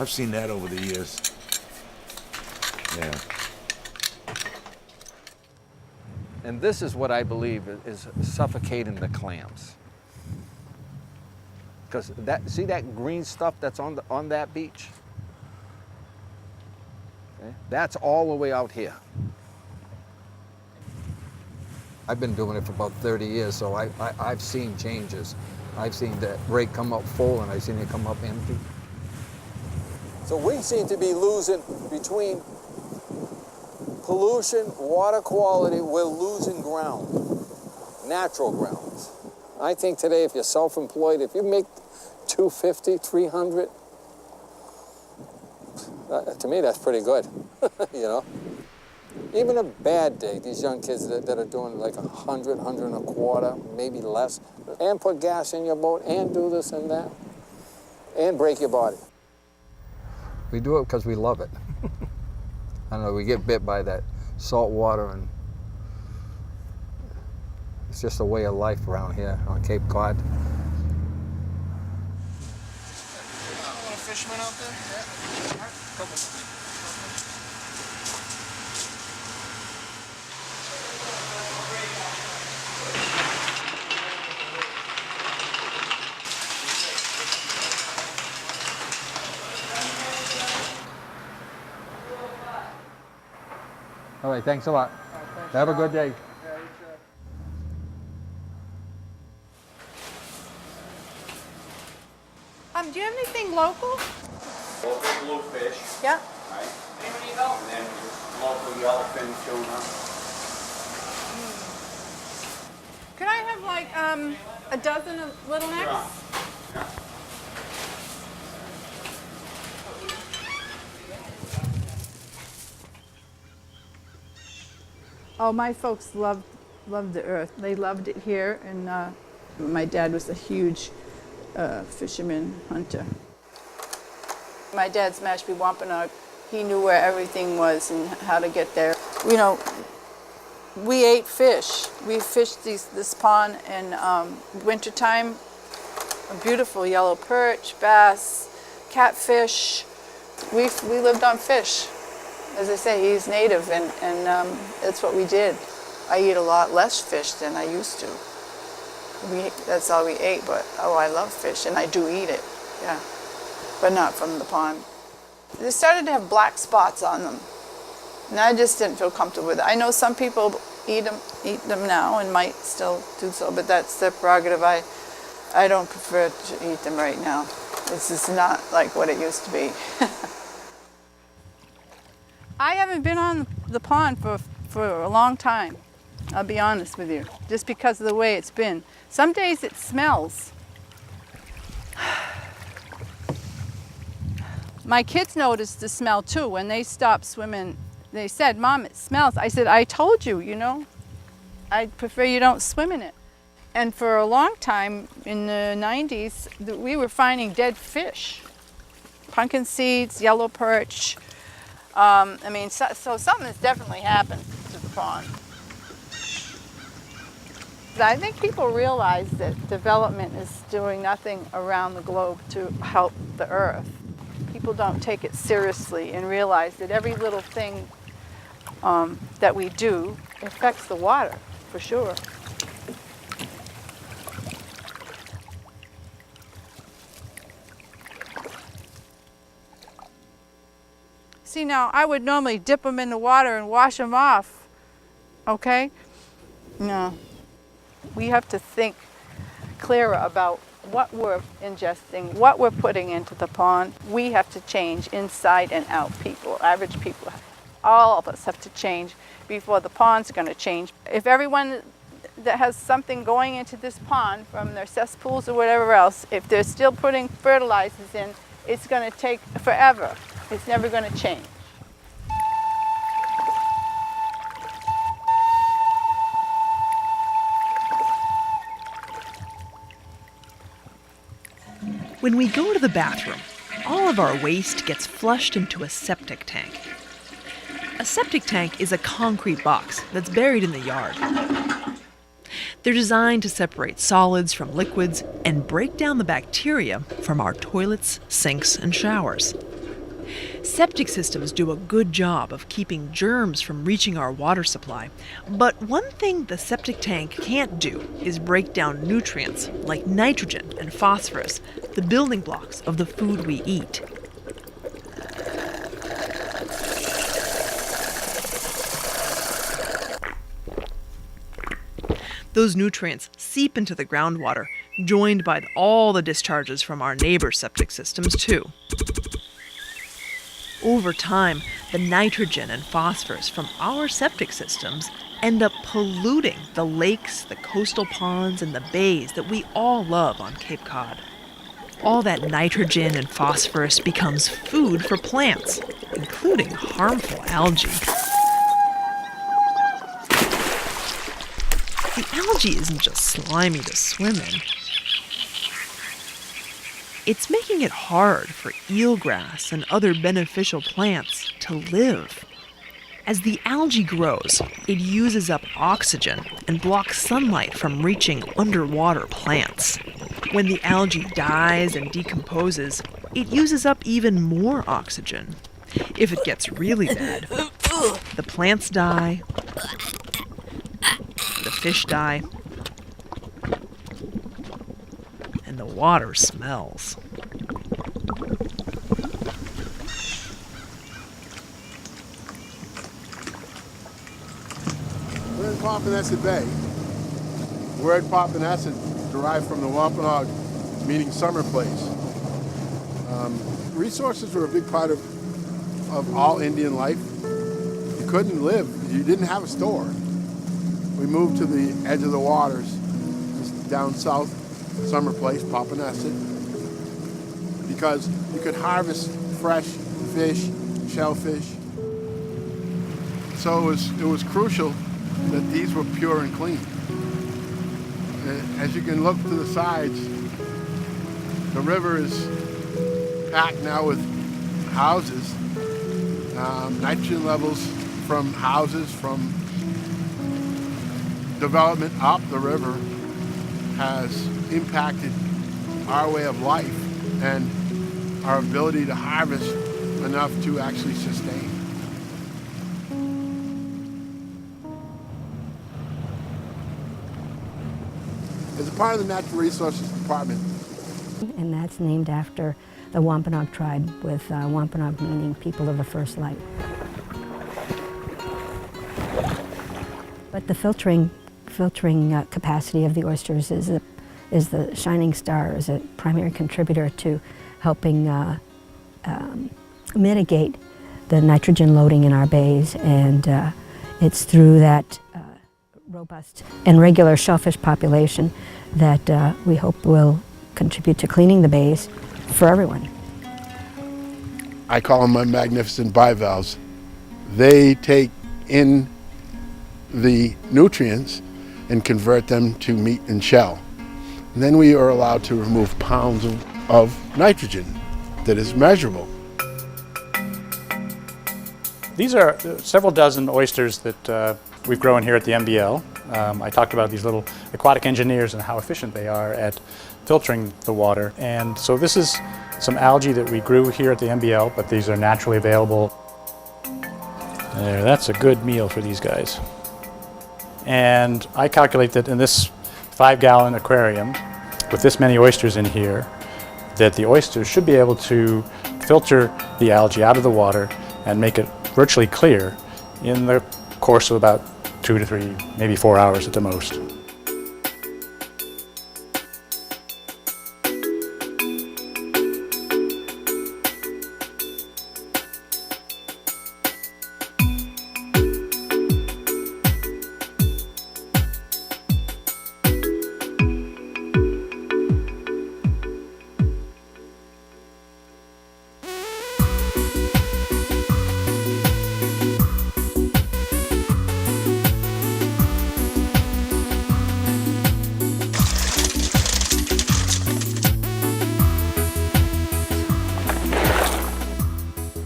I've seen that over the years. Yeah. And this is what I believe is suffocating the clams. Because see that green stuff that's on that beach? Okay? That's all the way out here. I've been doing it for about 30 years, so I've seen changes. I've seen that rake come up full and I've seen it come up empty. So we seem to be losing between pollution, water quality, we're losing ground, natural grounds. I think today if you're self-employed, if you make $250, $300, to me that's pretty good, you know? Even a bad day, these young kids that are doing like 100, 100 and a quarter, maybe less, and put gas in your boat, and do this and that, and break your body. We do it because we love it. I don't know, we get bit by that salt water, and it's just a way of life around here on Cape Cod. A fisherman out there? Yeah. Couple. All right, thanks a lot. Have a good day. Do you have anything local? Local bluefish. Yeah. Right. And then local yellowfin tuna. Could I have like a dozen of little necks? Yeah. Oh, my folks loved the earth. They loved it here, and my dad was a huge fisherman, hunter. My dad's Mashpee Wampanoag. He knew where everything was and how to get there. You know, we ate fish. We fished this pond in wintertime. A beautiful yellow perch, bass, catfish. We lived on fish. As I say, he's native, and that's what we did. I eat a lot less fish than I used to. That's all we ate, but oh, I love fish, and I do eat it, yeah, but not from the pond. They started to have black spots on them, and I just didn't feel comfortable with it. I know some people eat them now and might still do so, but that's their prerogative. I don't prefer to eat them right now. This is not like what it used to be. I haven't been on the pond for a long time, I'll be honest with you, just because of the way it's been. Some days it smells. My kids noticed the smell too. When they stopped swimming, they said, "Mom, it smells." I said, "I told you, you know, I prefer you don't swim in it." And for a long time, in the 90s, we were finding dead fish. Pumpkin seeds, yellow perch. I mean, so something has definitely happened to the pond. I think people realize that development is doing nothing around the globe to help the earth. People don't take it seriously and realize that every little thing that we do affects the water, for sure. See, now, I would normally dip them in the water and wash them off, okay? No. We have to think clearer about what we're ingesting, what we're putting into the pond. We have to change inside and out, people, average people. All of us have to change before the pond's going to change. If everyone that has something going into this pond from their cesspools or whatever else, if they're still putting fertilizers in, it's going to take forever. It's never going to change. When we go to the bathroom, all of our waste gets flushed into a septic tank. A septic tank is a concrete box that's buried in the yard. They're designed to separate solids from liquids and break down the bacteria from our toilets, sinks, and showers. Septic systems do a good job of keeping germs from reaching our water supply. But one thing the septic tank can't do is break down nutrients like nitrogen and phosphorus, the building blocks of the food we eat. Those nutrients seep into the groundwater, joined by all the discharges from our neighbor septic systems, too. Over time, the nitrogen and phosphorus from our septic systems end up polluting the lakes, the coastal ponds, and the bays that we all love on Cape Cod. All that nitrogen and phosphorus becomes food for plants, including harmful algae. The algae isn't just slimy to swim in. It's making it hard for eelgrass and other beneficial plants to live. As the algae grows, it uses up oxygen and blocks sunlight from reaching underwater plants. When the algae dies and decomposes, it uses up even more oxygen. If it gets really bad, the plants die, the fish die, and the water smells. We're in Papanesset Bay. The word Papanesset derived from the Wampanoag, meaning summer place. Resources were a big part of all Indian life. You couldn't live, you didn't have a store. We moved to the edge of the waters, just down south, summer place, Papanesset, because you could harvest fresh fish, shellfish. So it was crucial that these were pure and clean. As you can look to the sides, the river is packed now with houses. Nitrogen levels from houses, from development up the river has impacted our way of life and our ability to harvest enough to actually sustain. As a part of the Natural Resources Department. And that's named after the Wampanoag tribe, with Wampanoag meaning people of the first light. But the filtering capacity of the oysters is the shining star, is a primary contributor to helping mitigate the nitrogen loading in our bays, and it's through that robust and regular shellfish population that we hope will contribute to cleaning the bays for everyone. I call them my magnificent bivalves. They take in the nutrients and convert them to meat and shell. And then we are allowed to remove pounds of nitrogen that is measurable. These are several dozen oysters that we've grown here at the MBL. I talked about these little aquatic engineers and how efficient they are at filtering the water. And so this is some algae that we grew here at the MBL, but these are naturally available. There, that's a good meal for these guys. And I calculate that in this 5-gallon aquarium, with this many oysters in here, that the oysters should be able to filter the algae out of the water and make it virtually clear in the course of about 2 to 3, maybe 4 hours at the most.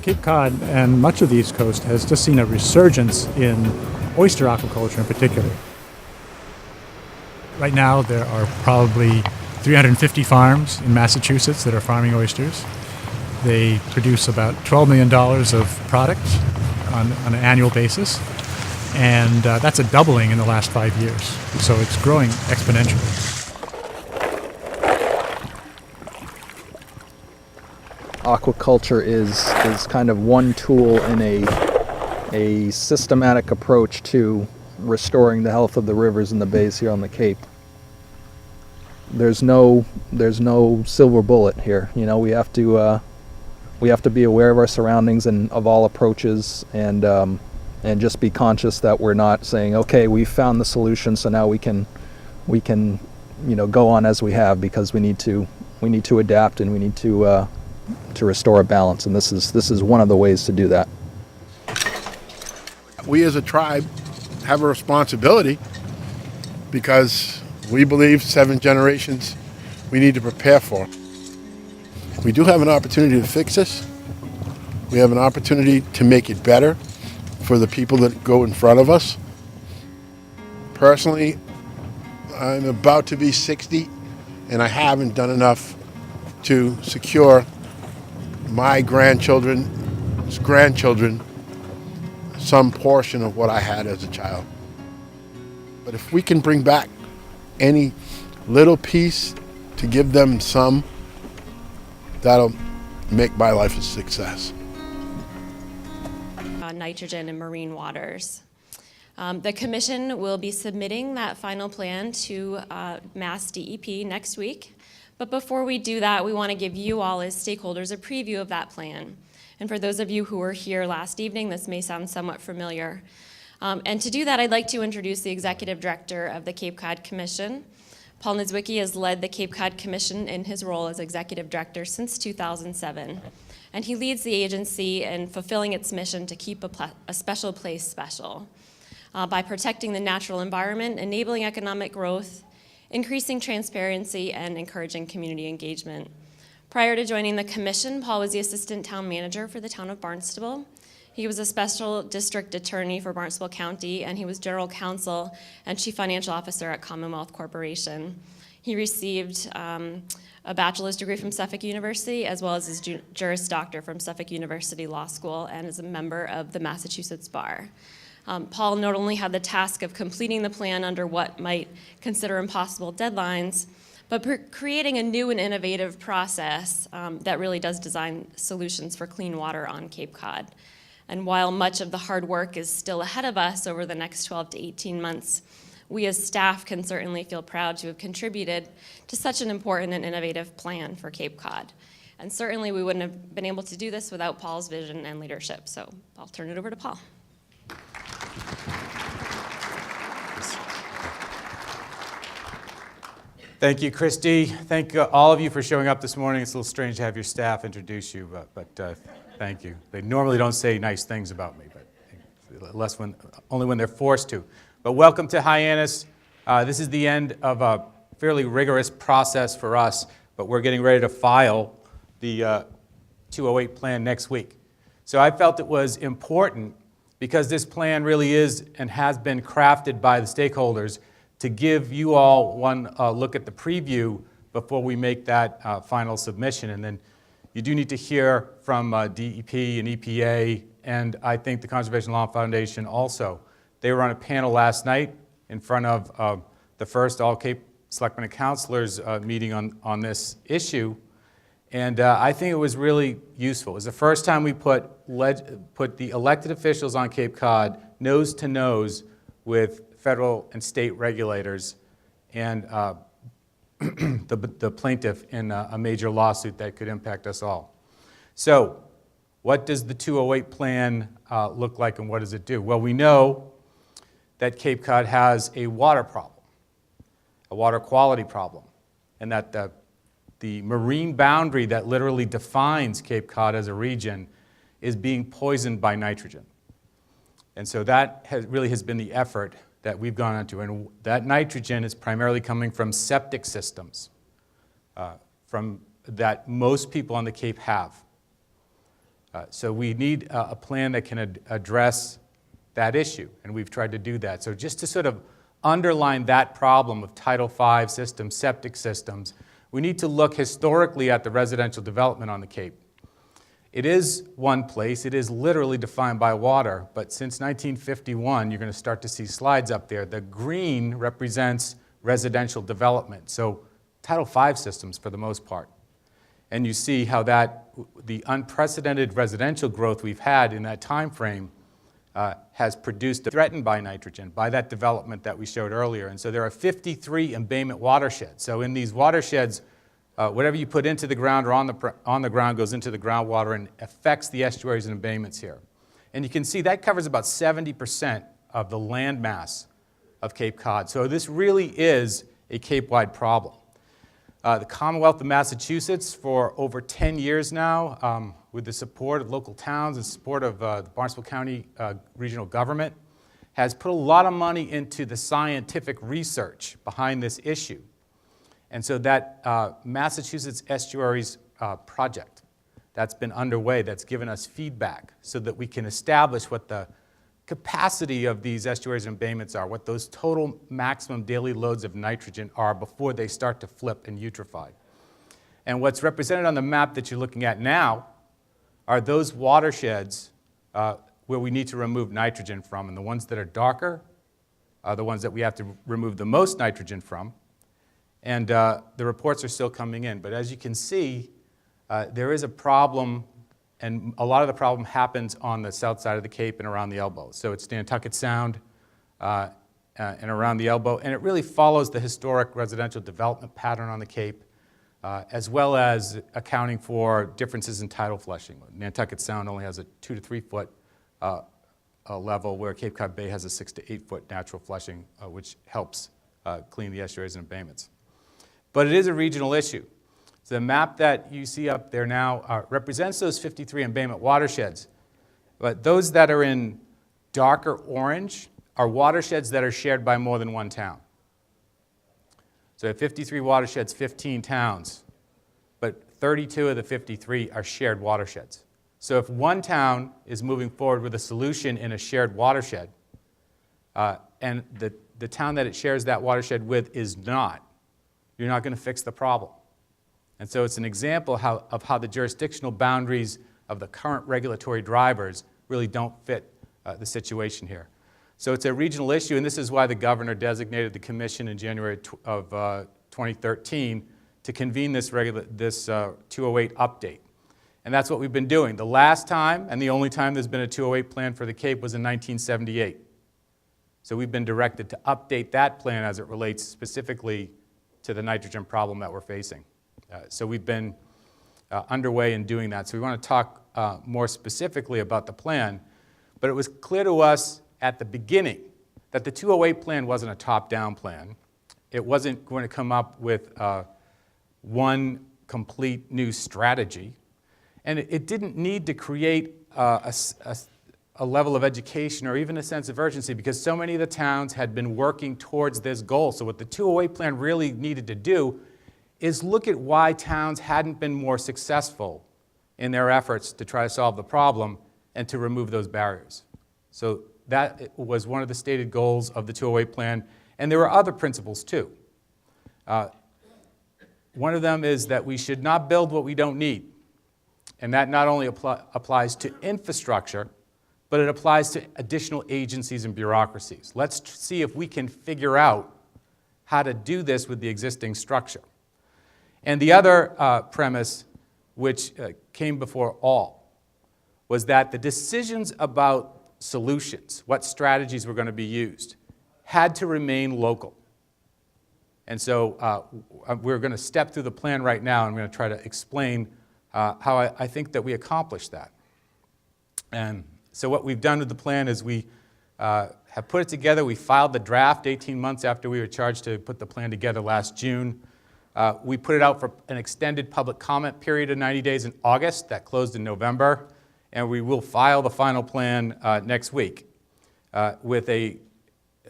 Cape Cod and much of the East Coast has just seen a resurgence in oyster aquaculture in particular. Right now there are probably 350 farms in Massachusetts that are farming oysters. They produce about $12 million of product on an annual basis, and that's a doubling in the last 5 years. So it's growing exponentially. Aquaculture is kind of one tool in a systematic approach to restoring the health of the rivers and the bays here on the Cape. There's no silver bullet here. You know, we have to be aware of our surroundings and of all approaches, and just be conscious that we're not saying, okay, we've found the solution, so now we can go on as we have, because we need to adapt, and we need to restore a balance, and this is one of the ways to do that. We as a tribe have a responsibility, because we believe 7 generations we need to prepare for. We do have an opportunity to fix this. We have an opportunity to make it better for the people that go in front of us. Personally, I'm about to be 60, and I haven't done enough to secure my grandchildren's grandchildren some portion of what I had as a child. But if we can bring back any little piece to give them some, that'll make my life a success. Nitrogen in marine waters. The Commission will be submitting that final plan to Mass DEP next week. But before we do that, we want to give you all as stakeholders a preview of that plan. And for those of you who were here last evening, this may sound somewhat familiar. And to do that, I'd like to introduce the Executive Director of the Cape Cod Commission. Paul Niedzwiecki has led the Cape Cod Commission in his role as Executive Director since 2007. And he leads the agency in fulfilling its mission to keep a special place special by protecting the natural environment, enabling economic growth, increasing transparency, and encouraging community engagement. Prior to joining the Commission, Paul was the Assistant Town Manager for the town of Barnstable. He was a Special District Attorney for Barnstable County, and he was General Counsel and Chief Financial Officer at Commonwealth Corporation. He received a bachelor's degree from Suffolk University, as well as his Juris Doctor from Suffolk University Law School, and is a member of the Massachusetts Bar. Paul not only had the task of completing the plan under what might consider impossible deadlines, but creating a new and innovative process that really does design solutions for clean water on Cape Cod. And while much of the hard work is still ahead of us over the next 12 to 18 months, we as staff can certainly feel proud to have contributed to such an important and innovative plan for Cape Cod. And certainly we wouldn't have been able to do this without Paul's vision and leadership. So I'll turn it over to Paul. Thank you, Christy. Thank all of you for showing up this morning. It's a little strange to have your staff introduce you, but thank you. They normally don't say nice things about me, but only when they're forced to. But welcome to Hyannis. This is the end of a fairly rigorous process for us, but we're getting ready to file the 208 plan next week. So I felt it was important, because this plan really is and has been crafted by the stakeholders, to give you all one look at the preview before we make that final submission. And then you do need to hear from DEP and EPA, and I think the Conservation Law Foundation also. They were on a panel last night in front of the first All Cape Selectmen and Councilors meeting on this issue, and I think it was really useful. It was the first time we put the elected officials on Cape Cod nose to nose with federal and state regulators and the plaintiff in a major lawsuit that could impact us all. So what does the 208 plan look like, and what does it do? Well, we know that Cape Cod has a water problem, a water quality problem, and that the marine boundary that literally defines Cape Cod as a region is being poisoned by nitrogen. And so that really has been the effort that we've gone into, and that nitrogen is primarily coming from septic systems that most people on the Cape have. So we need a plan that can address that issue, and we've tried to do that. So just to sort of underline that problem of Title V systems, septic systems, we need to look historically at the residential development on the Cape. It is one place. It is literally defined by water, but since 1951, you're going to start to see slides up there. The green represents residential development, so Title V systems for the most part. And you see how the unprecedented residential growth we've had in that time frame has produced, threatened by nitrogen, by that development that we showed earlier. And so there are 53 embayment watersheds. So in these watersheds, whatever you put into the ground or on the ground goes into the groundwater and affects the estuaries and embayments here. And you can see that covers about 70% of the land mass of Cape Cod. So this really is a Cape-wide problem. The Commonwealth of Massachusetts, for over 10 years now, with the support of local towns and support of the Barnstable County regional government, has put a lot of money into the scientific research behind this issue. And so that Massachusetts Estuaries project that's been underway, that's given us feedback so that we can establish what the capacity of these estuaries and embayments are, what those total maximum daily loads of nitrogen are before they start to flip and eutrophy. And what's represented on the map that you're looking at now are those watersheds where we need to remove nitrogen from, and the ones that are darker are the ones that we have to remove the most nitrogen from. And the reports are still coming in. But as you can see, there is a problem, and a lot of the problem happens on the south side of the Cape and around the elbow. So it's Nantucket Sound and around the elbow, and it really follows the historic residential development pattern on the Cape, as well as accounting for differences in tidal flushing. Nantucket Sound only has a 2 to 3 foot level, where Cape Cod Bay has a 6 to 8 foot natural flushing, which helps clean the estuaries and embayments. But it is a regional issue. So the map that you see up there now represents those 53 embayment watersheds. But those that are in darker orange are watersheds that are shared by more than one town. So 53 watersheds, 15 towns, but 32 of the 53 are shared watersheds. So if one town is moving forward with a solution in a shared watershed, and the town that it shares that watershed with is not, you're not going to fix the problem. And so it's an example of how the jurisdictional boundaries of the current regulatory drivers really don't fit the situation here. So it's a regional issue, and this is why the governor designated the commission in January of 2013 to convene this 208 update. And that's what we've been doing. The last time, and the only time there's been a 208 plan for the Cape, was in 1978. So we've been directed to update that plan as it relates specifically to the nitrogen problem that we're facing. So we've been underway in doing that. So we want to talk more specifically about the plan. But it was clear to us at the beginning that the 208 plan wasn't a top-down plan. It wasn't going to come up with one complete new strategy. And it didn't need to create a level of education or even a sense of urgency, because so many of the towns had been working towards this goal. So what the 208 plan really needed to do is look at why towns hadn't been more successful in their efforts to try to solve the problem and to remove those barriers. So that was one of the stated goals of the 208 plan, and there were other principles too. One of them is that we should not build what we don't need, and that not only applies to infrastructure, but it applies to additional agencies and bureaucracies. Let's see if we can figure out how to do this with the existing structure. And the other premise, which came before all, was that the decisions about solutions, what strategies were going to be used, had to remain local. And so we're going to step through the plan right now, and I'm going to try to explain how I think that we accomplished that. And so what we've done with the plan is we have put it together. We filed the draft 18 months after we were charged to put the plan together last June. We put it out for an extended public comment period of 90 days in August. That closed in November. And we will file the final plan next week with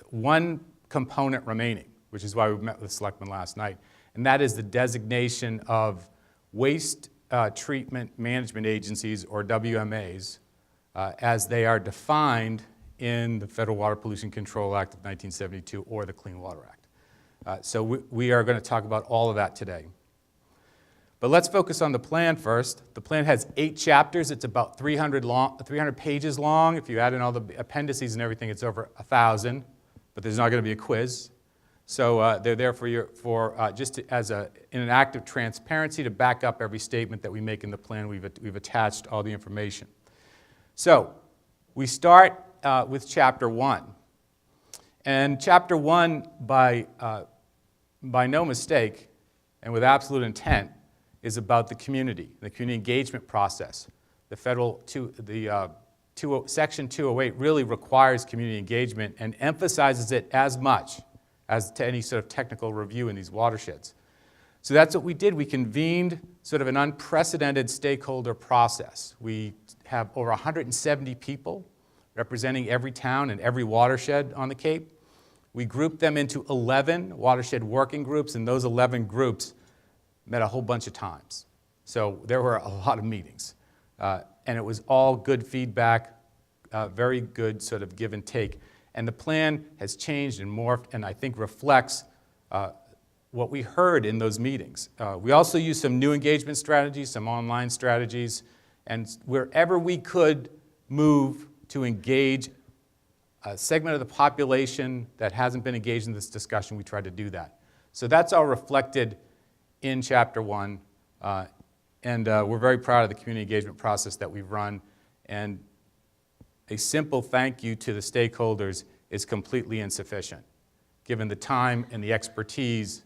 one component remaining, which is why we met with the selectmen last night. And that is the designation of waste treatment management agencies, or WMAs, as they are defined in the Federal Water Pollution Control Act of 1972 or the Clean Water Act. So we are going to talk about all of that today. But let's focus on the plan first. The plan has 8 chapters. It's about 300 pages long. If you add in all the appendices and everything, it's over 1,000. But there's not going to be a quiz. So they're there for in an act of transparency to back up every statement that we make in the plan. We've attached all the information. So we start with Chapter 1. And Chapter 1, by no mistake and with absolute intent, is about the community engagement process. The Section 208 really requires community engagement and emphasizes it as much as to any sort of technical review in these watersheds. So that's what we did. We convened sort of an unprecedented stakeholder process. We have over 170 people representing every town and every watershed on the Cape. We grouped them into 11 watershed working groups, and those 11 groups met a whole bunch of times. So there were a lot of meetings. And it was all good feedback, very good sort of give and take. And the plan has changed and morphed and I think reflects what we heard in those meetings. We also used some new engagement strategies, some online strategies, and wherever we could move to engage a segment of the population that hasn't been engaged in this discussion, we tried to do that. So that's all reflected in Chapter 1, and we're very proud of the community engagement process that we've run, and a simple thank you to the stakeholders is completely insufficient, given the time and the expertise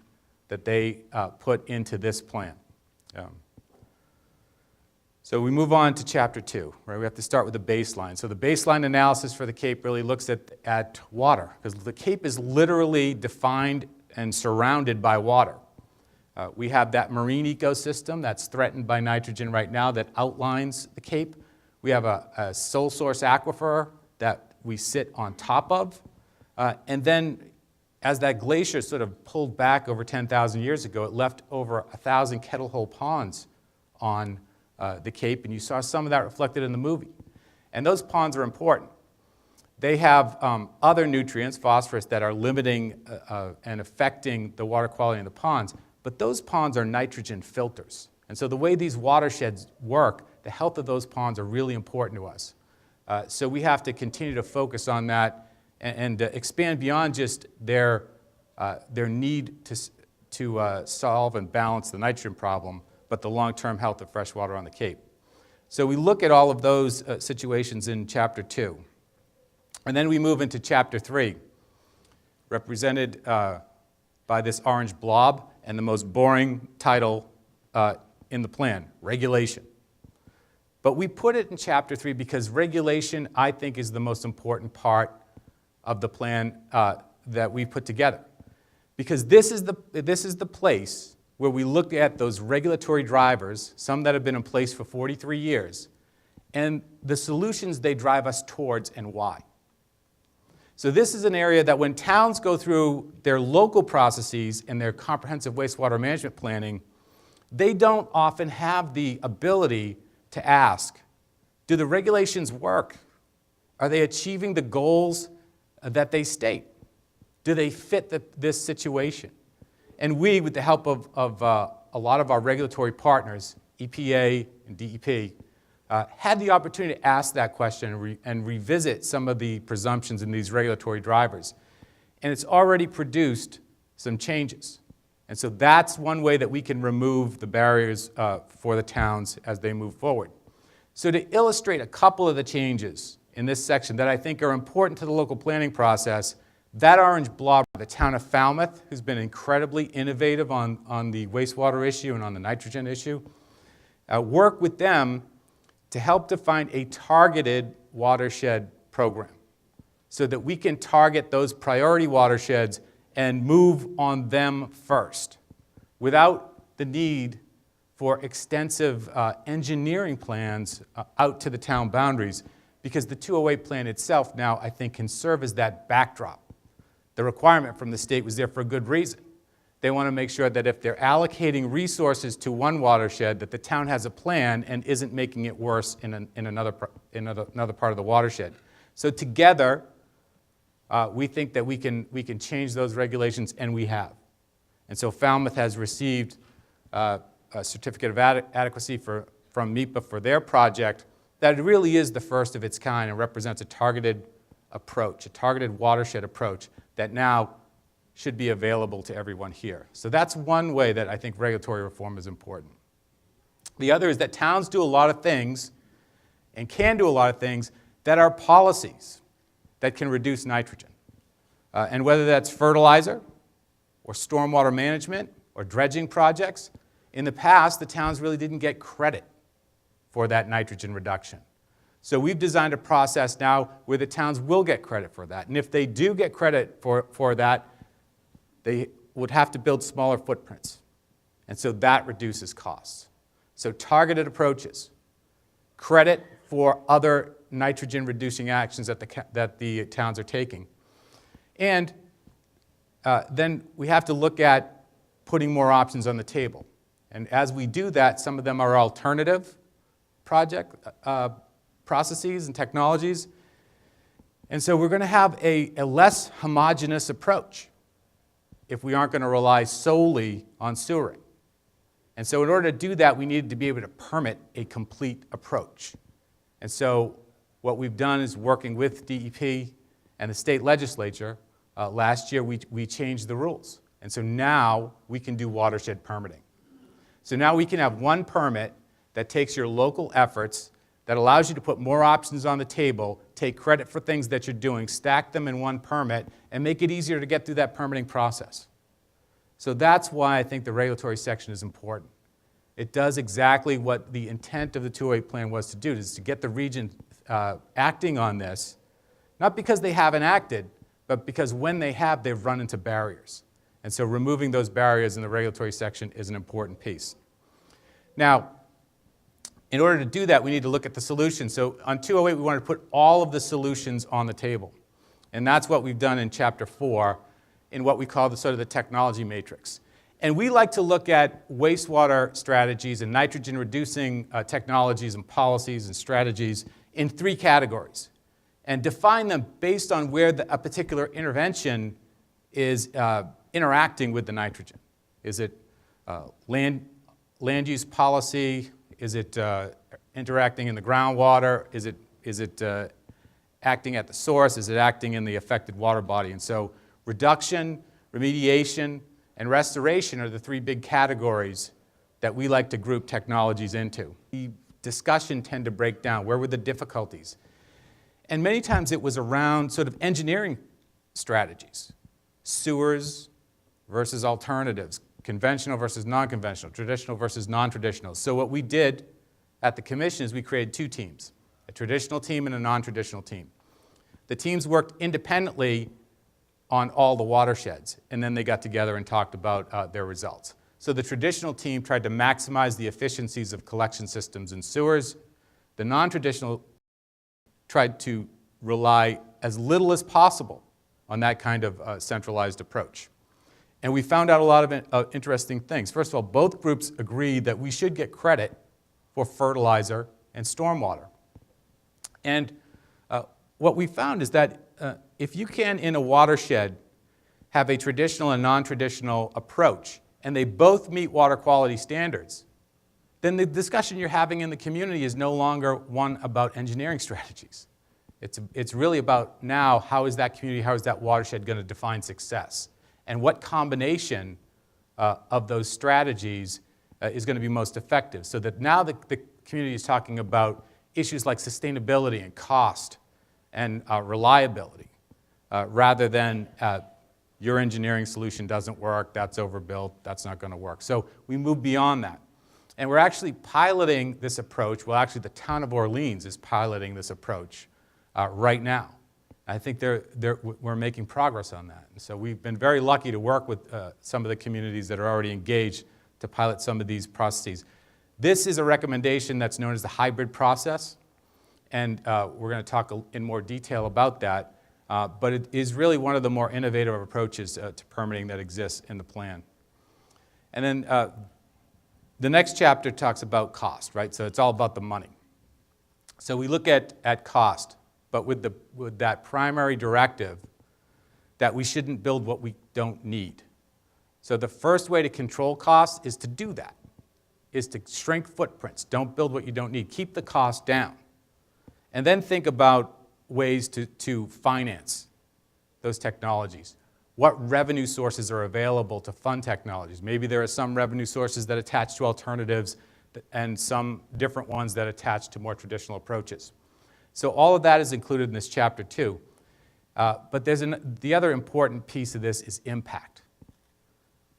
that they put into this plan. So we move on to Chapter 2, right? We have to start with the baseline. So the baseline analysis for the Cape really looks at water, because the Cape is literally defined and surrounded by water. We have that marine ecosystem that's threatened by nitrogen right now that outlines the Cape. We have a sole source aquifer that we sit on top of. And then as that glacier sort of pulled back over 10,000 years ago, it left over 1,000 kettle hole ponds on the Cape, and you saw some of that reflected in the movie. And those ponds are important. They have other nutrients, phosphorus, that are limiting and affecting the water quality in the ponds. But those ponds are nitrogen filters. And so the way these watersheds work, the health of those ponds are really important to us. So we have to continue to focus on that and expand beyond just their need to solve and balance the nitrogen problem, but the long-term health of fresh water on the Cape. So we look at all of those situations in Chapter 2. And then we move into Chapter 3, represented by this orange blob, and the most boring title in the plan, regulation. But we put it in Chapter 3 because regulation, I think, is the most important part of the plan that we put together. Because this is the place where we look at those regulatory drivers, some that have been in place for 43 years, and the solutions they drive us towards and why. So this is an area that when towns go through their local processes and their comprehensive wastewater management planning, they don't often have the ability to ask, do the regulations work? Are they achieving the goals that they state? Do they fit this situation? And we, with the help of a lot of our regulatory partners, EPA and DEP, had the opportunity to ask that question and revisit some of the presumptions in these regulatory drivers. And it's already produced some changes. And so that's one way that we can remove the barriers for the towns as they move forward. So to illustrate a couple of the changes in this section that I think are important to the local planning process, that orange blob, the town of Falmouth, who's been incredibly innovative on the wastewater issue and on the nitrogen issue, work with them to help define a targeted watershed program so that we can target those priority watersheds and move on them first without the need for extensive engineering plans out to the town boundaries, because the 208 plan itself now, I think, can serve as that backdrop. The requirement from the state was there for a good reason. They want to make sure that if they're allocating resources to one watershed, that the town has a plan and isn't making it worse in another part of the watershed. So together, we think that we can change those regulations, and we have. And so Falmouth has received a certificate of adequacy from MEPA for their project, that it really is the first of its kind and represents a targeted approach, a targeted watershed approach that now should be available to everyone here. So that's one way that I think regulatory reform is important. The other is that towns do a lot of things and can do a lot of things that are policies that can reduce nitrogen. And whether that's fertilizer or stormwater management or dredging projects, in the past, the towns really didn't get credit for that nitrogen reduction. So we've designed a process now where the towns will get credit for that. And if they do get credit for that, they would have to build smaller footprints. And so that reduces costs. So targeted approaches, credit for other nitrogen-reducing actions that the towns are taking. And then we have to look at putting more options on the table. And as we do that, some of them are alternative processes and technologies. And so we're going to have a less homogeneous approach if we aren't going to rely solely on sewering. And so in order to do that, we needed to be able to permit a complete approach. And so what we've done is working with DEP and the state legislature, last year we changed the rules. And so now we can do watershed permitting. So now we can have one permit that takes your local efforts, that allows you to put more options on the table, take credit for things that you're doing, stack them in one permit, and make it easier to get through that permitting process. So that's why I think the regulatory section is important. It does exactly what the intent of the 208 plan was to do, is to get the region acting on this, not because they haven't acted, but because when they have, they've run into barriers. And so removing those barriers in the regulatory section is an important piece. Now, in order to do that, we need to look at the solutions. So on 208, we wanted to put all of the solutions on the table. And that's what we've done in Chapter 4 in what we call the sort of the technology matrix. And we like to look at wastewater strategies and nitrogen-reducing technologies and policies and strategies in 3 categories and define them based on where a particular intervention is interacting with the nitrogen. Is it land use policy? Is it interacting in the groundwater? Is it acting at the source? Is it acting in the affected water body? And so reduction, remediation, and restoration are the 3 big categories that we like to group technologies into. The discussion tend to break down. Where were the difficulties? And many times it was around sort of engineering strategies. Sewers versus alternatives, conventional versus non-conventional, traditional versus non-traditional. So what we did at the commission is we created 2 teams, a traditional team and a non-traditional team. The teams worked independently on all the watersheds, and then they got together and talked about their results. So the traditional team tried to maximize the efficiencies of collection systems and sewers. The non-traditional tried to rely as little as possible on that kind of centralized approach. And we found out a lot of interesting things. First of all, both groups agreed that we should get credit for fertilizer and stormwater. And what we found is that if you can, in a watershed, have a traditional and non-traditional approach, and they both meet water quality standards, then the discussion you're having in the community is no longer one about engineering strategies. It's really about now, how is that community, how is that watershed going to define success? And what combination of those strategies is going to be most effective, so that now the community is talking about issues like sustainability and cost and reliability, rather than your engineering solution doesn't work, that's overbuilt, that's not going to work. So we move beyond that. And we're actually piloting this approach. Well, actually, the town of Orleans is piloting this approach right now. I think we're making progress on that. And so we've been very lucky to work with some of the communities that are already engaged to pilot some of these processes. This is a recommendation that's known as the hybrid process, and we're going to talk in more detail about that, but it is really one of the more innovative approaches to permitting that exists in the plan. And then the next chapter talks about cost, right? So it's all about the money. So we look at cost, but with that primary directive that we shouldn't build what we don't need. So the first way to control costs is to do that. is to shrink footprints. Don't build what you don't need. Keep the cost down. And then think about ways to finance those technologies. What revenue sources are available to fund technologies? Maybe there are some revenue sources that attach to alternatives and some different ones that attach to more traditional approaches. So all of that is included in this chapter 2. But the other important piece of this is impact.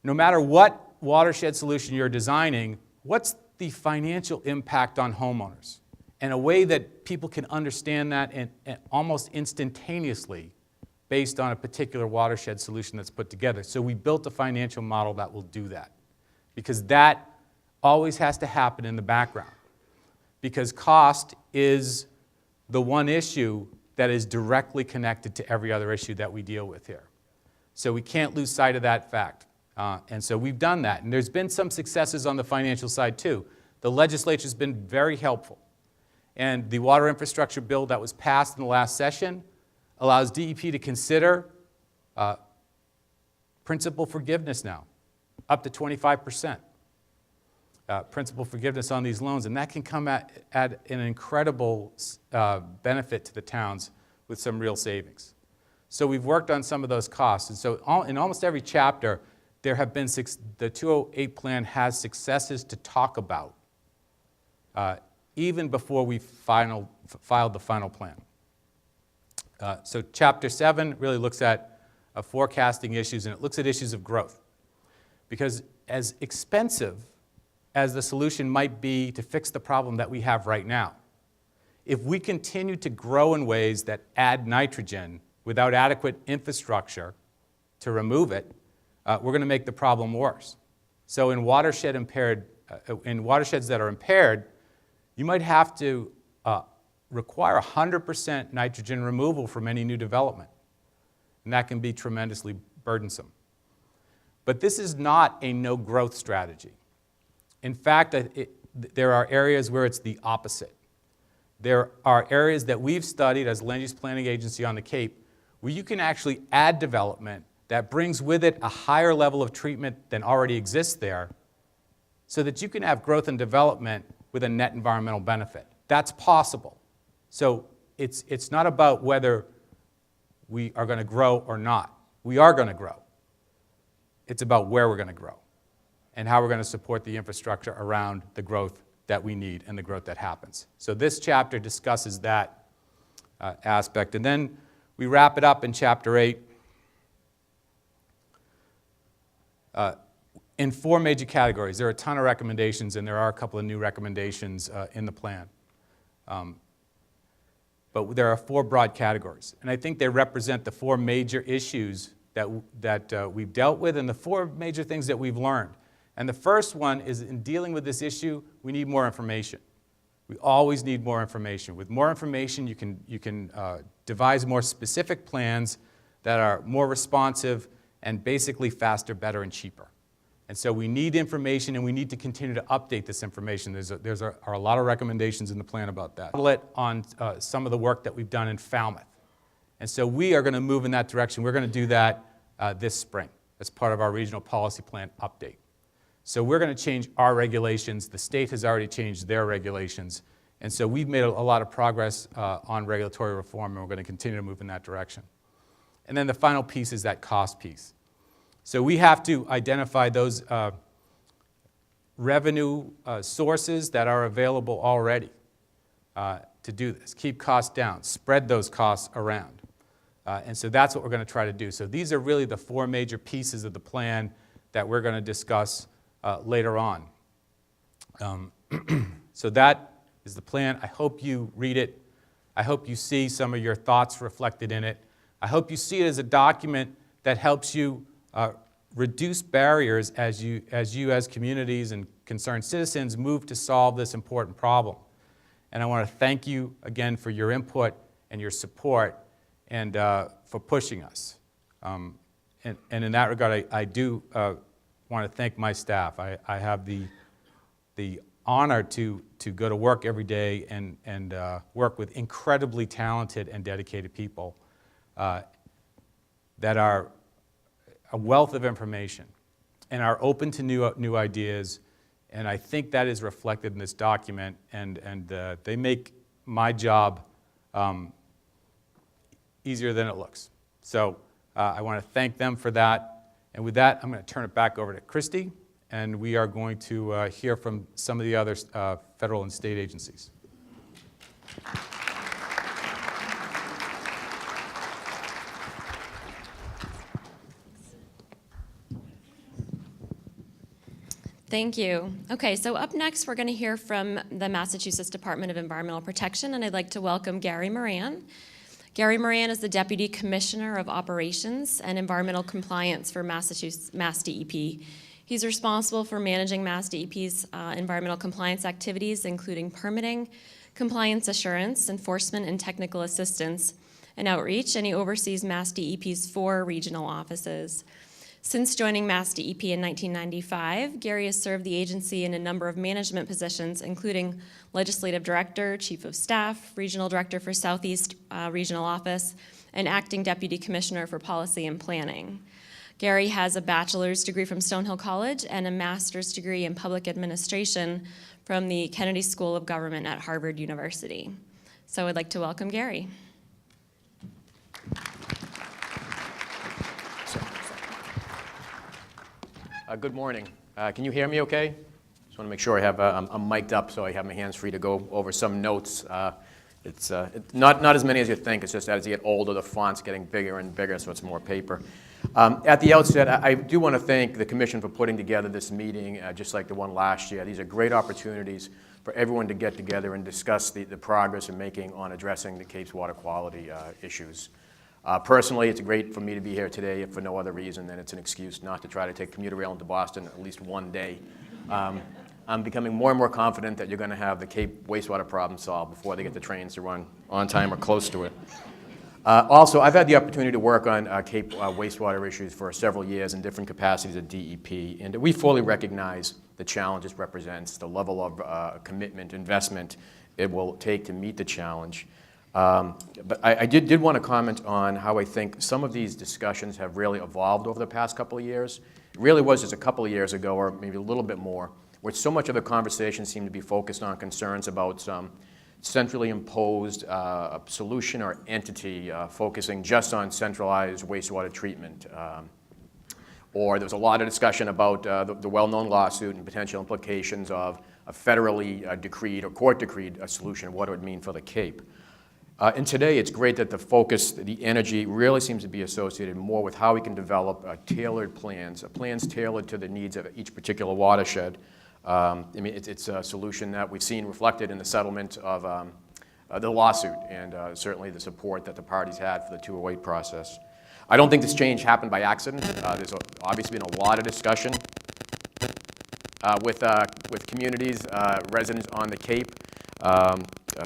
No matter what watershed solution you're designing, what's the financial impact on homeowners? And a way that people can understand that and almost instantaneously based on a particular watershed solution that's put together. So we built a financial model that will do that, because that always has to happen in the background, because cost is the one issue that is directly connected to every other issue that we deal with here. So we can't lose sight of that fact. And so we've done that. And there's been some successes on the financial side too. The legislature's been very helpful. And the water infrastructure bill that was passed in the last session allows DEP to consider principal forgiveness now, up to 25%. Principal forgiveness on these loans, and that can come at an incredible benefit to the towns with some real savings. So we've worked on some of those costs, and so in almost every chapter, there have been the 208 plan has successes to talk about, even before we filed the final plan. So chapter 7 really looks at forecasting issues, and it looks at issues of growth, because as expensive as the solution might be to fix the problem that we have right now, if we continue to grow in ways that add nitrogen without adequate infrastructure to remove it, we're going to make the problem worse. So in watersheds that are impaired, you might have to require 100% nitrogen removal from any new development, and that can be tremendously burdensome. But this is not a no-growth strategy. In fact, there are areas where it's the opposite. There are areas that we've studied as Land Use Planning Agency on the Cape where you can actually add development that brings with it a higher level of treatment than already exists there, so that you can have growth and development with a net environmental benefit. That's possible. So it's not about whether we are going to grow or not. We are going to grow. It's about where we're going to grow and how we're going to support the infrastructure around the growth that we need and the growth that happens. So this chapter discusses that aspect. And then we wrap it up in chapter 8 in 4 major categories. There are a ton of recommendations, and there are a couple of new recommendations in the plan. But there are 4 broad categories. And I think they represent the 4 major issues that we've dealt with and the 4 major things that we've learned. And the first one is, in dealing with this issue, we need more information. We always need more information. With more information, you can devise more specific plans that are more responsive and basically faster, better, and cheaper. And so we need information, and we need to continue to update this information. There are a lot of recommendations in the plan about that. On some of the work that we've done in Falmouth. And so we are going to move in that direction. We're going to do that this spring as part of our regional policy plan update. So we're going to change our regulations. The state has already changed their regulations. And so we've made a lot of progress on regulatory reform, and we're going to continue to move in that direction. And then the final piece is that cost piece. So we have to identify those revenue sources that are available already to do this. Keep costs down, spread those costs around. And so that's what we're going to try to do. So these are really the 4 major pieces of the plan that we're going to discuss later on. So that is the plan. I hope you read it. I hope you see some of your thoughts reflected in it. I hope you see it as a document that helps you reduce barriers as communities and concerned citizens move to solve this important problem. And I want to thank you again for your input and your support and for pushing us. And in that regard, I do want to thank my staff. I have the honor to go to work every day and work with incredibly talented and dedicated people that are a wealth of information and are open to new ideas And I think that is reflected in this document, and they make my job easier than it looks. So I want to thank them for that. And with that, I'm going to turn it back over to Christy, and we are going to hear from some of the other federal and state agencies. Thank you. Okay, so up next we're going to hear from the Massachusetts Department of Environmental Protection, and I'd like to welcome Gary Moran. Gary Moran is the Deputy Commissioner of Operations and Environmental Compliance for Massachusetts Mass DEP. He's responsible for managing Mass DEP's environmental compliance activities, including permitting, compliance assurance, enforcement and technical assistance, and outreach, and he oversees Mass DEP's 4 regional offices. Since joining Mass DEP in 1995, Gary has served the agency in a number of management positions, including Legislative Director, Chief of Staff, Regional Director for Southeast Regional Office, and Acting Deputy Commissioner for Policy and Planning. Gary has a bachelor's degree from Stonehill College and a master's degree in public administration from the Kennedy School of Government at Harvard University. So I'd like to welcome Gary. Good morning. Can you hear me okay? Just want to make sure I have, I'm mic'd up so I have my hands free to go over some notes. It's not as many as you think. It's just as you get older, the font's getting bigger and bigger, so it's more paper. At the outset, I do want to thank the Commission for putting together this meeting, just like the one last year. These are great opportunities for everyone to get together and discuss the progress we're making on addressing the Cape's water quality issues. Personally, it's great for me to be here today, if for no other reason than it's an excuse not to try to take commuter rail into Boston at least one day. I'm becoming more and more confident that you're going to have the Cape wastewater problem solved before they get the trains to run on time or close to it. Also, I've had the opportunity to work on Cape wastewater issues for several years in different capacities at DEP, and we fully recognize the challenge this represents, the level of commitment, investment it will take to meet the challenge. But I did want to comment on how I think some of these discussions have really evolved over the past couple of years. It really was just a couple of years ago, or maybe a little bit more, where so much of the conversation seemed to be focused on concerns about some centrally imposed solution or entity focusing just on centralized wastewater treatment. Or there was a lot of discussion about the well-known lawsuit and potential implications of a federally decreed or court-decreed solution, what it would mean for the Cape. And today, it's great that the focus, the energy, really seems to be associated more with how we can develop tailored plans tailored to the needs of each particular watershed. I mean, it's a solution that we've seen reflected in the settlement of the lawsuit and certainly the support that the parties had for the 208 process. I don't think this change happened by accident. There's obviously been a lot of discussion with communities, residents on the Cape.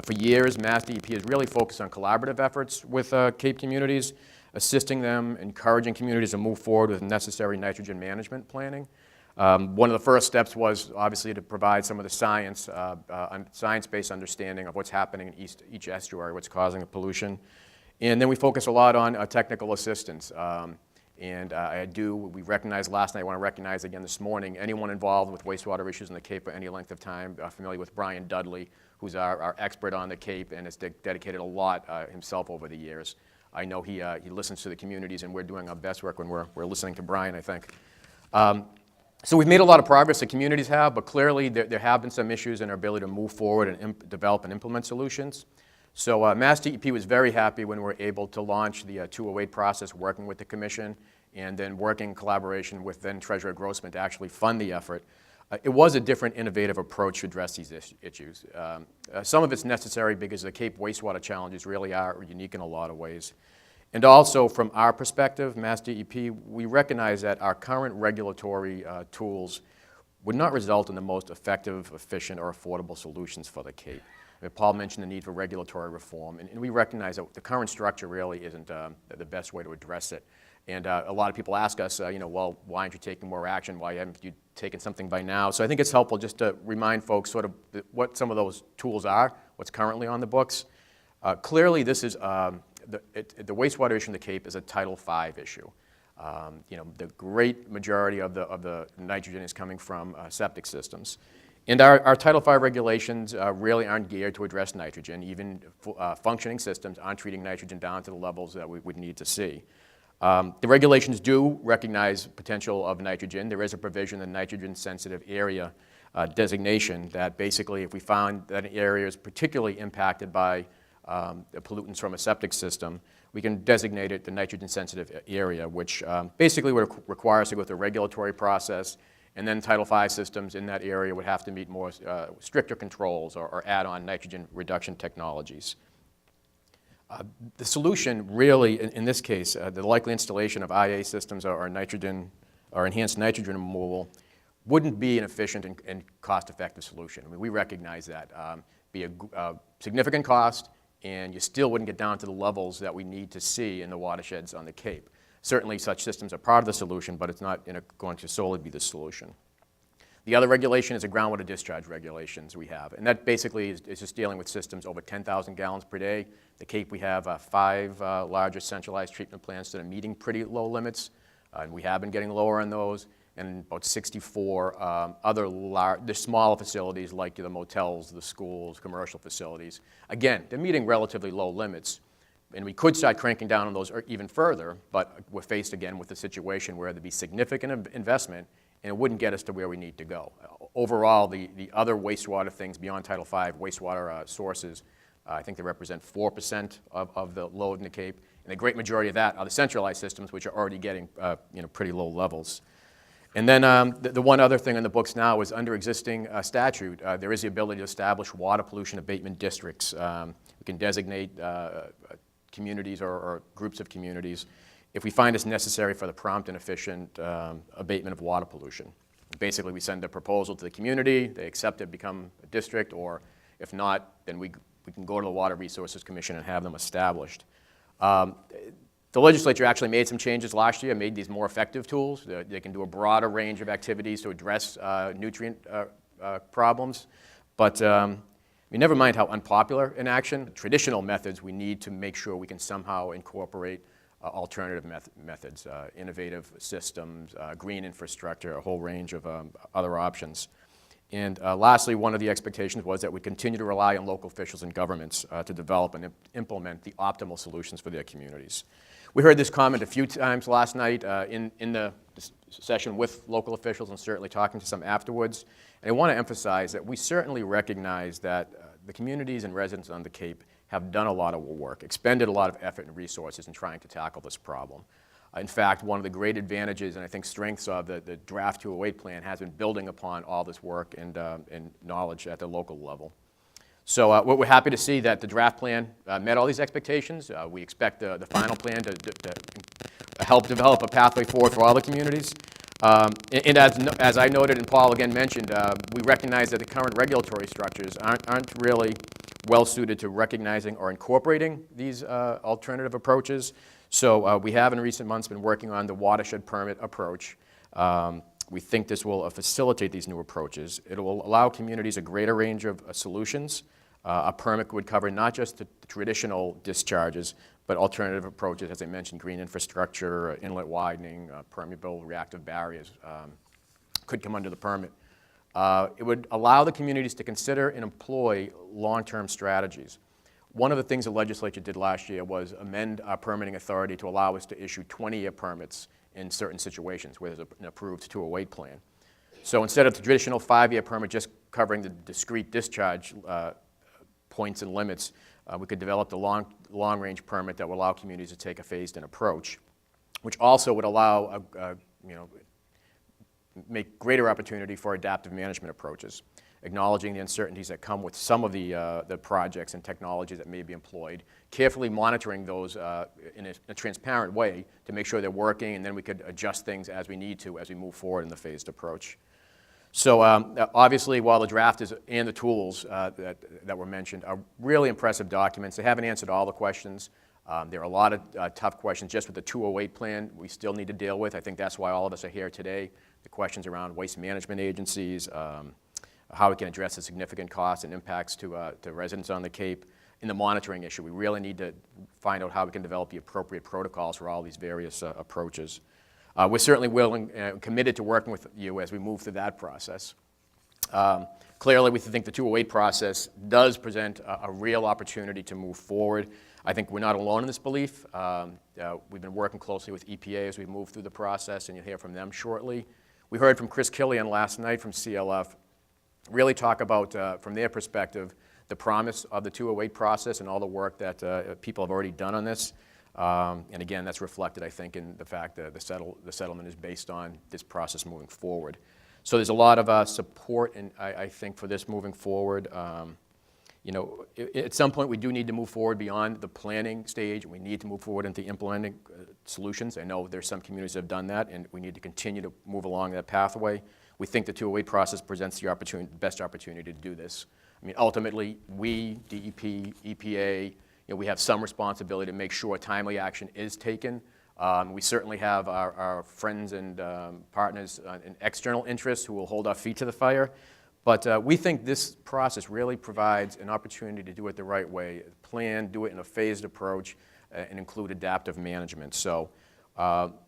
For years, Mass DEP has really focused on collaborative efforts with Cape communities, assisting them, encouraging communities to move forward with necessary nitrogen management planning. One of the first steps was obviously to provide some of the science-based understanding of what's happening in each estuary, what's causing the pollution. And then we focus a lot on technical assistance. We recognized last night, I want to recognize again this morning, anyone involved with wastewater issues in the Cape for any length of time, familiar with Brian Dudley, who's our expert on the Cape and has dedicated a lot himself over the years. I know he listens to the communities, and we're doing our best work when we're listening to Brian, I think. So we've made a lot of progress, the communities have, but clearly there have been some issues in our ability to move forward and develop and implement solutions. So Mass DEP was very happy when we were able to launch the 208 process, working with the Commission, and then working in collaboration with then Treasurer Grossman to actually fund the effort. It was a different, innovative approach to address these issues. Some of it's necessary because the Cape wastewater challenges really are unique in a lot of ways. And also, from our perspective, Mass DEP, we recognize that our current regulatory tools would not result in the most effective, efficient, or affordable solutions for the Cape. I mean, Paul mentioned the need for regulatory reform, and we recognize that the current structure really isn't the best way to address it. And a lot of people ask us, well, why aren't you taking more action? Why haven't you taken something by now? So I think it's helpful just to remind folks sort of what some of those tools are, what's currently on the books. Clearly, this is the wastewater issue in the Cape is a Title V issue. The great majority of the nitrogen is coming from septic systems. And our Title V regulations really aren't geared to address nitrogen. Even functioning systems aren't treating nitrogen down to the levels that we would need to see. The regulations do recognize potential of nitrogen. There is a provision in the nitrogen-sensitive area designation that basically if we found that an area is particularly impacted by the pollutants from a septic system, we can designate it the nitrogen-sensitive area, which basically would require us to go through a regulatory process, and then Title V systems in that area would have to meet more stricter controls or add-on nitrogen reduction technologies. The solution really, in this case, the likely installation of IA systems or enhanced nitrogen removal wouldn't be an efficient and cost-effective solution. I mean, we recognize that. Be a significant cost, and you still wouldn't get down to the levels that we need to see in the watersheds on the Cape. Certainly such systems are part of the solution, but it's not going to solely be the solution. The other regulation is the groundwater discharge regulations we have, and that basically is just dealing with systems over 10,000 gallons per day. The Cape, we have 5 larger centralized treatment plants that are meeting pretty low limits, and we have been getting lower on those, and about 64 other the smaller facilities like the motels, the schools, commercial facilities. Again, they're meeting relatively low limits, and we could start cranking down on those even further, but we're faced again with a situation where there'd be significant investment and it wouldn't get us to where we need to go. Overall, the other wastewater things beyond Title V, wastewater sources, I think they represent 4% of the load in the Cape, and the great majority of that are the centralized systems, which are already getting pretty low levels. And then the one other thing in the books now is under existing statute, there is the ability to establish water pollution abatement districts. We can designate communities or groups of communities if we find it's necessary for the prompt and efficient abatement of water pollution. Basically, we send a proposal to the community, they accept it, become a district, or if not, then we can go to the Water Resources Commission and have them established. The legislature actually made some changes last year, made these more effective tools. They can do a broader range of activities to address nutrient problems. But never mind how unpopular in action, traditional methods we need to make sure we can somehow incorporate alternative methods, innovative systems, green infrastructure, a whole range of other options. And lastly, one of the expectations was that we continue to rely on local officials and governments to develop and implement the optimal solutions for their communities. We heard this comment a few times last night in the session with local officials and certainly talking to some afterwards. And I want to emphasize that we certainly recognize that the communities and residents on the Cape have done a lot of work, expended a lot of effort and resources in trying to tackle this problem. In fact, one of the great advantages and I think strengths of the Draft 208 plan has been building upon all this work and knowledge at the local level. So we're happy to see that the draft plan met all these expectations. We expect the final plan to help develop a pathway forward for all the communities. And as I noted and Paul again mentioned, we recognize that the current regulatory structures aren't really well suited to recognizing or incorporating these alternative approaches. So we have in recent months been working on the watershed permit approach. We think this will facilitate these new approaches. It will allow communities a greater range of solutions. A permit would cover not just the traditional discharges, but alternative approaches, as I mentioned, green infrastructure, inlet widening, permeable reactive barriers could come under the permit. It would allow the communities to consider and employ long-term strategies. One of the things the legislature did last year was amend our permitting authority to allow us to issue 20-year permits in certain situations where there's an approved 208 plan. So instead of the traditional 5-year permit just covering the discrete discharge points and limits, we could develop the long-range permit that will allow communities to take a phased-in approach, which also would allow make greater opportunity for adaptive management approaches, acknowledging the uncertainties that come with some of the projects and technologies that may be employed, carefully monitoring those in a transparent way to make sure they're working, and then we could adjust things as we need to as we move forward in the phased approach. So obviously, while the draft and the tools that were mentioned are really impressive documents, they haven't answered all the questions. There are a lot of tough questions just with the 208 plan we still need to deal with. I think that's why all of us are here today. The questions around waste management agencies, how we can address the significant costs and impacts to residents on the Cape. In the monitoring issue, we really need to find out how we can develop the appropriate protocols for all these various approaches. We're certainly willing and committed to working with you as we move through that process. Clearly, we think the 208 process does present a real opportunity to move forward. I think we're not alone in this belief. We've been working closely with EPA as we move through the process, and you'll hear from them shortly. We heard from Chris Killian last night from CLF really talk about, from their perspective, the promise of the 208 process and all the work that people have already done on this. And again, that's reflected, I think, in the fact that the settlement is based on this process moving forward. So there's a lot of support, and I think, for this moving forward. You know, at some point we do need to move forward beyond the planning stage. We need to move forward into implementing solutions. I know there's some communities that have done that, and we need to continue to move along that pathway. We think the 208 process presents the best opportunity to do this. I mean, ultimately, we, DEP, EPA, you know, we have some responsibility to make sure timely action is taken. We certainly have our friends and partners in external interests who will hold our feet to the fire. But we think this process really provides an opportunity to do it the right way, plan, do it in a phased approach, and include adaptive management. So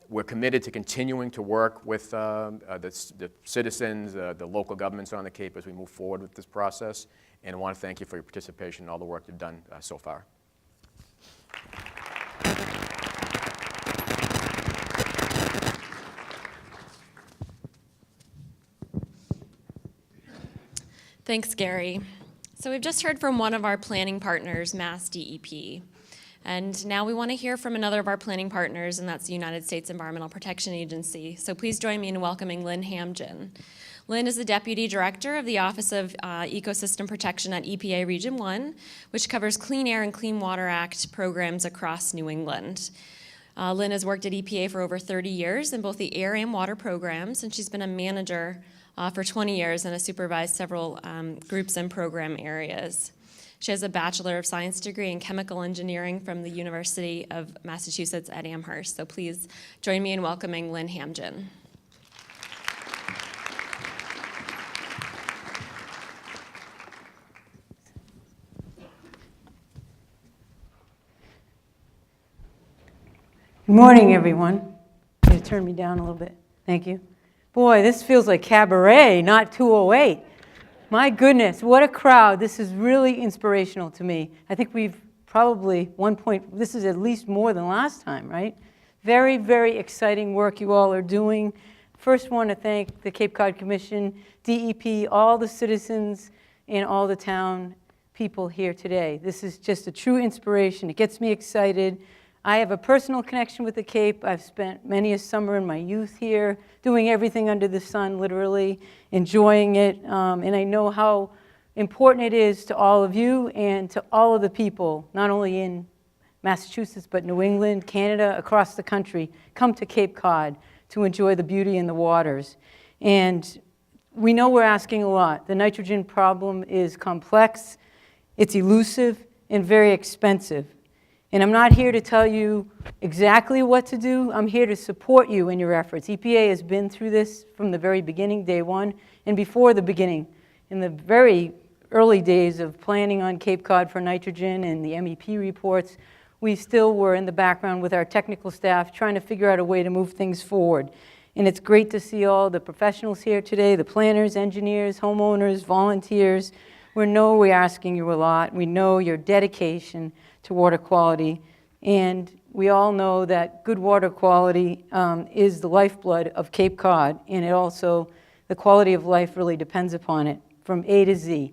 we're committed to continuing to work with the citizens, the local governments on the Cape as we move forward with this process. And I want to thank you for your participation and all the work you've done so far. Thanks, Gary. So we've just heard from one of our planning partners, Mass DEP. And now we want to hear from another of our planning partners, and that's the United States Environmental Protection Agency. So please join me in welcoming Lynn Hamgen. Lynn is the Deputy Director of the Office of Ecosystem Protection at EPA Region 1, which covers Clean Air and Clean Water Act programs across New England. Lynn has worked at EPA for over 30 years in both the air and water programs, and she's been a manager for 20 years and has supervised several groups and program areas. She has a Bachelor of Science degree in Chemical Engineering from the University of Massachusetts at Amherst. So please join me in welcoming Lynn Hamgen. Good morning, everyone. Can you turn me down a little bit? Thank you. Boy, this feels like cabaret, not 208. My goodness, what a crowd. This is really inspirational to me. I think we've probably this is at least more than last time, right? Very, very exciting work you all are doing. First, want to thank the Cape Cod Commission, DEP, all the citizens, and all the town people here today. This is just a true inspiration. It gets me excited. I have a personal connection with the Cape. I've spent many a summer in my youth here, doing everything under the sun, literally, enjoying it. And I know how important it is to all of you and to all of the people, not only in Massachusetts, but New England, Canada, across the country, come to Cape Cod to enjoy the beauty in the waters. And we know we're asking a lot. The nitrogen problem is complex, it's elusive, and very expensive. And I'm not here to tell you exactly what to do. I'm here to support you in your efforts. EPA has been through this from the very beginning, day one, and before the beginning, in the very early days of planning on Cape Cod for nitrogen and the MEP reports, we still were in the background with our technical staff trying to figure out a way to move things forward. And it's great to see all the professionals here today, the planners, engineers, homeowners, volunteers. We know we're asking you a lot. We know your dedication to water quality, and we all know that good water quality is the lifeblood of Cape Cod, and it also, the quality of life really depends upon it from A to Z.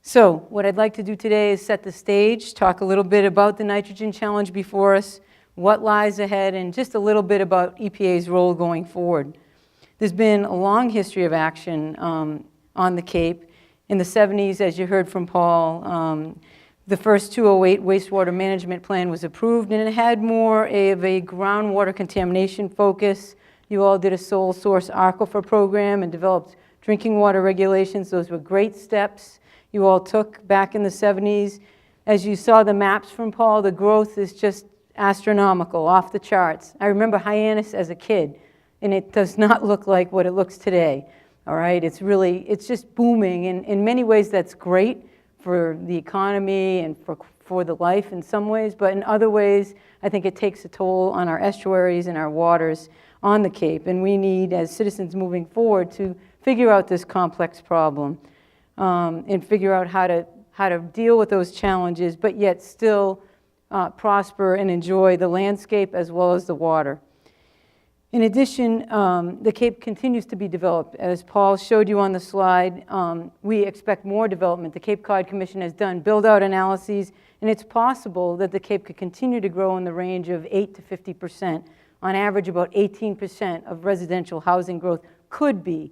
So what I'd like to do today is set the stage, talk a little bit about the nitrogen challenge before us, what lies ahead, and just a little bit about EPA's role going forward. There's been a long history of action on the Cape. In the 70s, as you heard from Paul, the first 208 wastewater management plan was approved, and it had more of a groundwater contamination focus. You all did a sole source aquifer program and developed drinking water regulations. Those were great steps you all took back in the 70s. As you saw the maps from Paul, the growth is just astronomical, off the charts. I remember Hyannis as a kid, and it does not look like what it looks today. All right, it's just booming. And in many ways, that's great for the economy and for the life in some ways, but in other ways, I think it takes a toll on our estuaries and our waters. on the Cape, and we need, as citizens moving forward, to figure out this complex problem and figure out how to deal with those challenges, but yet still prosper and enjoy the landscape as well as the water. In addition, the Cape continues to be developed. As Paul showed you on the slide, we expect more development. The Cape Cod Commission has done build-out analyses, and it's possible that the Cape could continue to grow in the range of 8 to 50%. On average, about 18% of residential housing growth could be.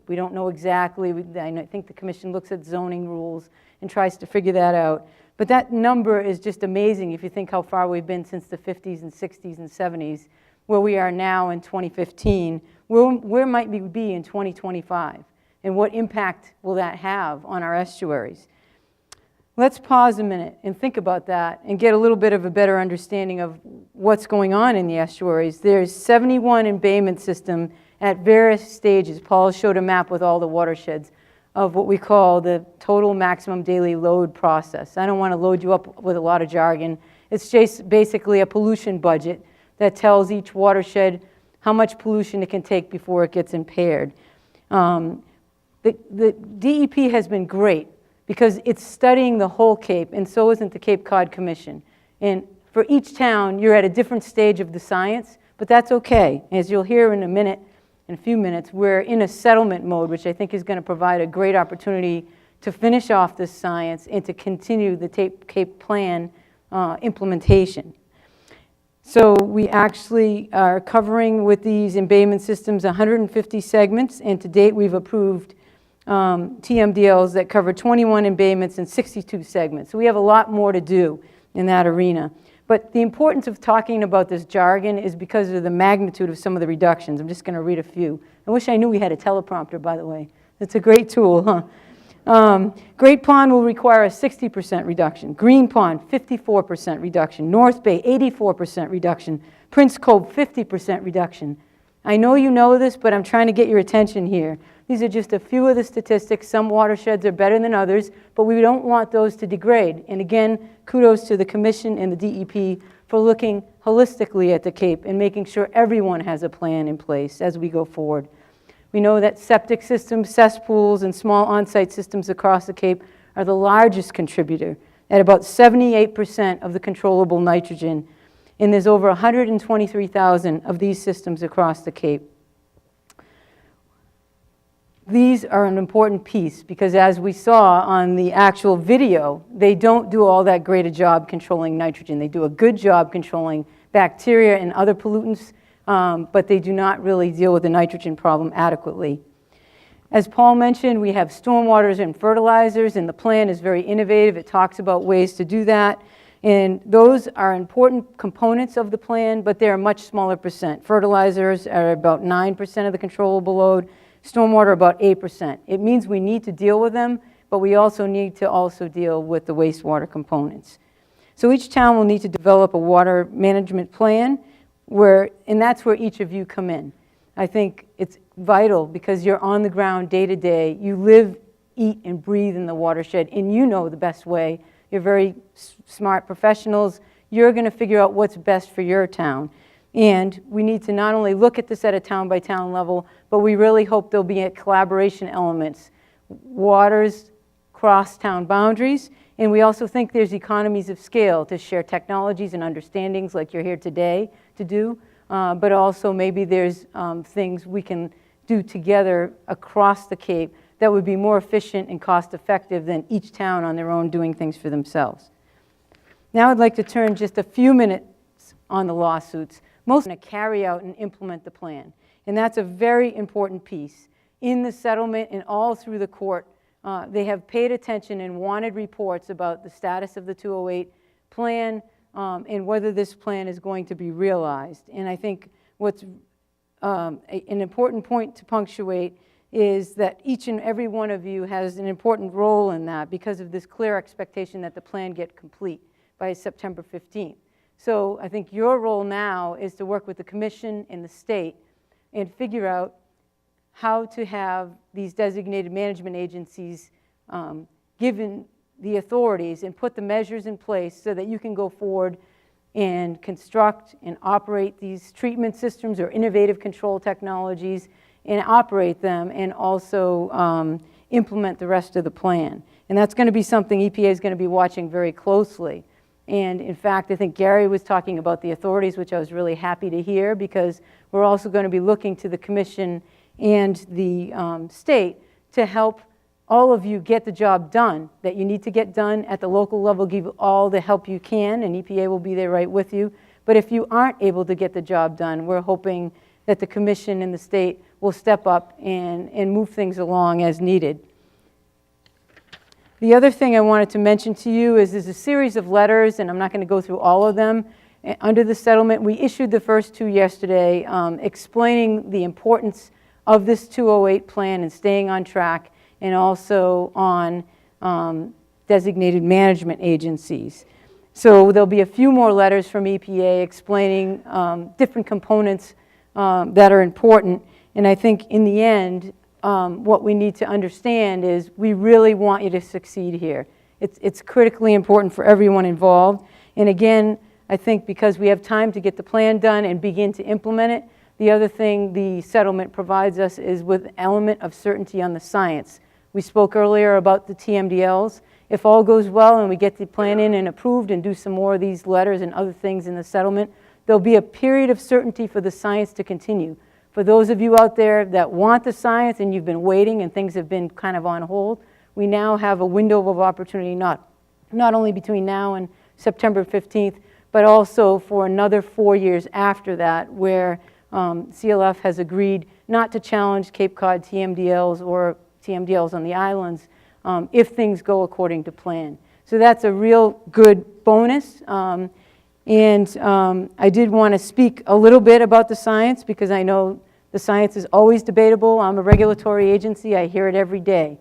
We don't know exactly. I think the Commission looks at zoning rules and tries to figure that out. But that number is just amazing if you think how far we've been since the 50s and 60s and 70s, where we are now in 2015. Where might we be in 2025? And what impact will that have on our estuaries? Let's pause a minute and think about that and get a little bit of a better understanding of what's going on in the estuaries. There's 71 embayment systems at various stages. Paul showed a map with all the watersheds of what we call the total maximum daily load process. I don't want to load you up with a lot of jargon. It's just basically a pollution budget that tells each watershed how much pollution it can take before it gets impaired. The DEP has been great because it's studying the whole Cape, and so isn't the Cape Cod Commission. And for each town, you're at a different stage of the science, but that's okay. As you'll hear in a few minutes, we're in a settlement mode, which I think is going to provide a great opportunity to finish off this science and to continue the Cape Plan implementation. So we actually are covering with these embayment systems 150 segments, and to date we've approved TMDLs that cover 21 embayments and 62 segments. So we have a lot more to do in that arena. But the importance of talking about this jargon is because of the magnitude of some of the reductions. I'm just going to read a few. I wish I knew we had a teleprompter, by the way. It's a great tool, huh? Great Pond will require a 60% reduction. Green Pond, 54% reduction. North Bay, 84% reduction. Prince Cove, 50% reduction. I know you know this, but I'm trying to get your attention here. These are just a few of the statistics. Some watersheds are better than others, but we don't want those to degrade. And again, kudos to the Commission and the DEP for looking holistically at the Cape and making sure everyone has a plan in place as we go forward. We know that septic systems, cesspools, and small on-site systems across the Cape are the largest contributor at about 78% of the controllable nitrogen. And there's over 123,000 of these systems across the Cape. These are an important piece because as we saw on the actual video, they don't do all that great a job controlling nitrogen. They do a good job controlling bacteria and other pollutants, but they do not really deal with the nitrogen problem adequately. As Paul mentioned, we have stormwaters and fertilizers, and the plan is very innovative. It talks about ways to do that. And those are important components of the plan, but they're a much smaller percent. Fertilizers are about 9% of the controllable load. Stormwater about 8%. It means we need to deal with them, but we also need to deal with the wastewater components. So each town will need to develop a water management plan, and that's where each of you come in. I think it's vital because you're on the ground day to day. You live, eat, and breathe in the watershed, and you know the best way. You're very smart professionals. You're going to figure out what's best for your town. And we need to not only look at this at a town-by-town level, but we really hope there'll be collaboration elements. Waters cross town boundaries, and we also think there's economies of scale to share technologies and understandings like you're here today to do, but also maybe there's things we can do together across the Cape that would be more efficient and cost-effective than each town on their own doing things for themselves. Now I'd like to turn just a few minutes on the lawsuits. Most are going to carry out and implement the plan. And that's a very important piece. In the settlement and all through the court, they have paid attention and wanted reports about the status of the 208 plan and whether this plan is going to be realized. And I think what's an important point to punctuate is that each and every one of you has an important role in that because of this clear expectation that the plan get complete by September 15th. So I think your role now is to work with the Commission and the state and figure out how to have these designated management agencies given the authorities and put the measures in place so that you can go forward and construct and operate these treatment systems or innovative control technologies and operate them, and also implement the rest of the plan. And that's going to be something EPA is going to be watching very closely. And in fact, I think Gary was talking about the authorities, which I was really happy to hear, because we're also going to be looking to the Commission and the state to help all of you get the job done that you need to get done at the local level. Give you all the help you can, and EPA will be there right with you. But if you aren't able to get the job done, we're hoping that the Commission and the state will step up and move things along as needed. The other thing I wanted to mention to you is there's a series of letters, and I'm not going to go through all of them. Under the settlement, we issued the first two yesterday, explaining the importance of this 208 plan and staying on track, and also on designated management agencies. So there'll be a few more letters from EPA explaining different components that are important. And I think in the end, what we need to understand is we really want you to succeed here. It's critically important for everyone involved. And again, I think because we have time to get the plan done and begin to implement it, the other thing the settlement provides us is with an element of certainty on the science. We spoke earlier about the TMDLs. If all goes well and we get the plan in and approved and do some more of these letters and other things in the settlement, there'll be a period of certainty for the science to continue. For those of you out there that want the science and you've been waiting and things have been kind of on hold, we now have a window of opportunity not only between now and September 15th, but also for another 4 years after that, where CLF has agreed not to challenge Cape Cod TMDLs or TMDLs on the islands if things go according to plan. So that's a real good bonus. I did want to speak a little bit about the science, because I know the science is always debatable. I'm a regulatory agency. I hear it every day.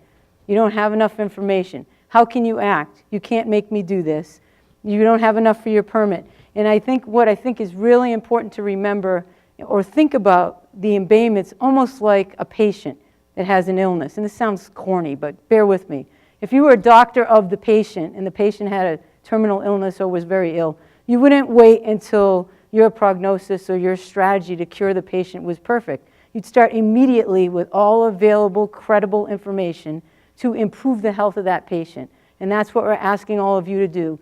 You don't have enough information. How can you act? You can't make me do this. You don't have enough for your permit. And I think what I think is really important to remember or think about the embayment's almost like a patient that has an illness. And this sounds corny, but bear with me. If you were a doctor of the patient and the patient had a terminal illness or was very ill, you wouldn't wait until your prognosis or your strategy to cure the patient was perfect. You'd start immediately with all available, credible information to improve the health of that patient. And that's what we're asking all of you to do.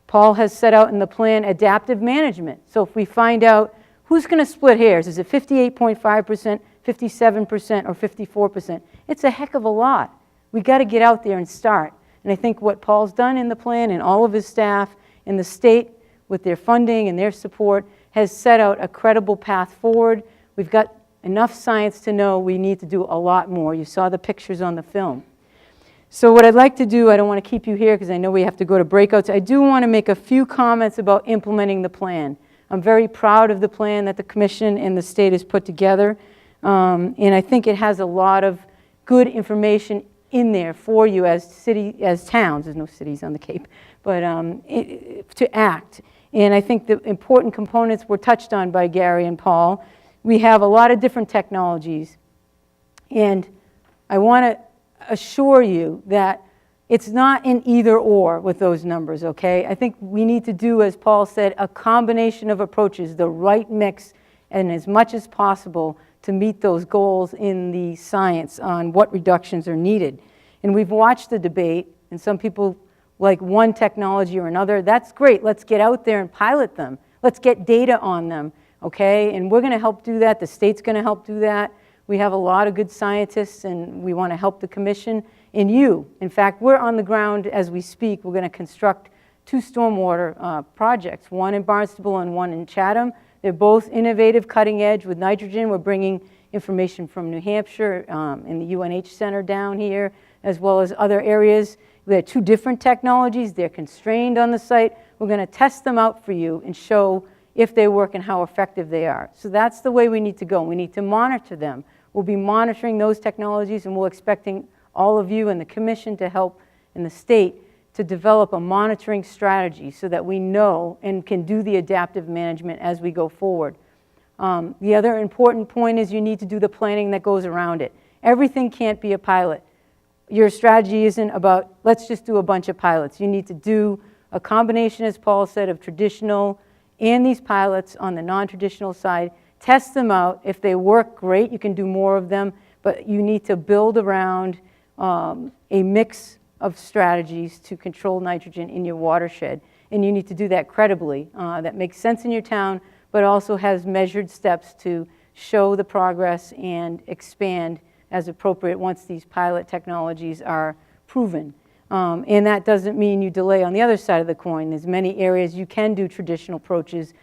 Paul has set out in the plan adaptive management. So if we find out who's going to split hairs, is it 58.5%, 57%, or 54%? It's a heck of a lot. We got to get out there and start. And I think what Paul's done in the plan, and all of his staff in the state with their funding and their support, has set out a credible path forward. We've got enough science to know we need to do a lot more. You saw the pictures on the film. So what I'd like to do, I don't want to keep you here because I know we have to go to breakouts. I do want to make a few comments about implementing the plan. I'm very proud of the plan that the Commission and the state has put together. And I think it has a lot of good information in there for you as towns. There's no cities on the Cape, but to act. And I think the important components were touched on by Gary and Paul. We have a lot of different technologies. And I want to assure you that it's not an either or with those numbers, okay? I think we need to do, as Paul said, a combination of approaches, the right mix, and as much as possible to meet those goals in the science on what reductions are needed. And we've watched the debate, and some people like one technology or another. That's great. Let's get out there and pilot them. Let's get data on them, okay? And we're going to help do that. The state's going to help do that. We have a lot of good scientists, and we want to help the Commission and you. In fact, we're on the ground as we speak. We're going to construct 2 stormwater projects, one in Barnstable and one in Chatham. They're both innovative, cutting edge with nitrogen. We're bringing information from New Hampshire in the UNH Center down here, as well as other areas. We have 2 different technologies. They're constrained on the site. We're going to test them out for you and show if they work and how effective they are. So that's the way we need to go. We need to monitor them. We'll be monitoring those technologies, and we're expecting all of you and the Commission to help in the state to develop a monitoring strategy so that we know and can do the adaptive management as we go forward. The other important point is you need to do the planning that goes around it. Everything can't be a pilot. Your strategy isn't about, let's just do a bunch of pilots. You need to do a combination, as Paul said, of traditional and these pilots on the non-traditional side. Test them out. If they work, great, you can do more of them, but you need to build around a mix of strategies to control nitrogen in your watershed. And you need to do that credibly. That makes sense in your town, but also has measured steps to show the progress and expand as appropriate once these pilot technologies are proven. And that doesn't mean you delay on the other side of the coin. There's many areas you can do traditional approaches,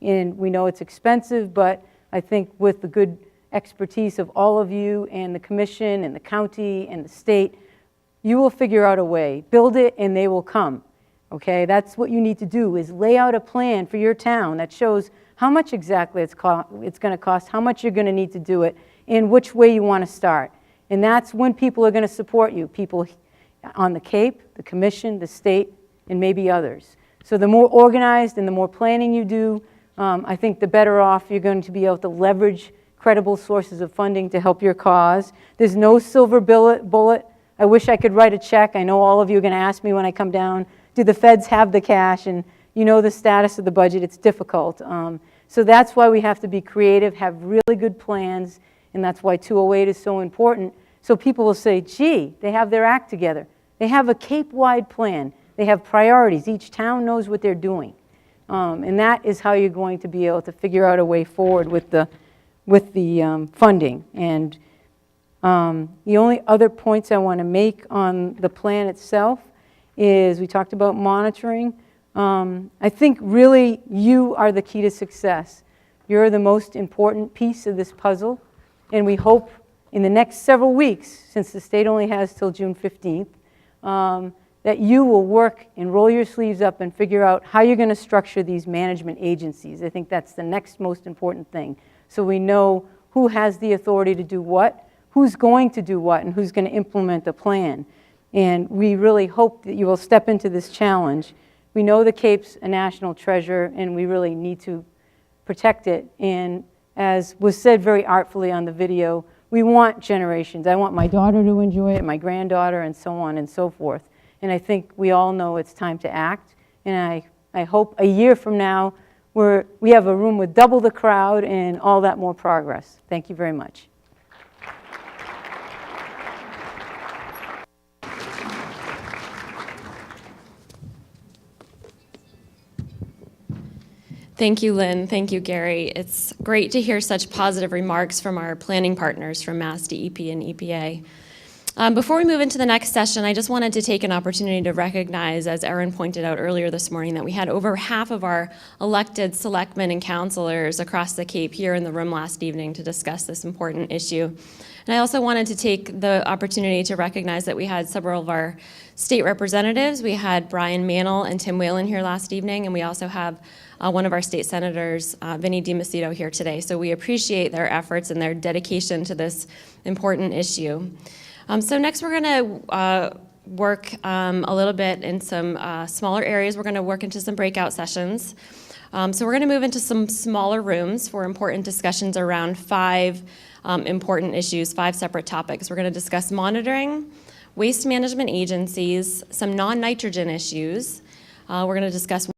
and we know it's expensive, but I think with the good expertise of all of you and the commission and the county and the state, you will figure out a way. Build it and they will come. Okay, that's what you need to do, is lay out a plan for your town that shows how much exactly it's going to cost, how much you're going to need to do it, and which way you want to start. And that's when people are going to support you, people on the Cape, the commission, the state, and maybe others. So the more organized and the more planning you do, I think the better off you're going to be able to leverage credible sources of funding to help your cause. There's no silver bullet. I wish I could write a check. I know all of you are going to ask me when I come down, do the feds have the cash? And you know the status of the budget, it's difficult. So that's why we have to be creative, have really good plans, and that's why 208 is so important. So people will say, gee, they have their act together. They have a Cape-wide plan. They have priorities. Each town knows what they're doing. And that is how you're going to be able to figure out a way forward with the funding. And the only other points I want to make on the plan itself is we talked about monitoring. I think really you are the key to success. You're the most important piece of this puzzle, and we hope in the next several weeks, since the state only has till June 15th, that you will work and roll your sleeves up and figure out how you're going to structure these management agencies. I think that's the next most important thing. So we know who has the authority to do what, who's going to do what, and who's going to implement the plan. And we really hope that you will step into this challenge. We know the Cape's a national treasure, and we really need to protect it. And as was said very artfully on the video, we want generations. I want my daughter to enjoy it, my granddaughter, and so on and so forth. And I think we all know it's time to act. And I hope a year from now we have a room with double the crowd and all that more progress. Thank you very much. Thank you, Lynn. Thank you, Gary. It's great to hear such positive remarks from our planning partners from Mass DEP and EPA. Before we move into the next session, I just wanted to take an opportunity to recognize, as Erin pointed out earlier this morning, that we had over half of our elected selectmen and councilors across the Cape here in the room last evening to discuss this important issue. And I also wanted to take the opportunity to recognize that we had several of our state representatives. We had Brian Mantle and Tim Whalen here last evening, and we also have one of our state senators, Vinnie DiMacedo, here today. So we appreciate their efforts and their dedication to this important issue. So next we're going to work a little bit in some smaller areas. We're going to work into some breakout sessions. So we're going to move into some smaller rooms for important discussions around 5 important issues, 5 separate topics. We're going to discuss monitoring, waste management agencies, some non-nitrogen issues. We're going to discuss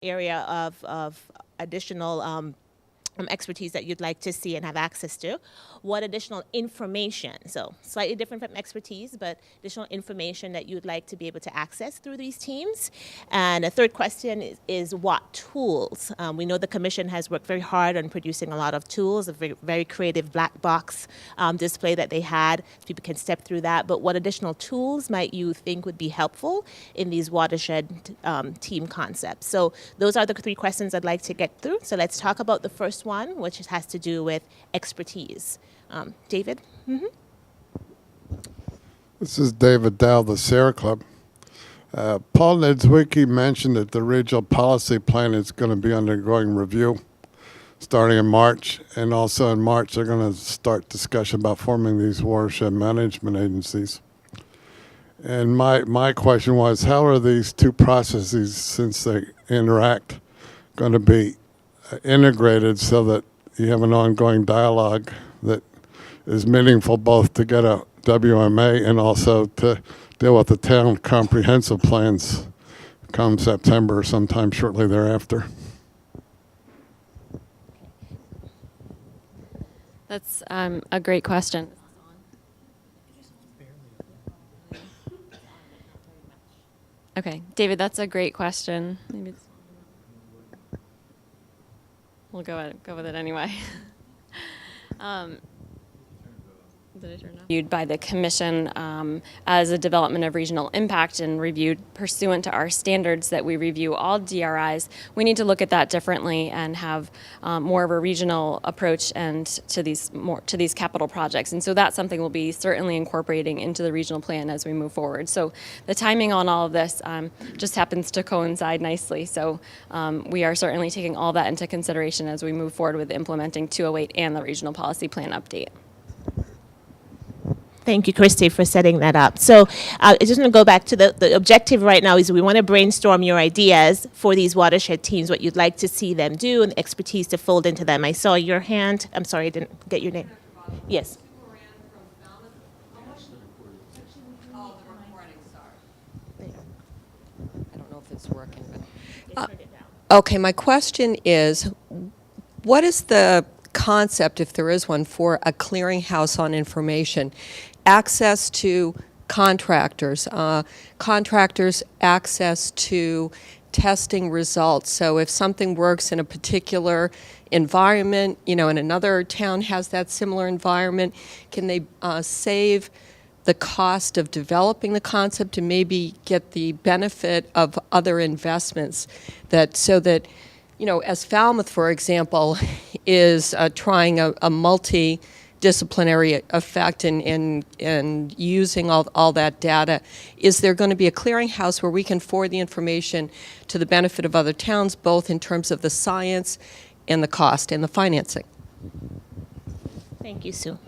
area of additional expertise that you'd like to see and have access to. What additional information, so slightly different from expertise, but additional information that you'd like to be able to access through these teams. And a third question is what tools? We know the Commission has worked very hard on producing a lot of tools, a very creative black box display that they had. People can step through that, but what additional tools might you think would be helpful in these watershed team concepts? So those are the three questions I'd like to get through. So let's talk about the first one, which has to do with expertise. David? Mm-hmm. This is David Dow, the Sierra Club. Paul Niedzwiecki mentioned that the regional policy plan is going to be undergoing review starting in March, and also in March they're going to start discussion about forming these watershed management agencies. And my question was, how are these two processes, since they interact, going to be integrated so that you have an ongoing dialogue that is meaningful both to get a WMA and also to deal with the town comprehensive plans come September or sometime shortly thereafter? That's a great question. Okay, David, that's a great question. Maybe we'll go with it anyway. Reviewed by the Commission as a development of regional impact and reviewed pursuant to our standards that we review all DRIs. We need to look at that differently and have more of a regional approach and to these capital projects. And so that's something we'll be certainly incorporating into the regional plan as we move forward. So the timing on all of this just happens to coincide nicely. So we are certainly taking all that into consideration as we move forward with implementing 208 and the regional policy plan update. Thank you, Christy, for setting that up. So I just want to go back to the objective right now is we want to brainstorm your ideas for these watershed teams, what you'd like to see them do and the expertise to fold into them. I saw your hand. I'm sorry, I didn't get your name. Yes. I don't know if it's working. But, okay, my question is, what is the concept, if there is one, for a clearinghouse on information? Access to contractors, contractors' access to testing results. So if something works in a particular environment, and another town has that similar environment, can they save the cost of developing the concept and maybe get the benefit of other investments so that as Falmouth, for example, is trying a multidisciplinary effect and using all that data, is there going to be a clearinghouse where we can forward the information to the benefit of other towns, both in terms of the science and the cost and the financing? Thank you, Sue.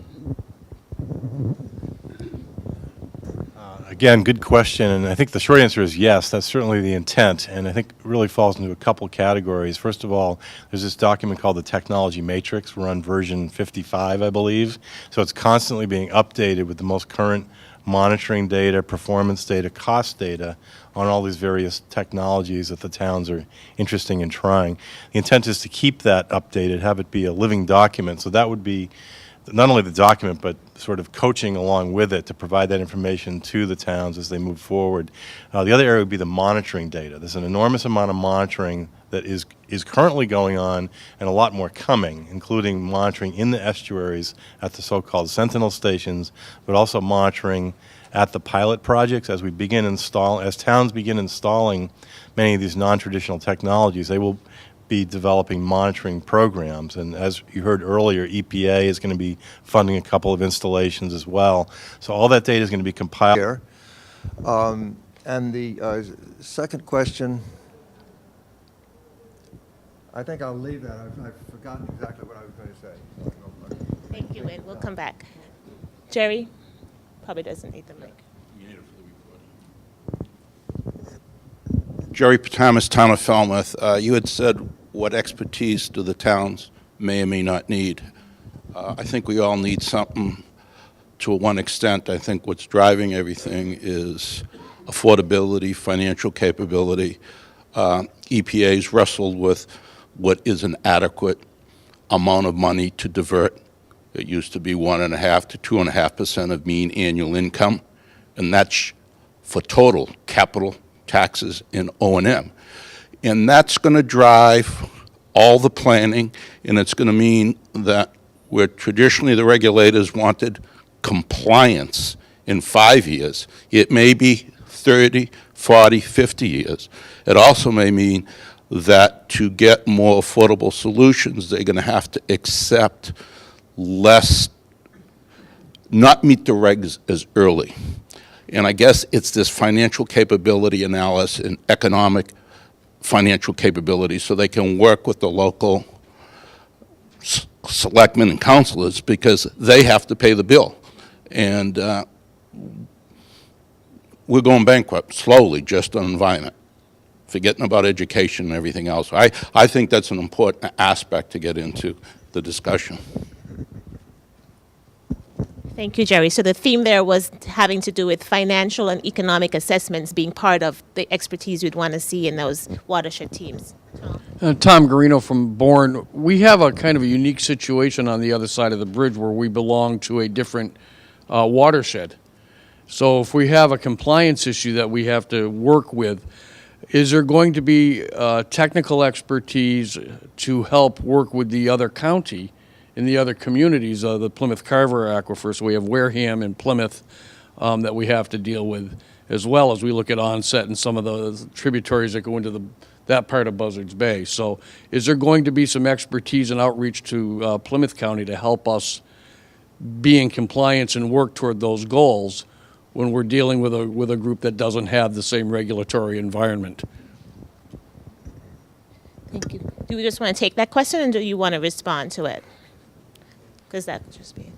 Again, good question, and I think the short answer is yes, that's certainly the intent, and I think it really falls into a couple categories. First of all, there's this document called the Technology Matrix. We're on version 55, I believe, so it's constantly being updated with the most current monitoring data, performance data, cost data on all these various technologies that the towns are interested in trying. The intent is to keep that updated, have it be a living document, so that would be not only the document, but sort of coaching along with it to provide that information to the towns as they move forward. The other area would be the monitoring data. There's an enormous amount of monitoring that is currently going on and a lot more coming, including monitoring in the estuaries at the so-called sentinel stations, but also monitoring at the pilot projects as towns begin installing many of these non-traditional technologies. They will be developing monitoring programs, and as you heard earlier, EPA is going to be funding a couple of installations as well. So all that data is going to be compiled here. And the second question, I think I'll leave that. I've forgotten exactly what I was going to say. Thank you, Ed. We'll come back. Jerry probably doesn't need the mic. Jerry Thomas, Town of Falmouth. You had said, what expertise do the towns may or may not need? I think we all need something to one extent. I think what's driving everything is affordability, financial capability. EPA's wrestled with what is an adequate amount of money to divert. It used to be 1.5 to 2.5% of mean annual income, and that's for total capital taxes in O&M. And that's going to drive all the planning, and it's going to mean that where traditionally the regulators wanted compliance in 5 years, it may be 30, 40, 50 years. It also may mean that to get more affordable solutions, they're going to have to accept less, not meet the regs as early. And I guess it's this financial capability analysis and economic financial capability so they can work with the local selectmen and councilors because they have to pay the bill. And we're going bankrupt slowly just on environment, forgetting about education and everything else. I think that's an important aspect to get into the discussion. Thank you, Jerry. So the theme there was having to do with financial and economic assessments being part of the expertise we'd want to see in those watershed teams. Tom Garino from Bourne. We have a kind of a unique situation on the other side of the bridge where we belong to a different watershed. So if we have a compliance issue that we have to work with, is there going to be technical expertise to help work with the other county in the other communities, the Plymouth Carver aquifer? So we have Wareham and Plymouth that we have to deal with, as well as we look at Onset and some of the tributaries that go into that part of Buzzards Bay. So is there going to be some expertise and outreach to Plymouth County to help us be in compliance and work toward those goals when we're dealing with a group that doesn't have the same regulatory environment? Thank you. Do we just want to take that question, and do you want to respond to it? Because that would just be.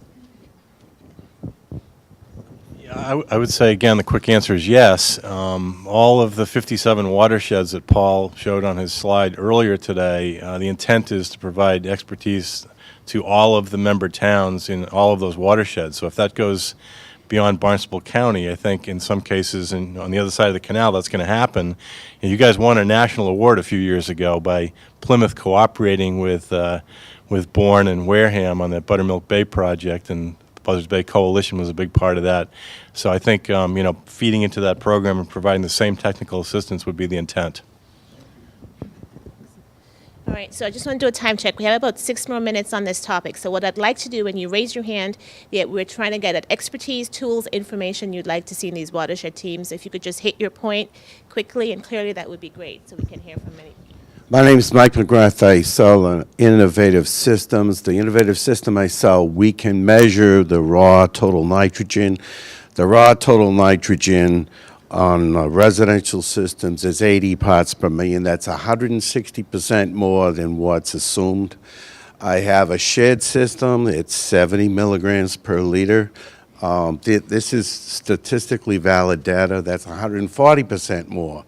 Yeah, I would say, again, the quick answer is yes. All of the 57 watersheds that Paul showed on his slide earlier today, the intent is to provide expertise to all of the member towns in all of those watersheds. So if that goes beyond Barnstable County, I think in some cases on the other side of the canal that's going to happen. And you guys won a national award a few years ago by Plymouth cooperating with Bourne and Wareham on that Buttermilk Bay project, and the Buzzards Bay Coalition was a big part of that. So I think feeding into that program and providing the same technical assistance would be the intent. All right, so I just want to do a time check. We have about 6 more minutes on this topic. So what I'd like to do when you raise your hand, we're trying to get at expertise, tools, information you'd like to see in these watershed teams. If you could just hit your point quickly and clearly, that would be great, so we can hear from many. My name is Mike McGrath. I sell innovative systems. The innovative system I sell, we can measure the raw total nitrogen. The raw total nitrogen on residential systems is 80 parts per million. That's 160% more than what's assumed. I have a shared system. It's 70 milligrams per liter. This is statistically valid data. That's 140% more.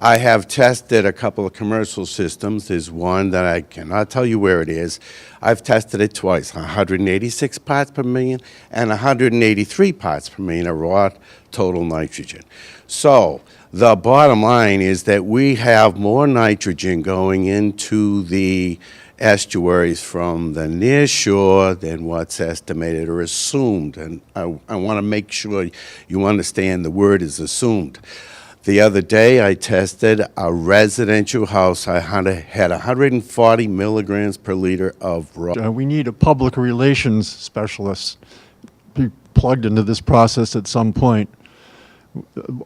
I have tested a couple of commercial systems. There's one that I cannot tell you where it is. I've tested it twice, 186 parts per million and 183 parts per million of raw total nitrogen. So the bottom line is that we have more nitrogen going into the estuaries from the near shore than what's estimated or assumed. And I want to make sure you understand the word is assumed. The other day I tested a residential house. I had 140 milligrams per liter of raw. We need a public relations specialist be plugged into this process at some point.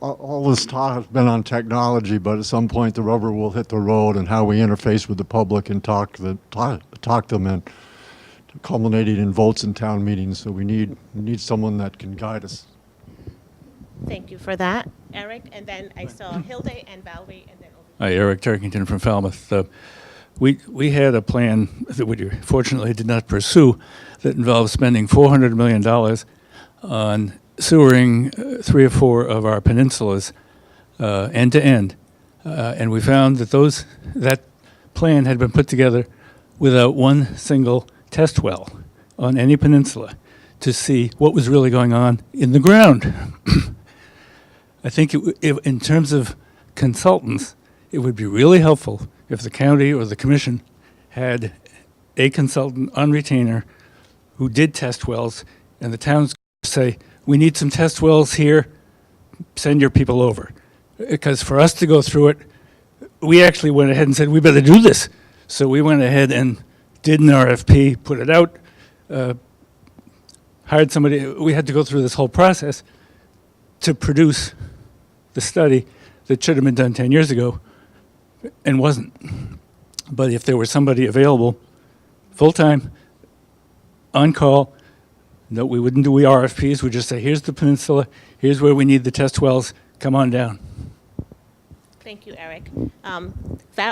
All this talk has been on technology, but at some point the rubber will hit the road and how we interface with the public and talk them and culminating in votes in town meetings. So we need someone that can guide us. Thank you for that, Eric. And then I saw Hilde and Valerie, and then over. Hi, Eric Turkington from Falmouth. We had a plan that we fortunately did not pursue that involved spending $400 million on sewering 3 or 4 of our peninsulas end to end, and we found that that plan had been put together without one single test well on any peninsula to see what was really going on in the ground. I think in terms of consultants, it would be really helpful if the county or the commission had a consultant on retainer who did test wells, and the towns say, we need some test wells here, send your people over. Because for us to go through it, we actually went ahead and said, we better do this. So we went ahead and did an RFP, put it out, hired somebody. We had to go through this whole process to produce the study that should have been done 10 years ago and wasn't. But if there was somebody available, full-time, on call, no, we wouldn't do RFPs. We'd just say, here's the peninsula, here's where we need the test wells, come on down. Thank you, Eric.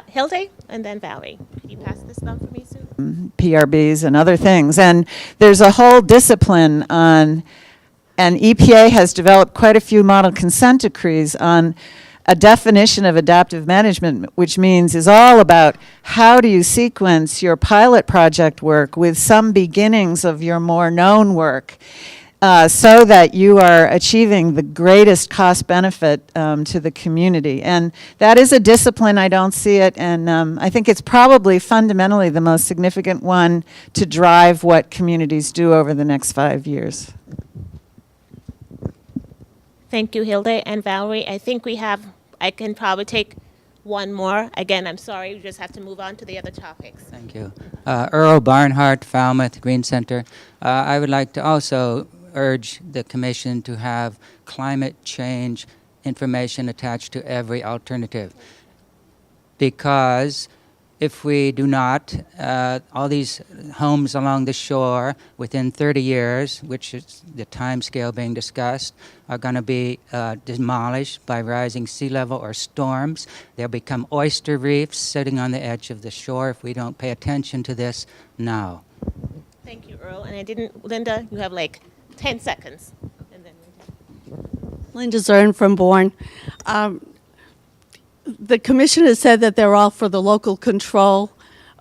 Hilde and then Valerie. Can you pass this down for me, Sue? PRBs and other things. And there's a whole discipline on, and EPA has developed quite a few model consent decrees on a definition of adaptive management, which means is all about how do you sequence your pilot project work with some beginnings of your more known work, so that you are achieving the greatest cost benefit to the community. And that is a discipline. I don't see it, and I think it's probably fundamentally the most significant one to drive what communities do over the next 5 years. Thank you, Hilde and Valerie. I can probably take one more. Again, I'm sorry, we just have to move on to the other topics. Thank you. Earl Barnhart, Falmouth Green Center. I would like to also urge the Commission to have climate change information attached to every alternative. Because if we do not, all these homes along the shore within 30 years, which is the time scale being discussed, are going to be demolished by rising sea level or storms. They'll become oyster reefs sitting on the edge of the shore if we don't pay attention to this now. Thank you, Earl. And Linda, you have like 10 seconds. And then Linda Zern from Bourne. The commission has said that they're all for the local control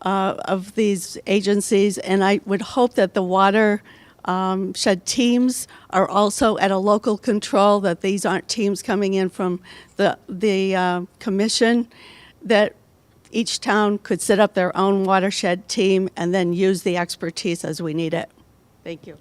of these agencies, and I would hope that the watershed teams are also at a local control, that these aren't teams coming in from the commission, that each town could set up their own watershed team and then use the expertise as we need it. Thank you.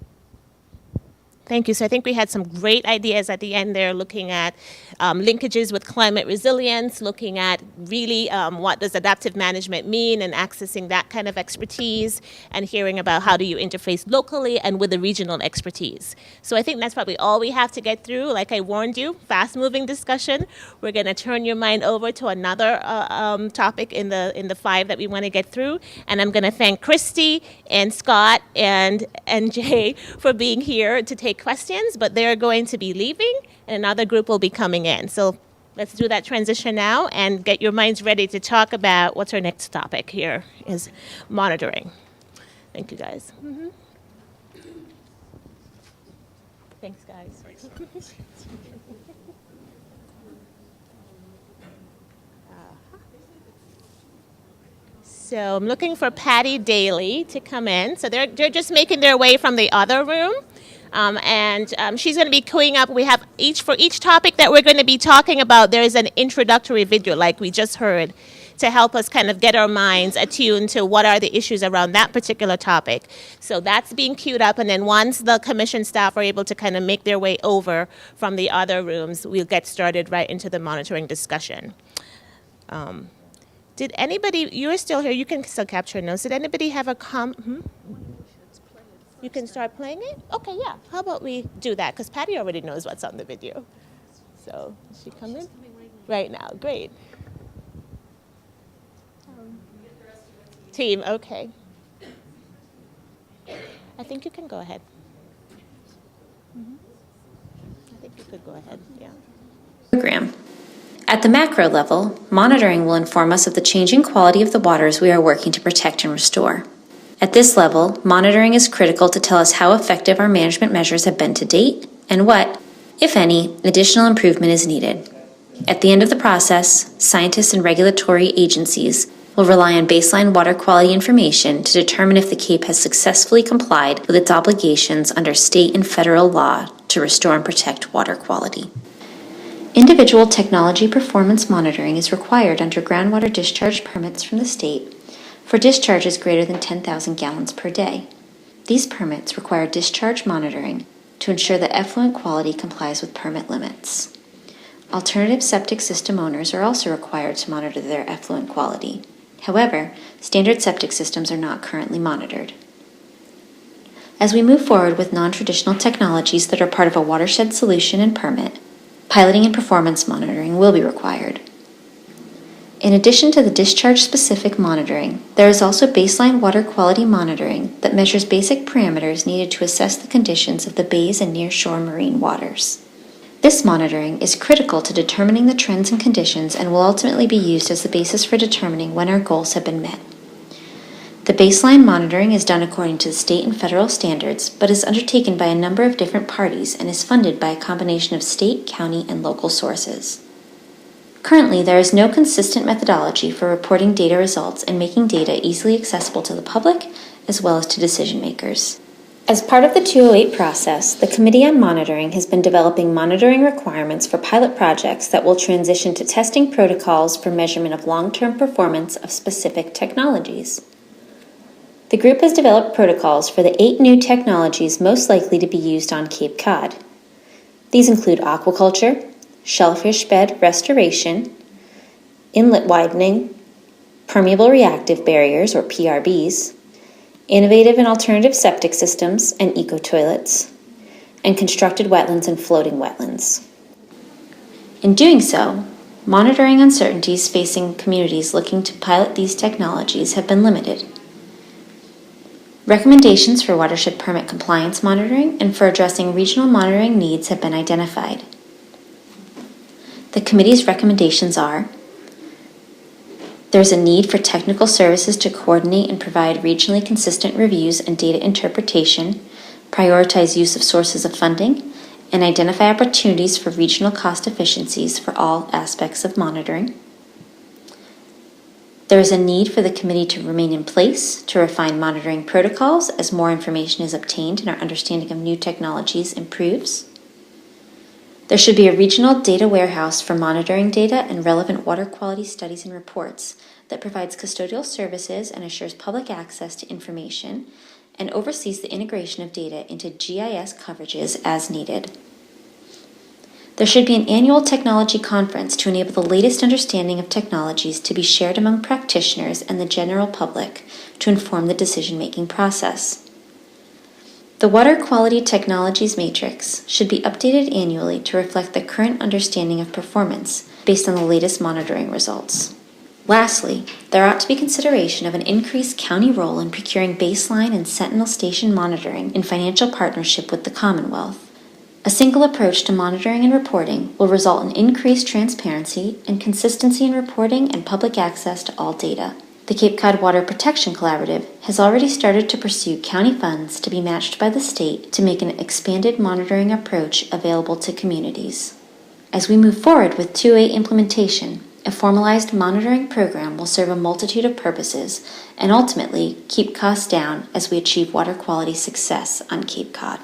Thank you. So I think we had some great ideas at the end there, looking at linkages with climate resilience, looking at really what does adaptive management mean and accessing that kind of expertise, and hearing about how do you interface locally and with the regional expertise. So I think that's probably all we have to get through. Like I warned you, fast-moving discussion. We're going to turn your mind over to another topic in the 5 that we want to get through. And I'm going to thank Christy and Scott and Jay for being here to take questions, but they're going to be leaving and another group will be coming in. So let's do that transition now and get your minds ready to talk about what's our next topic here is monitoring. Thank you, guys. Thanks, guys. So I'm looking for Patty Daly to come in. So they're just making their way from the other room. She's going to be queuing up. We have for each topic that we're going to be talking about, there is an introductory video like we just heard to help us kind of get our minds attuned to what are the issues around that particular topic. So that's being queued up, and then once the commission staff are able to kind of make their way over from the other rooms, we'll get started right into the monitoring discussion. Did anybody, you're still here, you can still capture notes. Did anybody have a You can start playing it? Okay, yeah. How about we do that? Because Patty already knows what's on the video. So, is she coming? Right now. Great. Team, okay. I think you can go ahead. I think you could go ahead, yeah. Program. At the macro level, monitoring will inform us of the changing quality of the waters we are working to protect and restore. At this level, monitoring is critical to tell us how effective our management measures have been to date and what, if any, additional improvement is needed. At the end of the process, scientists and regulatory agencies will rely on baseline water quality information to determine if the Cape has successfully complied with its obligations under state and federal law to restore and protect water quality. Individual technology performance monitoring is required under groundwater discharge permits from the state for discharges greater than 10,000 gallons per day. These permits require discharge monitoring to ensure that effluent quality complies with permit limits. Alternative septic system owners are also required to monitor their effluent quality. However, standard septic systems are not currently monitored. As we move forward with non-traditional technologies that are part of a watershed solution and permit, piloting and performance monitoring will be required. In addition to the discharge-specific monitoring, there is also baseline water quality monitoring that measures basic parameters needed to assess the conditions of the bays and nearshore marine waters. This monitoring is critical to determining the trends and conditions and will ultimately be used as the basis for determining when our goals have been met. The baseline monitoring is done according to the state and federal standards, but is undertaken by a number of different parties and is funded by a combination of state, county, and local sources. Currently, there is no consistent methodology for reporting data results and making data easily accessible to the public as well as to decision makers. As part of the 208 process, the Committee on Monitoring has been developing monitoring requirements for pilot projects that will transition to testing protocols for measurement of long-term performance of specific technologies. The group has developed protocols for the 8 new technologies most likely to be used on Cape Cod. These include aquaculture, shellfish bed restoration, inlet widening, permeable reactive barriers or PRBs, innovative and alternative septic systems and eco-toilets, and constructed wetlands and floating wetlands. In doing so, monitoring uncertainties facing communities looking to pilot these technologies have been limited. Recommendations for watershed permit compliance monitoring and for addressing regional monitoring needs have been identified. The committee's recommendations are: there is a need for technical services to coordinate and provide regionally consistent reviews and data interpretation, prioritize use of sources of funding, and identify opportunities for regional cost efficiencies for all aspects of monitoring. There is a need for the committee to remain in place to refine monitoring protocols as more information is obtained and our understanding of new technologies improves. There should be a regional data warehouse for monitoring data and relevant water quality studies and reports that provides custodial services and assures public access to information and oversees the integration of data into GIS coverages as needed. There should be an annual technology conference to enable the latest understanding of technologies to be shared among practitioners and the general public to inform the decision-making process. The Water Quality Technologies Matrix should be updated annually to reflect the current understanding of performance based on the latest monitoring results. Lastly, there ought to be consideration of an increased county role in procuring baseline and sentinel station monitoring in financial partnership with the Commonwealth. A single approach to monitoring and reporting will result in increased transparency and consistency in reporting and public access to all data. The Cape Cod Water Protection Collaborative has already started to pursue county funds to be matched by the state to make an expanded monitoring approach available to communities. As we move forward with 2A implementation, a formalized monitoring program will serve a multitude of purposes and ultimately keep costs down as we achieve water quality success on Cape Cod.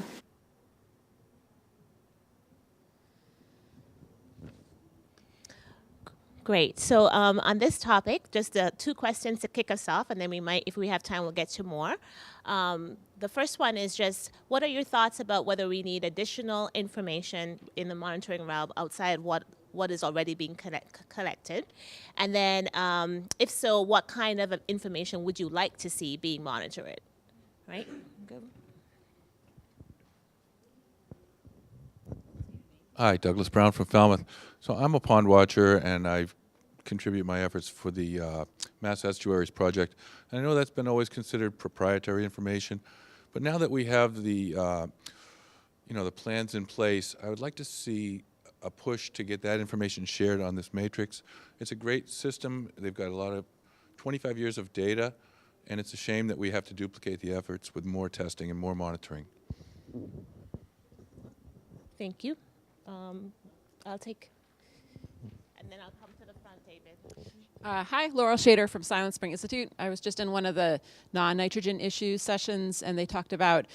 Great. So on this topic, just 2 questions to kick us off, and then we might, if we have time, we'll get to more. The first one is just, what are your thoughts about whether we need additional information in the monitoring realm outside what is already being collected? And then, if so, what kind of information would you like to see being monitored? Right? Go. Hi, Douglas Brown from Falmouth. So I'm a pond watcher, and I contribute my efforts for the Mass Estuaries Project. And I know that's been always considered proprietary information, but now that we have the the plans in place, I would like to see a push to get that information shared on this matrix. It's a great system. They've got a lot of 25 years of data, and it's a shame that we have to duplicate the efforts with more testing and more monitoring. Thank you. I'll take, and then I'll come to the front, David. Hi, Laurel Shader from Silent Spring Institute. I was just in one of the non-nitrogen issues sessions, and they talked about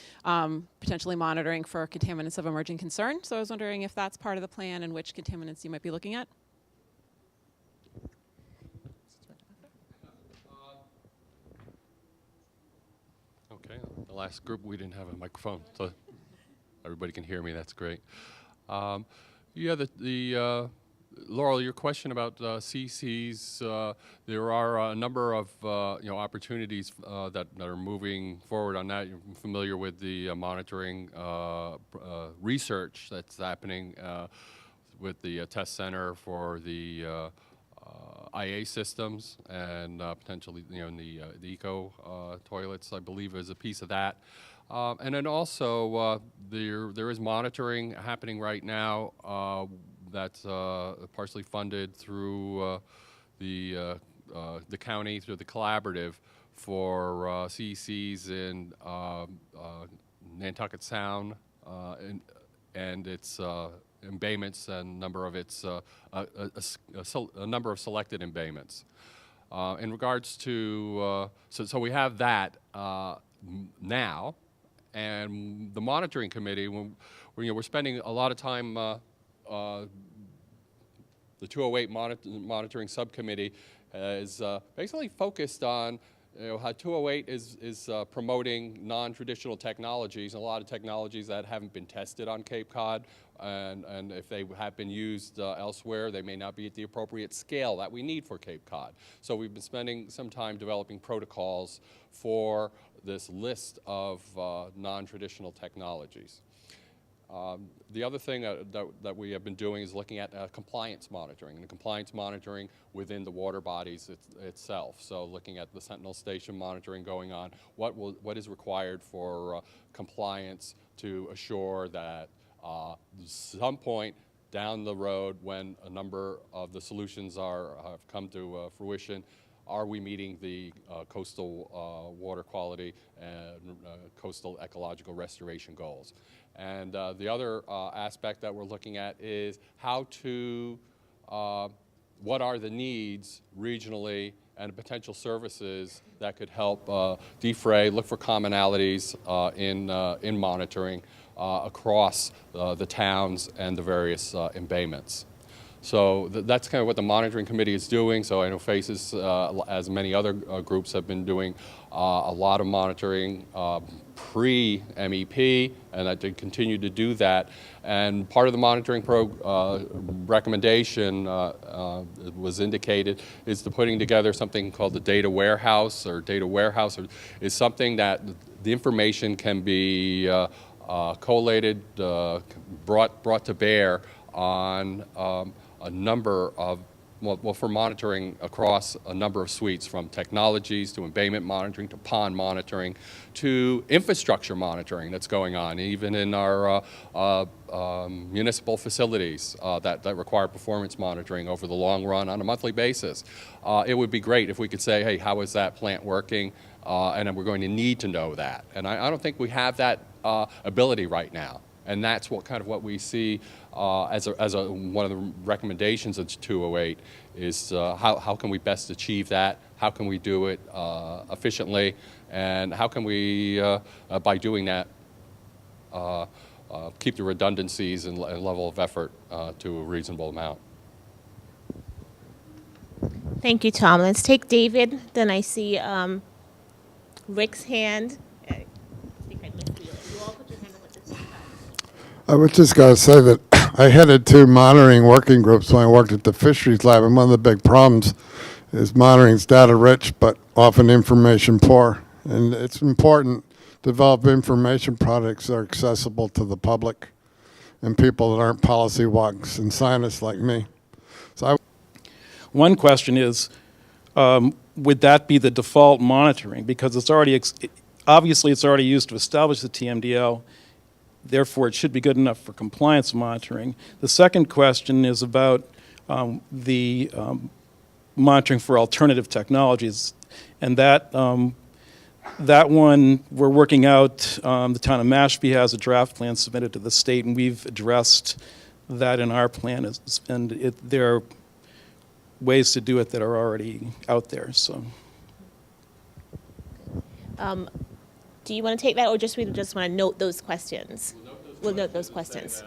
potentially monitoring for contaminants of emerging concern. So I was wondering if that's part of the plan and which contaminants you might be looking at. Okay, the last group, we didn't have a microphone, so everybody can hear me. That's great. Yeah, Laurel, your question about CCs, there are a number of opportunities that are moving forward on that. You're familiar with the monitoring research that's happening with the test center for the IA systems and potentially in the eco toilets, I believe, is a piece of that. And then also there is monitoring happening right now that's partially funded through the county, through the collaborative for CECs in Nantucket Sound and its embayments and number of its a number of selected embayments. In regards to so we have that now, and the monitoring committee, we're spending a lot of time. The 208 monitoring subcommittee is basically focused on how 208 is promoting non-traditional technologies, and a lot of technologies that haven't been tested on Cape Cod, and if they have been used elsewhere, they may not be at the appropriate scale that we need for Cape Cod. So we've been spending some time developing protocols for this list of non-traditional technologies. The other thing that we have been doing is looking at compliance monitoring, and compliance monitoring within the water bodies itself. So looking at the Sentinel Station monitoring going on, what is required for compliance to assure that some point down the road, when a number of the solutions have come to fruition, are we meeting the coastal water quality and coastal ecological restoration goals? And the other aspect that we're looking at is how to, what are the needs regionally and potential services that could help defray, look for commonalities in monitoring across the towns and the various embayments. So that's kind of what the monitoring committee is doing. So I know FACES, as many other groups, have been doing a lot of monitoring pre-MEP, and that they continue to do that. And part of the monitoring recommendation was indicated is the putting together something called the data warehouse, is something that the information can be collated, brought to bear on a number of, well, for monitoring across a number of suites, from technologies to embayment monitoring to pond monitoring to infrastructure monitoring that's going on, even in our municipal facilities that require performance monitoring over the long run on a monthly basis. It would be great if we could say, hey, how is that plant working? And then we're going to need to know that. And I don't think we have that ability right now. And that's what we see as one of the recommendations of 208 is how can we best achieve that? How can we do it efficiently? And how can we, by doing that, keep the redundancies and level of effort to a reasonable amount? Thank you, Tom. Let's take David. Then I see Rick's hand. I think I missed you. You all put your hand up at the same time. I was just going to say that I headed 2 monitoring working groups when I worked at the fisheries lab, and one of the big problems is monitoring is data rich, but often information poor. And it's important to develop information products that are accessible to the public and people that aren't policy wonks and scientists like me. So one question is, would that be the default monitoring? Because it's already, obviously it's already used to establish the TMDL, therefore it should be good enough for compliance monitoring. The second question is about the monitoring for alternative technologies, and that one we're working out. The town of Mashpee has a draft plan submitted to the state, and we've addressed that in our plan, and ways to do it that are already out there. So, Do you want to take that, or we just want to note those questions? We'll note those questions.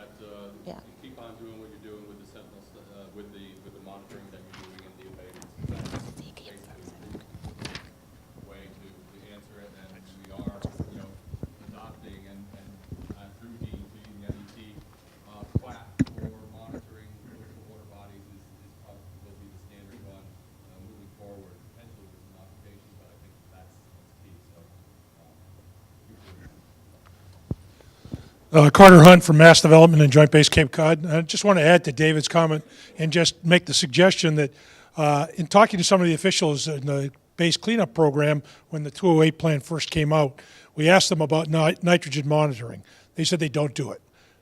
Yeah. Keep on doing what you're doing with the Sentinel, with the monitoring that you're doing and the abatements. Way to answer it, and we are, adopting and through DEP and the NET, FLAP for monitoring coastal water bodies is probably will be the standard one moving forward. Potentially with some modifications, but I think that's key. So. Carter Hunt from Mass Development and Joint Base Cape Cod. I just want to add to David's comment and just make the suggestion that in talking to some of the officials in the base cleanup program when the 208 plan first came out, we asked them about nitrogen monitoring. They said they don't do it.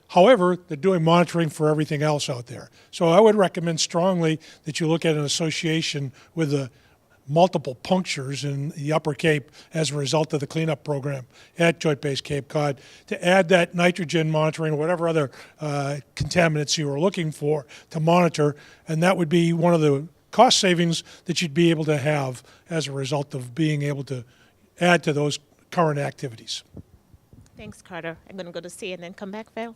However, they're doing monitoring for everything else out there. So I would recommend strongly that you look at an association with the multiple punctures in the Upper Cape as a result of the cleanup program at Joint Base Cape Cod to add that nitrogen monitoring, whatever other contaminants you were looking for to monitor, and that would be one of the cost savings that you'd be able to have as a result of being able to add to those current activities. Thanks, Carter. I'm going to go to C and then come back, Valerie.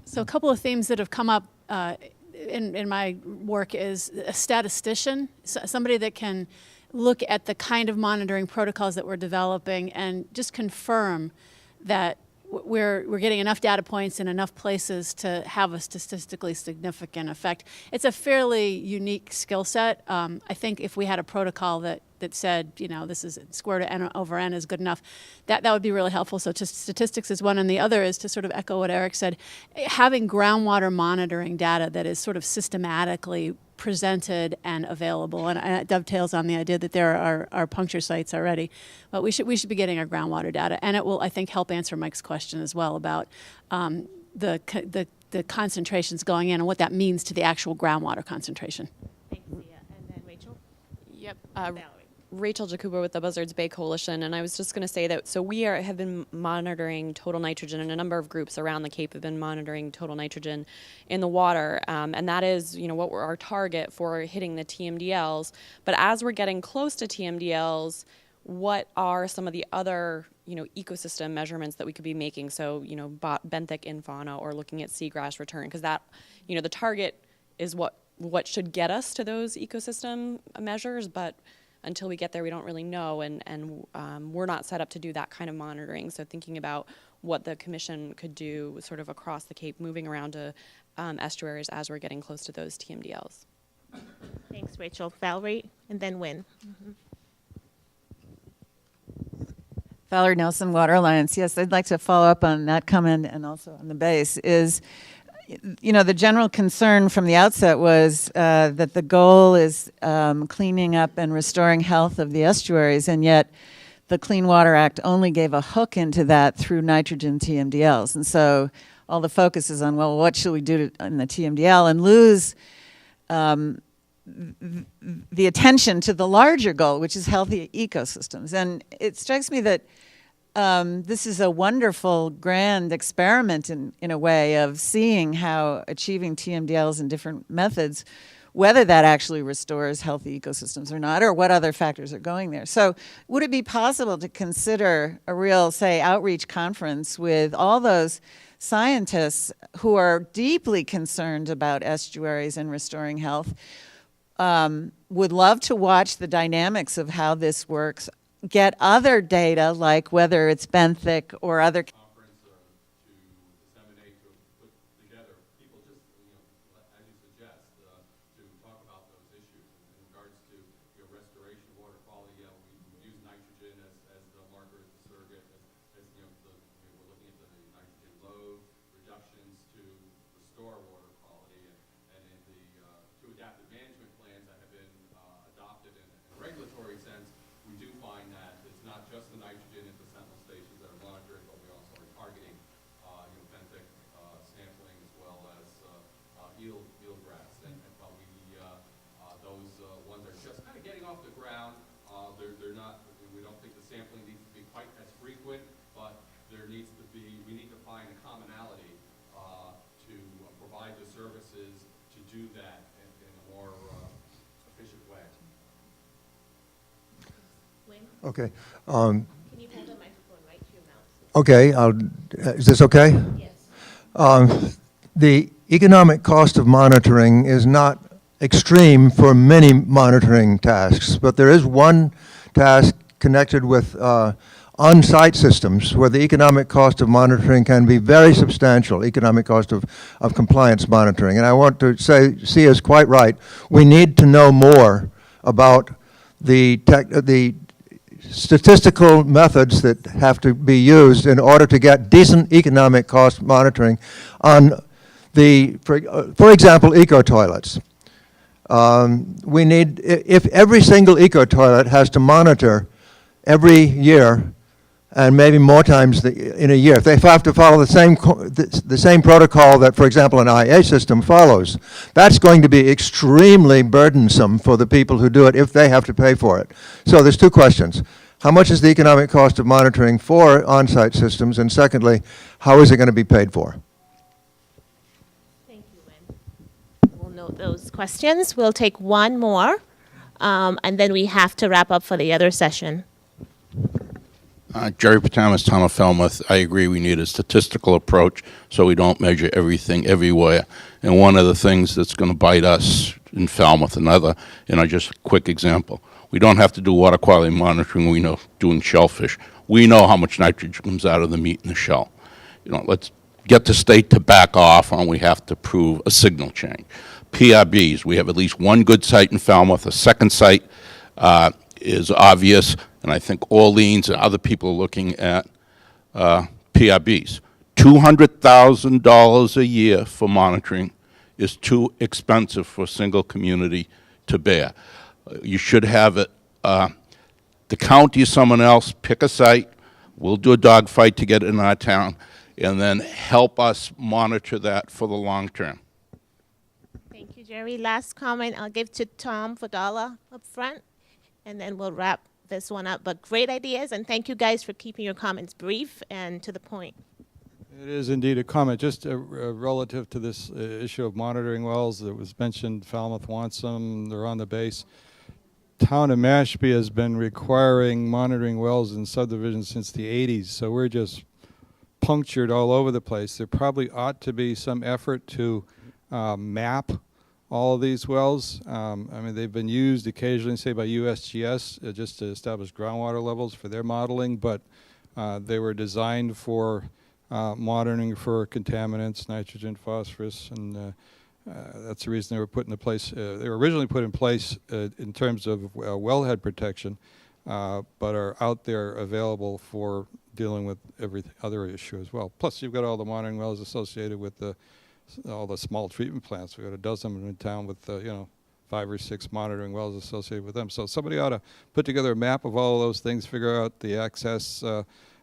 So a couple of themes that have come up in my work is a statistician, somebody that can look at the kind of monitoring protocols that we're developing and just confirm that we're getting enough data points in enough places to have a statistically significant effect. It's a fairly unique skill set. I think if we had a protocol that said, this is square to n over n is good enough, that would be really helpful. So just statistics is one, and the other is to sort of echo what Eric said, having groundwater monitoring data that is sort of systematically presented and available, and it dovetails on the idea that there are puncture sites already, but we should be getting our groundwater data, and it will, I think, help answer Mike's question as well about the concentrations going in and what that means to the actual groundwater concentration. Thanks, Sia. And then Rachel? Yep. Rachel Jakuba with the Buzzards Bay Coalition, and I was just going to say that so we have been monitoring total nitrogen, and a number of groups around the Cape have been monitoring total nitrogen in the water, and that is what our target for hitting the TMDLs. But as we're getting close to TMDLs, what are some of the other ecosystem measurements that we could be making? So benthic in fauna or looking at seagrass return, because that the target is what should get us to those ecosystem measures, but until we get there, we don't really know, and we're not set up to do that kind of monitoring. So thinking about what the Commission could do sort of across the Cape, moving around to estuaries as we're getting close to those TMDLs. Thanks, Rachel. Valerie, and then Wynn. Valerie Nelson, Water Alliance. Yes, I'd like to follow up on that comment and also on the base is, the general concern from the outset was that the goal is cleaning up and restoring health of the estuaries, and yet the Clean Water Act only gave a hook into that through nitrogen TMDLs. And so all the focus is on, well, what should we do in the TMDL, and lose the attention to the larger goal, which is healthy ecosystems. And it strikes me that this is a wonderful, grand experiment in a way of seeing how achieving TMDLs in different methods, whether that actually restores healthy ecosystems or not, or what other factors are going there. So would it be possible to consider a real, say, outreach conference with all those scientists who are deeply concerned about estuaries and restoring health, would love to watch the dynamics of how this works, get other data like whether it's benthic or other Conference to disseminate, to put together people just, as you suggest, to talk about those issues in regards to restoration, water quality. We use nitrogen as the marker, as the surrogate, as we're looking at the nitrogen load reductions to restore water quality, and in the two adaptive management plans that have been adopted in a regulatory sense, we do find that it's not just the nitrogen at the sentinel stations that are monitored, but we also are targeting benthic sampling as well as eelgrass. But those ones are just kind of getting off the ground. They're not. We don't think the sampling needs to be quite as frequent, but we need to find a commonality do that in a more efficient way. Okay. Can you hold the microphone right to your mouth? Okay. Is this okay? Yes. The economic cost of monitoring is not extreme for many monitoring tasks, but there is one task connected with on-site systems where the economic cost of monitoring can be very substantial, economic cost of compliance monitoring. And I want to say, C is quite right. We need to know more about the statistical methods that have to be used in order to get decent economic cost monitoring on for example, eco-toilets. We need, if every eco toilet has to monitor every year, and maybe more times in a year, if they have to follow the same protocol that, for example, an IA system follows, that's going to be extremely burdensome for the people who do it if they have to pay for it. So there's two questions. How much is the economic cost of monitoring for on-site systems? And secondly, how is it going to be paid for? Thank you, Lynn. We'll note those questions. We'll take one more, and then we have to wrap up for the other session. Jerry Patamas, Town of Falmouth. I agree we need a statistical approach so we don't measure everything everywhere. And one of the things that's going to bite us in Falmouth, just a quick example. We don't have to do water quality monitoring. We know doing shellfish. We know how much nitrogen comes out of the meat in the shell. Let's get the state to back off on we have to prove a signal change. PRBs, we have at least one good site in Falmouth. A second site is obvious, and I think Orleans and other people are looking at PRBs. $200,000 a year for monitoring is too expensive for a single community to bear. You should have it, the county or someone else, pick a site, we'll do a dogfight to get it in our town, and then help us monitor that for the long term. Thank you, Jerry. Last comment I'll give to Tom Fadala up front, and then we'll wrap this one up. But great ideas, and thank you guys for keeping your comments brief and to the point. It is indeed a comment. Just relative to this issue of monitoring wells that was mentioned, Falmouth wants them, they're on the base. Town of Mashpee has been requiring monitoring wells in subdivisions since the 80s, so we're just punctured all over the place. There probably ought to be some effort to map all of these wells. I mean, they've been used occasionally, say, by USGS just to establish groundwater levels for their modeling, but they were designed for monitoring for contaminants, nitrogen, phosphorus, and that's the reason they were put into place. They were originally put in place in terms of wellhead protection, but are out there available for dealing with every other issue as well. Plus, you've got all the monitoring wells associated with all the small treatment plants. We've got a dozen in town with 5 or 6 monitoring wells associated with them. So somebody ought to put together a map of all of those things, figure out the access.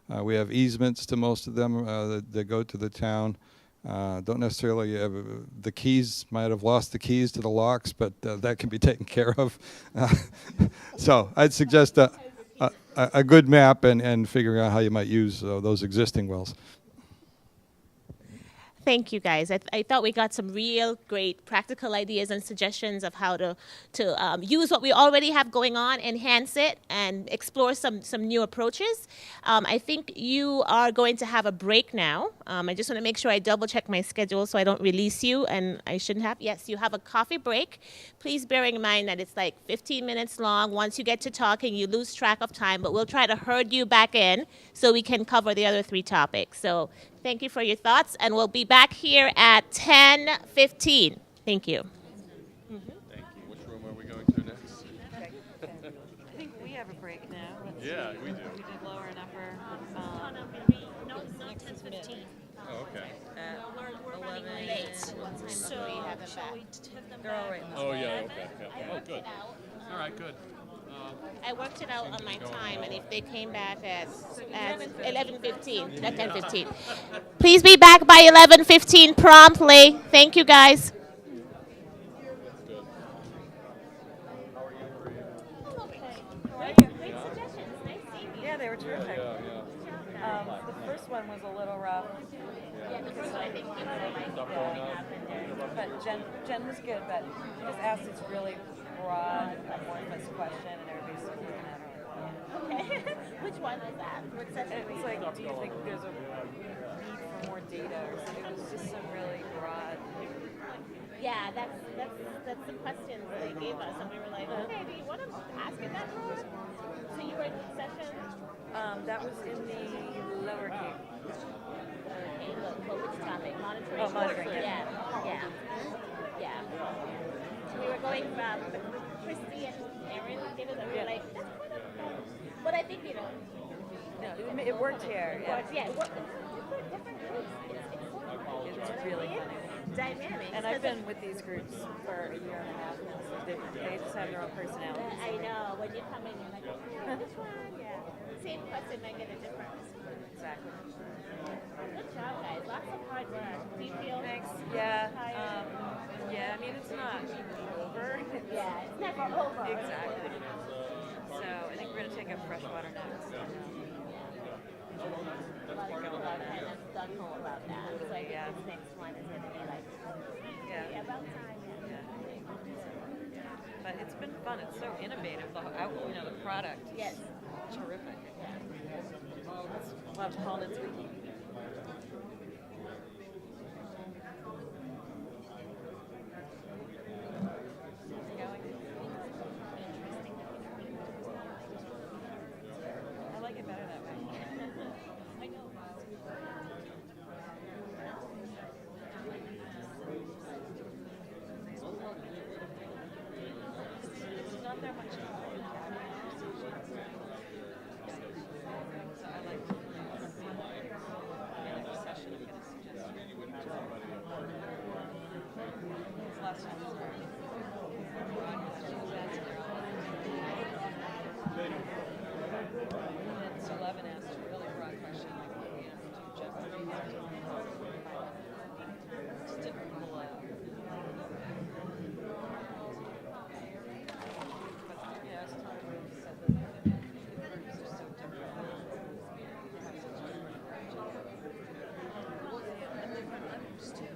We have easements to most of them that go to the town. Don't necessarily have the keys, might have lost the keys to the locks, but that can be taken care of. So I'd suggest a good map and figuring out how you might use those existing wells. Thank you, guys. I thought we got some real great practical ideas and suggestions of how to use what we already have going on, enhance it, and explore some new approaches. I think you are going to have a break now. I just want to make sure I double check my schedule so I don't release you, and I shouldn't have. Yes, you have a coffee break. Please bear in mind that it's like 15 minutes long. Once you get to talking, you lose track of time, but we'll try to herd you back in so we can cover the other 3 topics. So thank you for your thoughts, and we'll be back here at 10:15. Thank you. Thank you. Which room are we going to next? I think we have a break now. Yeah, we do. We did lower and upper. No, not 10:15. Oh, okay. We're running late. So shall we have them back? Oh, yeah, okay. Yeah. Oh, good. All right, good. I worked it out on my time, and if they came back at 11:15, not 10:15. Please be back by 11:15 promptly. Thank you, guys. Yeah, they were terrific. Yeah. The first one was a little rough. Yeah, the first one I think people like happened there. But Jen was good, but she just asked this really broad, amorphous question, and everybody's looking at her. Okay. Which one was that? What session It were was you like, in? do you think there's a need for more data or something? It was just some really broad. Yeah, that's the questions they gave us, and we were like, okay, do you want to ask it that broad? So you were in which session? That was in the lower Cape. Okay, but which topic? Monitoring? Oh, monitoring, Yeah. So we were going from Christy and Aaron gave us, and we were like, that's kind of, but I think, No, it worked here. Yeah, it worked. Different groups. It's really funny. Dynamic. And I've been with these groups for a year and a half now, so they just have their own personalities. I know. When you come in, you're like, which one? Yeah. Same question, I get a different response. Exactly. Good job, guys. Lots of hard work. Do you feel Thanks. Yeah. tired? Yeah, I mean, it's not over. Yeah, it's never over. Exactly. So I think we're going to take a freshwater next. A lot of people are kind of gung-ho about that. So I think this next one is going to be like, Yeah. about time. But it's been fun. It's so innovative. The product. Yes. Terrific. Loved Holland's Wiki. I like it better that way. I know. There's not that much. So I like next session. I'm going to suggest this last time was hard. She was answering and so 11 asked a really broad question like, do Jeopardy? Just didn't pull out. But yeah, I was talking to her, said that the groups are so different. They have such different approaches. And different levels too.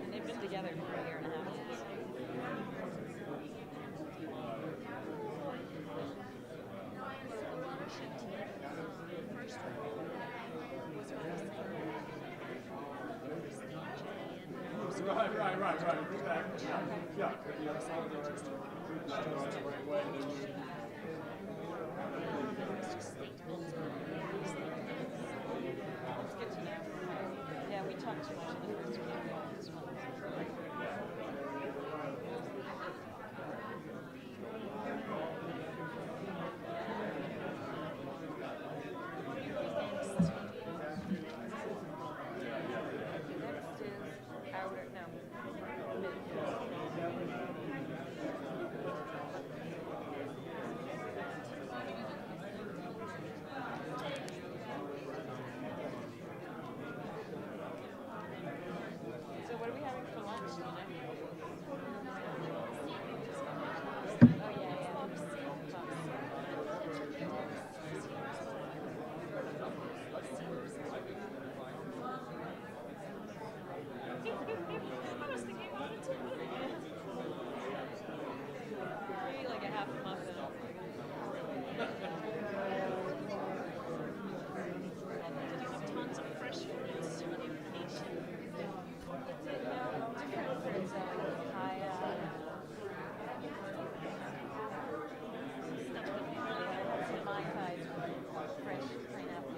And they've been together for a year and a half. Let's get to you. Yeah, we talked too much in the first one. This one. Next is outer, no, So what are we having for lunch tonight? Oh I was thinking about it too. Maybe like a half a muffin. Did you have tons of fresh fruits and information? Different fruits, like papaya. My kind, fresh pineapple.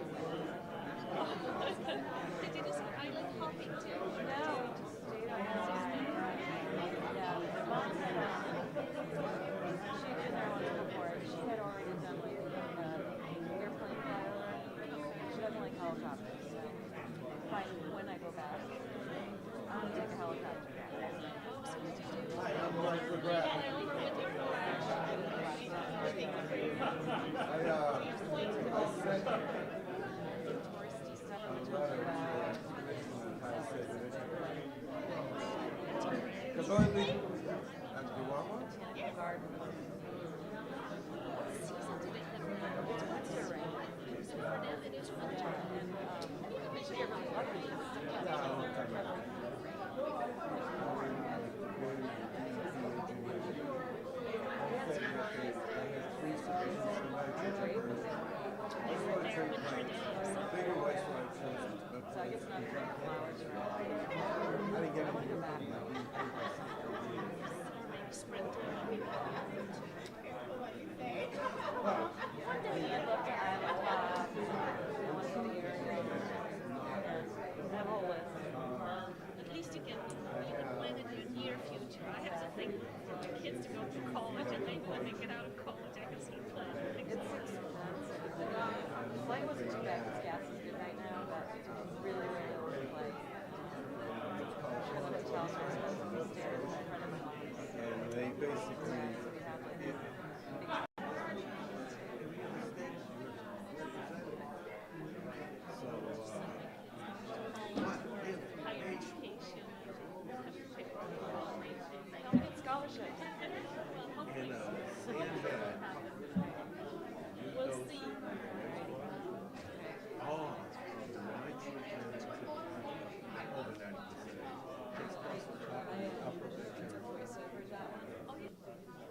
Did you just island hopping too? No, we just stayed on the island. Yeah, my mom had she'd been there once before. She had already done like airplane flyover. She doesn't like helicopters, so when I go back, I'm gonna take a helicopter back. Touristy stuff in the At least you can plan in your near future. I have to think for kids to go to college, and then when they get out of college, I can start planning things. It's expensive. Flight wasn't too bad because gas is good right now, but it's really, really overflight. Sure, the hotels are expensive these days. My friend of mine. They basically. Scholarships. We'll see. Voiceover that one.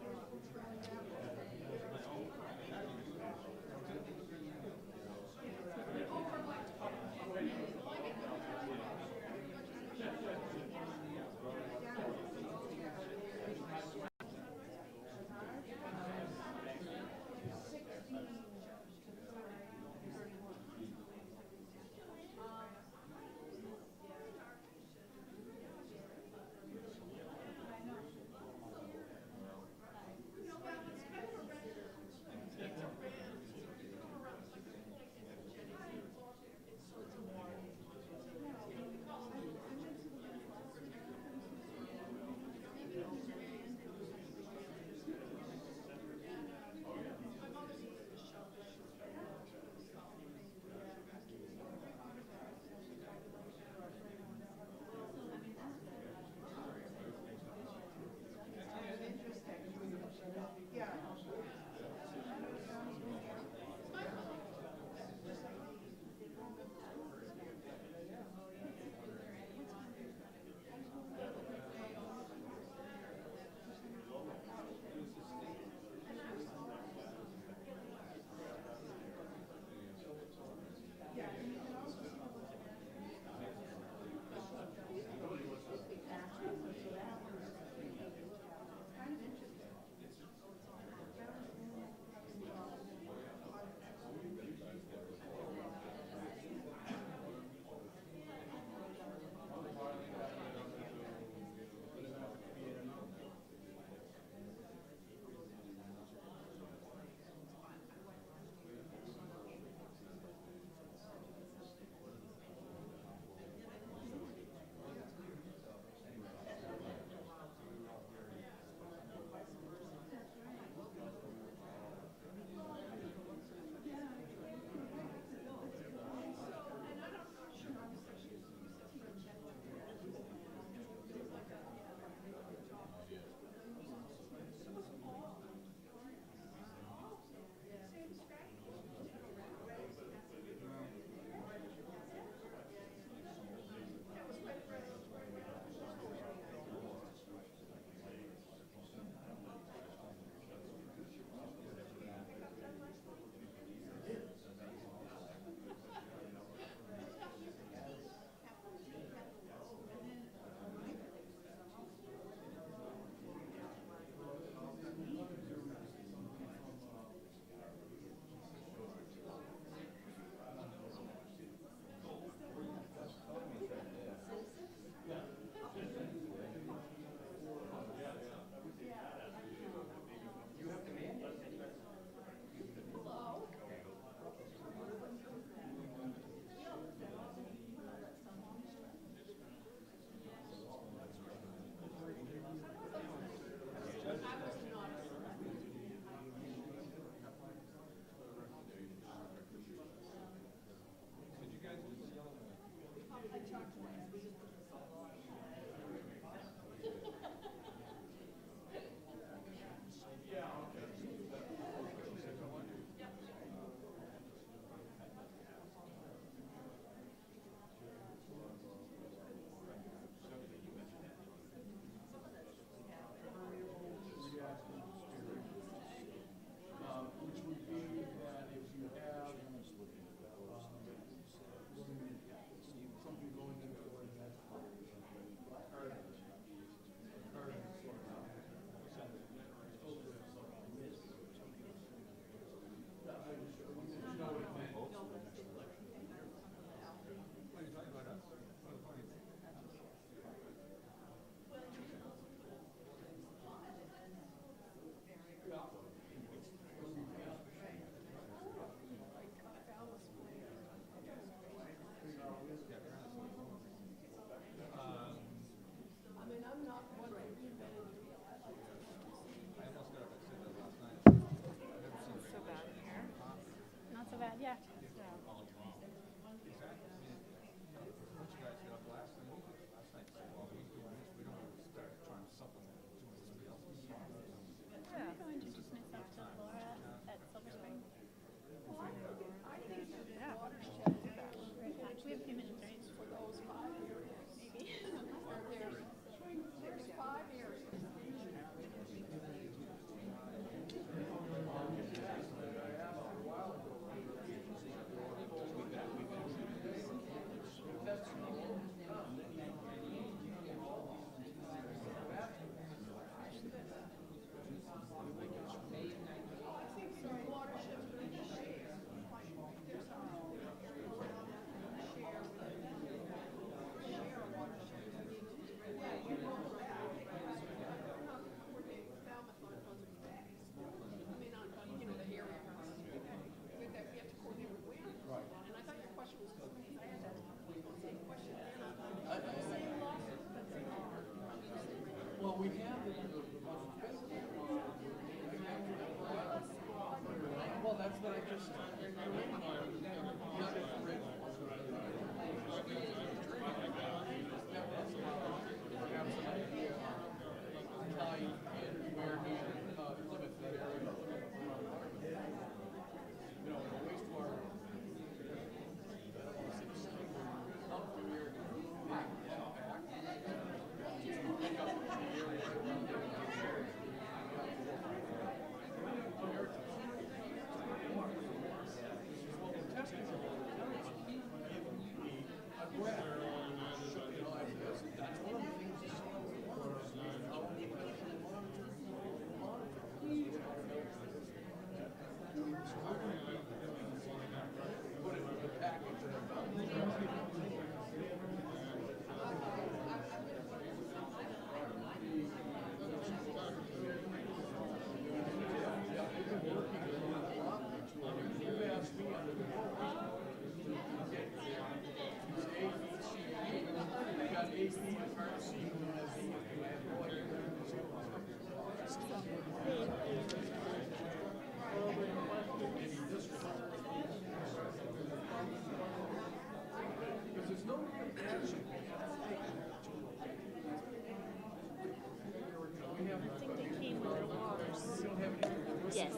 Yes,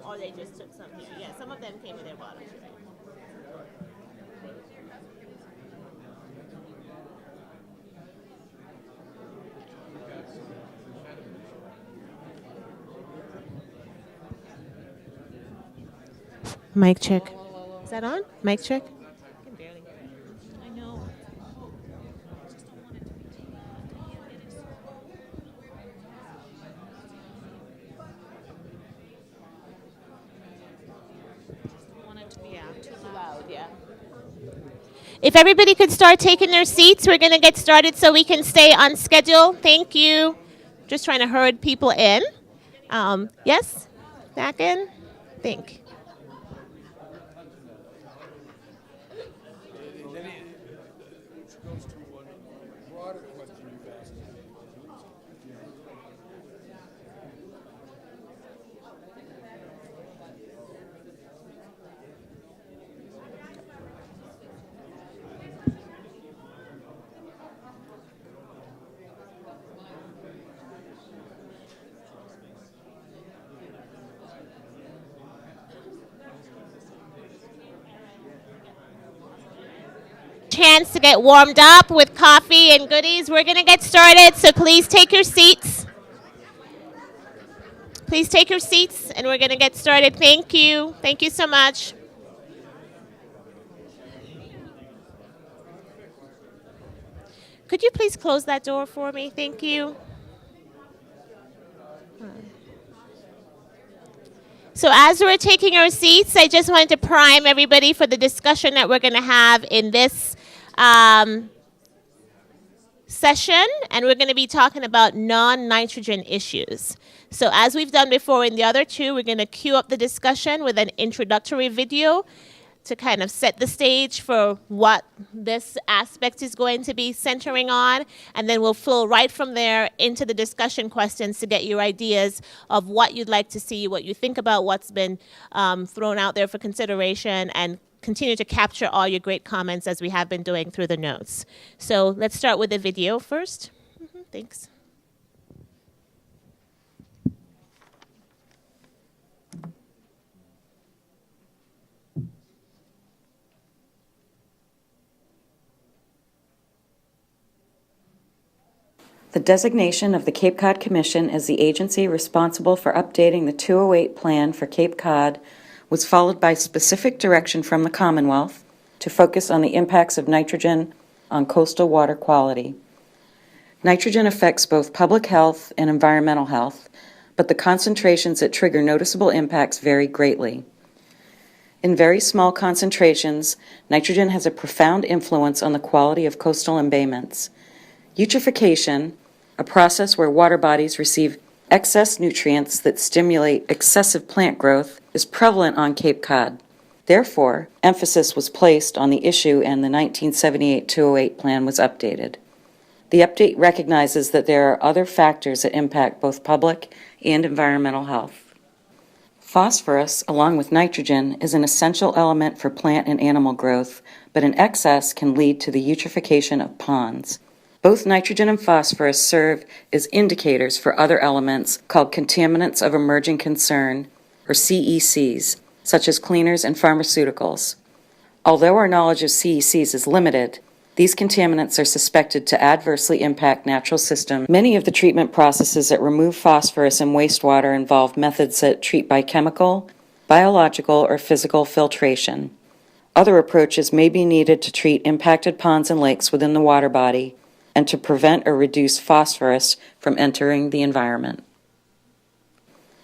or they just took some here. Yeah, some of them came with their bottles. Mic check. Is that on? Mic check. I can barely hear it. I know. Yeah, too loud, yeah. If everybody could start taking their seats, we're going to get started so we can stay on schedule. Thank you. Just trying to herd people in. Yes? Back in? Think. Chance to get warmed up with coffee and goodies. We're going to get started, so please take your seats. Please take your seats, and we're going to get started. Thank you. Thank you so much. Could you please close that door for me? Thank you. So as we're taking our seats, I just wanted to prime everybody for the discussion that we're going to have in this session, and we're going to be talking about non-nitrogen issues. So as we've done before in the other two, we're going to cue up the discussion with an introductory video to kind of set the stage for what this aspect is going to be centering on, and then we'll flow right from there into the discussion questions to get your ideas of what you'd like to see, what you think about what's been thrown out there for consideration, and continue to capture all your great comments as we have been doing through the notes. So let's start with the video first. Thanks. The designation of the Cape Cod Commission as the agency responsible for updating the 208 plan for Cape Cod was followed by specific direction from the Commonwealth to focus on the impacts of nitrogen on coastal water quality. Nitrogen affects both public health and environmental health, but the concentrations that trigger noticeable impacts vary greatly. In very small concentrations, nitrogen has a profound influence on the quality of coastal embayments. Eutrophication, a process where water bodies receive excess nutrients that stimulate excessive plant growth, is prevalent on Cape Cod. Therefore, emphasis was placed on the issue and the 1978-208 plan was updated. The update recognizes that there are other factors that impact both public and environmental health. Phosphorus, along with nitrogen, is an essential element for plant and animal growth, but in excess can lead to the eutrophication of ponds. Both nitrogen and phosphorus serve as indicators for other elements called contaminants of emerging concern, or CECs, such as cleaners and pharmaceuticals. Although our knowledge of CECs is limited, these contaminants are suspected to adversely impact natural systems. Many of the treatment processes that remove phosphorus in wastewater involve methods that treat by chemical, biological, or physical filtration. Other approaches may be needed to treat impacted ponds and lakes within the water body and to prevent or reduce phosphorus from entering the environment.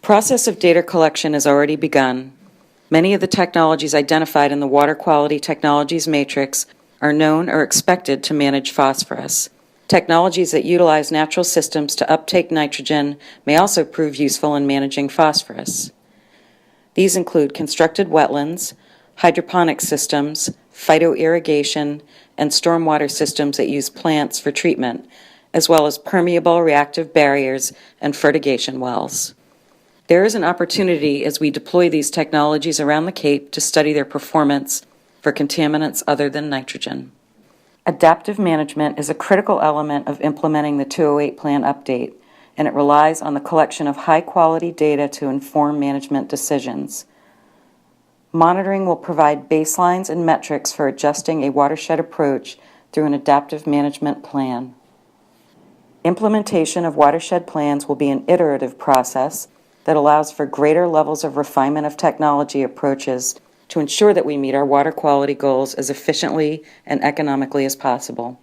Process of data collection has already begun. Many of the technologies identified in the Water Quality Technologies Matrix are known or expected to manage phosphorus. Technologies that utilize natural systems to uptake nitrogen may also prove useful in managing phosphorus. These include constructed wetlands, hydroponic systems, phytoirrigation, and stormwater systems that use plants for treatment, as well as permeable reactive barriers and fertigation wells. There is an opportunity as we deploy these technologies around the Cape to study their performance for contaminants other than nitrogen. Adaptive management is a critical element of implementing the 208 Plan update, and it relies on the collection of high-quality data to inform management decisions. Monitoring will provide baselines and metrics for adjusting a watershed approach through an adaptive management plan. Implementation of watershed plans will be an iterative process that allows for greater levels of refinement of technology approaches to ensure that we meet our water quality goals as efficiently and economically as possible.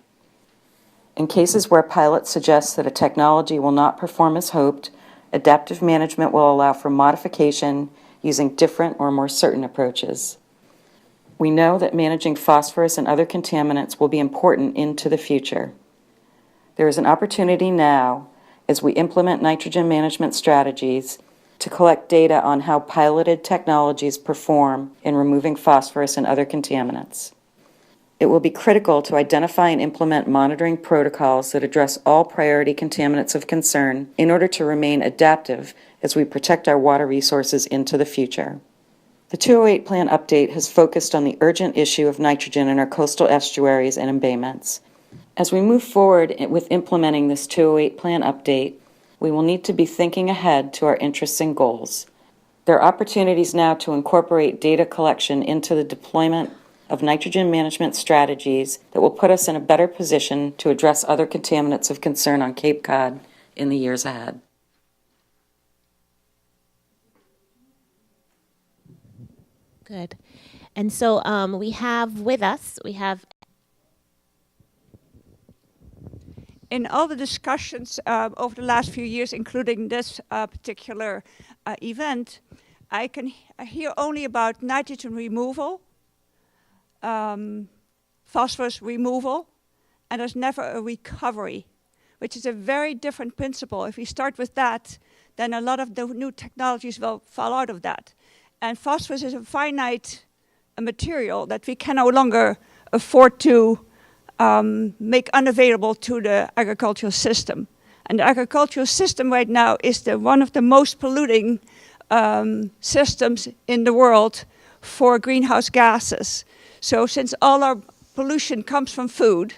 In cases where pilots suggest that a technology will not perform as hoped, adaptive management will allow for modification using different or more certain approaches. We know that managing phosphorus and other contaminants will be important into the future. There is an opportunity now, as we implement nitrogen management strategies, to collect data on how piloted technologies perform in removing phosphorus and other contaminants. It will be critical to identify and implement monitoring protocols that address all priority contaminants of concern in order to remain adaptive as we protect our water resources into the future. The 208 Plan update has focused on the urgent issue of nitrogen in our coastal estuaries and embayments. As we move forward with implementing this 208 Plan update, we will need to be thinking ahead to our interests and goals. There are opportunities now to incorporate data collection into the deployment of nitrogen management strategies that will put us in a better position to address other contaminants of concern on Cape Cod in the years ahead. Good. And so we have with us, in all the discussions over the last few years, including this particular event, I can hear only about nitrogen removal, phosphorus removal, and there's never a recovery, which is a very different principle. If we start with that, then a lot of the new technologies will fall out of that. And phosphorus is a finite material that we can no longer afford to make unavailable to the agricultural system. And the agricultural system right now is one of the most polluting systems in the world for greenhouse gases. So since all our pollution comes from food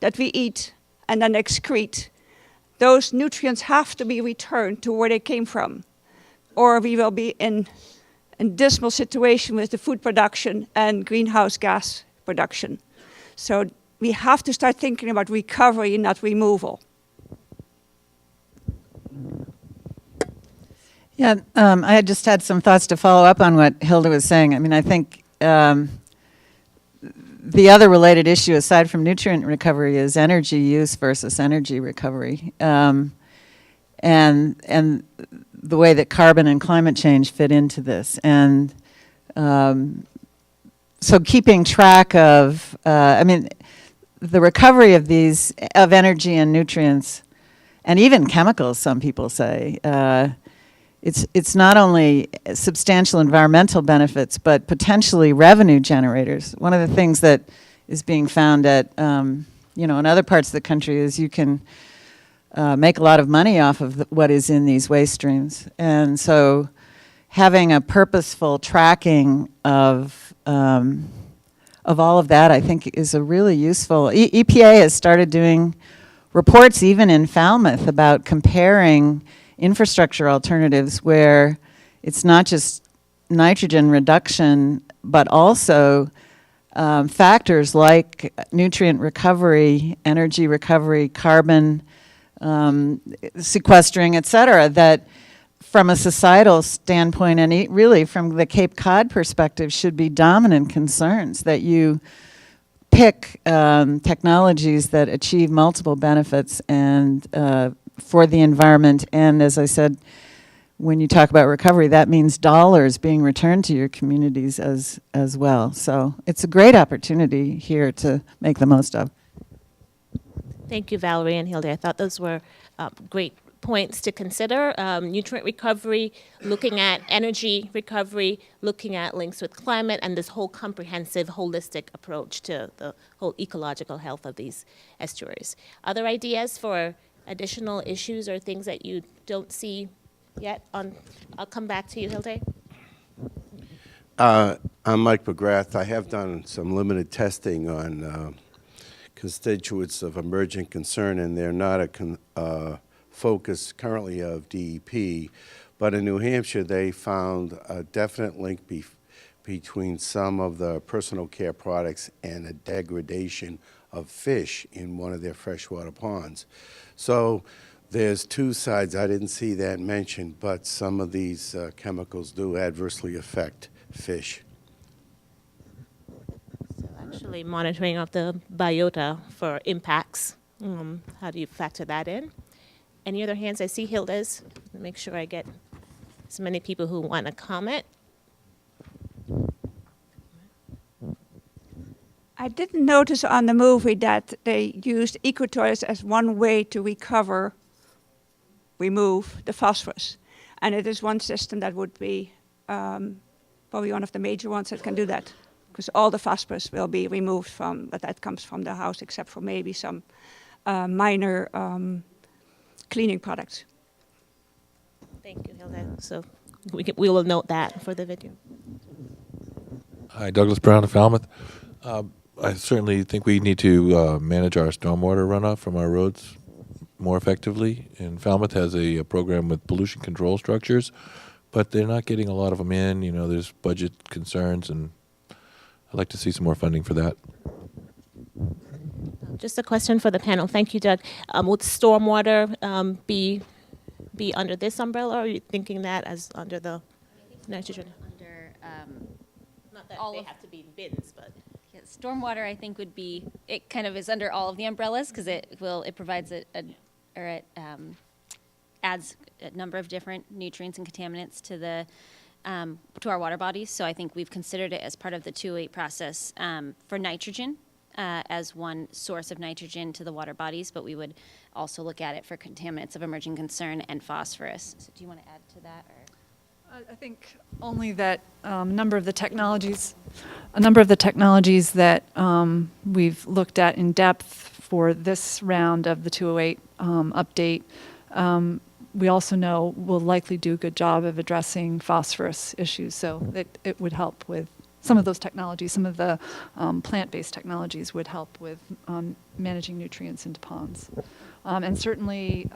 that we eat and then excrete, those nutrients have to be returned to where they came from, or we will be in a dismal situation with the food production and greenhouse gas production. So we have to start thinking about recovery, not removal. Yeah, I just had some thoughts to follow up on what Hilda was saying. I mean, I think the other related issue, aside from nutrient recovery, is energy use versus energy recovery, and the way that carbon and climate change fit into this. And so keeping track of, I mean, the recovery of these, of energy and nutrients, and even chemicals, some people say, it's not only substantial environmental benefits, but potentially revenue generators. One of the things that is being found at in other parts of the country is you can make a lot of money off of what is in these waste streams. And so having a purposeful tracking of all of that, I think, is a really useful. EPA has started doing reports even in Falmouth about comparing infrastructure alternatives where it's not just nitrogen reduction, but also factors like nutrient recovery, energy recovery, carbon sequestering, et cetera, that from a societal standpoint and really from the Cape Cod perspective should be dominant concerns, that you pick technologies that achieve multiple benefits and for the environment. And as I said, when you talk about recovery, that means dollars being returned to your communities as well. So it's a great opportunity here to make the most of. Thank you, Valerie and Hilda. I thought those were great points to consider. Nutrient recovery, looking at energy recovery, looking at links with climate, and this whole comprehensive, holistic approach to the whole ecological health of these estuaries. Other ideas for additional issues or things that you don't see yet? I'll come back to you, Hilde. I'm Mike McGrath. I have done some limited testing on constituents of emerging concern, and they're not a focus currently of DEP, but in New Hampshire they found a definite link between some of the personal care products and a degradation of fish in one of their freshwater ponds. So there's two sides. I didn't see that mentioned, but some of these chemicals do adversely affect fish. So actually monitoring of the biota for impacts. How do you factor that in? Any other hands? I see Hilda's. Make sure I get as many people who want to comment. I didn't notice on the movie that they used eco-toilets as one way to remove the phosphorus. And it is one system that would be probably one of the major ones that can do that, because all the phosphorus will be removed but that comes from the house, except for maybe some minor cleaning products. Thank you, Hilda. So we will note that for the video. Hi, Douglas Brown of Falmouth. I certainly think we need to manage our stormwater runoff from our roads more effectively. And Falmouth has a program with pollution control structures, but they're not getting a lot of them in. There's budget concerns, and I'd like to see some more funding for that. Just a question for the panel. Thank you, Doug. Would stormwater be under this umbrella, or are you thinking that as under the nitrogen? Under Not that they have to be bins, but stormwater, I think, would be, it kind of is under all of the umbrellas because it provides adds a number of different nutrients and contaminants to our water bodies. So I think we've considered it as part of the 208 process for nitrogen as one source of nitrogen to the water bodies, but we would also look at it for contaminants of emerging concern and phosphorus. So do you want to add to that? Or? I think only that a number of the technologies that we've looked at in depth for this round of the 208 update, we also know will likely do a good job of addressing phosphorus issues. So it would help with some of those technologies. Some of the plant-based technologies would help with managing nutrients into ponds. And certainly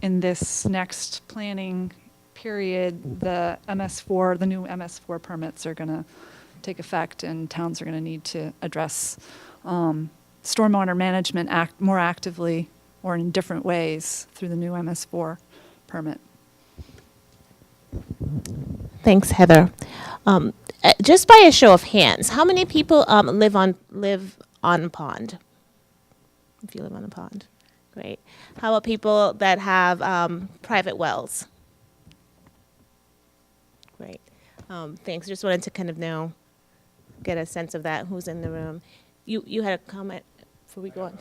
in this next planning period, the new MS4 permits are going to take effect, and towns are going to need to address stormwater management more actively or in different ways through the new MS4 permit. Thanks, Heather. Just by a show of hands, how many people live on a pond? If you live on a pond, great. How about people that have private wells? Great. Thanks. Just wanted to kind of get a sense of that. Who's in the room? You had a comment before we go on.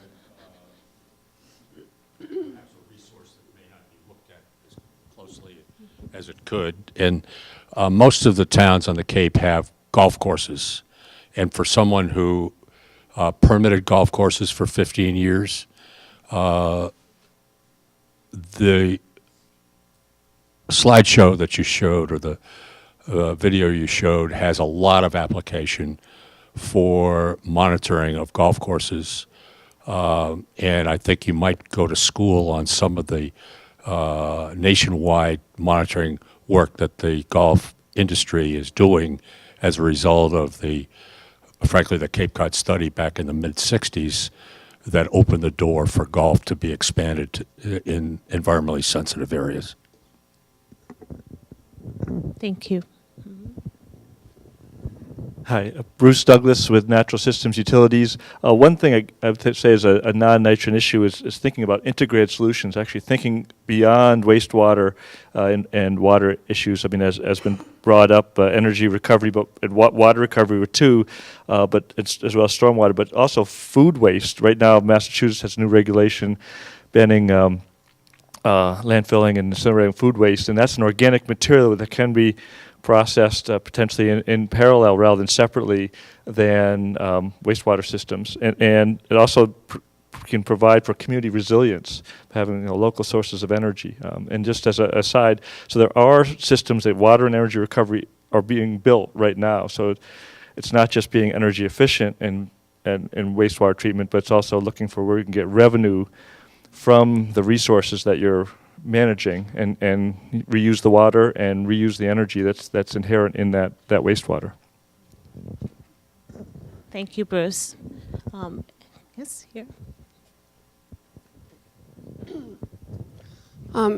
Resource that may not be looked at as closely as it could. And most of the towns on the Cape have golf courses. And for someone who permitted golf courses for 15 years. The slideshow that you showed, or the video you showed, has a lot of application for monitoring of golf courses. And I think you might go to school on some of the nationwide monitoring work that the golf industry is doing as a result of frankly, the Cape Cod study back in the mid-'60s that opened the door for golf to be expanded in environmentally sensitive areas. Thank you. Hi, Bruce Douglas with Natural Systems Utilities. One thing I would say is a non-nitrogen issue is thinking about integrated solutions, actually thinking beyond wastewater and water issues. I mean, as been brought up, energy recovery, but and water recovery too, but it's, as well as stormwater, but also food waste. Right now, Massachusetts has new regulation banning landfilling and incinerating food waste, and that's an organic material that can be processed potentially in parallel rather than separately than wastewater systems. And it also can provide for community resilience, having local sources of energy. And just as an aside, so there are systems that water and energy recovery are being built right now. So it's not just being energy efficient and wastewater treatment, but it's also looking for where you can get revenue from the resources that you're managing and reuse the water and reuse the energy that's inherent in that wastewater. Thank you, Bruce. Yes, here.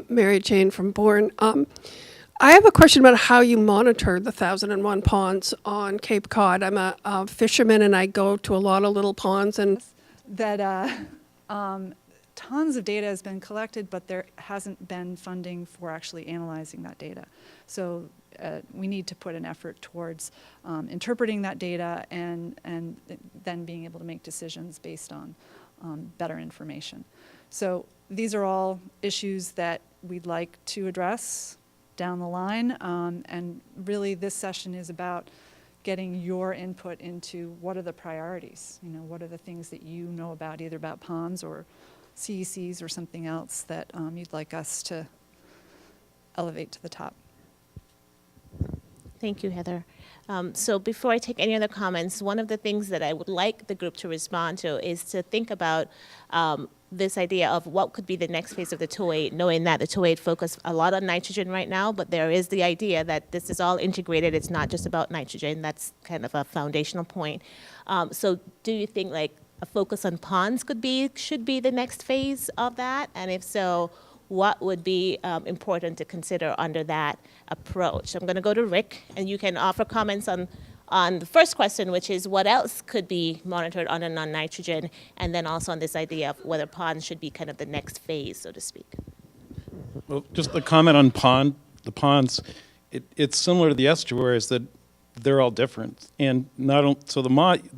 Mary Jane from Bourne. I have a question about how you monitor the 1001 ponds on Cape Cod. I'm a fisherman and I go to a lot of little ponds and That tons of data has been collected, but there hasn't been funding for actually analyzing that data. So we need to put an effort towards interpreting that data and then being able to make decisions based on better information. So these are all issues that we'd like to address down the line, and really this session is about getting your input into what are the priorities, what are the things that you know about, either about ponds or CECs or something else that you'd like us to elevate to the top. Thank you, Heather. So before I take any other comments, one of the things that I would like the group to respond to is to think about this idea of what could be the next phase of the 208, knowing that the 208 focus a lot on nitrogen right now, but there is the idea that this is all integrated. It's not just about nitrogen. That's kind of a foundational point. So do you think like a focus on ponds should be the next phase of that? And if so, what would be important to consider under that approach? So I'm going to go to Rick, and you can offer comments on the first question, which is what else could be monitored under non-nitrogen, and then also on this idea of whether ponds should be kind of the next phase, so to speak. Well, just a comment on the ponds. It's similar to the estuaries that they're all different, and so the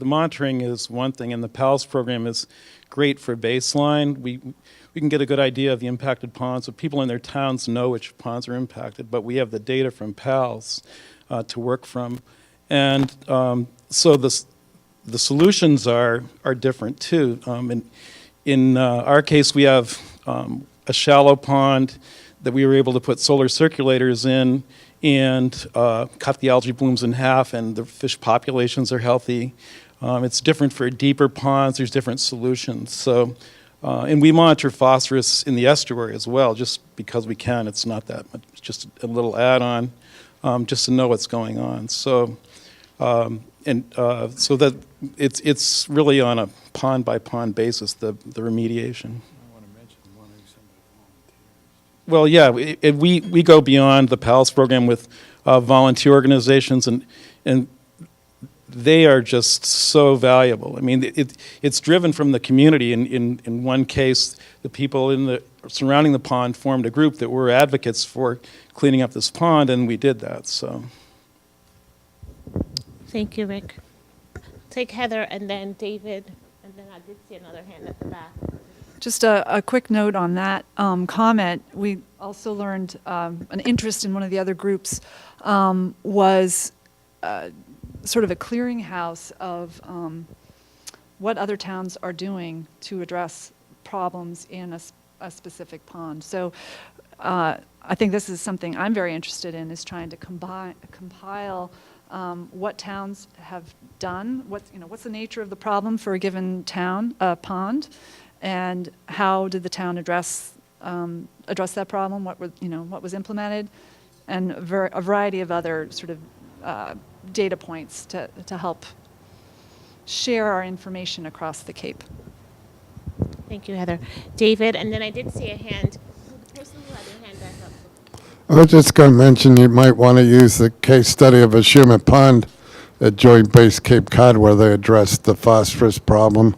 monitoring is one thing, and the PALS program is great for baseline. We can get a good idea of the impacted ponds, so people in their towns know which ponds are impacted. But we have the data from PALS to work from, and so the solutions are different too. In our case, we have a shallow pond that we were able to put solar circulators in and cut the algae blooms in half, and the fish populations are healthy. It's different for deeper ponds. There's different solutions. So, and we monitor phosphorus in the estuary as well, just because we can. It's not that much, it's just a little add-on, just to know what's going on. So, so that it's really on a pond-by-pond basis, the remediation. Well, yeah, we go beyond the PALS program with volunteer organizations, and they are just so valuable. I mean, it's driven from the community. In one case, the people surrounding the pond formed a group that were advocates for cleaning up this pond, and we did that. So, thank you, Rick. Take Heather, and then David, and then I did see another hand at the back. Just a quick note on that comment. We also learned an interest in one of the other groups was sort of a clearinghouse of what other towns are doing to address problems in a specific pond. So I think this is something I'm very interested in, is trying to compile what towns have done, what's the nature of the problem for a given town, pond, and how did the town address that problem, what was implemented, and a variety of other sort of data points to help share our information across the Cape. Thank you, Heather. David, and then I did see a hand. The person who had their hand back up. I was just going to mention you might want to use the case study of Ashumet Pond at Joint Base Cape Cod, where they addressed the phosphorus problem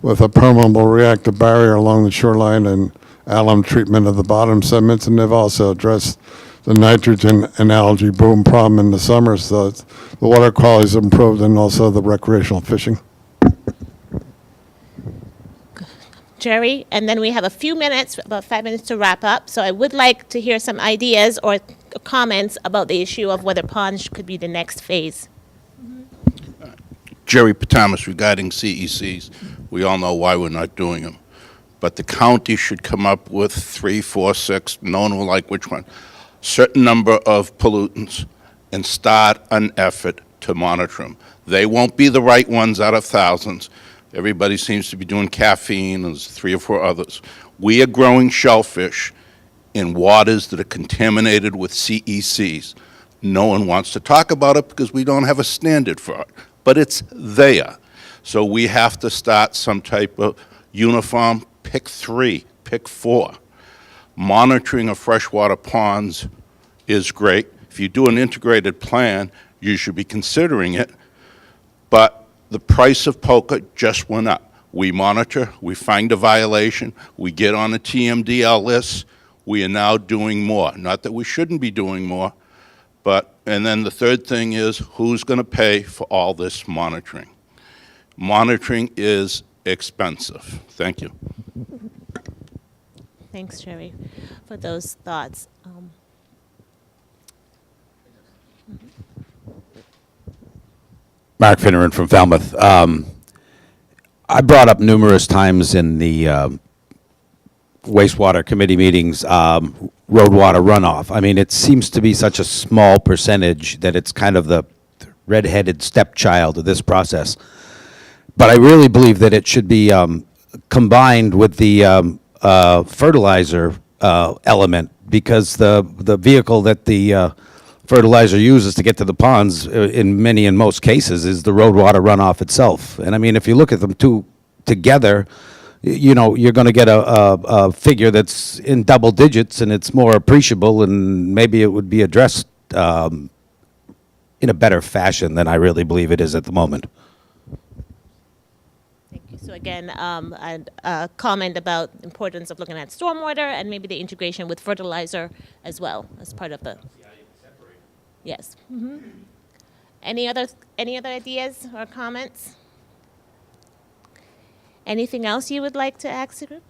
with a permeable reactive barrier along the shoreline and alum treatment of the bottom sediments, and they've also addressed the nitrogen and algae bloom problem in the summer, so the water quality is improved, and also the recreational fishing. Jerry, and then we have a few minutes, about 5 minutes to wrap up. So I would like to hear some ideas or comments about the issue of whether ponds could be the next phase. Jerry Patamas regarding CECs. We all know why we're not doing them. But the county should come up with 3, 4, 6, no one will like which one, certain number of pollutants and start an effort to monitor them. They won't be the right ones out of thousands. Everybody seems to be doing caffeine, and there's 3 or 4 others. We are growing shellfish in waters that are contaminated with CECs. No one wants to talk about it because we don't have a standard for it, but it's there. So we have to start some type of uniform, pick 3, pick 4. Monitoring of freshwater ponds is great. If you do an integrated plan, you should be considering it, but the price of poker just went up. We monitor, we find a violation, we get on a TMDL list, we are now doing more. Not that we shouldn't be doing more, but, and then the third thing is, who's going to pay for all this monitoring? Monitoring is expensive. Thank you. Thanks, Jerry, for those thoughts. Mark Finneran from Falmouth. I brought up numerous times in the wastewater committee meetings road water runoff. I mean, it seems to be such a small percentage that it's kind of the red-headed stepchild of this process. But I really believe that it should be combined with the fertilizer element, because the vehicle that the fertilizer uses to get to the ponds in most cases is the road water runoff itself. And I mean, if you look at them two together, you know, you're going to get a figure that's in double digits, and it's more appreciable, and maybe it would be addressed in a better fashion than I really believe it is at the moment. Thank you. So again, a comment about the importance of looking at stormwater and maybe the integration with fertilizer as well as part of the. Yes. Mm-hmm. Any other ideas or comments? Anything else you would like to ask the group?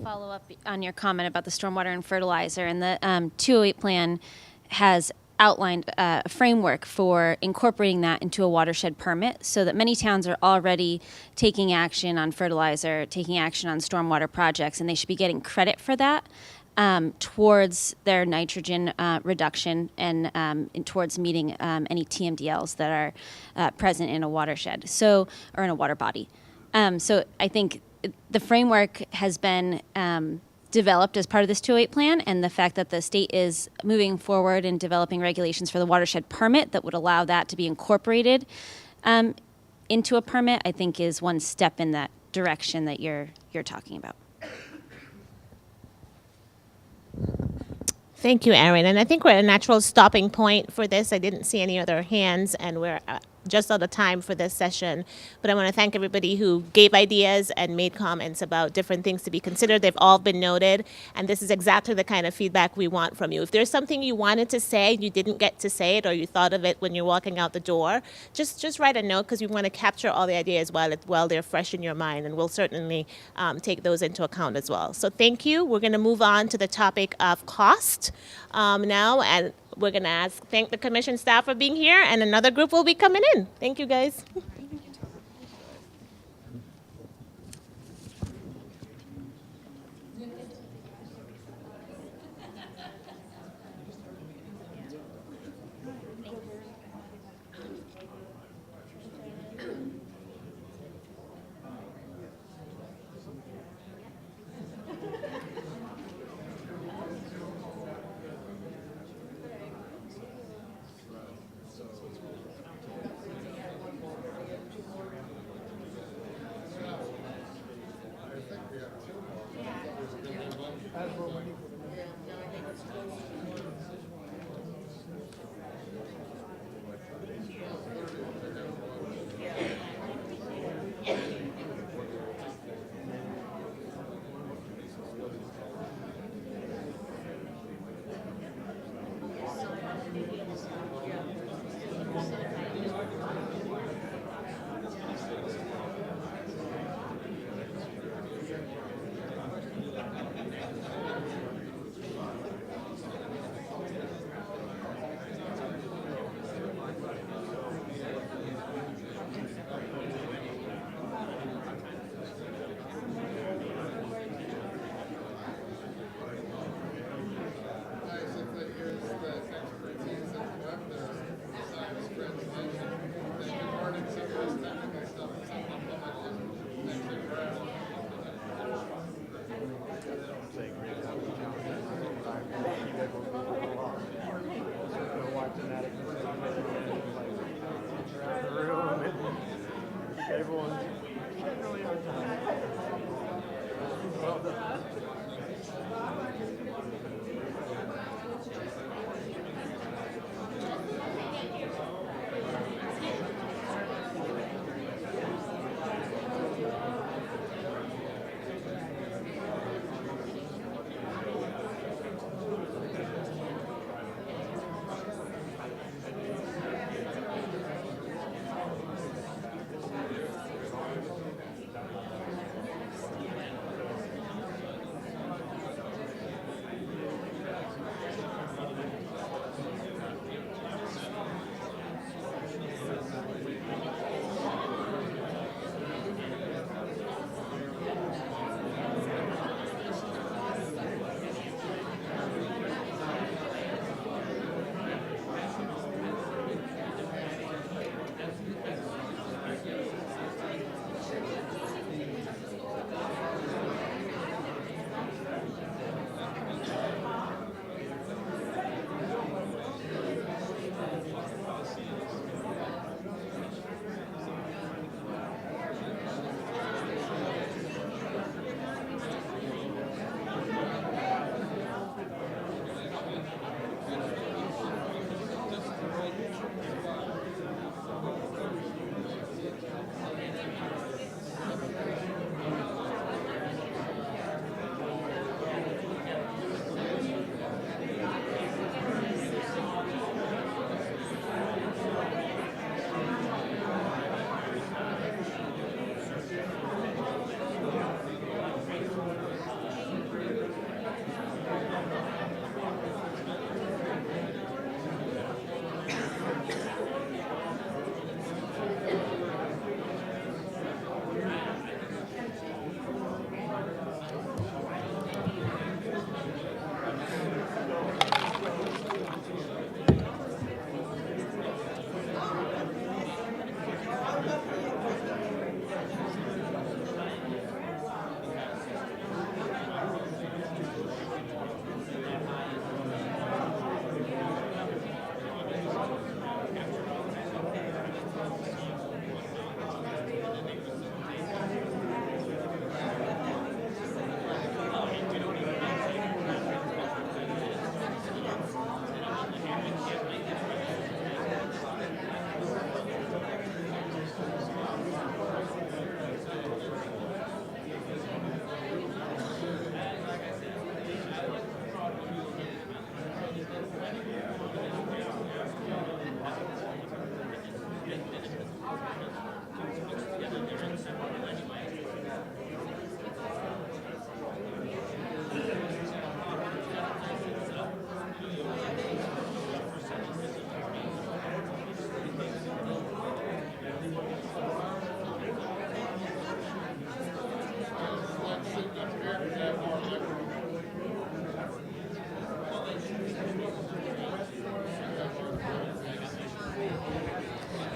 Follow up on your comment about the stormwater and fertilizer, and the 208 plan has outlined a framework for incorporating that into a watershed permit, so that many towns are already taking action on fertilizer, taking action on stormwater projects, and they should be getting credit for that towards their nitrogen reduction and towards meeting any TMDLs that are present in a watershed, or in a water body. So I think the framework has been developed as part of this 208 plan, and the fact that the state is moving forward and developing regulations for the watershed permit that would allow that to be incorporated into a permit, I think is one step in that direction that you're talking about. Thank you, Erin. And I think we're at a natural stopping point for this. I didn't see any other hands, and we're just out of time for this session. But I want to thank everybody who gave ideas and made comments about different things to be considered. They've all been noted, and this is exactly the kind of feedback we want from you. If there's something you wanted to say, you didn't get to say it, or you thought of it when you're walking out the door, just write a note, because we want to capture all the ideas while they're fresh in your mind, and we'll certainly take those into account as well. So thank you. We're going to move on to the topic of cost now, and we're going to thank the commission staff for being here, and another group will be coming in. Thank you, guys.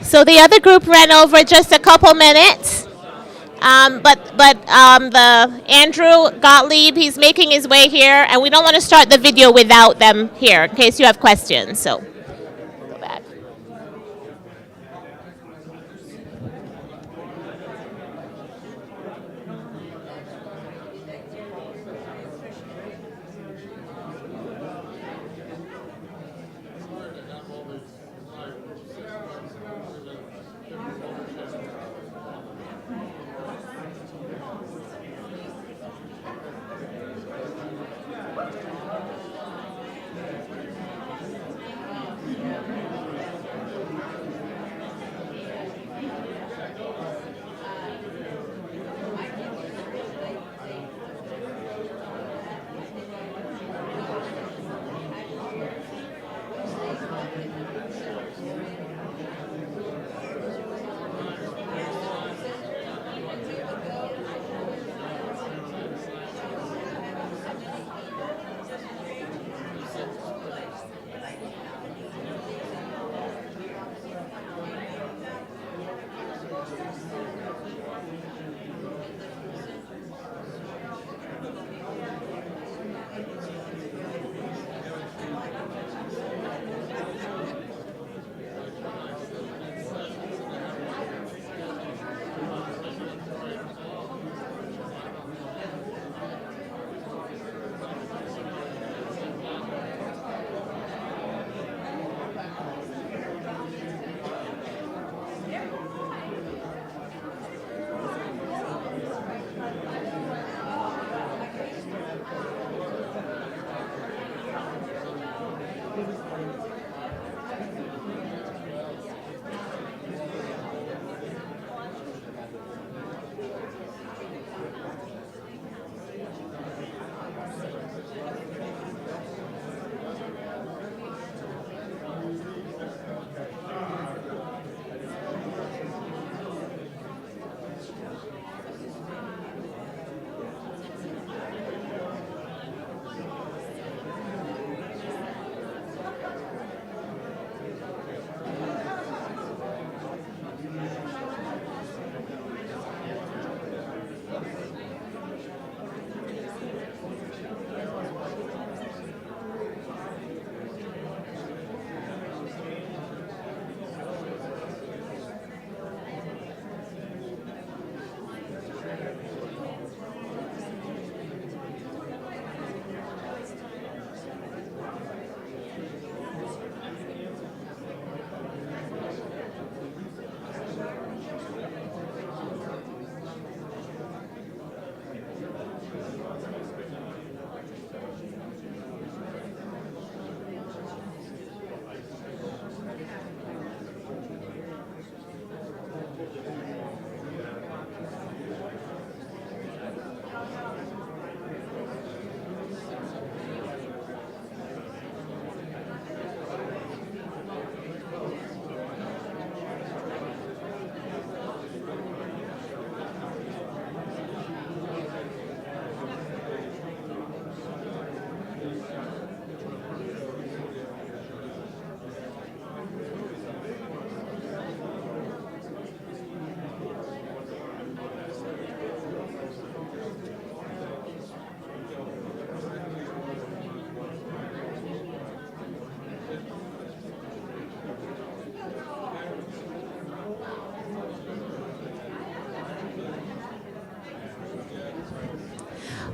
So the other group ran over just a couple minutes. The Andrew Gottlieb, he's making his way here, and we don't want to start the video without them here in case you have questions. So go back.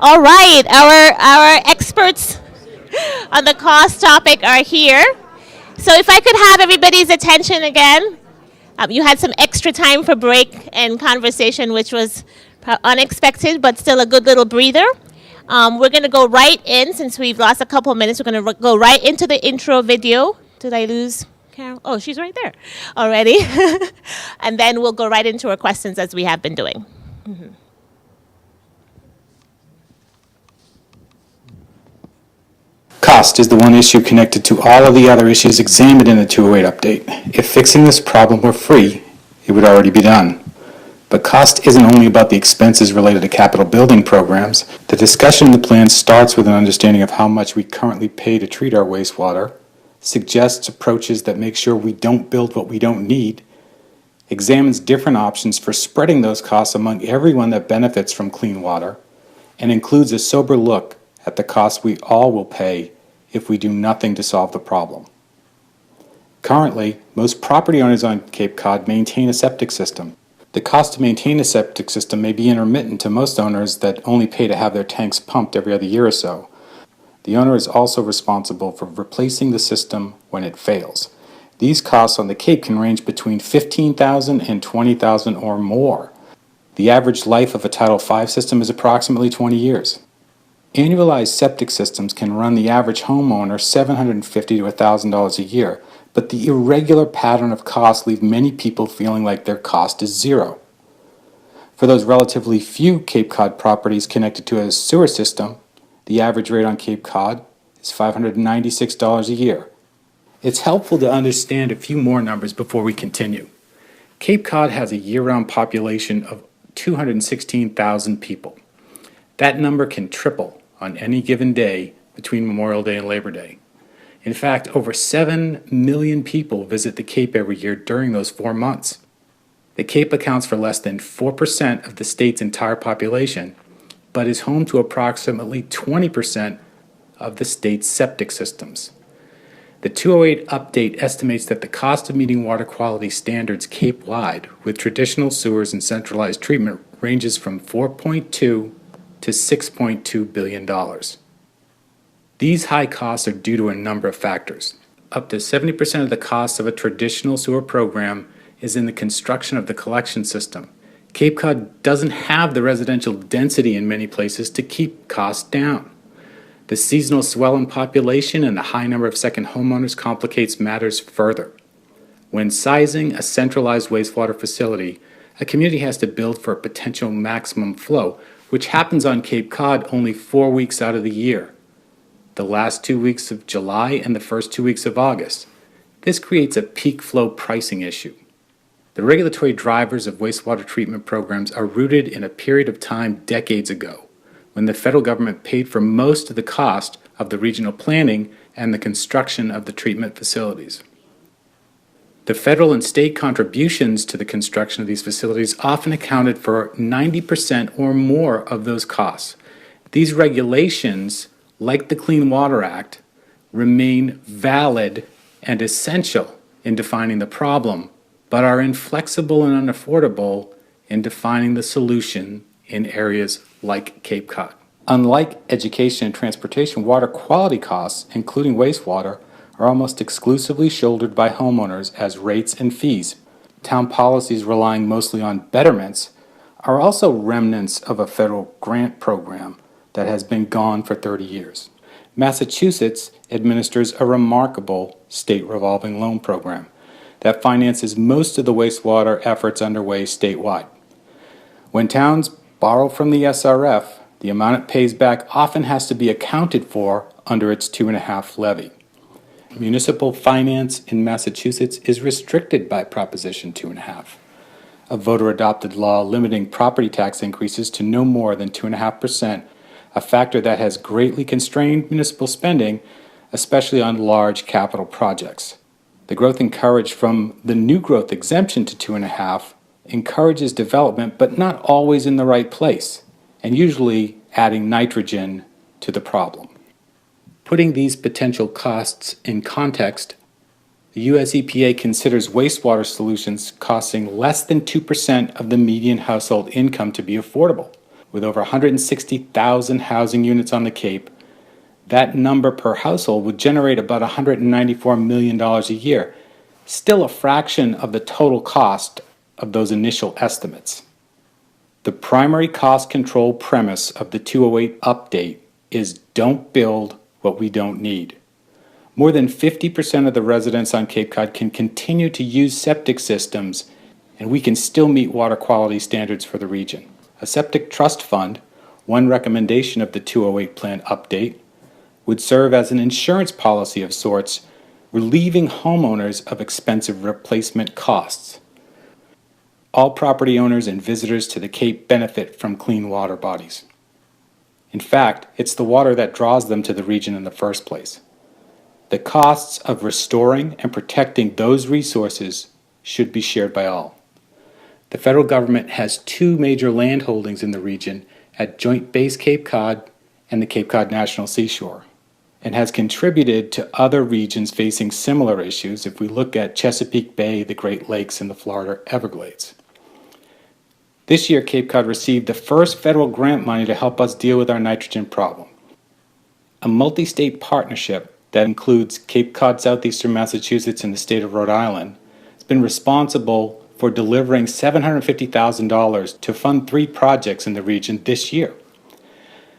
All right, our experts on the cost topic are here. So if I could have everybody's attention again. You had some extra time for break and conversation, which was unexpected, but still a good little breather. We're going to go right in, since we've lost a couple of minutes, we're going to go right into the intro video. Did I lose Carol? Oh, she's right there already. And then we'll go right into our questions as we have been doing. Mm-hmm. Cost is the one issue connected to all of the other issues examined in the 208 update. If fixing this problem were free, it would already be done. But cost isn't only about the expenses related to capital building programs. The discussion in the plan starts with an understanding of how much we currently pay to treat our wastewater, suggests approaches that make sure we don't build what we don't need, examines different options for spreading those costs among everyone that benefits from clean water, and includes a sober look at the costs we all will pay if we do nothing to solve the problem. Currently, most property owners on Cape Cod maintain a septic system. The cost to maintain a septic system may be intermittent to most owners that only pay to have their tanks pumped every other year or so. The owner is also responsible for replacing the system when it fails. These costs on the Cape can range between $15,000 and $20,000 or more. The average life of a Title V system is approximately 20 years. Annualized septic systems can run the average homeowner $750 to $1,000 a year, but the irregular pattern of costs leave many people feeling like their cost is zero. For those relatively few Cape Cod properties connected to a sewer system, the average rate on Cape Cod is $596 a year. It's helpful to understand a few more numbers before we continue. Cape Cod has a year-round population of 216,000 people. That number can triple on any given day between Memorial Day and Labor Day. In fact, over 7 million people visit the Cape every year during those 4 months. The Cape accounts for less than 4% of the state's entire population, but is home to approximately 20% of the state's septic systems. The 208 update estimates that the cost of meeting water quality standards Cape-wide with traditional sewers and centralized treatment ranges from $4.2 to $6.2 billion. These high costs are due to a number of factors. Up to 70% of the cost of a traditional sewer program is in the construction of the collection system. Cape Cod doesn't have the residential density in many places to keep costs down. The seasonal swell in population and the high number of second homeowners complicates matters further. When sizing a centralized wastewater facility, a community has to build for a potential maximum flow, which happens on Cape Cod only 4 weeks out of the year, the last 2 weeks of July and the first 2 weeks of August. This creates a peak flow pricing issue. The regulatory drivers of wastewater treatment programs are rooted in a period of time decades ago, when the federal government paid for most of the cost of the regional planning and the construction of the treatment facilities. The federal and state contributions to the construction of these facilities often accounted for 90% or more of those costs. These regulations, like the Clean Water Act, remain valid and essential in defining the problem, but are inflexible and unaffordable in defining the solution in areas like Cape Cod. Unlike education and transportation, water quality costs, including wastewater, are almost exclusively shouldered by homeowners as rates and fees. Town policies relying mostly on betterments are also remnants of a federal grant program that has been gone for 30 years. Massachusetts administers a remarkable state revolving loan program that finances most of the wastewater efforts underway statewide. When towns borrow from the SRF, the amount it pays back often has to be accounted for under its 2.5 levy. Municipal finance in Massachusetts is restricted by Proposition 2.5, a voter-adopted law limiting property tax increases to no more than 2.5%, a factor that has greatly constrained municipal spending, especially on large capital projects. The growth encouraged from the new growth exemption to 2.5 encourages development, but not always in the right place, and usually adding nitrogen to the problem. Putting these potential costs in context, the US EPA considers wastewater solutions costing less than 2% of the median household income to be affordable. With over 160,000 housing units on the Cape, that number per household would generate about $194 million a year, still a fraction of the total cost of those initial estimates. The primary cost control premise of the 208 update is don't build what we don't need. More than 50% of the residents on Cape Cod can continue to use septic systems, and we can still meet water quality standards for the region. A septic trust fund, one recommendation of the 208 plan update, would serve as an insurance policy of sorts, relieving homeowners of expensive replacement costs. All property owners and visitors to the Cape benefit from clean water bodies. In fact, it's the water that draws them to the region in the first place. The costs of restoring and protecting those resources should be shared by all. The federal government has 2 major land holdings in the region at Joint Base Cape Cod and the Cape Cod National Seashore, and has contributed to other regions facing similar issues if we look at Chesapeake Bay, the Great Lakes, and the Florida Everglades. This year, Cape Cod received the first federal grant money to help us deal with our nitrogen problem. A multi-state partnership that includes Cape Cod, southeastern Massachusetts, and the state of Rhode Island has been responsible for delivering $750,000 to fund 3 projects in the region this year.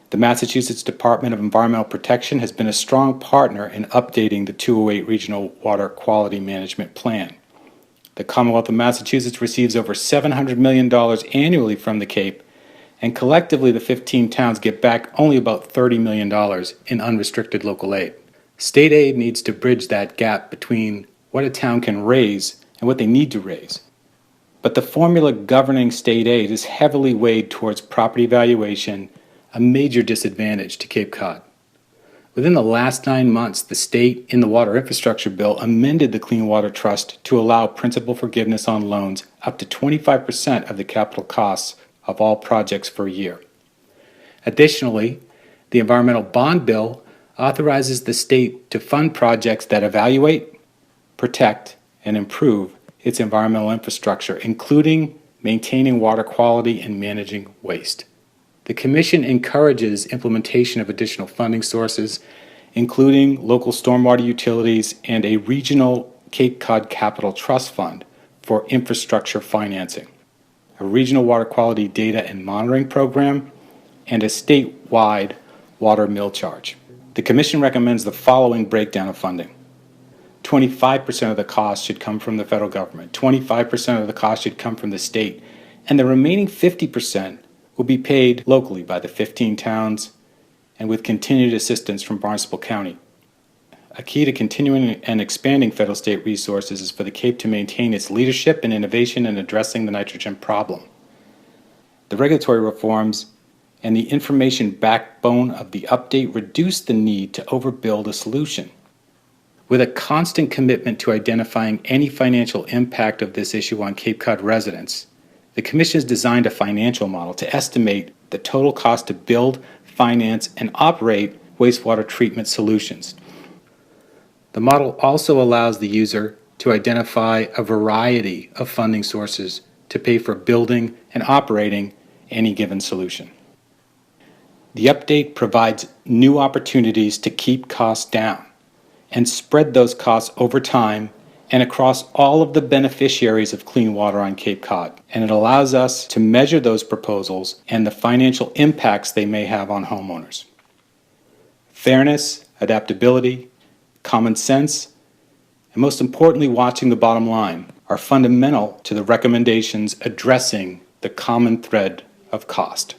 The Massachusetts Department of Environmental Protection has been a strong partner in updating the 208 Regional Water Quality Management Plan. The Commonwealth of Massachusetts receives over $700 million annually from the Cape, and collectively the 15 towns get back only about $30 million in unrestricted local aid. State aid needs to bridge that gap between what a town can raise and what they need to raise. But the formula governing state aid is heavily weighed towards property valuation, a major disadvantage to Cape Cod. Within the last 9 months, the state, in the Water Infrastructure Bill, amended the Clean Water Trust to allow principal forgiveness on loans up to 25% of the capital costs of all projects for a year. Additionally, the Environmental Bond Bill authorizes the state to fund projects that evaluate, protect, and improve its environmental infrastructure, including maintaining water quality and managing waste. The Commission encourages implementation of additional funding sources, including local stormwater utilities and a regional Cape Cod Capital Trust Fund for infrastructure financing, a regional water quality data and monitoring program, and a statewide water mill charge. The Commission recommends the following breakdown of funding. 25% of the cost should come from the federal government, 25% of the cost should come from the state, and the remaining 50% will be paid locally by the 15 towns and with continued assistance from Barnstable County. A key to continuing and expanding federal state resources is for the Cape to maintain its leadership and innovation in addressing the nitrogen problem. The regulatory reforms and the information backbone of the update reduce the need to overbuild a solution. With a constant commitment to identifying any financial impact of this issue on Cape Cod residents, the Commission has designed a financial model to estimate the total cost to build, finance, and operate wastewater treatment solutions. The model also allows the user to identify a variety of funding sources to pay for building and operating any given solution. The update provides new opportunities to keep costs down and spread those costs over time and across all of the beneficiaries of clean water on Cape Cod. And it allows us to measure those proposals and the financial impacts they may have on homeowners. Fairness, adaptability, common sense, and most importantly, watching the bottom line are fundamental to the recommendations addressing the common thread of cost.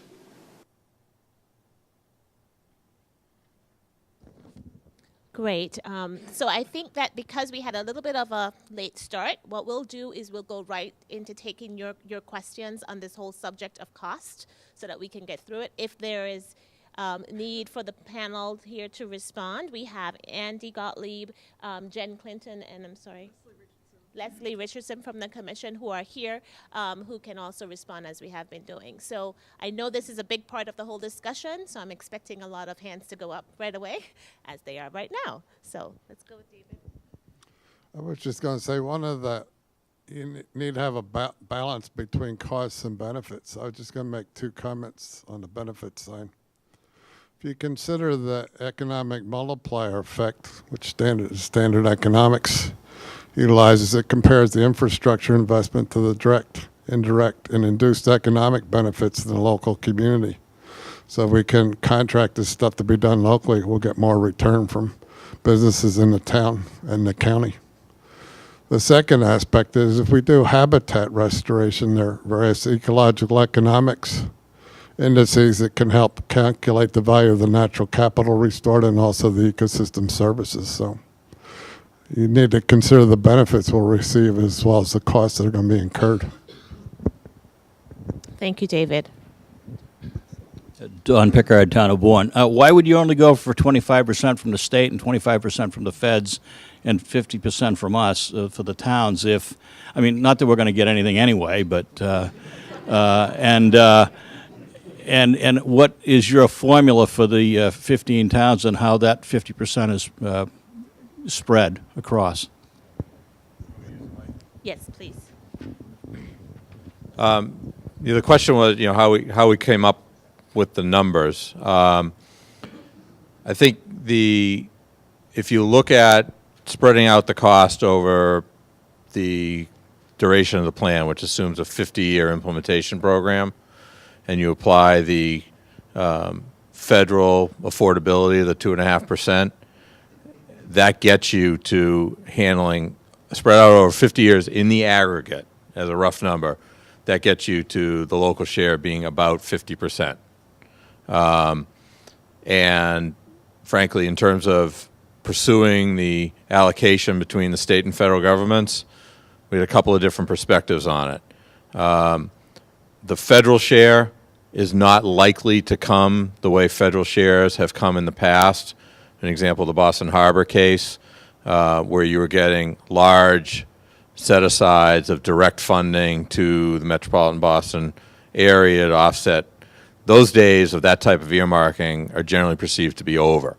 Great. So I think that because we had a little bit of a late start, what we'll do is we'll go right into taking your questions on this whole subject of cost so that we can get through it. If there is need for the panel here to respond, we have Andy Gottlieb, Jen Clinton, and Leslie Richardson from the Commission who are here, who can also respond as we have been doing. So I know this is a big part of the whole discussion, so I'm expecting a lot of hands to go up right away, as they are right now. So let's go with David. I was just going to say you need to have a balance between costs and benefits. I was just going to make two comments on the benefit side. If you consider the economic multiplier effect, which standard economics utilizes, it compares the infrastructure investment to the direct, indirect, and induced economic benefits in the local community. So if we can contract this stuff to be done locally, we'll get more return from businesses in the town and the county. The second aspect is if we do habitat restoration, there are various ecological economics indices that can help calculate the value of the natural capital restored and also the ecosystem services. So you need to consider the benefits we'll receive as well as the costs that are going to be incurred. Thank you, David. Don Pickard, Town of Bourne. Why would you only go for 25% from the state and 25% from the feds and 50% from us for the towns not that we're going to get anything anyway, but, and what is your formula for the 15 towns and how that 50% is spread across? Yes, please. The question was, how we came up with the numbers. I think if you look at spreading out the cost over the duration of the plan, which assumes a 50-year implementation program, and you apply the federal affordability of the 2.5%, that gets you to handling, spread out over 50 years in the aggregate, as a rough number, that gets you to the local share being about 50%. And frankly, in terms of pursuing the allocation between the state and federal governments, we had a couple of different perspectives on it. The federal share is not likely to come the way federal shares have come in the past. An example, the Boston Harbor case, where you were getting large set-asides of direct funding to the metropolitan Boston area to offset. Those days of that type of earmarking are generally perceived to be over.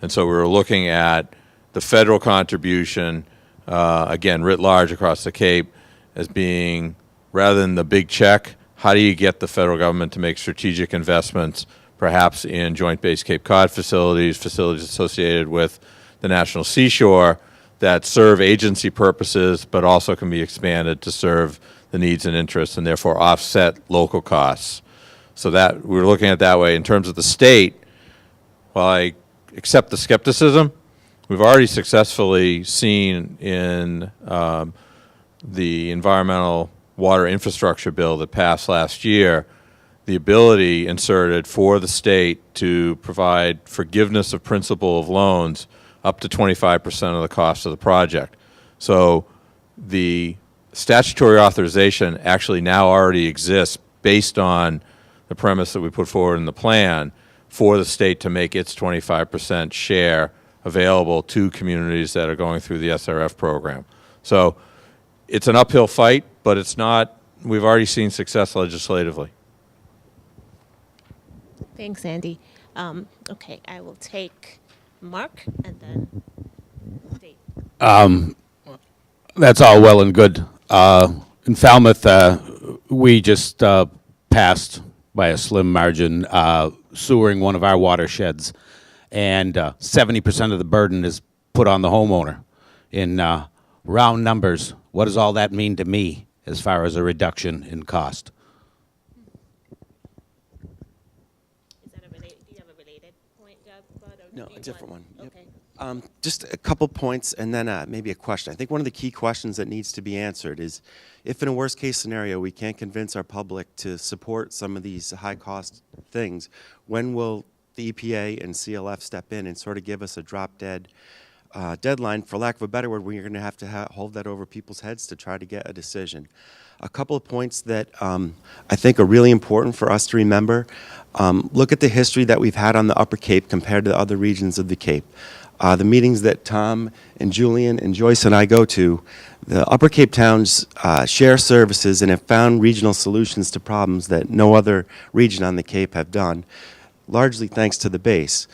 And so we were looking at the federal contribution, again, writ large across the Cape, as being, rather than the big check, how do you get the federal government to make strategic investments, perhaps in Joint Base Cape Cod facilities associated with the National Seashore, that serve agency purposes but also can be expanded to serve the needs and interests and therefore offset local costs. So that we're looking at it that way. In terms of the state, while I accept the skepticism. We've already successfully seen in the environmental water infrastructure bill that passed last year the ability inserted for the state to provide forgiveness of principal of loans up to 25% of the cost of the project. So the statutory authorization actually now already exists based on the premise that we put forward in the plan for the state to make its 25% share available to communities that are going through the SRF program. So it's an uphill fight, but it's not, we've already seen success legislatively. Thanks, Andy. Okay, I will take Mark and then Dave. That's all well and good. In Falmouth, we just passed by a slim margin sewering one of our watersheds, and 70% of the burden is put on the homeowner. In round numbers, what does all that mean to me as far as a reduction in cost? Do you have a related point, Deb? No, a different one. Yep. Okay. Just a couple points and then maybe a question. I think one of the key questions that needs to be answered is if in a worst case scenario we can't convince our public to support some of these high cost things, when will the EPA and CLF step in and sort of give us a drop dead deadline, for lack of a better word, when you're going to have to hold that over people's heads to try to get a decision? A couple of points that I think are really important for us to remember. Look at the history that we've had on the Upper Cape compared to the other regions of the Cape. The meetings that Tom and Julian and Joyce and I go to, the Upper Cape towns share services and have found regional solutions to problems that no other region on the Cape have done, largely thanks to the base.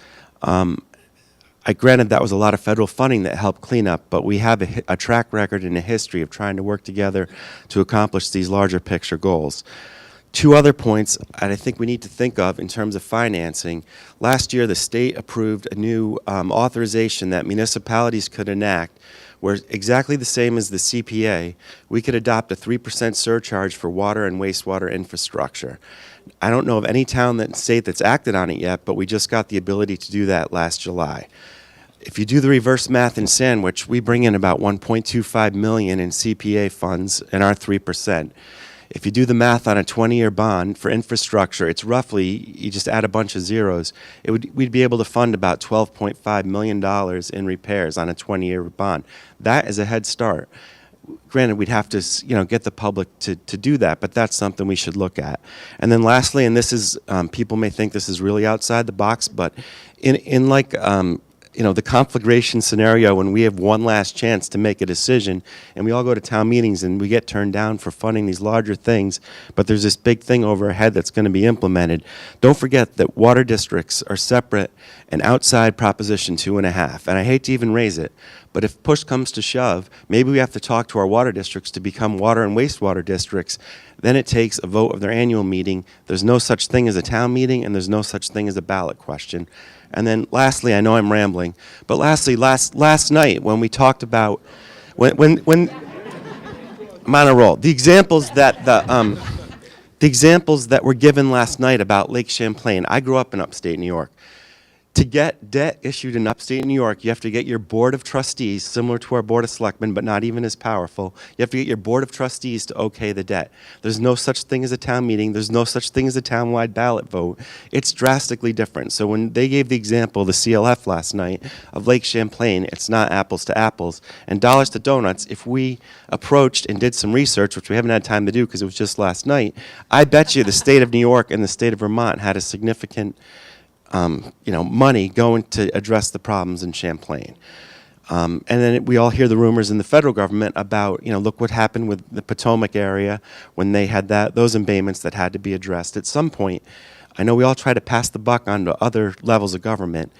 Granted, that was a lot of federal funding that helped clean up, but we have a track record and a history of trying to work together to accomplish these larger picture goals. Two other points I think we need to think of in terms of financing. Last year, the state approved a new authorization that municipalities could enact where, exactly the same as the CPA, we could adopt a 3% surcharge for water and wastewater infrastructure. I don't know of any town and state that's acted on it yet, but we just got the ability to do that last July. If you do the reverse math in Sandwich, we bring in about $1.25 million in CPA funds and our 3%. If you do the math on a 20-year bond for infrastructure, it's roughly, you just add a bunch of zeros, we'd be able to fund about $12.5 million in repairs on a 20-year bond. That is a head start. Granted, we'd have to, get the public to do that, but that's something we should look at. And then lastly, and this is, people may think this is really outside the box, but in like, the conflagration scenario when we have one last chance to make a decision and we all go to town meetings and we get turned down for funding these larger things, but there's this big thing overhead that's going to be implemented. Don't forget that water districts are separate and outside Proposition 2.5. And I hate to even raise it, but if push comes to shove, maybe we have to talk to our water districts to become water and wastewater districts. Then it takes a vote of their annual meeting. There's no such thing as a town meeting, and there's no such thing as a ballot question. And then lastly, I know I'm rambling, but lastly, last night when we talked about, when I'm on a roll, the examples that were given last night about Lake Champlain. I grew up in upstate New York. To get debt issued in upstate New York, you have to get your board of trustees, similar to our board of selectmen, but not even as powerful. You have to get your board of trustees to okay the debt. There's no such thing as a town meeting. There's no such thing as a townwide ballot vote. It's drastically different. So when they gave the example, the CLF last night, of Lake Champlain, it's not apples to apples. And dollars to donuts, if we approached and did some research, which we haven't had time to do because it was just last night, I bet you the state of New York and the state of Vermont had a significant money going to address the problems in Champlain. And then we all hear the rumors in the federal government about, look what happened with the Potomac area when they had those embayments that had to be addressed. At some point, I know we all try to pass the buck on to other levels of government,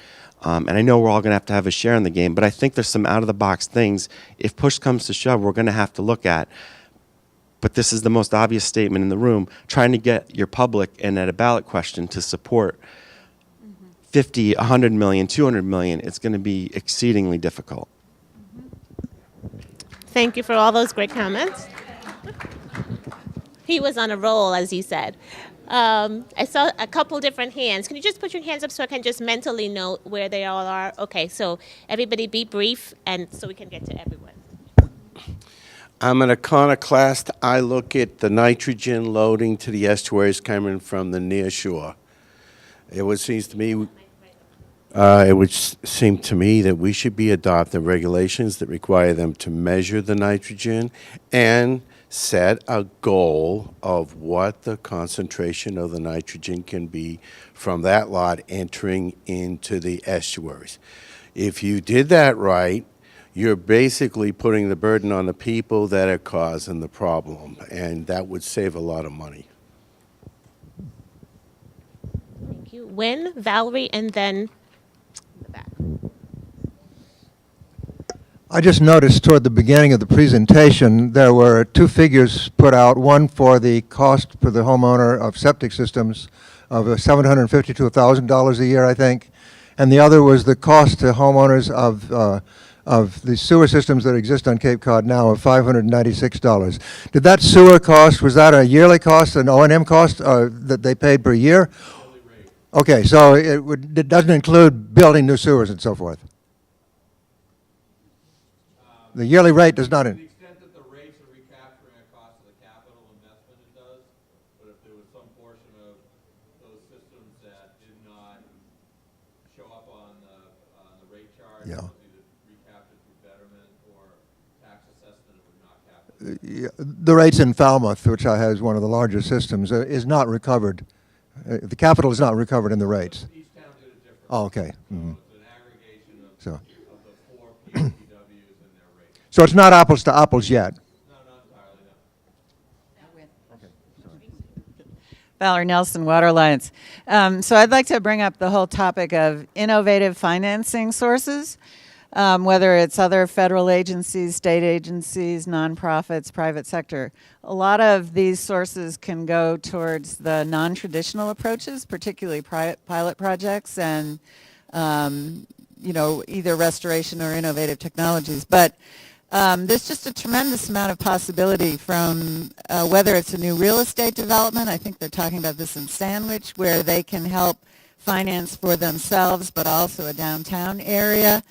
and I know we're all going to have a share in the game, but I think there's some out-of-the-box things, if push comes to shove, we're going to have to look at. But this is the most obvious statement in the room, trying to get your public and at a ballot question to support 50, 100 million, 200 million, it's going to be exceedingly difficult. Thank you for all those great comments. He was on a roll, as you said. I saw a couple different hands. Can you just put your hands up so I can just mentally note where they all are? Okay, so everybody be brief and so we can get to everyone. I'm an iconoclast. I look at the nitrogen loading to the estuaries coming from the near shore. It would seem to me that we should be adopting regulations that require them to measure the nitrogen and set a goal of what the concentration of the nitrogen can be from that lot entering into the estuaries. If you did that right, you're basically putting the burden on the people that are causing the problem, and that would save a lot of money. Thank you. Wynn, Valerie, and then the back. I just noticed toward the beginning of the presentation, there were two figures put out, one for the cost for the homeowner of septic systems of $750 to $1,000 a year, I think, and the other was the cost to homeowners of the sewer systems that exist on Cape Cod now of $596. Did that sewer cost, was that a yearly cost, an O&M cost that they paid per year? Okay, so it doesn't include building new sewers and so forth. The yearly rate does not. To the extent that the rates are recapturing a cost of the capital investment, it does. But if there was some portion of those systems that did not show up on the rate chart, it was either recaptured through betterment or tax assessment, it would not capture. The rates in Falmouth, which has one of the largest systems, is not recovered. The capital is not recovered in the rates. Each town did it differently. Oh, okay. Mm-hmm. It's an aggregation of So. Of the 4 PPWs and their rates. So it's not apples to apples yet. No, not entirely, no. Valerie Nelson, Water Alliance. So I'd like to bring up the whole topic of innovative financing sources, whether it's other federal agencies, state agencies, nonprofits, private sector. A lot of these sources can go towards the non-traditional approaches, particularly pilot projects and either restoration or innovative technologies. But there's just a tremendous amount of possibility from whether it's a new real estate development. I think they're talking about this in Sandwich, where they can help finance for themselves, but also a downtown area.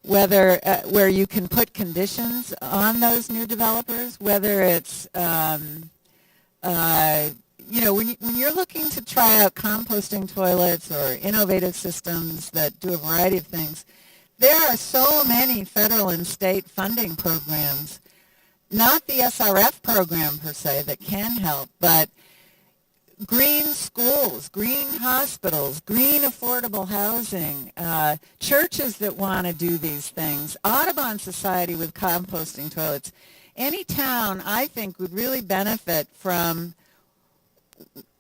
Whether where you can put conditions on those new developers, whether it's when you're looking to try out composting toilets or innovative systems that do a variety of things, there are so many federal and state funding programs, not the SRF program per se that can help, but green schools, green hospitals, green affordable housing, churches that want to do these things, Audubon Society with composting toilets. Any town, I think, would really benefit from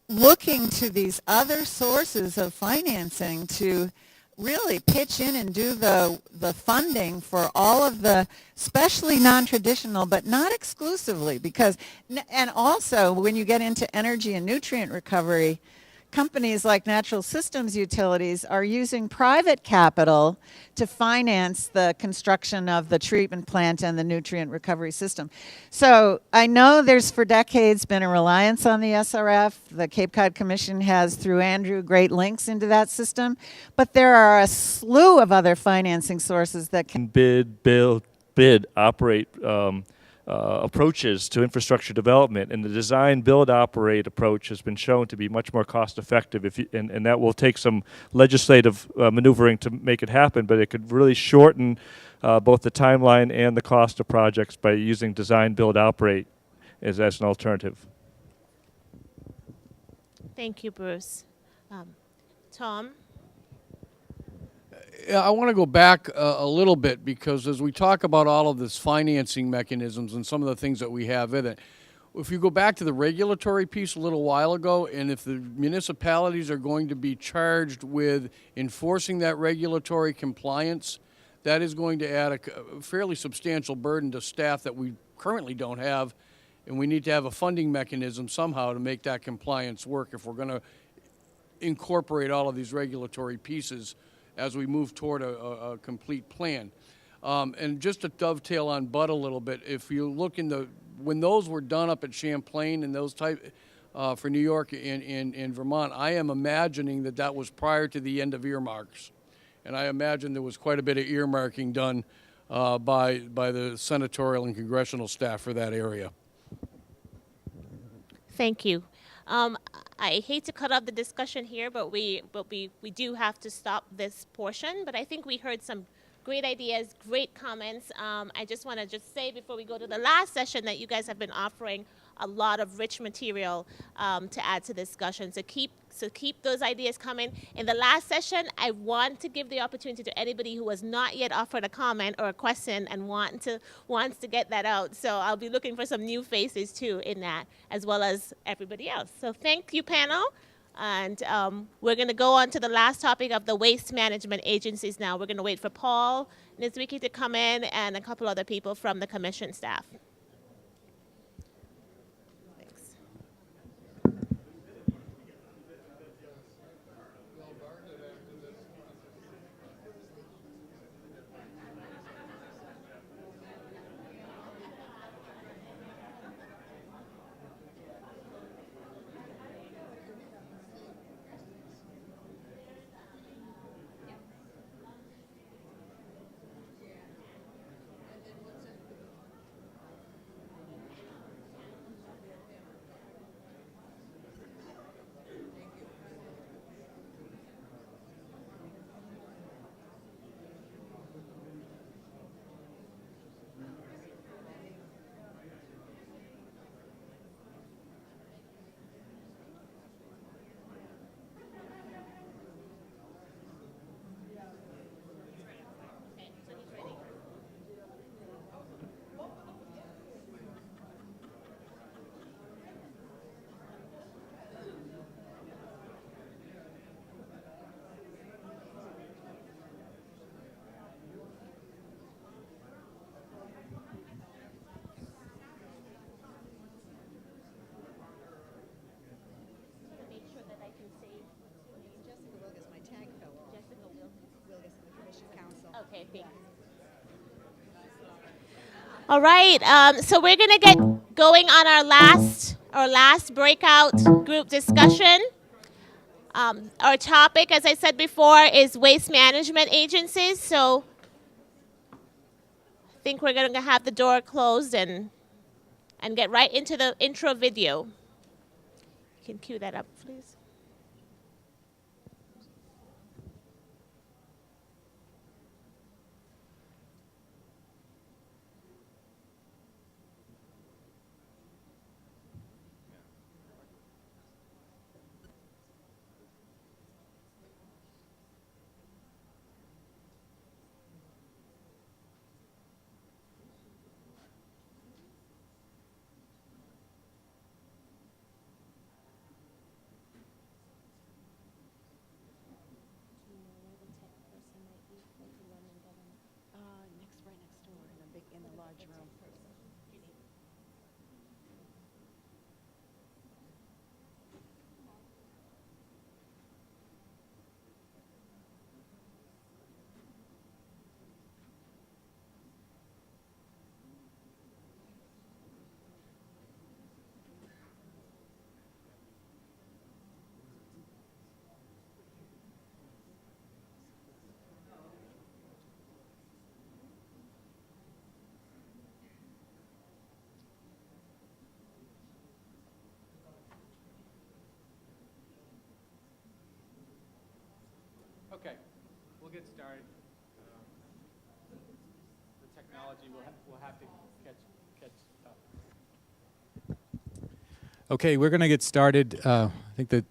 looking to these other sources of financing to really pitch in and do the funding for all of the, especially non-traditional, but not exclusively, because, and also when you get into energy and nutrient recovery, companies like Natural Systems Utilities are using private capital to finance the construction of the treatment plant and the nutrient recovery system. So I know there's for decades been a reliance on the SRF. The Cape Cod Commission has, through Andrew, great links into that system. But there are a slew of other financing sources that can bid, operate approaches to infrastructure development, and the design, build, operate approach has been shown to be much more cost effective. And that will take some legislative maneuvering to make it happen, but it could really shorten both the timeline and the cost of projects by using design, build, operate as an alternative. Thank you, Bruce. Tom? I want to go back a little bit, because as we talk about all of this financing mechanisms and some of the things that we have in it, if you go back to the regulatory piece a little while ago, and if the municipalities are going to be charged with enforcing that regulatory compliance, that is going to add a fairly substantial burden to staff that we currently don't have, and we need to have a funding mechanism somehow to make that compliance work if we're going to incorporate all of these regulatory pieces as we move toward a complete plan. And just to dovetail on Bud a little bit, if you look in when those were done up at Champlain and those type, for New York and Vermont, I am imagining that that was prior to the end of earmarks. And I imagine there was quite a bit of earmarking done by the senatorial and congressional staff for that area. Thank you. I hate to cut off the discussion here, but we do have to stop this portion. But I think we heard some great ideas, great comments. I just want to just say before we go to the last session that you guys have been offering a lot of rich material to add to the discussion. So keep those ideas coming. In the last session, I want to give the opportunity to anybody who has not yet offered a comment or a question and wants to get that out. So I'll be looking for some new faces too in that, as well as everybody else. So thank you, panel. And we're going to go on to the last topic of the waste management agencies now. We're going to wait for Paul Nizwicki to come in and a couple other people from the commission staff. Okay, thanks. All right, so we're gonna get going on our last breakout group discussion. Our topic, as I said before, is waste management agencies. So I think we're gonna have the door closed and get right into the intro video. You can cue that up, please. Okay, we'll get started. The technology will have to catch up. Okay, we're going to get started. I think the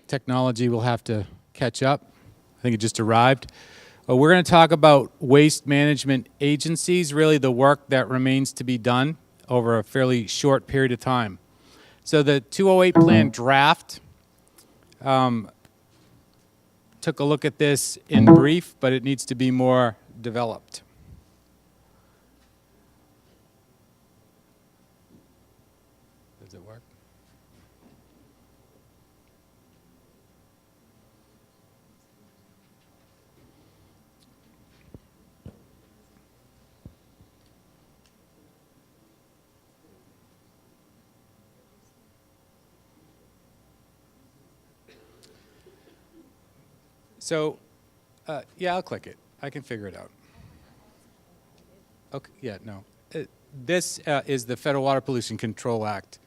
technology will have to catch up. I think it just arrived. We're going to talk about waste management agencies, really the work that remains to be done over a fairly short period of time. So the 208 plan draft took a look at this in brief, but it needs to be more developed. Does it work? So, yeah, I'll click it. I can figure it out. Okay, yeah, no. This is the Federal Water Pollution Control Act,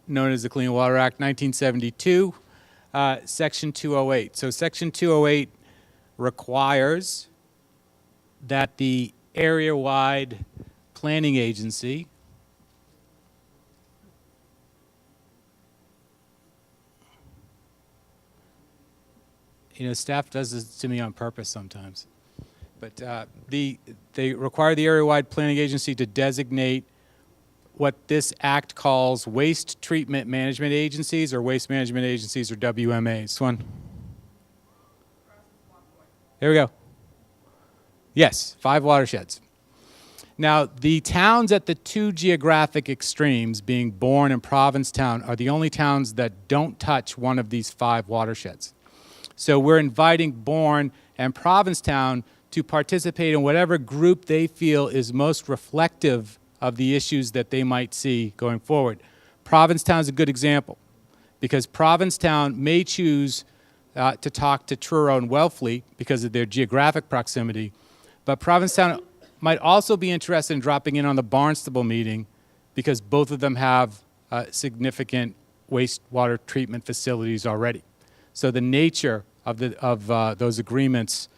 known as the Clean Water Act, 1972, Section 208. So Section 208 requires that the area-wide planning agency staff does this to me on purpose sometimes. But they require the area-wide planning agency to designate what this act calls waste treatment management agencies or waste management agencies or WMAs. One. There we go. Yes, 5 watersheds. Now, the towns at the 2 geographic extremes, being Bourne and Provincetown, are the only towns that don't touch one of these 5 watersheds. So we're inviting Bourne and Provincetown to participate in whatever group they feel is most reflective of the issues that they might see going forward. Provincetown is a good example because Provincetown may choose to talk to Truro and Wellfleet because of their geographic proximity, but Provincetown might also be interested in dropping in on the Barnstable meeting because both of them have significant wastewater treatment facilities already. So the nature of those agreements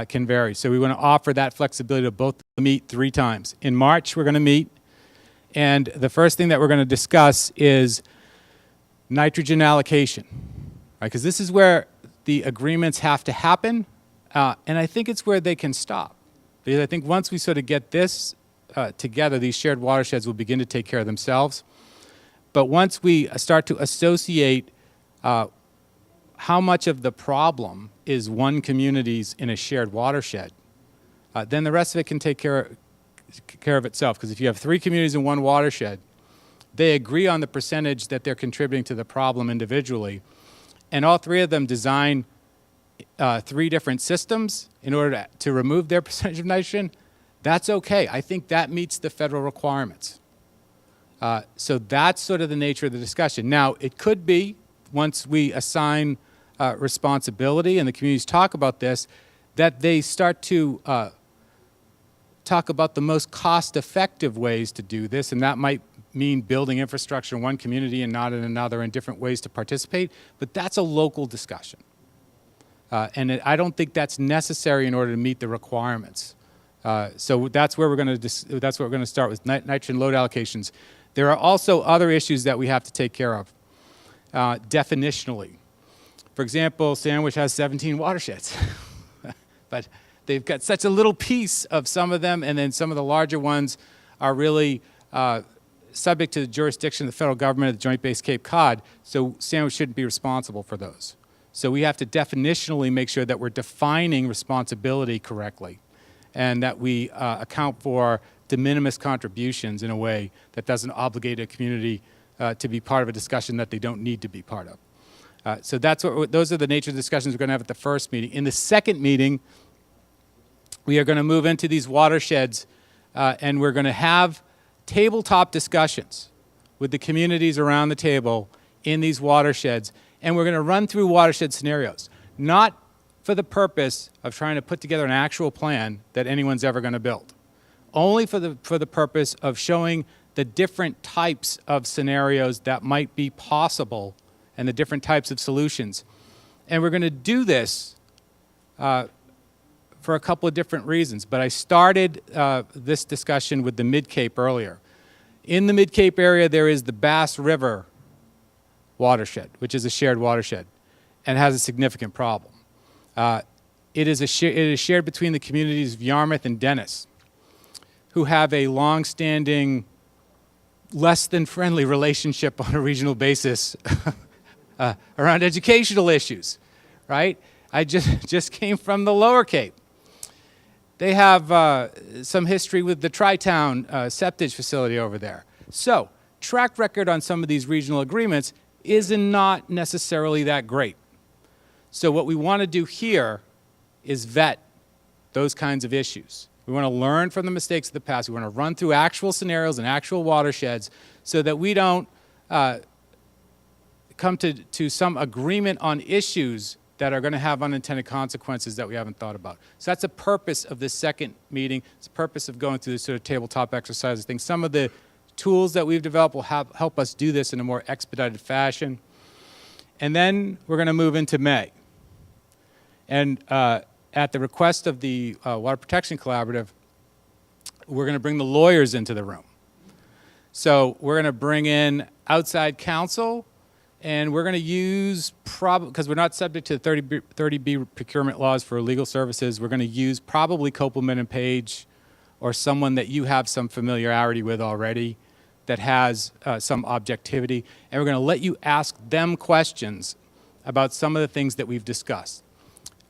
can vary. So we want to offer that flexibility to both meet 3 times. In March, we're going to meet, and the first thing that we're going to discuss is nitrogen allocation, right? Because this is where the agreements have to happen, and I think it's where they can stop. Because I think once we sort of get this together, these shared watersheds will begin to take care of themselves. But once we start to associate how much of the problem is one community's in a shared watershed, then the rest of it can take care of itself. Because if you have 3 communities in one watershed, they agree on the percentage that they're contributing to the problem individually, and all 3 of them design 3 different systems in order to remove their percentage of nitrogen, that's okay. I think that meets the federal requirements. So that's sort of the nature of the discussion. Now, it could be, once we assign responsibility and the communities talk about this, that they start to talk about the most cost-effective ways to do this, and that might mean building infrastructure in one community and not in another, and different ways to participate, but that's a local discussion. I don't think that's necessary in order to meet the requirements. So that's where we're going to start with nitrogen load allocations. There are also other issues that we have to take care of definitionally. For example, Sandwich has 17 watersheds, but they've got such a little piece of some of them, and then some of the larger ones are really subject to the jurisdiction of the federal government of the Joint Base Cape Cod, so Sandwich shouldn't be responsible for those. So we have to definitionally make sure that we're defining responsibility correctly and that we account for de minimis contributions in a way that doesn't obligate a community to be part of a discussion that they don't need to be part of. So those are the nature of the discussions we're going to have at the first meeting. In the second meeting, we are going to move into these watersheds and we're going to have tabletop discussions with the communities around the table in these watersheds, and we're going to run through watershed scenarios, not for the purpose of trying to put together an actual plan that anyone's ever going to build, only for the purpose of showing the different types of scenarios that might be possible and the different types of solutions. And we're going to do this for a couple of different reasons, but I started this discussion with the Mid-Cape earlier. In the Mid-Cape area, there is the Bass River watershed, which is a shared watershed, and has a significant problem. It is shared between the communities of Yarmouth and Dennis, who have a long-standing, less than friendly relationship on a regional basis around educational issues, right? I just came from the Lower Cape. They have some history with the Tri-Town septage facility over there. So, track record on some of these regional agreements is not necessarily that great. So what we want to do here is vet those kinds of issues. We want to learn from the mistakes of the past. We want to run through actual scenarios and actual watersheds so that we don't come to some agreement on issues that are going to have unintended consequences that we haven't thought about. So that's the purpose of this second meeting. It's the purpose of going through this sort of tabletop exercise. I think some of the tools that we've developed will help us do this in a more expedited fashion. And then we're going to move into May. And at the request of the Water Protection Collaborative, we're going to bring the lawyers into the room. So we're going to bring in outside counsel, and we're going to use, because we're not subject to the 30B procurement laws for legal services, we're going to use probably Copeland and Page or someone that you have some familiarity with already that has some objectivity. And we're going to let you ask them questions about some of the things that we've discussed.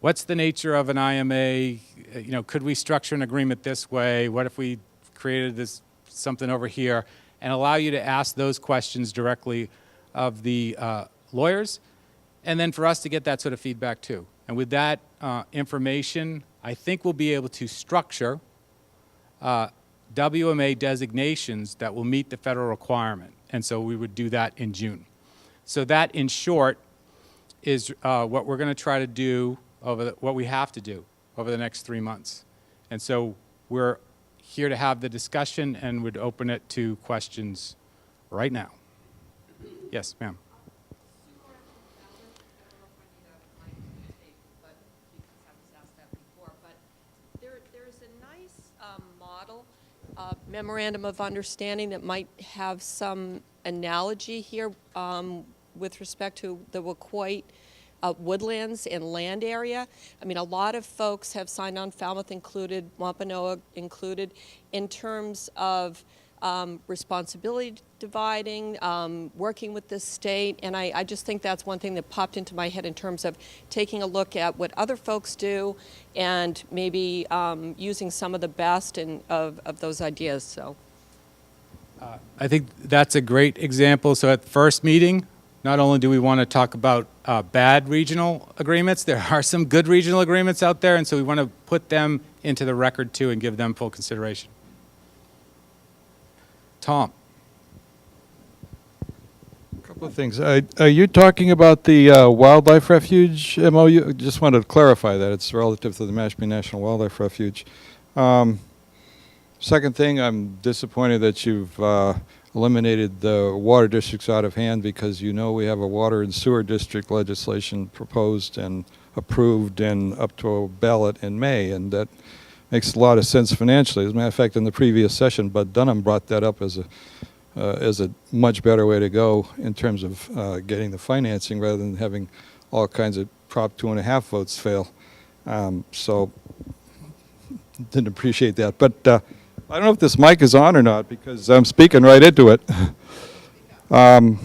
What's the nature of an IMA? Could we structure an agreement this way? What if we created this something over here? And allow you to ask those questions directly of the lawyers, and then for us to get that sort of feedback too. And with that information, I think we'll be able to structure WMA designations that will meet the federal requirement. And so we would do that in June. So that, in short, is what we're going to try to do, what we have to do over the next 3 months. And so we're here to have the discussion and would open it to questions right now. Yes, ma'am. There's a nice model memorandum of understanding that might have some analogy here with respect to the Wacoit woodlands and land area. I mean, a lot of folks have signed on, Falmouth included, Wampanoag included, in terms of responsibility dividing, working with the state, and I just think that's one thing that popped into my head in terms of taking a look at what other folks do and maybe using some of the best of those ideas. So, I think that's a great example. So at the first meeting, not only do we want to talk about bad regional agreements, there are some good regional agreements out there, and so we want to put them into the record too and give them full consideration. Tom. A couple of things. Are you talking about the wildlife refuge MOU? Just wanted to clarify that. It's relative to the Mashpee National Wildlife Refuge. Second thing, I'm disappointed that you've eliminated the water districts out of hand, because we have a water and sewer district legislation proposed and approved and up to a ballot in May, and that makes a lot of sense financially. As a matter of fact, in the previous session, Bud Dunham brought that up as a much better way to go in terms of getting the financing rather than having all kinds of Prop 2.5 votes fail. So didn't appreciate that. But I don't know if this mic is on or not, because I'm speaking right into it. Oh,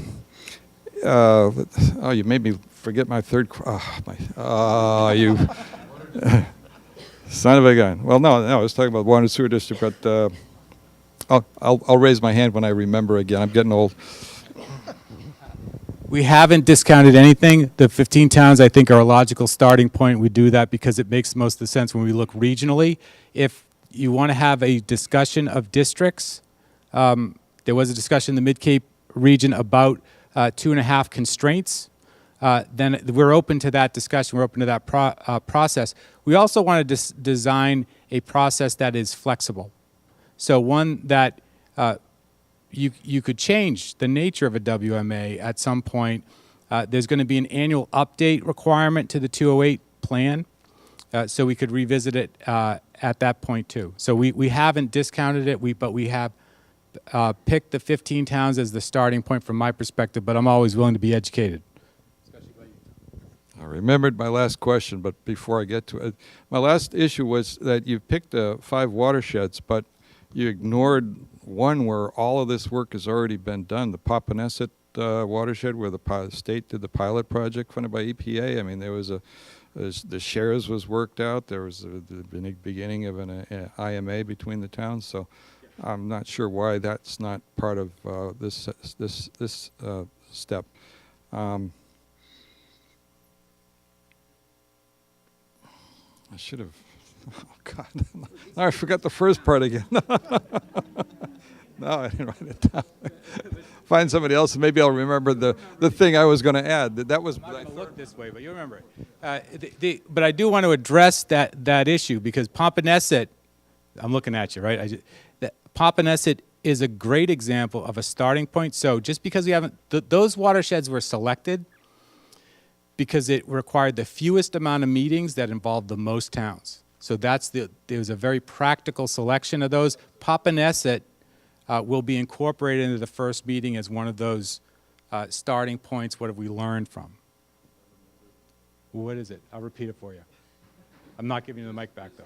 you made me forget my third. You son of a gun. Well, no, I was talking about water and sewer district, but I'll raise my hand when I remember again. I'm getting old. We haven't discounted anything. The 15 towns, I think, are a logical starting point. We do that because it makes most of the sense when we look regionally. If you want to have a discussion of districts, there was a discussion in the Mid-Cape region about 2.5 constraints. Then we're open to that discussion. We're open to that process. We also want to design a process that is flexible. So one that you could change the nature of a WMA at some point. There's going to be an annual update requirement to the 208 plan, so we could revisit it at that point too. So we haven't discounted it, but we have picked the 15 towns as the starting point from my perspective, but I'm always willing to be educated. I remembered my last question, but before I get to it, my last issue was that you picked 5 watersheds, but you ignored one where all of this work has already been done, the Papaneset watershed, where the state did the pilot project funded by EPA. I mean, there was the shares was worked out. There was the beginning of an IMA between the towns. So I'm not sure why that's not part of this step. I should have. Oh God! Now I forgot the first part again. No, I didn't write it down. Find somebody else, and maybe I'll remember the thing I was going to add. That was. I'm not going to look this way, but you remember it. But I do want to address that issue because Pompanesett, I'm looking at you, right? Pompanesett is a great example of a starting point. So just because we haven't, those watersheds were selected because it required the fewest amount of meetings that involved the most towns. So there was a very practical selection of those. Pompanesett will be incorporated into the first meeting as one of those starting points. What have we learned from? What is it? I'll repeat it for you. I'm not giving you the mic back, though.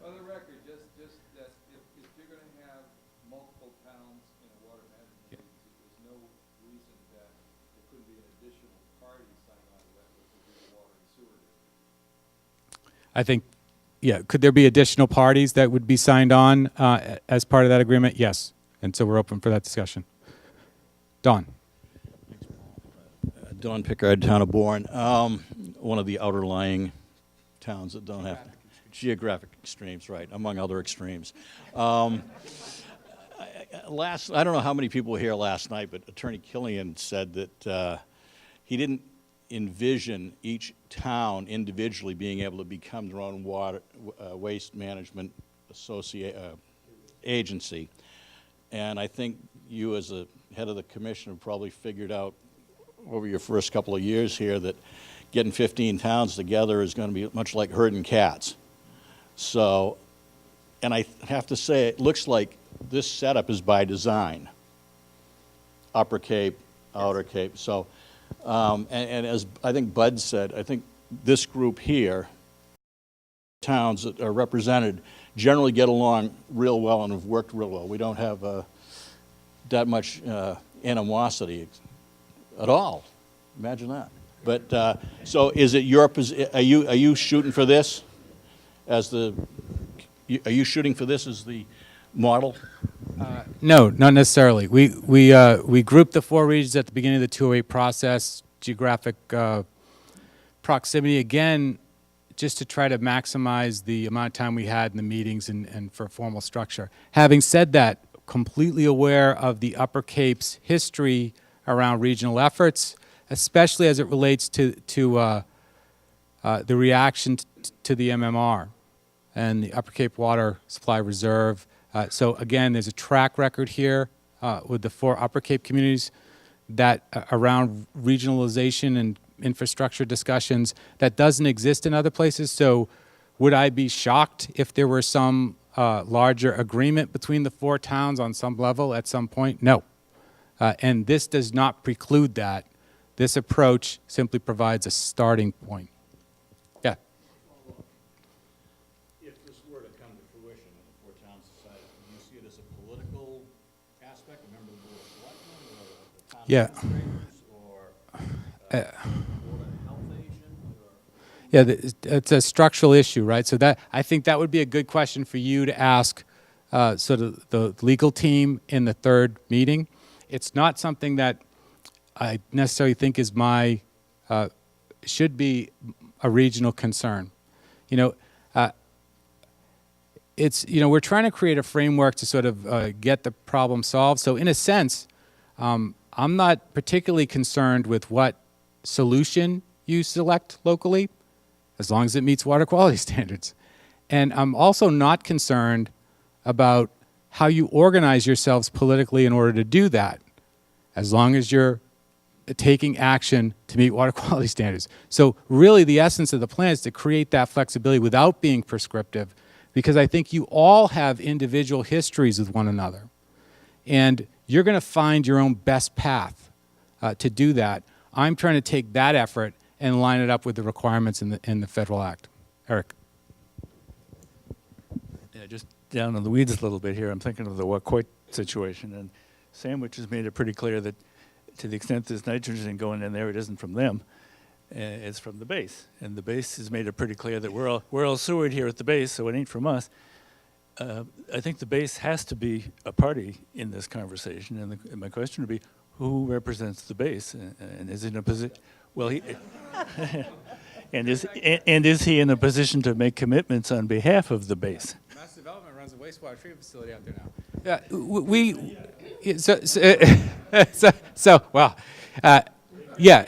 On the record, just that if you're going to have multiple towns in a water management agency, there's no reason that there couldn't be an additional party signed on to that, which would be the water and sewer district. I think, yeah, could there be additional parties that would be signed on as part of that agreement? Yes. And so we're open for that discussion. Don. Don Pickard, town of Bourne, one of the outer lying towns that don't have geographic extremes, right, among other extremes. I don't know how many people were here last night, but Attorney Killian said that he didn't envision each town individually being able to become their own waste management agency. And I think you as the head of the commission have probably figured out over your first couple of years here that getting 15 towns together is going to be much like herding cats. So, and I have to say, it looks like this setup is by design. Upper Cape, Outer Cape. So, and as I think Bud said, I think this group here, towns that are represented, generally get along real well and have worked real well. We don't have that much animosity at all. Imagine that. But so, is it your position? Are you shooting for this as the? Are you shooting for this as the model? No, not necessarily. We grouped the 4 regions at the beginning of the 208 process. Geographic proximity again, just to try to maximize the amount of time we had in the meetings and for formal structure. Having said that, completely aware of the Upper Cape's history around regional efforts, especially as it relates to the reaction to the MMR and the Upper Cape Water Supply Reserve. So again, there's a track record here with the 4 Upper Cape communities that around regionalization and infrastructure discussions that doesn't exist in other places. So would I be shocked if there were some larger agreement between the 4 towns on some level at some point? No. And this does not preclude that. This approach simply provides a starting point. Yeah. If this were to come to fruition and the 4 towns decided, do you see it as a political aspect, a member of the Board of Selectmen, or the town administrators, or Board of Health agent? Yeah, it's a structural issue, right? So that I think that would be a good question for you to ask sort of the legal team in the 3rd meeting. It's not something that I necessarily think is should be a regional concern. You know, we're trying to create a framework to sort of get the problem solved. So in a sense, I'm not particularly concerned with what solution you select locally, as long as it meets water quality standards. And I'm also not concerned about how you organize yourselves politically in order to do that, as long as you're taking action to meet water quality standards. So really the essence of the plan is to create that flexibility without being prescriptive, because I think you all have individual histories with one another. And you're going to find your own best path to do that. I'm trying to take that effort and line it up with the requirements in the federal act. Eric. Yeah, just down in the weeds a little bit here. I'm thinking of the Wacoit situation, and Sandwich has made it pretty clear that to the extent there's nitrogen going in there, it isn't from them. It's from the base. And the base has made it pretty clear that we're all sewered here at the base, so it ain't from us. I think the base has to be a party in this conversation, and my question would be, who represents the base, and is he in a position? Well, he and is he in a position to make commitments on behalf of the base? Mass Development runs a wastewater treatment facility out there now. Yeah, yeah.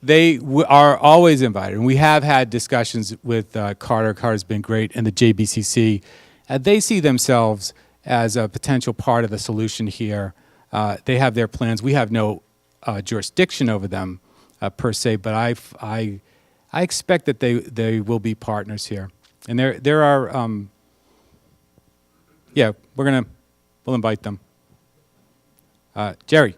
they are always invited, and we have had discussions with Carter. Carter's been great, and the JBCC. They see themselves as a potential part of the solution here. They have their plans. We have no jurisdiction over them per se, but I expect that they will be partners here. And there are, yeah, we'll invite them. Jerry.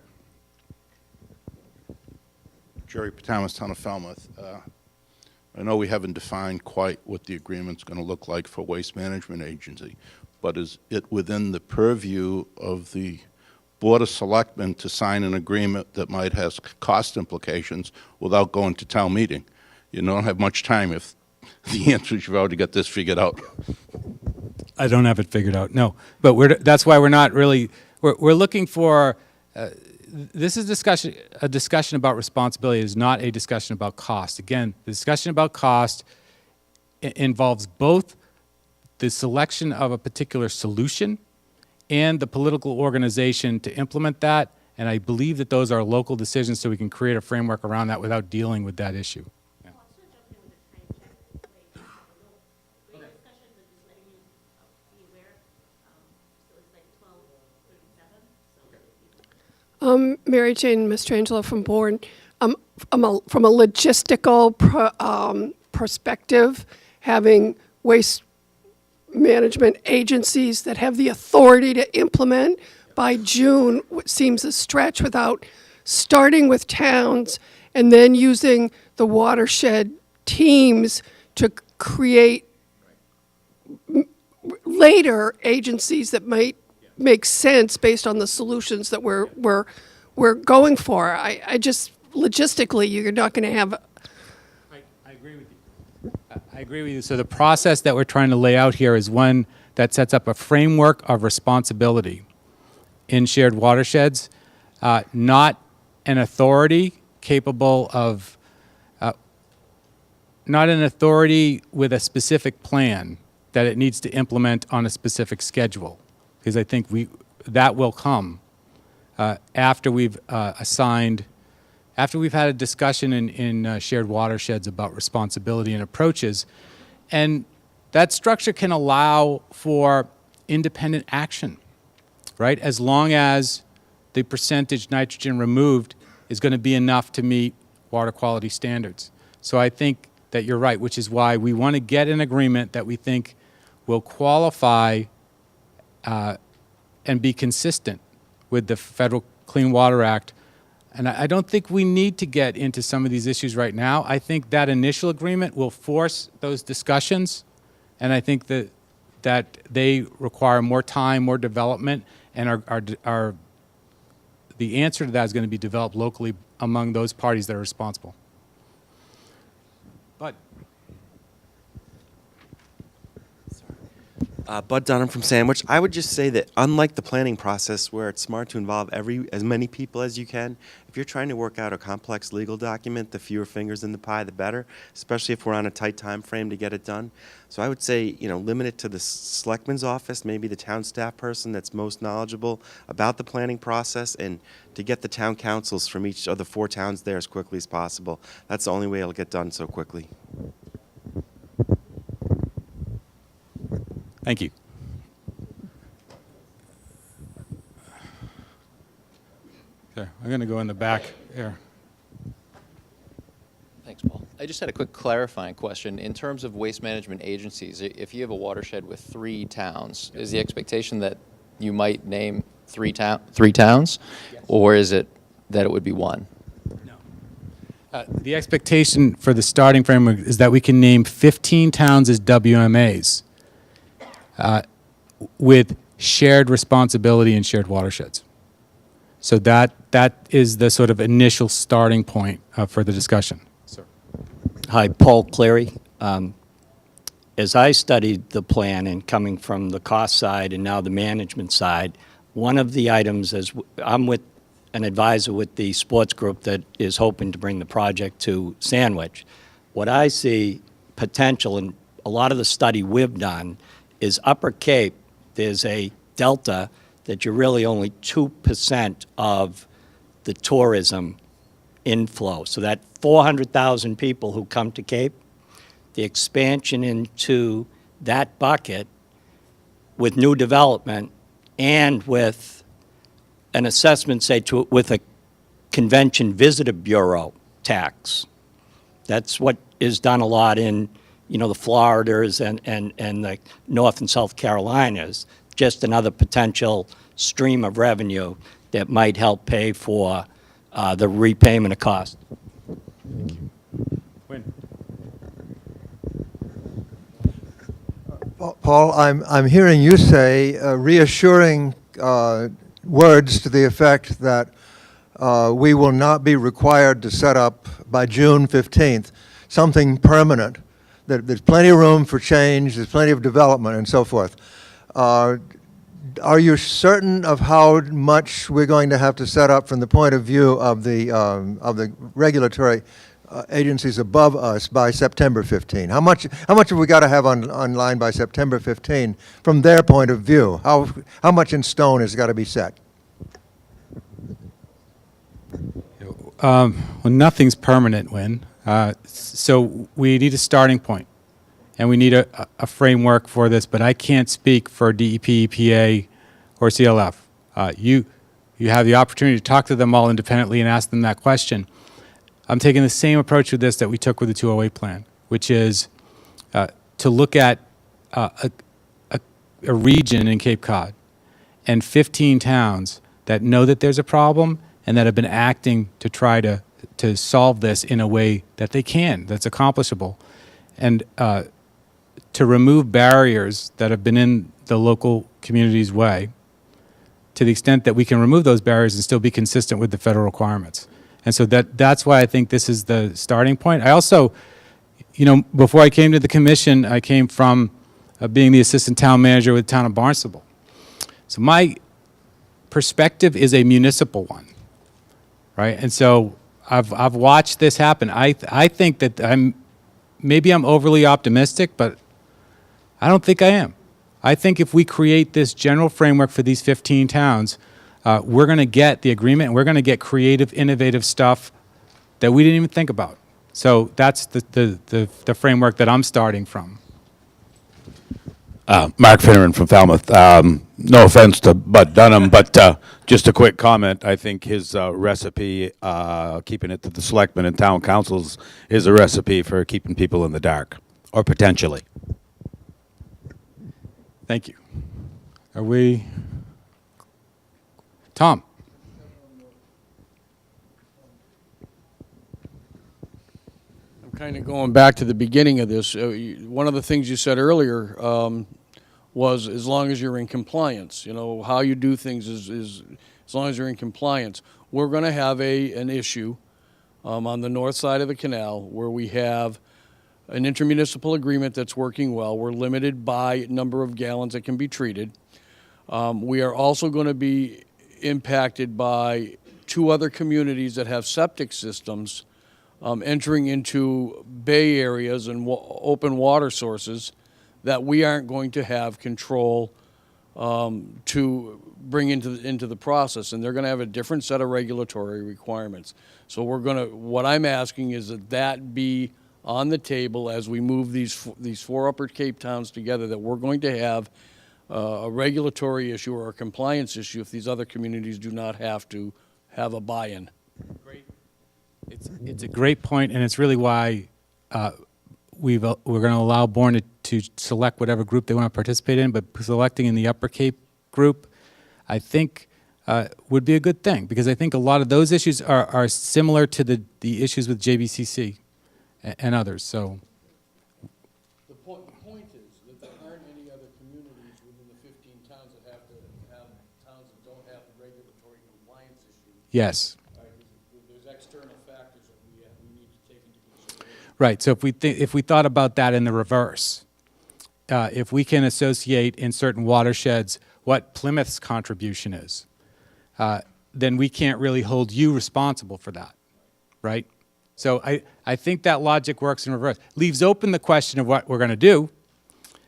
Jerry Patamas, Town of Falmouth. I know we haven't defined quite what the agreement's going to look like for Waste Management Agency, but is it within the purview of the Board of Selectmen to sign an agreement that might have cost implications without going to town meeting? You don't have much time if the answer is you've already got this figured out. I don't have it figured out, no. But that's why we're not really, we're looking for, this is a discussion about responsibility. It is not a discussion about cost. Again, the discussion about cost involves both the selection of a particular solution and the political organization to implement that. And I believe that those are local decisions, so we can create a framework around that without dealing with that issue. Yeah. Mary Jane Mastrangelo from Bourne. From a logistical perspective, having waste management agencies that have the authority to implement by June seems a stretch, without starting with towns and then using the watershed teams to create later agencies that might make sense based on the solutions that we're going for. I just, logistically, you're not going to have. I agree with you. I agree with you. So the process that we're trying to lay out here is one that sets up a framework of responsibility in shared watersheds, not an authority capable of, not an authority with a specific plan that it needs to implement on a specific schedule. Because I think that will come after we've assigned, after we've had a discussion in shared watersheds about responsibility and approaches. And that structure can allow for independent action, right? As long as the percentage nitrogen removed is going to be enough to meet water quality standards. So I think that you're right, which is why we want to get an agreement that we think will qualify and be consistent with the Federal Clean Water Act. And I don't think we need to get into some of these issues right now. I think that initial agreement will force those discussions, and I think that they require more time, more development, and the answer to that is going to be developed locally among those parties that are responsible. Bud. Bud Dunham from Sandwich. I would just say that unlike the planning process, where it's smart to involve as many people as you can, if you're trying to work out a complex legal document, the fewer fingers in the pie, the better, especially if we're on a tight time frame to get it done. So I would say, limit it to the selectman's office, maybe the town staff person that's most knowledgeable about the planning process, and to get the town councils from each of the 4 towns there as quickly as possible. That's the only way it'll get done so quickly. Thank you. Okay, I'm going to go in the back here. Thanks, Paul. I just had a quick clarifying question. In terms of waste management agencies, if you have a watershed with 3 towns, is the expectation that you might name 3 towns? Yes. Or is it that it would be 1? No. The expectation for the starting framework is that we can name 15 towns as WMAs. With shared responsibility and shared watersheds. So that is the sort of initial starting point for the discussion. Sir. Hi, Paul Cleary. As I studied the plan and coming from the cost side and now the management side, one of the items is I'm with an advisor with the sports group that is hoping to bring the project to Sandwich. What I see potential, and a lot of the study we've done, is Upper Cape, there's a delta that you're really only 2% of the tourism inflow. So that 400,000 people who come to Cape, the expansion into that bucket with new development and with an assessment, say, with a convention visitor bureau tax. That's what is done a lot in, the Floridas and the North and South Carolinas. Just another potential stream of revenue that might help pay for the repayment of cost. Win. Paul, I'm hearing you say reassuring words to the effect that we will not be required to set up by June 15th something permanent, that there's plenty of room for change, there's plenty of development and so forth. Are you certain of how much we're going to have to set up from the point of view of the regulatory agencies above us by September 15? How much have we got to have online by September 15 from their point of view? How much in stone has got to be set? Well, nothing's permanent, Win. So we need a starting point, and we need a framework for this, but I can't speak for DEP, EPA, or CLF. You have the opportunity to talk to them all independently and ask them that question. I'm taking the same approach with this that we took with the 208 plan, which is to look at a region in Cape Cod and 15 towns that know that there's a problem and that have been acting to try to solve this in a way that they can, that's accomplishable, and to remove barriers that have been in the local community's way to the extent that we can remove those barriers and still be consistent with the federal requirements. And so that's why I think this is the starting point. I also, before I came to the commission, I came from being the assistant town manager with the town of Barnstable. So my perspective is a municipal one, right? And so I've watched this happen. I think that maybe I'm overly optimistic, but I don't think I am. I think if we create this general framework for these 15 towns, we're going to get the agreement, and we're going to get creative, innovative stuff that we didn't even think about. So that's the framework that I'm starting from. Mark Finneran from Falmouth. No offense to Bud Dunham, but just a quick comment. I think his recipe, keeping it to the selectmen and town councils, is a recipe for keeping people in the dark, or potentially. Thank you. Are we... Tom. I'm kind of going back to the beginning of this. One of the things you said earlier was as long as you're in compliance. How you do things is as long as you're in compliance. We're going to have an issue on the north side of the canal where we have an intermunicipal agreement that's working well. We're limited by number of gallons that can be treated. We are also going to be impacted by two other communities that have septic systems entering into bay areas and open water sources that we aren't going to have control to bring into the process, and they're going to have a different set of regulatory requirements. So what I'm asking is that be on the table as we move these four Upper Cape towns together, that we're going to have a regulatory issue or a compliance issue if these other communities do not have to have a buy-in. Great. It's a great point, and it's really why we're going to allow Bourne to select whatever group they want to participate in, but selecting in the Upper Cape group, I think, would be a good thing, because I think a lot of those issues are similar to the issues with JBCC and others. So. The point is that there aren't any other communities within the 15 towns that have towns that don't have the regulatory compliance issue. Yes. There's external factors that we need to take into consideration. Right. So if we thought about that in the reverse, if we can associate in certain watersheds what Plymouth's contribution is, then we can't really hold you responsible for that, right? So I think that logic works in reverse. Leaves open the question of what we're going to do,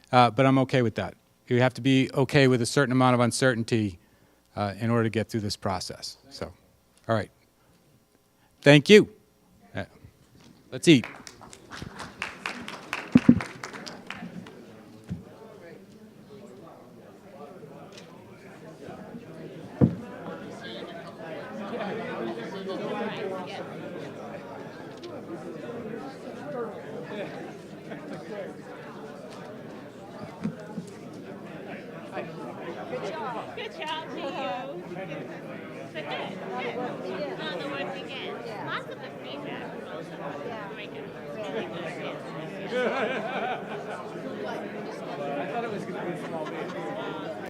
but I'm okay with that. You have to be okay with a certain amount of uncertainty in order to get through this process. So, all right. Thank you. Let's eat. Good job to you. So good. On the work weekend. Lots of the feedback. I thought it was going to be a small meeting.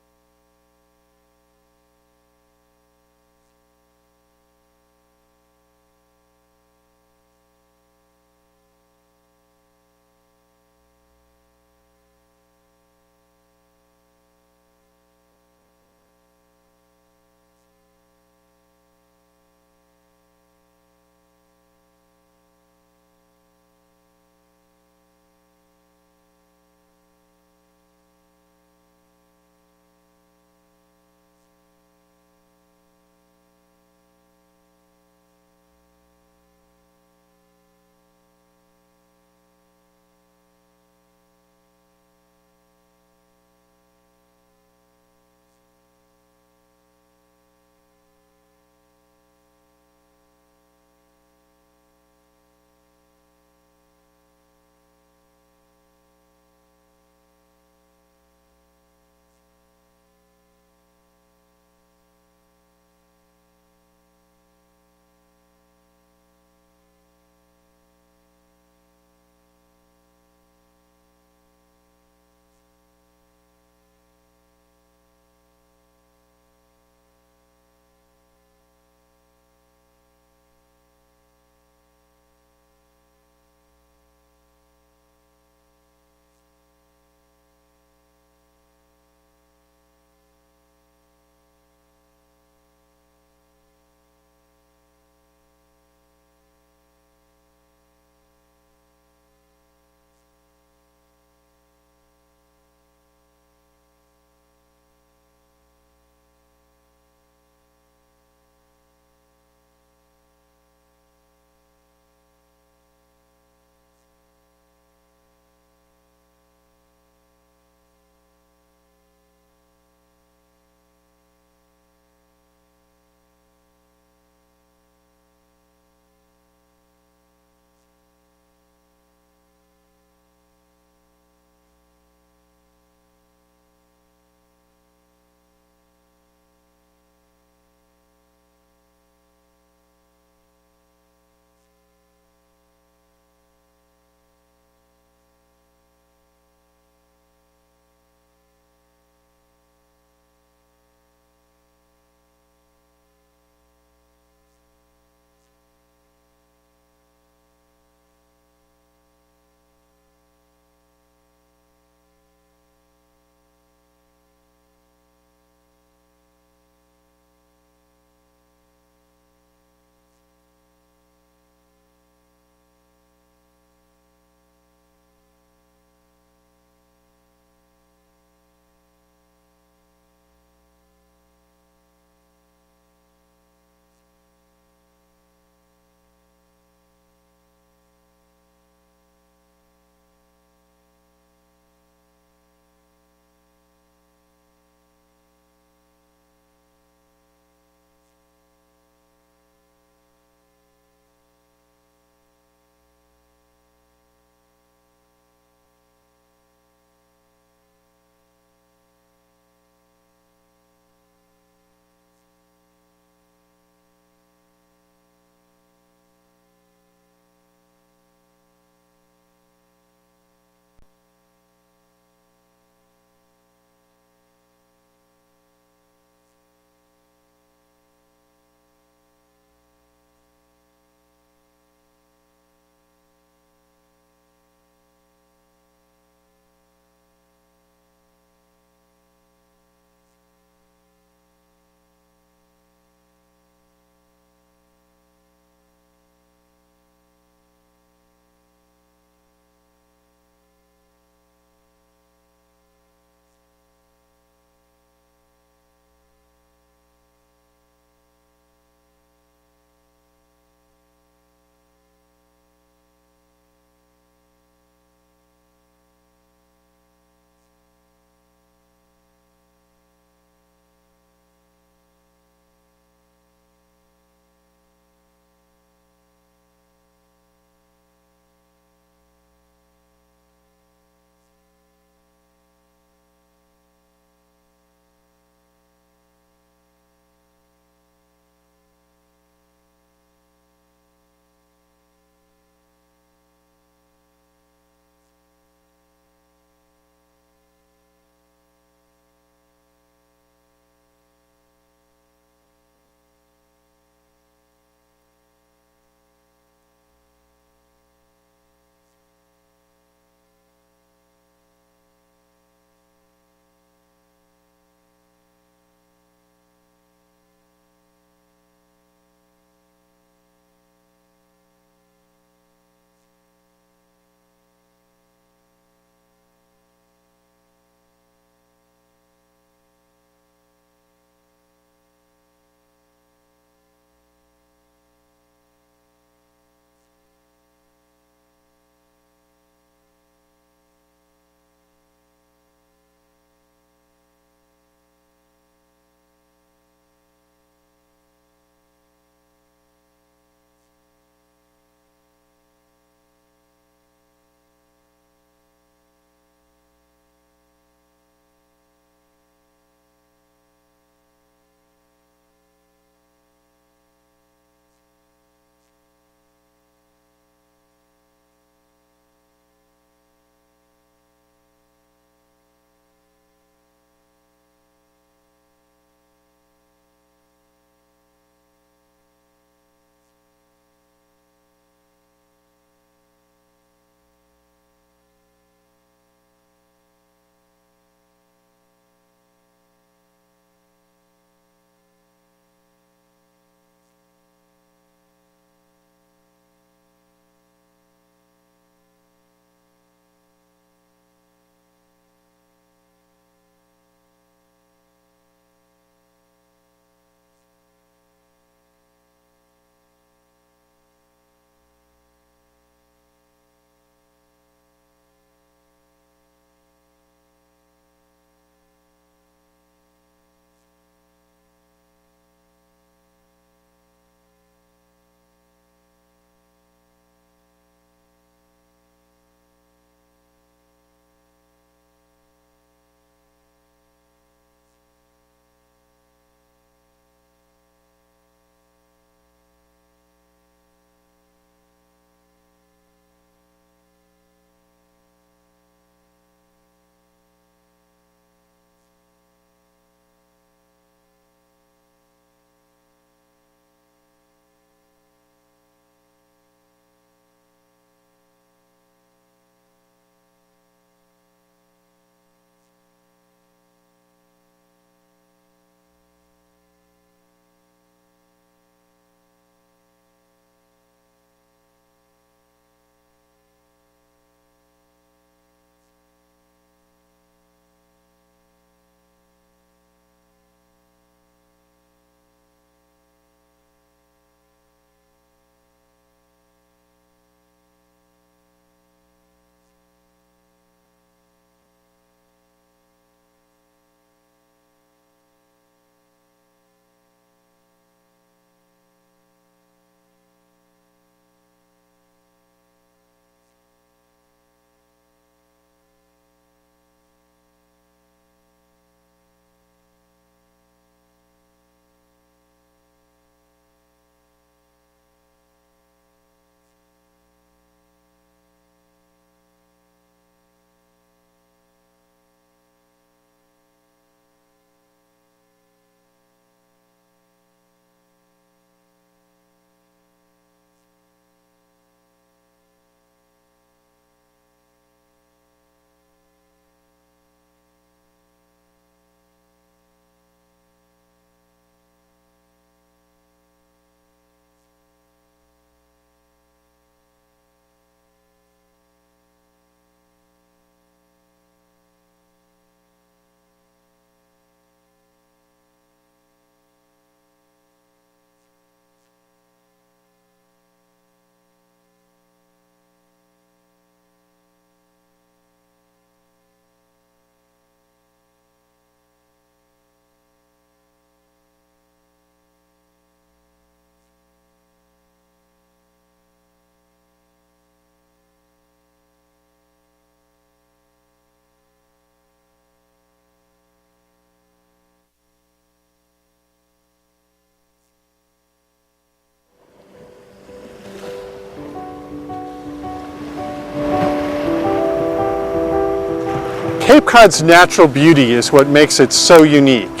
Cape Cod's natural beauty is what makes it so unique.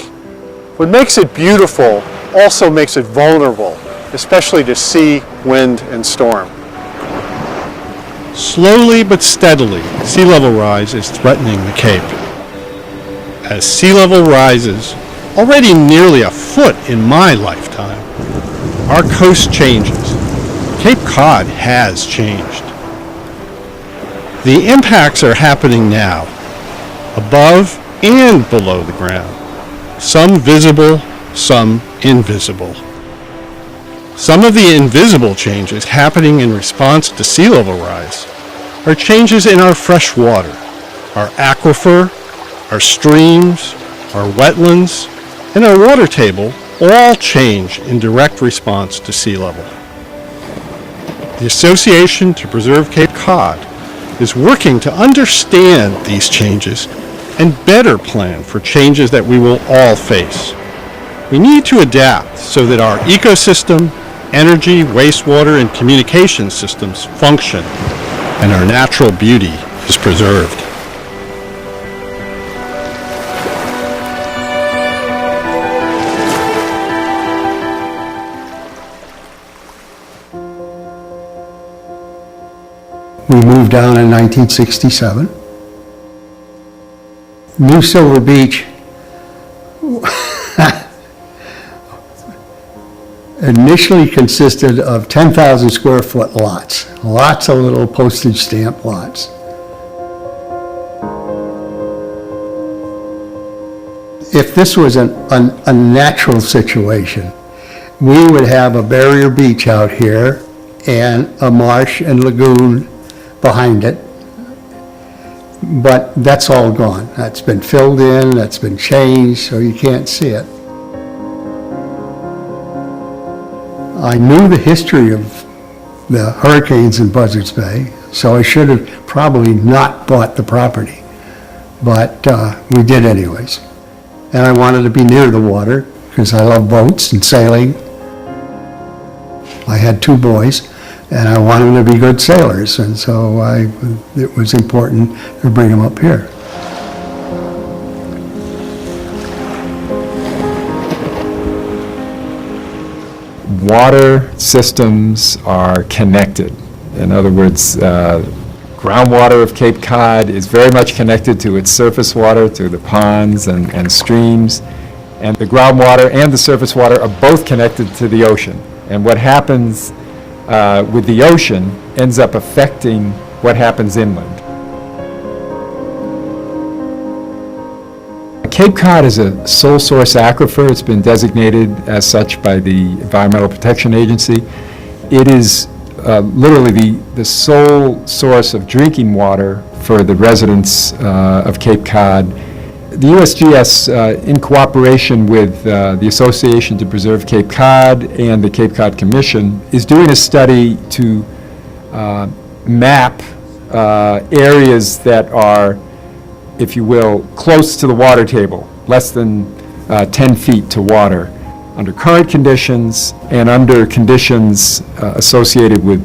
What makes it beautiful also makes it vulnerable, especially to sea, wind, and storm. Slowly but steadily, sea level rise is threatening the Cape. As sea level rises, already nearly a foot in my lifetime, our coast changes. Cape Cod has changed. The impacts are happening now, above and below the ground. Some visible, some invisible. Some of the invisible changes happening in response to sea level rise are changes in our fresh water, our aquifer, our streams, our wetlands, and our water table all change in direct response to sea level. The Association to Preserve Cape Cod is working to understand these changes and better plan for changes that we will all face. We need to adapt so that our ecosystem, energy, wastewater, and communication systems function and our natural beauty is preserved. We moved down in 1967. New Silver Beach initially consisted of 10,000 square foot lots, lots of little postage stamp lots. If this was a natural situation, we would have a barrier beach out here and a marsh and lagoon behind it. But that's all gone. That's been filled in, that's been changed, so you can't see it. I knew the history of the hurricanes in Buzzards Bay, so I should have probably not bought the property. But we did anyways. And I wanted to be near the water because I love boats and sailing. I had 2 boys, and I wanted them to be good sailors, and so it was important to bring them up here. Water systems are connected. In other words, groundwater of Cape Cod is very much connected to its surface water, to the ponds and streams, and the groundwater and the surface water are both connected to the ocean. And what happens with the ocean ends up affecting what happens inland. Cape Cod is a sole source aquifer. It's been designated as such by the Environmental Protection Agency. It is literally the sole source of drinking water for the residents of Cape Cod. The USGS, in cooperation with the Association to Preserve Cape Cod and the Cape Cod Commission, is doing a study to map areas that are, if you will, close to the water table, less than 10 feet to water, under current conditions and under conditions associated with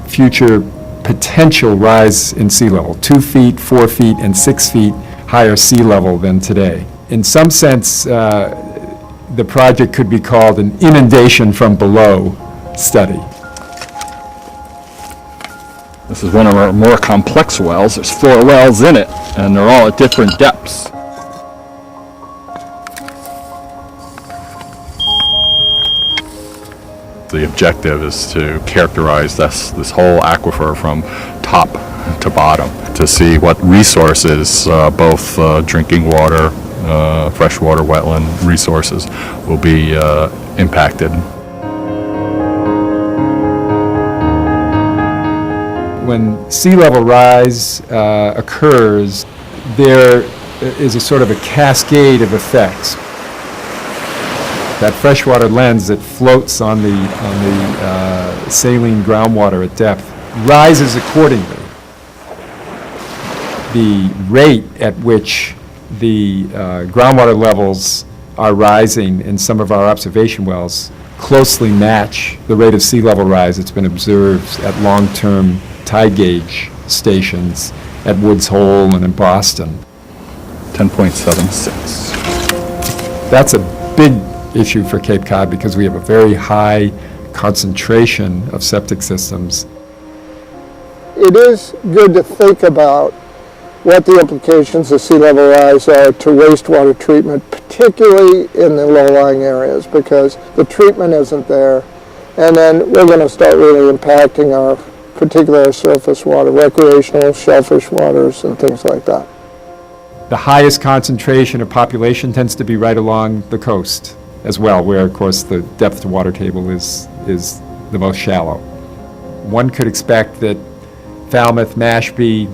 future potential rise in sea level, 2 feet, 4 feet, and 6 feet higher sea level than today. In some sense, the project could be called an inundation from below study. This is one of our more complex wells. There's 4 wells in it, and they're all at different depths. The objective is to characterize this whole aquifer from top to bottom to see what resources, both drinking water, freshwater, wetland resources, will be impacted. When sea level rise occurs, there is a sort of a cascade of effects. That freshwater lens that floats on the saline groundwater at depth rises accordingly. The rate at which the groundwater levels are rising in some of our observation wells closely match the rate of sea level rise that's been observed at long-term tide gauge stations at Woods Hole and in Boston. 10.76. That's a big issue for Cape Cod because we have a very high concentration of septic systems. It is good to think about what the implications of sea level rise are to wastewater treatment, particularly in the low-lying areas, because the treatment isn't there. And then we're going to start really impacting our particular surface water, recreational, shellfish waters, and things like that. The highest concentration of population tends to be right along the coast as well, where, of course, the depth to water table is the most shallow. One could expect that Falmouth, Mashpee,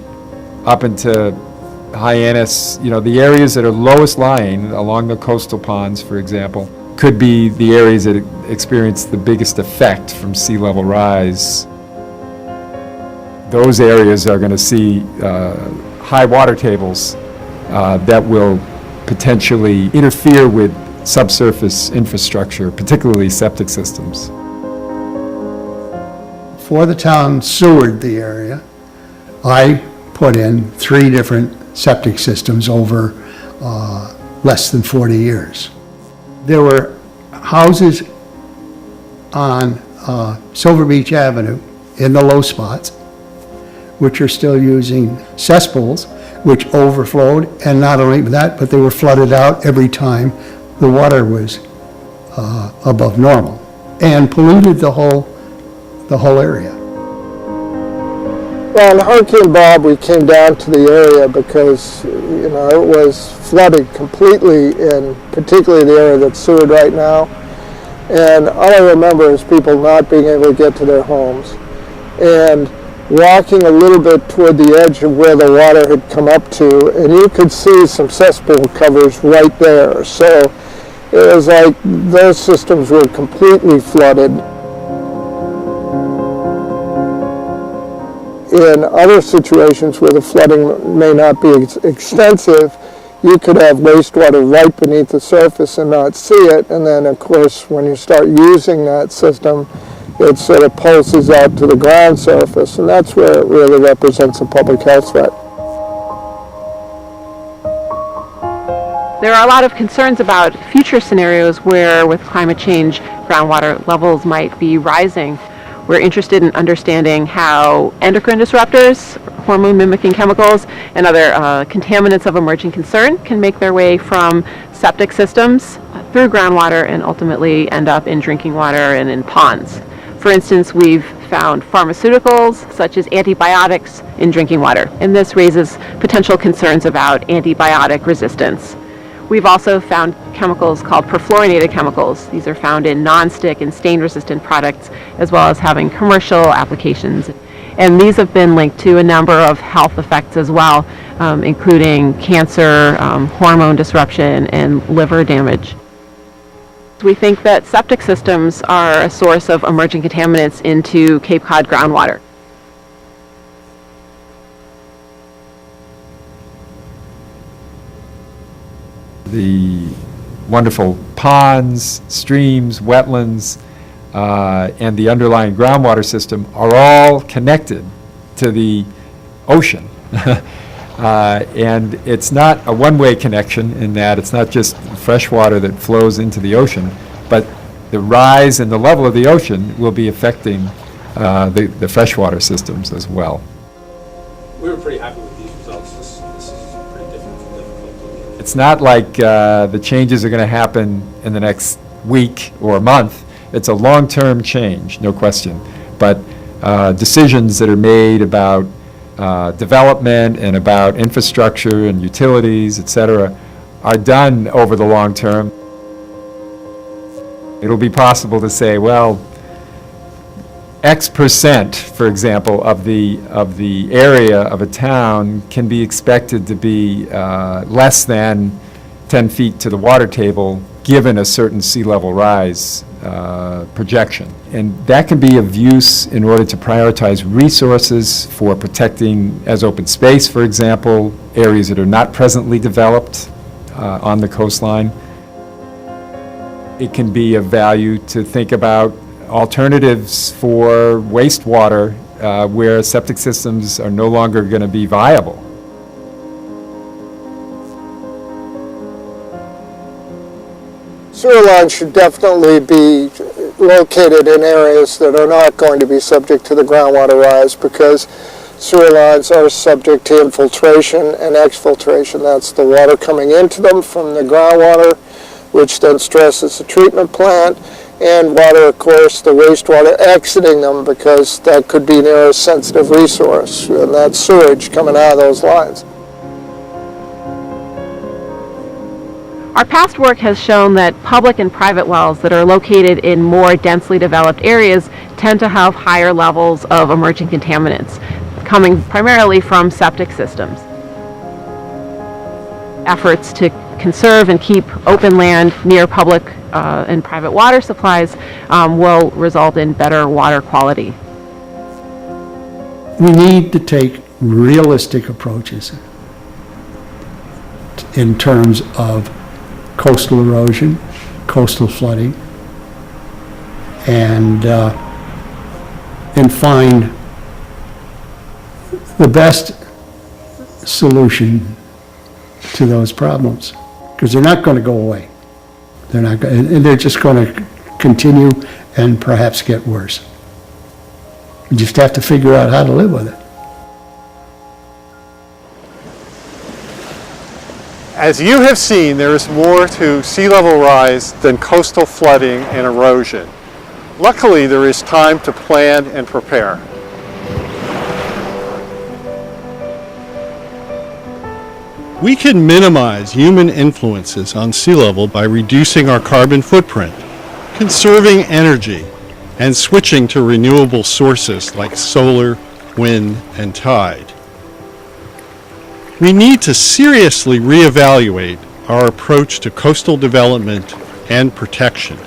up into Hyannis, the areas that are lowest lying along the coastal ponds, for example, could be the areas that experience the biggest effect from sea level rise. Those areas are going to see high water tables that will potentially interfere with subsurface infrastructure, particularly septic systems. For the town sewered the area, I put in 3 different septic systems over less than 40 years. There were houses on Silver Beach Avenue in the low spots, which are still using cesspools, which overflowed, and not only that, but they were flooded out every time the water was above normal, and polluted the whole area. Well, in Hurricane Bob, we came down to the area because, it was flooded completely in particularly the area that's sewered right now. And all I remember is people not being able to get to their homes. And walking a little bit toward the edge of where the water had come up to, and you could see some cesspool covers right there. So it was like those systems were completely flooded. In other situations where the flooding may not be extensive, you could have wastewater right beneath the surface and not see it. And then, of course, when you start using that system, it sort of pulses out to the ground surface. And that's where it really represents a public health threat. There are a lot of concerns about future scenarios where, with climate change, groundwater levels might be rising. We're interested in understanding how endocrine disruptors, hormone-mimicking chemicals, and other contaminants of emerging concern can make their way from septic systems through groundwater and ultimately end up in drinking water and in ponds. For instance, we've found pharmaceuticals such as antibiotics in drinking water, and this raises potential concerns about antibiotic resistance. We've also found chemicals called perfluorinated chemicals. These are found in non-stick and stain-resistant products, as well as having commercial applications. And these have been linked to a number of health effects as well, including cancer, hormone disruption, and liver damage. We think that septic systems are a source of emerging contaminants into Cape Cod groundwater. The wonderful ponds, streams, wetlands, and the underlying groundwater system are all connected to the ocean. And it's not a one-way connection in that it's not just fresh water that flows into the ocean, but the rise in the level of the ocean will be affecting the freshwater systems as well. We were pretty happy with these results. This is pretty difficult. It's not like the changes are going to happen in the next week or month. It's a long-term change, no question. But decisions that are made about development and about infrastructure and utilities, et cetera, are done over the long term. It'll be possible to say, well, X%, for example, of the area of a town can be expected to be less than 10 feet to the water table, given a certain sea level rise projection. And that can be of use in order to prioritize resources for protecting as open space, for example, areas that are not presently developed on the coastline. It can be of value to think about alternatives for wastewater where septic systems are no longer going to be viable. Sewer lines should definitely be located in areas that are not going to be subject to the groundwater rise, because sewer lines are subject to infiltration and exfiltration. That's the water coming into them from the groundwater, which then stresses the treatment plant, and water, of course, the wastewater exiting them, because that could be an area-sensitive resource, and that's sewage coming out of those lines. Our past work has shown that public and private wells that are located in more densely developed areas tend to have higher levels of emerging contaminants, coming primarily from septic systems. Efforts to conserve and keep open land near public and private water supplies will result in better water quality. We need to take realistic approaches in terms of coastal erosion, coastal flooding, and find the best solution to those problems, because they're not going to go away. They're not, and they're just going to continue and perhaps get worse. You just have to figure out how to live with it. As you have seen, there is more to sea level rise than coastal flooding and erosion. Luckily, there is time to plan and prepare. We can minimize human influences on sea level by reducing our carbon footprint, conserving energy, and switching to renewable sources like solar, wind, and tide. We need to seriously reevaluate our approach to coastal development and protection.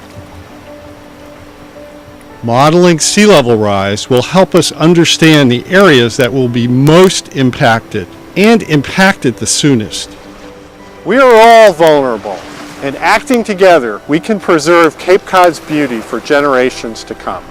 Modeling sea level rise will help us understand the areas that will be most impacted and impacted the soonest. We are all vulnerable, and acting together, we can preserve Cape Cod's beauty for generations to come.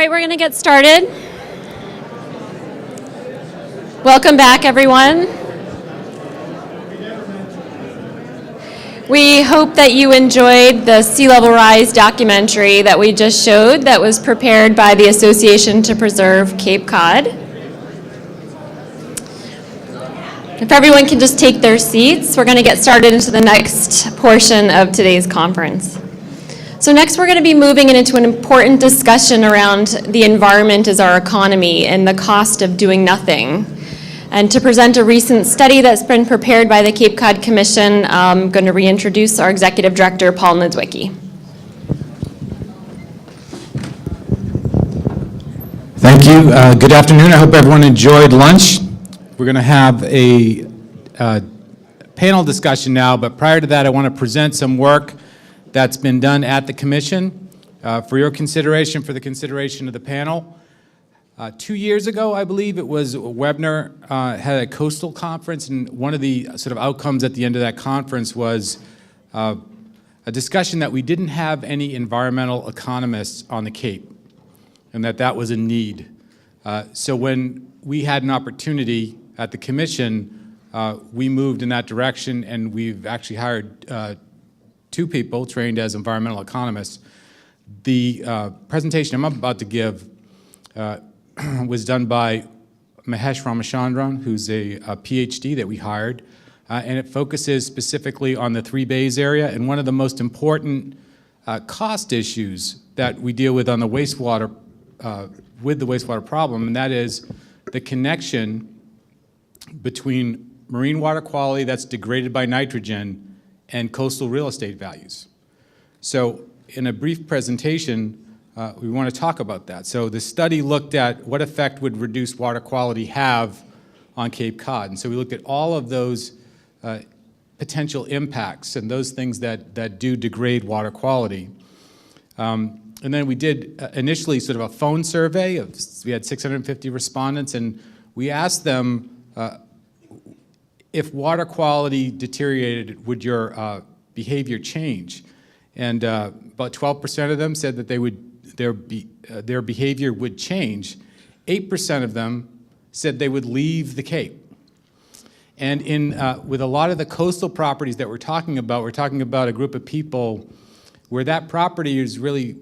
right, we're going to get started. Welcome back, everyone. We hope that you enjoyed the Sea Level Rise documentary that we just showed that was prepared by the Association to Preserve Cape Cod. If everyone can just take their seats, we're going to get started into the next portion of today's conference. So next we're going to be moving into an important discussion around the environment as our economy and the cost of doing nothing. And to present a recent study that's been prepared by the Cape Cod Commission, I'm going to reintroduce our Executive Director, Paul Niedzwiecki. Thank you. Good afternoon. I hope everyone enjoyed lunch. We're going to have a panel discussion now, but prior to that, I want to present some work that's been done at the Commission for your consideration, for the consideration of the panel. 2 years ago, I believe it was, Webner had a coastal conference, and one of the sort of outcomes at the end of that conference was a discussion that we didn't have any environmental economists on the Cape, and that was a need. So when we had an opportunity at the Commission, we moved in that direction, and we've actually hired 2 people trained as environmental economists. The presentation I'm about to give was done by Mahesh Ramachandran, who's a PhD that we hired, and it focuses specifically on the Three Bays area, and one of the most important cost issues that we deal with on the wastewater, with the wastewater problem, and that is the connection between marine water quality that's degraded by nitrogen and coastal real estate values. So in a brief presentation, we want to talk about that. So the study looked at what effect would reduced water quality have on Cape Cod. And so we looked at all of those potential impacts and those things that do degrade water quality. And then we did initially sort of a phone survey. We had 650 respondents, and we asked them if water quality deteriorated, would your behavior change? And about 12% of them said that their behavior would change. 8% of them said they would leave the Cape. And with a lot of the coastal properties that we're talking about a group of people where that property is really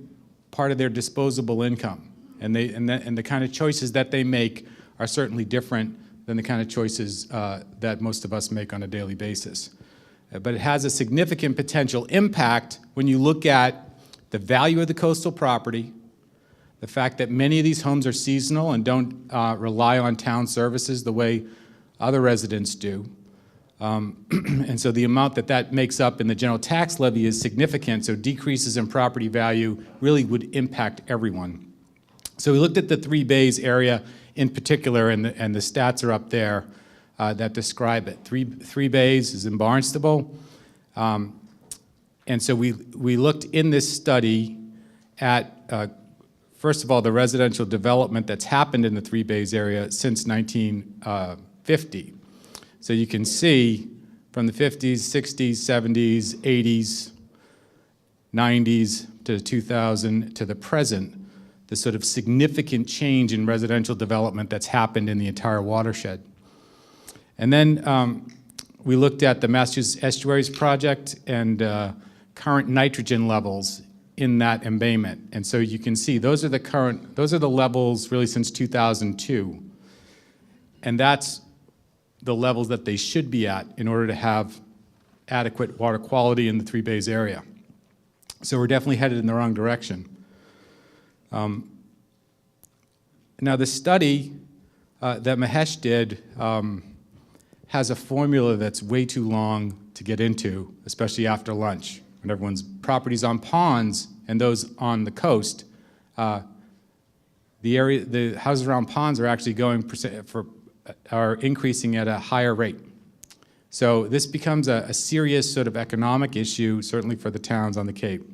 part of their disposable income. And the kind of choices that they make are certainly different than the kind of choices that most of us make on a daily basis. But it has a significant potential impact when you look at the value of the coastal property, the fact that many of these homes are seasonal and don't rely on town services the way other residents do. And so the amount that makes up in the general tax levy is significant, so decreases in property value really would impact everyone. So we looked at the Three Bays area in particular, and the stats are up there that describe it. Three Bays is in Barnstable. And so we looked in this study at, first of all, the residential development that's happened in the Three Bays area since 1950. So you can see from the 50s, 60s, 70s, 80s, 90s to 2000 to the present, the sort of significant change in residential development that's happened in the entire watershed. And then we looked at the Massachusetts Estuaries Project and current nitrogen levels in that embayment. And so you can see those are the levels really since 2002. And that's the levels that they should be at in order to have adequate water quality in the Three Bays area. So we're definitely headed in the wrong direction. Now the study that Mahesh did has a formula that's way too long to get into, especially after lunch. When everyone's properties on ponds and those on the coast, the houses around ponds are actually are increasing at a higher rate. So this becomes a serious sort of economic issue, certainly for the towns on the Cape.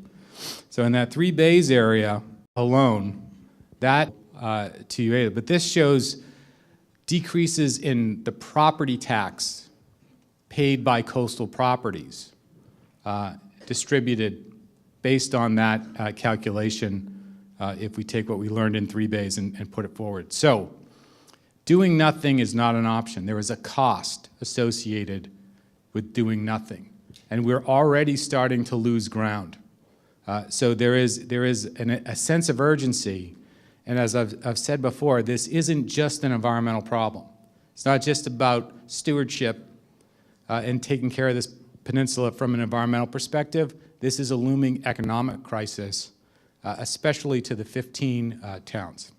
So in that Three Bays area alone, but this shows decreases in the property tax paid by coastal properties, distributed based on that calculation if we take what we learned in 3 Bays and put it forward. So, doing nothing is not an option. There is a cost associated with doing nothing, and we're already starting to lose ground. So there is a sense of urgency, and as I've said before, this isn't just an environmental problem. It's not just about stewardship and taking care of this peninsula from an environmental perspective. This is a looming economic crisis, especially to the 15 towns.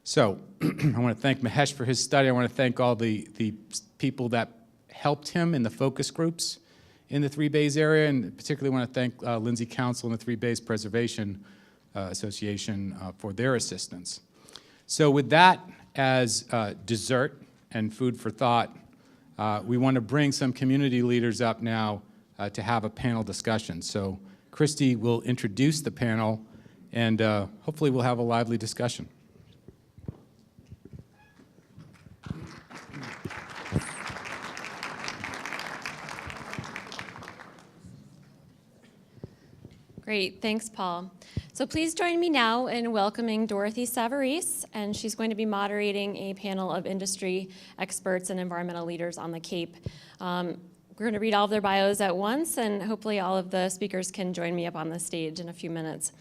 So I want to thank Mahesh for his study. I want to thank all the people that helped him in the focus groups in the 3 Bays area, and particularly want to thank Lindsay Council and the 3 Bays Preservation Association for their assistance. So with that as dessert and food for thought, we want to bring some community leaders up now to have a panel discussion. So Christy will introduce the panel, and hopefully we'll have a lively discussion. Great, thanks, Paul. So please join me now in welcoming Dorothy Savarese, and she's going to be moderating a panel of industry experts and environmental leaders on the Cape. We're going to read all of their bios at once, and hopefully all of the speakers can join me up on the stage in a few minutes.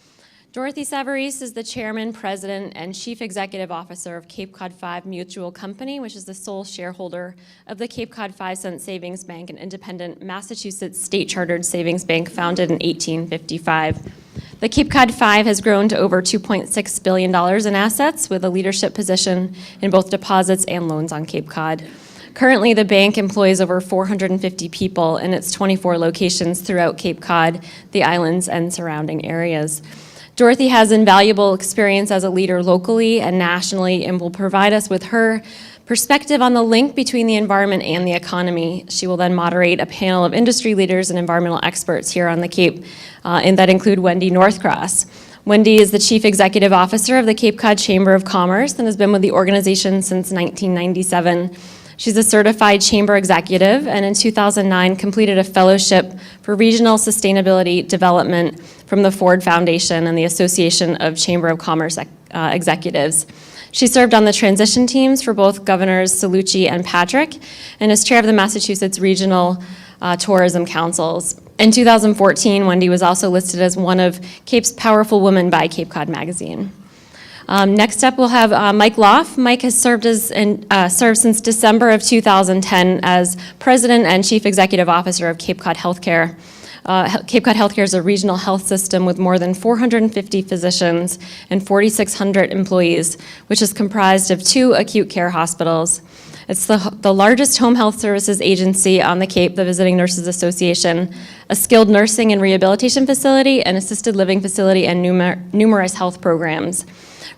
Dorothy Savarese is the Chairman, President, and Chief Executive Officer of Cape Cod 5 Mutual Company, which is the sole shareholder of the Cape Cod 5-cent Savings Bank, an independent Massachusetts state-chartered savings bank founded in 1855. The Cape Cod 5 has grown to over $2.6 billion in assets, with a leadership position in both deposits and loans on Cape Cod. Currently, the bank employs over 450 people in its 24 locations throughout Cape Cod, the islands, and surrounding areas. Dorothy has invaluable experience as a leader locally and nationally and will provide us with her perspective on the link between the environment and the economy. She will then moderate a panel of industry leaders and environmental experts here on the Cape, and that include Wendy Northcross. Wendy is the Chief Executive Officer of the Cape Cod Chamber of Commerce and has been with the organization since 1997. She's a certified chamber executive, and in 2009 completed a fellowship for regional sustainability development from the Ford Foundation and the Association of Chamber of Commerce Executives. She served on the transition teams for both Governors Cellucci and Patrick, and is chair of the Massachusetts Regional Tourism Councils. In 2014, Wendy was also listed as one of Cape's Powerful Women by Cape Cod Magazine. Next up, we'll have Mike Loff. Mike has served since December of 2010 as President and Chief Executive Officer of Cape Cod Healthcare. Cape Cod Healthcare is a regional health system with more than 450 physicians and 4,600 employees, which is comprised of 2 acute care hospitals. It's the largest home health services agency on the Cape, the Visiting Nurses Association, a skilled nursing and rehabilitation facility, an assisted living facility, and numerous health programs.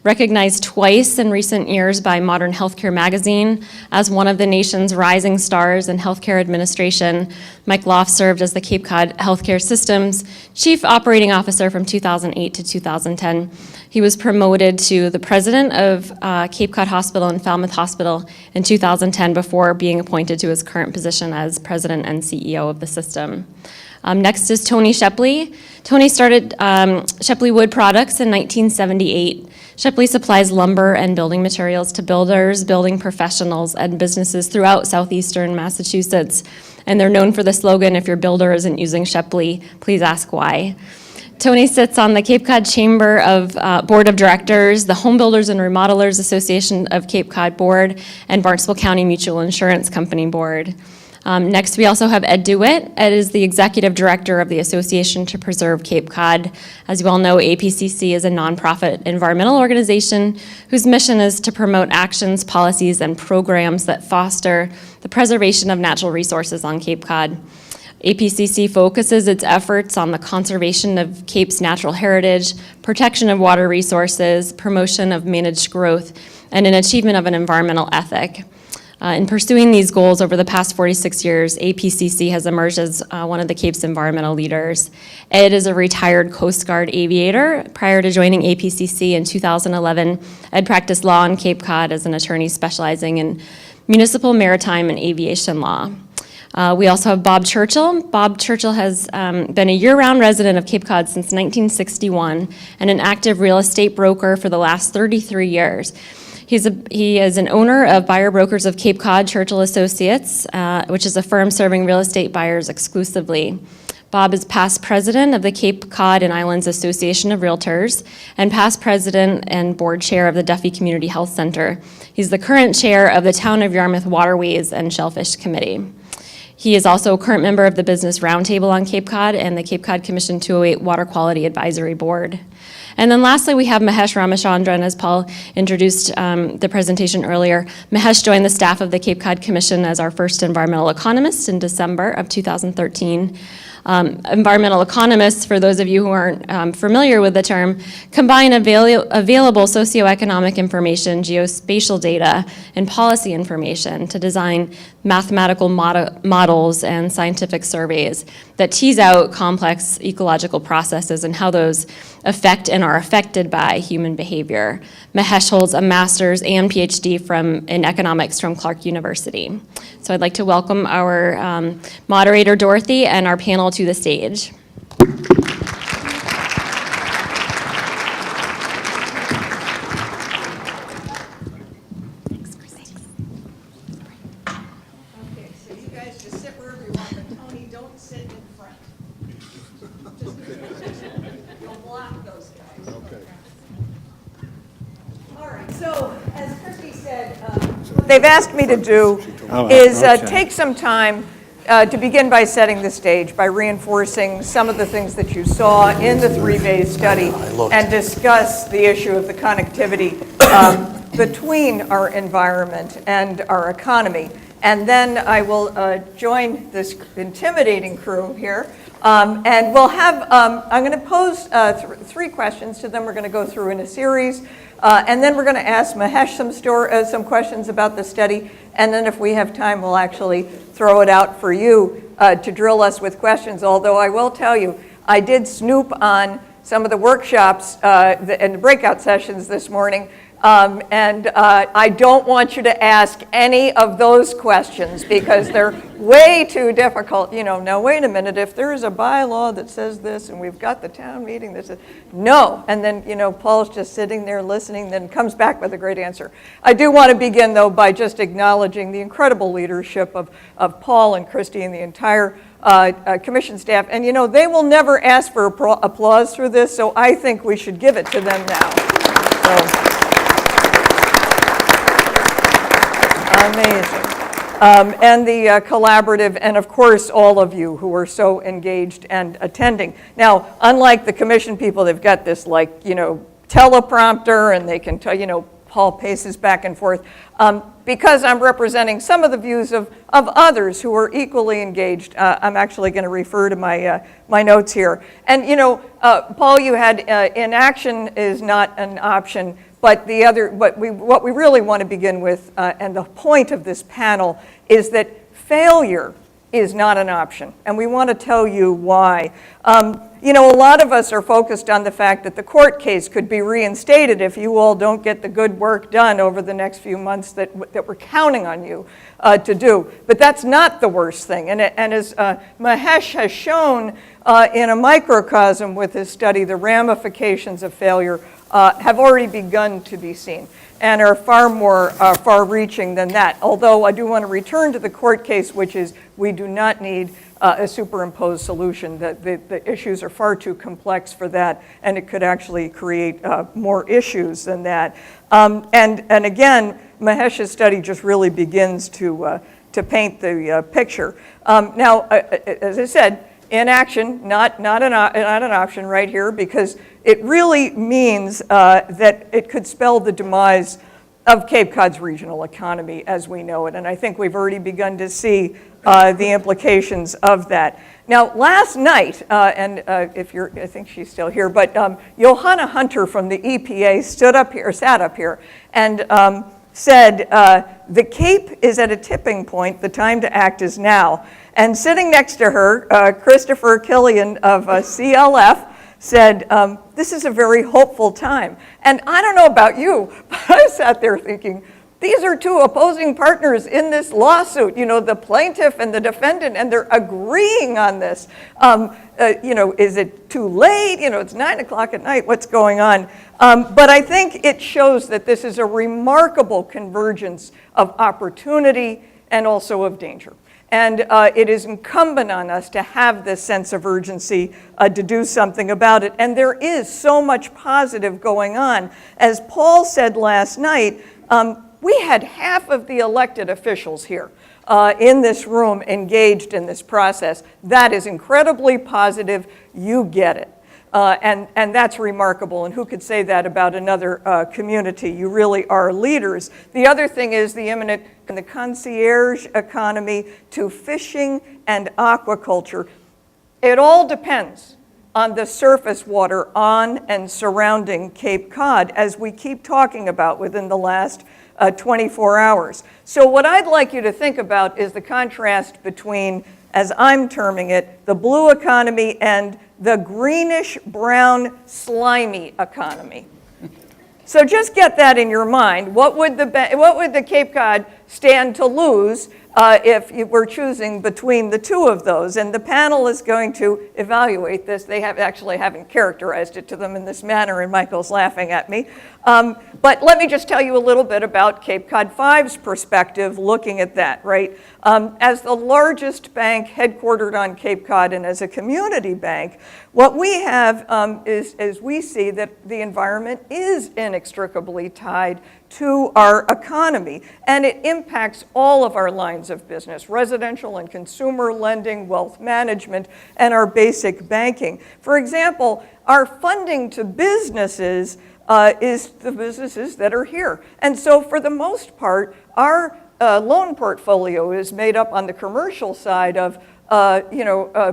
Recognized twice in recent years by Modern Healthcare magazine as one of the nation's rising stars in healthcare administration, Mike Loff served as the Cape Cod Healthcare System's Chief Operating Officer from 2008 to 2010. He was promoted to the president of Cape Cod Hospital and Falmouth Hospital in 2010 before being appointed to his current position as president and CEO of the system. Next is Tony Shepley. Tony started Shepley Wood Products in 1978. Shepley supplies lumber and building materials to builders, building professionals, and businesses throughout southeastern Massachusetts. And they're known for the slogan, "If your builder isn't using Shepley, please ask why." Tony sits on the Cape Cod Chamber of Board of Directors, the Home Builders and Remodelers Association of Cape Cod Board, and Barnstable County Mutual Insurance Company Board. Next, we also have Ed DeWitt. Ed is the Executive Director of the Association to Preserve Cape Cod. As you all know, APCC is a nonprofit environmental organization whose mission is to promote actions, policies, and programs that foster the preservation of natural resources on Cape Cod. APCC focuses its efforts on the conservation of Cape's natural heritage, protection of water resources, promotion of managed growth, and an achievement of an environmental ethic. In pursuing these goals over the past 46 years, APCC has emerged as one of the Cape's environmental leaders. Ed is a retired Coast Guard aviator. Prior to joining APCC in 2011, Ed practiced law on Cape Cod as an attorney specializing in municipal, maritime, and aviation law. We also have Bob Churchill. Bob Churchill has been a year-round resident of Cape Cod since 1961 and an active real estate broker for the last 33 years. He is an owner of Buyer Brokers of Cape Cod, Churchill Associates, which is a firm serving real estate buyers exclusively. Bob is past president of the Cape Cod and Islands Association of Realtors and past president and board chair of the Duffy Community Health Center. He's the current chair of the Town of Yarmouth Waterways and Shellfish Committee. He is also a current member of the Business Roundtable on Cape Cod and the Cape Cod Commission 208 Water Quality Advisory Board. And then lastly, we have Mahesh Ramachandran, as Paul introduced the presentation earlier. Mahesh joined the staff of the Cape Cod Commission as our first environmental economist in December of 2013. Environmental economists, for those of you who aren't familiar with the term, combine available socioeconomic information, geospatial data, and policy information to design mathematical models and scientific surveys that tease out complex ecological processes and how those affect and are affected by human behavior. Mahesh holds a master's and PhD in economics from Clark University. So I'd like to welcome our moderator, Dorothy, and our panel to the stage. They've asked me to do is take some time to begin by setting the stage, by reinforcing some of the things that you saw in the 3-phase study and discuss the issue of the connectivity between our environment and our economy. And then I will join this intimidating crew here. And we'll have, I'm going to pose 3 questions to them. We're going to go through in a series. And then we're going to ask Mahesh some questions about the study. And then if we have time, we'll actually throw it out for you to drill us with questions. Although I will tell you, I did snoop on some of the workshops and the breakout sessions this morning. And I don't want you to ask any of those questions because they're way too difficult. You know, now wait a minute, if there is a bylaw that says this and we've got the town meeting that says, no. And then, you know, Paul's just sitting there listening, then comes back with a great answer. I do want to begin, though, by just acknowledging the incredible leadership of Paul and Christy and the entire commission staff. And, you know, they will never ask for applause for this, so I think we should give it to them now. So. Amazing. And the collaborative, and of course, all of you who are so engaged and attending. Now, unlike the commission people, they've got this, like, you know, teleprompter, and they can tell, you know, Paul paces back and forth. Because I'm representing some of the views of others who are equally engaged, I'm actually going to refer to my notes here. And, you know, Paul, you had inaction is not an option. But what we really want to begin with, and the point of this panel, is that failure is not an option. And we want to tell you why. You know, a lot of us are focused on the fact that the court case could be reinstated if you all don't get the good work done over the next few months that we're counting on you to do. But that's not the worst thing. And as Mahesh has shown in a microcosm with his study, the ramifications of failure have already begun to be seen and are far more far-reaching than that. Although I do want to return to the court case, which is we do not need a superimposed solution. The issues are far too complex for that, and it could actually create more issues than that. And again, Mahesh's study just really begins to paint the picture. Now, as I said, inaction, not an option right here, because it really means that it could spell the demise of Cape Cod's regional economy as we know it. And I think we've already begun to see the implications of that. Now, last night, and I think she's still here, but Johanna Hunter from the EPA sat up here, and said, the Cape is at a tipping point, the time to act is now. And sitting next to her, Christopher Killian of CLF said, this is a very hopeful time. And I don't know about you, but I sat there thinking, These are two opposing partners in this lawsuit, the plaintiff and the defendant, and they're agreeing on this. Is it too late? It's 9 o'clock at night, what's going on? But I think it shows that this is a remarkable convergence of opportunity and also of danger. And it is incumbent on us to have this sense of urgency to do something about it. And there is so much positive going on. As Paul said last night, we had half of the elected officials here in this room engaged in this process. That is incredibly positive. You get it. And that's remarkable. And who could say that about another community? You really are leaders. The other thing is the imminent and the concierge economy to fishing and aquaculture. It all depends on the surface water on and surrounding Cape Cod, as we keep talking about within the last 24 hours. So what I'd like you to think about is the contrast between, as I'm terming it, the blue economy and the greenish-brown, slimy economy. So just get that in your mind. What would the Cape Cod stand to lose if you were choosing between the two of those? And the panel is going to evaluate this. They actually haven't characterized it to them in this manner, and Michael's laughing at me. But let me just tell you a little bit about Cape Cod 5's perspective looking at that, right? As the largest bank headquartered on Cape Cod and as a community bank, what we have is we see that the environment is inextricably tied to our economy, and it impacts all of our lines of business, residential and consumer lending, wealth management, and our basic banking. For example, our funding to businesses is the businesses that are here. And so for the most part, our loan portfolio is made up on the commercial side of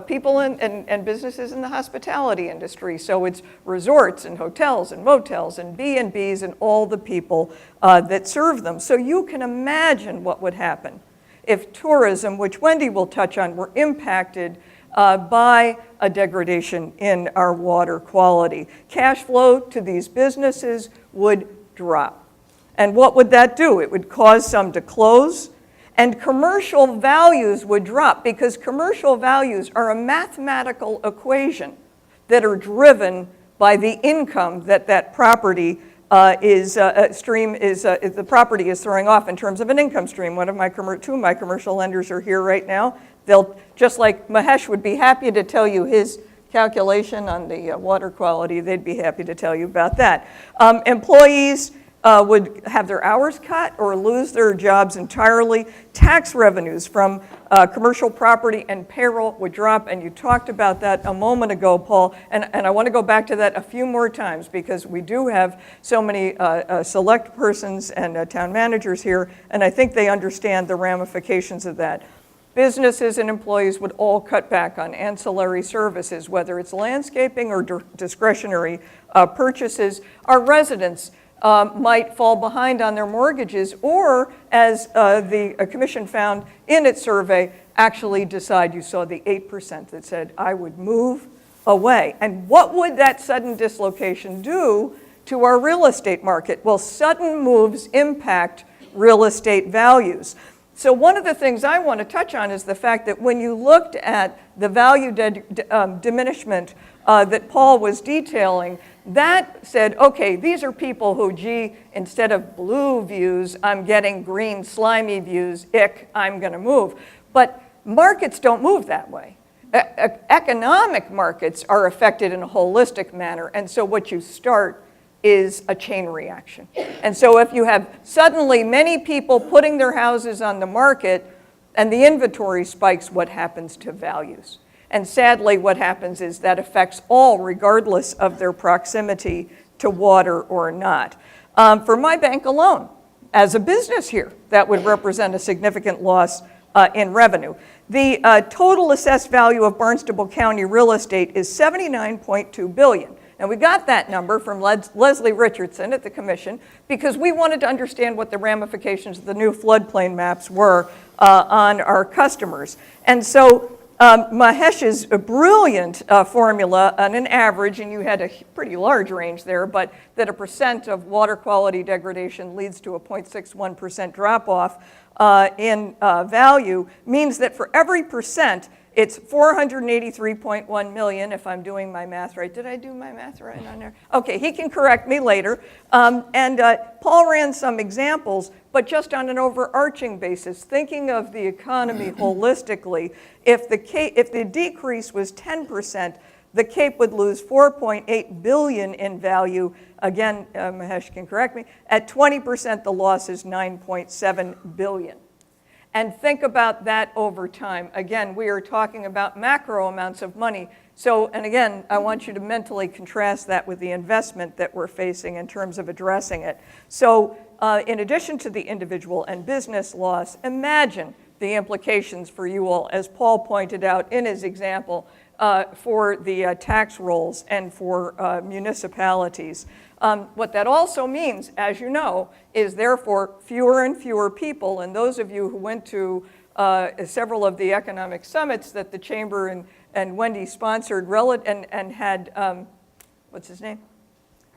people and businesses in the hospitality industry. So it's resorts and hotels and motels and B&Bs and all the people that serve them. So you can imagine what would happen if tourism, which Wendy will touch on, were impacted by a degradation in our water quality. Cash flow to these businesses would drop. And what would that do? It would cause some to close, and commercial values would drop, because commercial values are a mathematical equation that are driven by the income that that property the property is throwing off in terms of an income stream. Two of my commercial lenders are here right now. They'll, just like Mahesh would be happy to tell you his calculation on the water quality, they'd be happy to tell you about that. Employees would have their hours cut or lose their jobs entirely. Tax revenues from commercial property and payroll would drop, and you talked about that a moment ago, Paul, and I want to go back to that a few more times, because we do have so many select persons and town managers here, and I think they understand the ramifications of that. Businesses and employees would all cut back on ancillary services, whether it's landscaping or discretionary purchases. Our residents might fall behind on their mortgages, or, as the commission found in its survey, actually decide. You saw the 8% that said, I would move away. And what would that sudden dislocation do to our real estate market? Well, sudden moves impact real estate values. So one of the things I want to touch on is the fact that when you looked at the value diminishment that Paul was detailing, that said, okay, these are people who, gee, instead of blue views, I'm getting green, slimy views, ick, I'm going to move. But markets don't move that way. Economic markets are affected in a holistic manner, and so what you start is a chain reaction. And so if you have suddenly many people putting their houses on the market and the inventory spikes, what happens to values? And sadly, what happens is that affects all, regardless of their proximity to water or not. For my bank alone, as a business here, that would represent a significant loss in revenue. The total assessed value of Barnstable County real estate is $79.2 billion. Now, we got that number from Leslie Richardson at the commission because we wanted to understand what the ramifications of the new floodplain maps were on our customers. And so Mahesh's brilliant formula on an average, and you had a pretty large range there, but that a percent of water quality degradation leads to a 0.61% drop-off in value, means that for every percent, it's 483.1 million, if I'm doing my math right. Did I do my math right on there? Okay, he can correct me later. Paul ran some examples, but just on an overarching basis, thinking of the economy holistically, if the decrease was 10%, the Cape would lose 4.8 billion in value. Again, Mahesh can correct me. At 20%, the loss is 9.7 billion. And think about that over time. Again, we are talking about macro amounts of money. So, and again, I want you to mentally contrast that with the investment that we're facing in terms of addressing it. So, in addition to the individual and business loss, imagine the implications for you all, as Paul pointed out in his example, for the tax rolls and for municipalities. What that also means, as you know, is therefore fewer and fewer people, and those of you who went to several of the economic summits that the Chamber and Wendy sponsored and had, what's his name?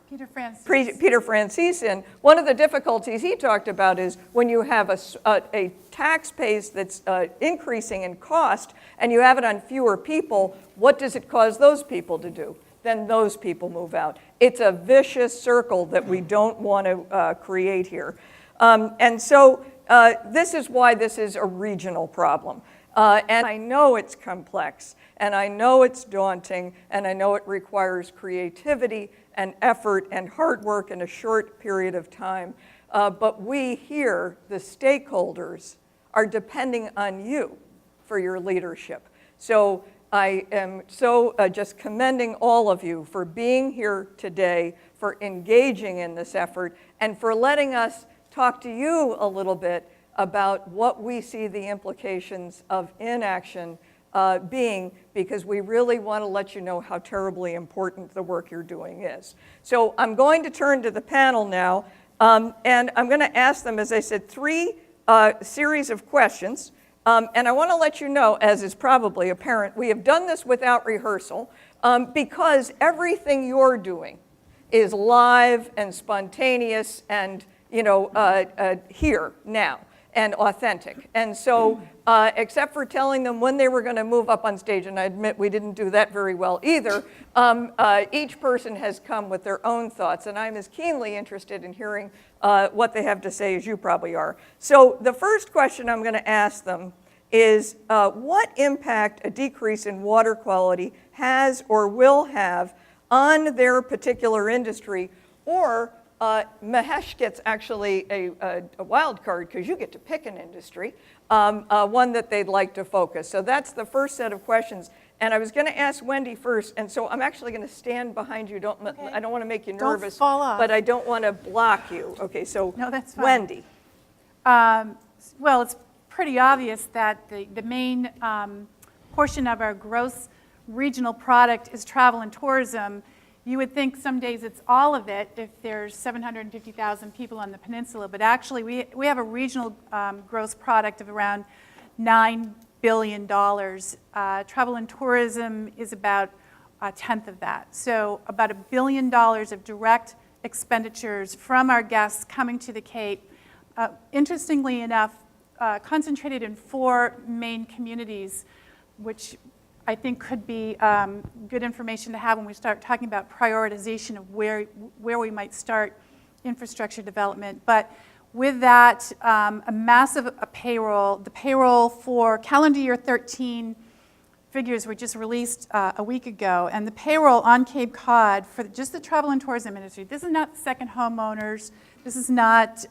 Peter Francis. Peter Francis in. One of the difficulties he talked about is when you have a tax base that's increasing in cost and you have it on fewer people, what does it cause those people to do? Then those people move out. It's a vicious circle that we don't want to create here. And so this is why this is a regional problem. And I know it's complex, and I know it's daunting, and I know it requires creativity and effort and hard work in a short period of time. But we here, the stakeholders, are depending on you for your leadership. So I am so just commending all of you for being here today, for engaging in this effort, and for letting us talk to you a little bit about what we see the implications of inaction being, because we really want to let you know how terribly important the work you're doing is. So I'm going to turn to the panel now, and I'm going to ask them, as I said, three series of questions. And I want to let you know, as is probably apparent, we have done this without rehearsal because everything you're doing is live and spontaneous and, here, now, and authentic. And so, except for telling them when they were going to move up on stage, and I admit we didn't do that very well either, each person has come with their own thoughts, and I'm as keenly interested in hearing what they have to say as you probably are. So the first question I'm going to ask them is what impact a decrease in water quality has or will have on their particular industry, or Mahesh gets actually a wild card because you get to pick an industry, one that they'd like to focus. So that's the first set of questions. And I was going to ask Wendy first, and so I'm actually going to stand behind you. I don't want to make you nervous, don't fall off. But I don't want to block you. Okay, so no, that's fine. Wendy. Well, it's pretty obvious that the main portion of our gross regional product is travel and tourism. You would think some days it's all of it if there's 750,000 people on the peninsula, but actually we have a regional gross product of around $9 billion. Travel and tourism is about a tenth of that. So about $1 billion of direct expenditures from our guests coming to the Cape. Interestingly enough, concentrated in 4 main communities, which I think could be good information to have when we start talking about prioritization of where we might start infrastructure development. But with that, a massive payroll. The payroll for calendar year 13 figures were just released a week ago, and the payroll on Cape Cod for just the travel and tourism industry, this is not second homeowners, this is not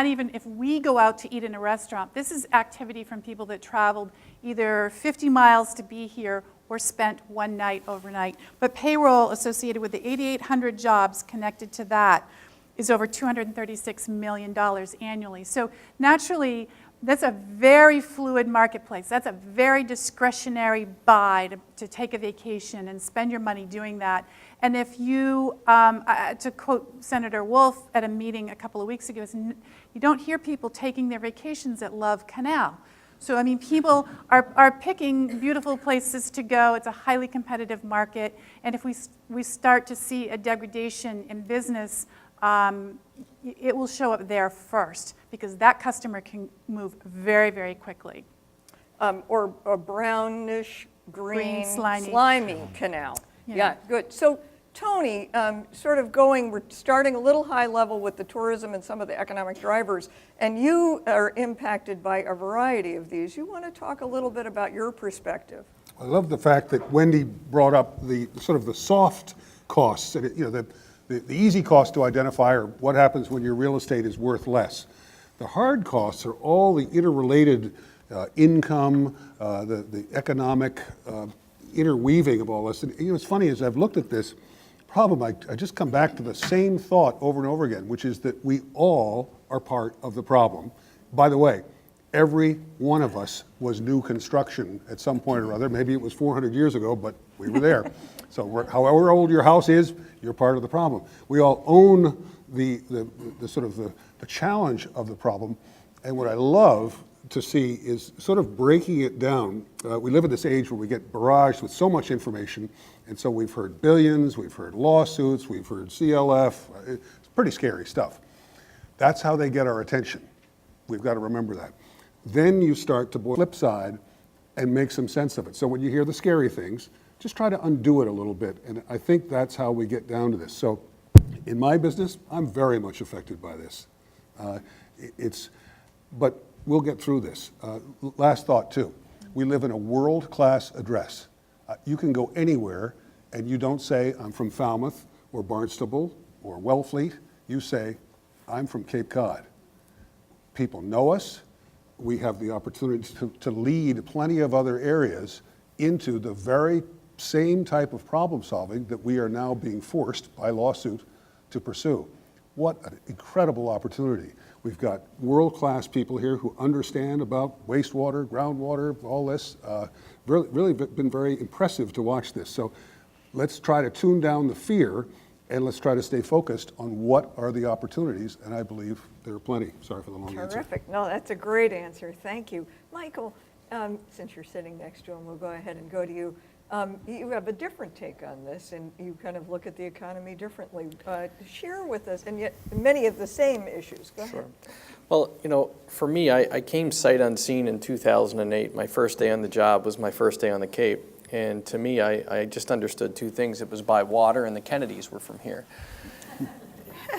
even if we go out to eat in a restaurant. This is activity from people that traveled either 50 miles to be here or spent one night overnight. But payroll associated with the 8,800 jobs connected to that is over $236 million annually. So naturally, that's a very fluid marketplace. That's a very discretionary buy to take a vacation and spend your money doing that. And if you, to quote Senator Wolf at a meeting a couple of weeks ago, you don't hear people taking their vacations at Love Canal. So, I mean, people are picking beautiful places to go. It's a highly competitive market. And if we start to see a degradation in business, it will show up there first, because that customer can move very, very quickly. Or a brownish, green slimy canal. Yeah, good. So, Tony, we're starting a little high level with the tourism and some of the economic drivers, and you are impacted by a variety of these. You want to talk a little bit about your perspective? I love the fact that Wendy brought up the sort of the soft costs, and the easy costs to identify are what happens when your real estate is worth less. The hard costs are all the interrelated income, the economic interweaving of all this. And it's funny, as I've looked at this problem, I just come back to the same thought over and over again, which is that we all are part of the problem. By the way, every one of us was new construction at some point or other. Maybe it was 400 years ago, but we were there. So however old your house is, you're part of the problem. We all own the challenge of the problem. And what I love to see is sort of breaking it down. We live in this age where we get barraged with so much information, and so we've heard billions, we've heard lawsuits, we've heard CLF. It's pretty scary stuff. That's how they get our attention. We've got to remember that. Then you start to flip side and make some sense of it. So when you hear the scary things, just try to undo it a little bit, and I think that's how we get down to this. So in my business, I'm very much affected by this. But we'll get through this. Last thought too, we live in a world-class address. You can go anywhere and you don't say, I'm from Falmouth or Barnstable or Wellfleet. You say, I'm from Cape Cod. People know us. We have the opportunity to lead plenty of other areas into the very same type of problem solving that we are now being forced by lawsuit to pursue. What an incredible opportunity. We've got world-class people here who understand about wastewater, groundwater, all this. Really been very impressive to watch this. So let's try to tune down the fear, and let's try to stay focused on what are the opportunities, and I believe there are plenty. Sorry for the long answer. Terrific. No, that's a great answer. Thank you. Michael, since you're sitting next to him, we'll go ahead and go to you. You have a different take on this, and you kind of look at the economy differently. Share with us, and yet many of the same issues. Go ahead. Well, for me, I came sight unseen in 2008. My first day on the job was my first day on the Cape. And to me, I just understood two things. It was by water, and the Kennedys were from here.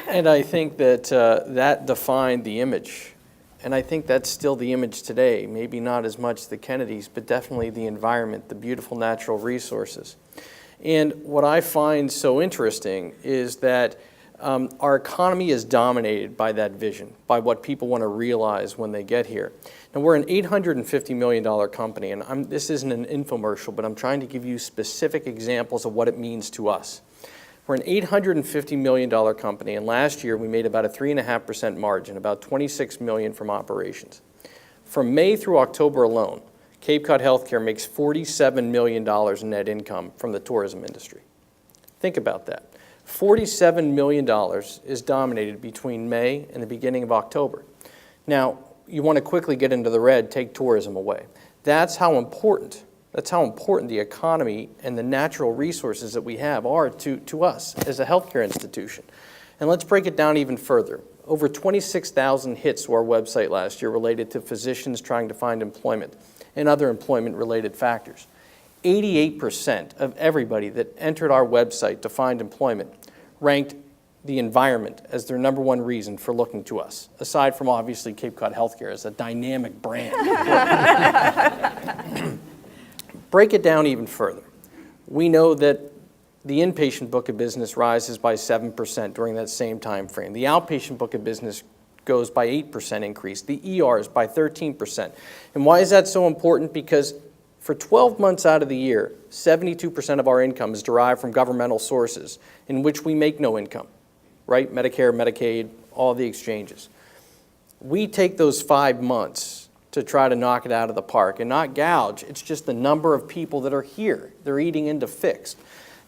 And I think that that defined the image. And I think that's still the image today. Maybe not as much the Kennedys, but definitely the environment, the beautiful natural resources. And what I find so interesting is that our economy is dominated by that vision, by what people want to realize when they get here. Now, we're an $850 million company, and this isn't an infomercial, but I'm trying to give you specific examples of what it means to us. We're an $850 million company, and last year we made about a 3.5% margin, about $26 million from operations. From May through October alone, Cape Cod Healthcare makes $47 million in net income from the tourism industry. Think about that. $47 million is dominated between May and the beginning of October. Now, you want to quickly get into the red, take tourism away. That's how important the economy and the natural resources that we have are to us as a healthcare institution. And let's break it down even further. Over 26,000 hits to our website last year related to physicians trying to find employment and other employment-related factors. 88% of everybody that entered our website to find employment ranked the environment as their number one reason for looking to us, aside from obviously Cape Cod Healthcare as a dynamic brand. Break it down even further. We know that the inpatient book of business rises by 7% during that same time frame. The outpatient book of business goes by 8% increase. The ERs by 13%. And why is that so important? Because for 12 months out of the year, 72% of our income is derived from governmental sources in which we make no income, right? Medicare, Medicaid, all the exchanges. We take those 5 months to try to knock it out of the park and not gouge. It's just the number of people that are here. They're eating into fixed.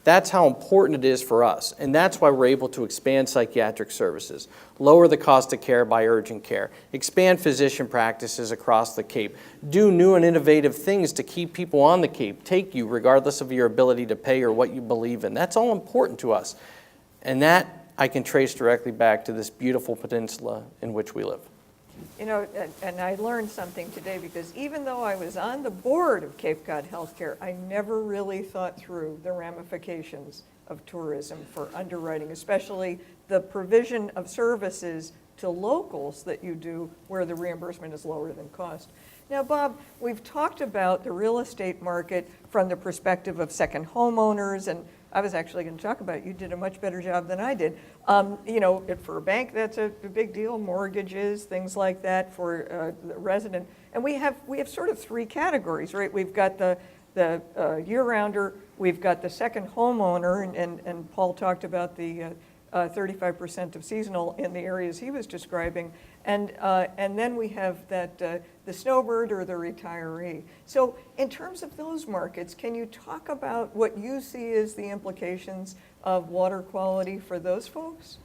That's how important it is for us, and that's why we're able to expand psychiatric services, lower the cost of care by urgent care, expand physician practices across the Cape, do new and innovative things to keep people on the Cape, take you regardless of your ability to pay or what you believe in. That's all important to us, and that I can trace directly back to this beautiful peninsula in which we live. You know, and I learned something today, because even though I was on the board of Cape Cod Healthcare, I never really thought through the ramifications of tourism for underwriting, especially the provision of services to locals that you do where the reimbursement is lower than cost. Now, Bob, we've talked about the real estate market from the perspective of second homeowners, and I was actually going to talk about it. You did a much better job than I did. You know, for a bank, that's a big deal. Mortgages, things like that for the resident. And we have sort of three categories, right? We've got the year-rounder, we've got the second homeowner, and Paul talked about the 35% of seasonal in the areas he was describing, and then we have that the snowbird or the retiree. So in terms of those markets, can you talk about what you see as the implications of water quality for those folks?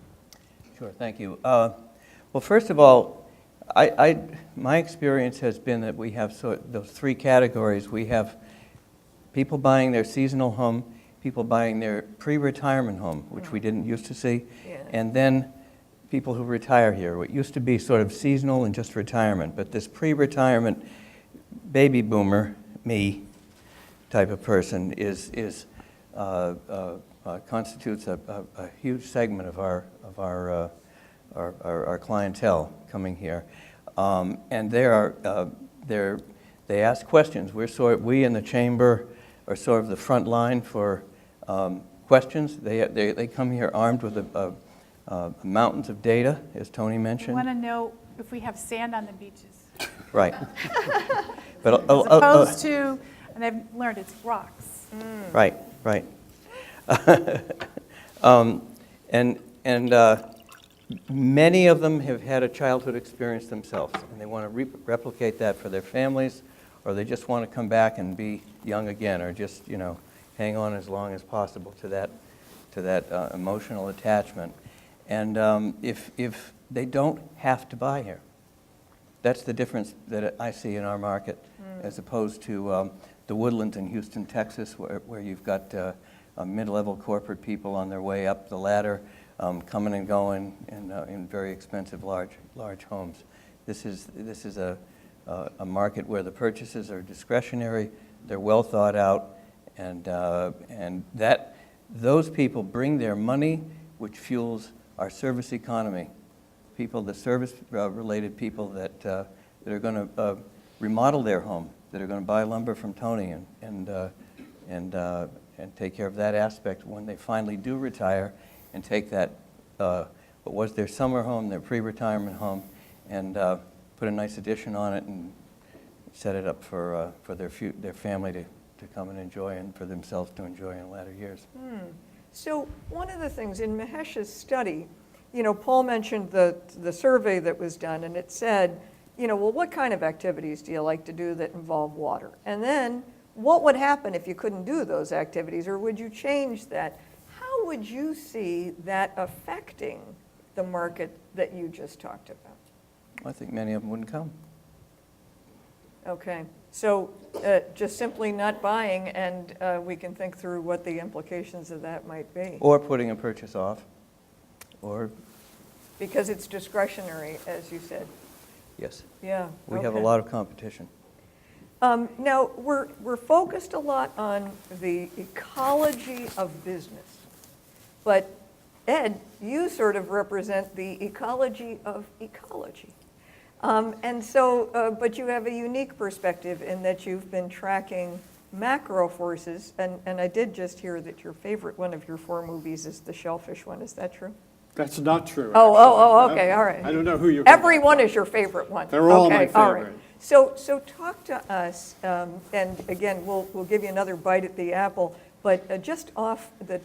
Sure, thank you. Well, first of all, my experience has been that we have those three categories. We have people buying their seasonal home, people buying their pre-retirement home, which we didn't used to see, and then people who retire here. What used to be sort of seasonal and just retirement, but this pre-retirement baby boomer, me, type of person constitutes a huge segment of our clientele coming here, and they ask questions. We in the chamber are sort of the front line for questions. They come here armed with mountains of data, as Tony I mentioned. want to know if we have sand on the beaches. Right. But as opposed to, and I've learned it's rocks. Right. Many of them have had a childhood experience themselves, and they want to replicate that for their families, or they just want to come back and be young again, or just hang on as long as possible to that emotional attachment. And if they don't have to buy here, that's the difference that I see in our market, as opposed to the Woodlands in Houston, Texas, where you've got mid-level corporate people on their way up the ladder, coming and going in very expensive large homes. This is a market where the purchases are discretionary, they're well thought out, and that those people bring their money, which fuels our service economy. The service-related people that are going to remodel their home, that are going to buy lumber from Tony and take care of that aspect when they finally do retire, and take that what was their summer home, their pre-retirement home, and put a nice addition on it and set it up for their family to come and enjoy, and for themselves to enjoy in latter years. So one of the things in Mahesh's study, Paul mentioned the survey that was done, and it said, well, what kind of activities do you like to do that involve water? And then what would happen if you couldn't do those activities, or would you change that? How would you see that affecting the market that you just talked about? I think many of them wouldn't come. Okay, so just simply not buying, and we can think through what the implications of that might be. Or putting a purchase off, or... Because it's discretionary, as you said. Yes. Yeah. We have a lot of competition. Now, we're focused a lot on the ecology of business, but Ed, you sort of represent the ecology of ecology. And so, but you have a unique perspective in that you've been tracking macro forces, and I did just hear that one of your 4 movies is the shellfish one. Is that true? That's not true. Oh, okay, all right. I don't know who you're. Every one is your favorite one. They're all my okay, all favorite. right. So talk to us, and again, we'll give you another bite at the apple. But just off the,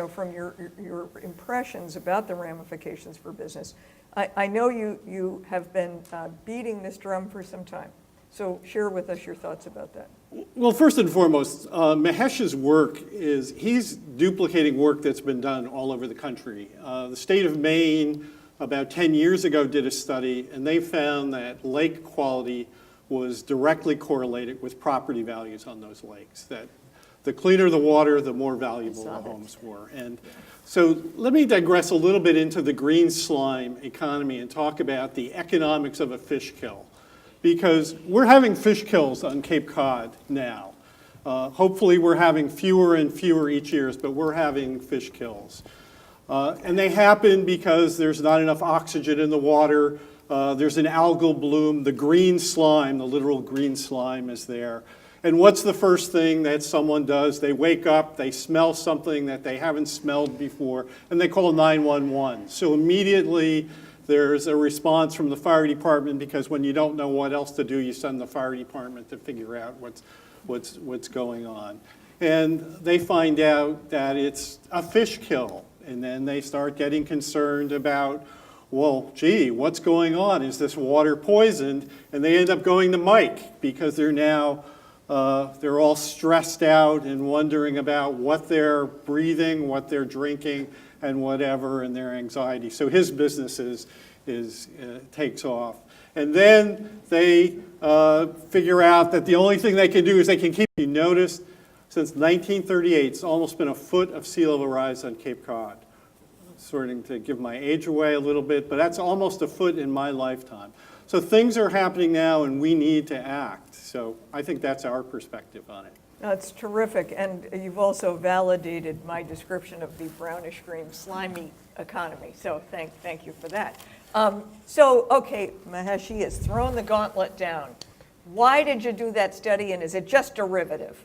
from your impressions about the ramifications for business, I know you have been beating this drum for some time. So share with us your thoughts about that. Well, first and foremost, Mahesh's work he's duplicating work that's been done all over the country. The state of Maine, about 10 years ago, did a study, and they found that lake quality was directly correlated with property values on those lakes, that the cleaner the water, the more valuable the homes were. And so let me digress a little bit into the green slime economy and talk about the economics of a fish kill. Because we're having fish kills on Cape Cod now. Hopefully we're having fewer and fewer each year, but we're having fish kills. And they happen because there's not enough oxygen in the water. There's an algal bloom. The green slime, the literal green slime is there. And what's the first thing that someone does? They wake up, they smell something that they haven't smelled before, and they call 911. So immediately there's a response from the fire department, because when you don't know what else to do, you send the fire department to figure out what's going on. And they find out that it's a fish kill. And then they start getting concerned about, well, gee, what's going on? Is this water poisoned? And they end up going to Mike, because they're now, they're all stressed out and wondering about what they're breathing, what they're drinking, and whatever, and their anxiety. So his business takes off. And then they figure out that the only thing they can do is they can keep, you notice, since 1938, it's almost been a foot of sea level rise on Cape Cod. Starting to give my age away a little bit, but that's almost a foot in my lifetime. So things are happening now, and we need to act. So I think that's our perspective on it. That's terrific, and you've also validated my description of the brownish green slimy economy, so thank you for that. So, okay, Mahesh has thrown the gauntlet down. Why did you do that study, and is it just derivative?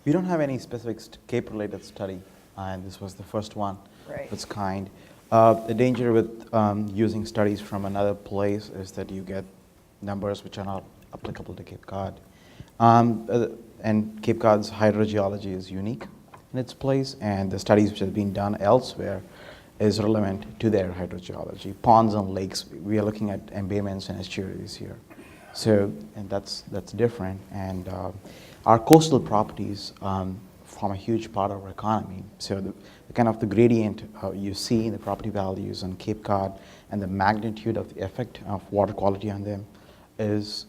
We don't have any specific Cape-related study, and this was the first one of its kind. The danger with using studies from another place is that you get numbers which are not applicable to Cape Cod. And Cape Cod's hydrogeology is unique in its place, and the studies which have been done elsewhere is relevant to their hydrogeology. Ponds and lakes, we are looking at embayments and estuaries here. So, and that's different. And our coastal properties form a huge part of our economy. So the kind of the gradient you see in the property values on Cape Cod and the magnitude of the effect of water quality on them is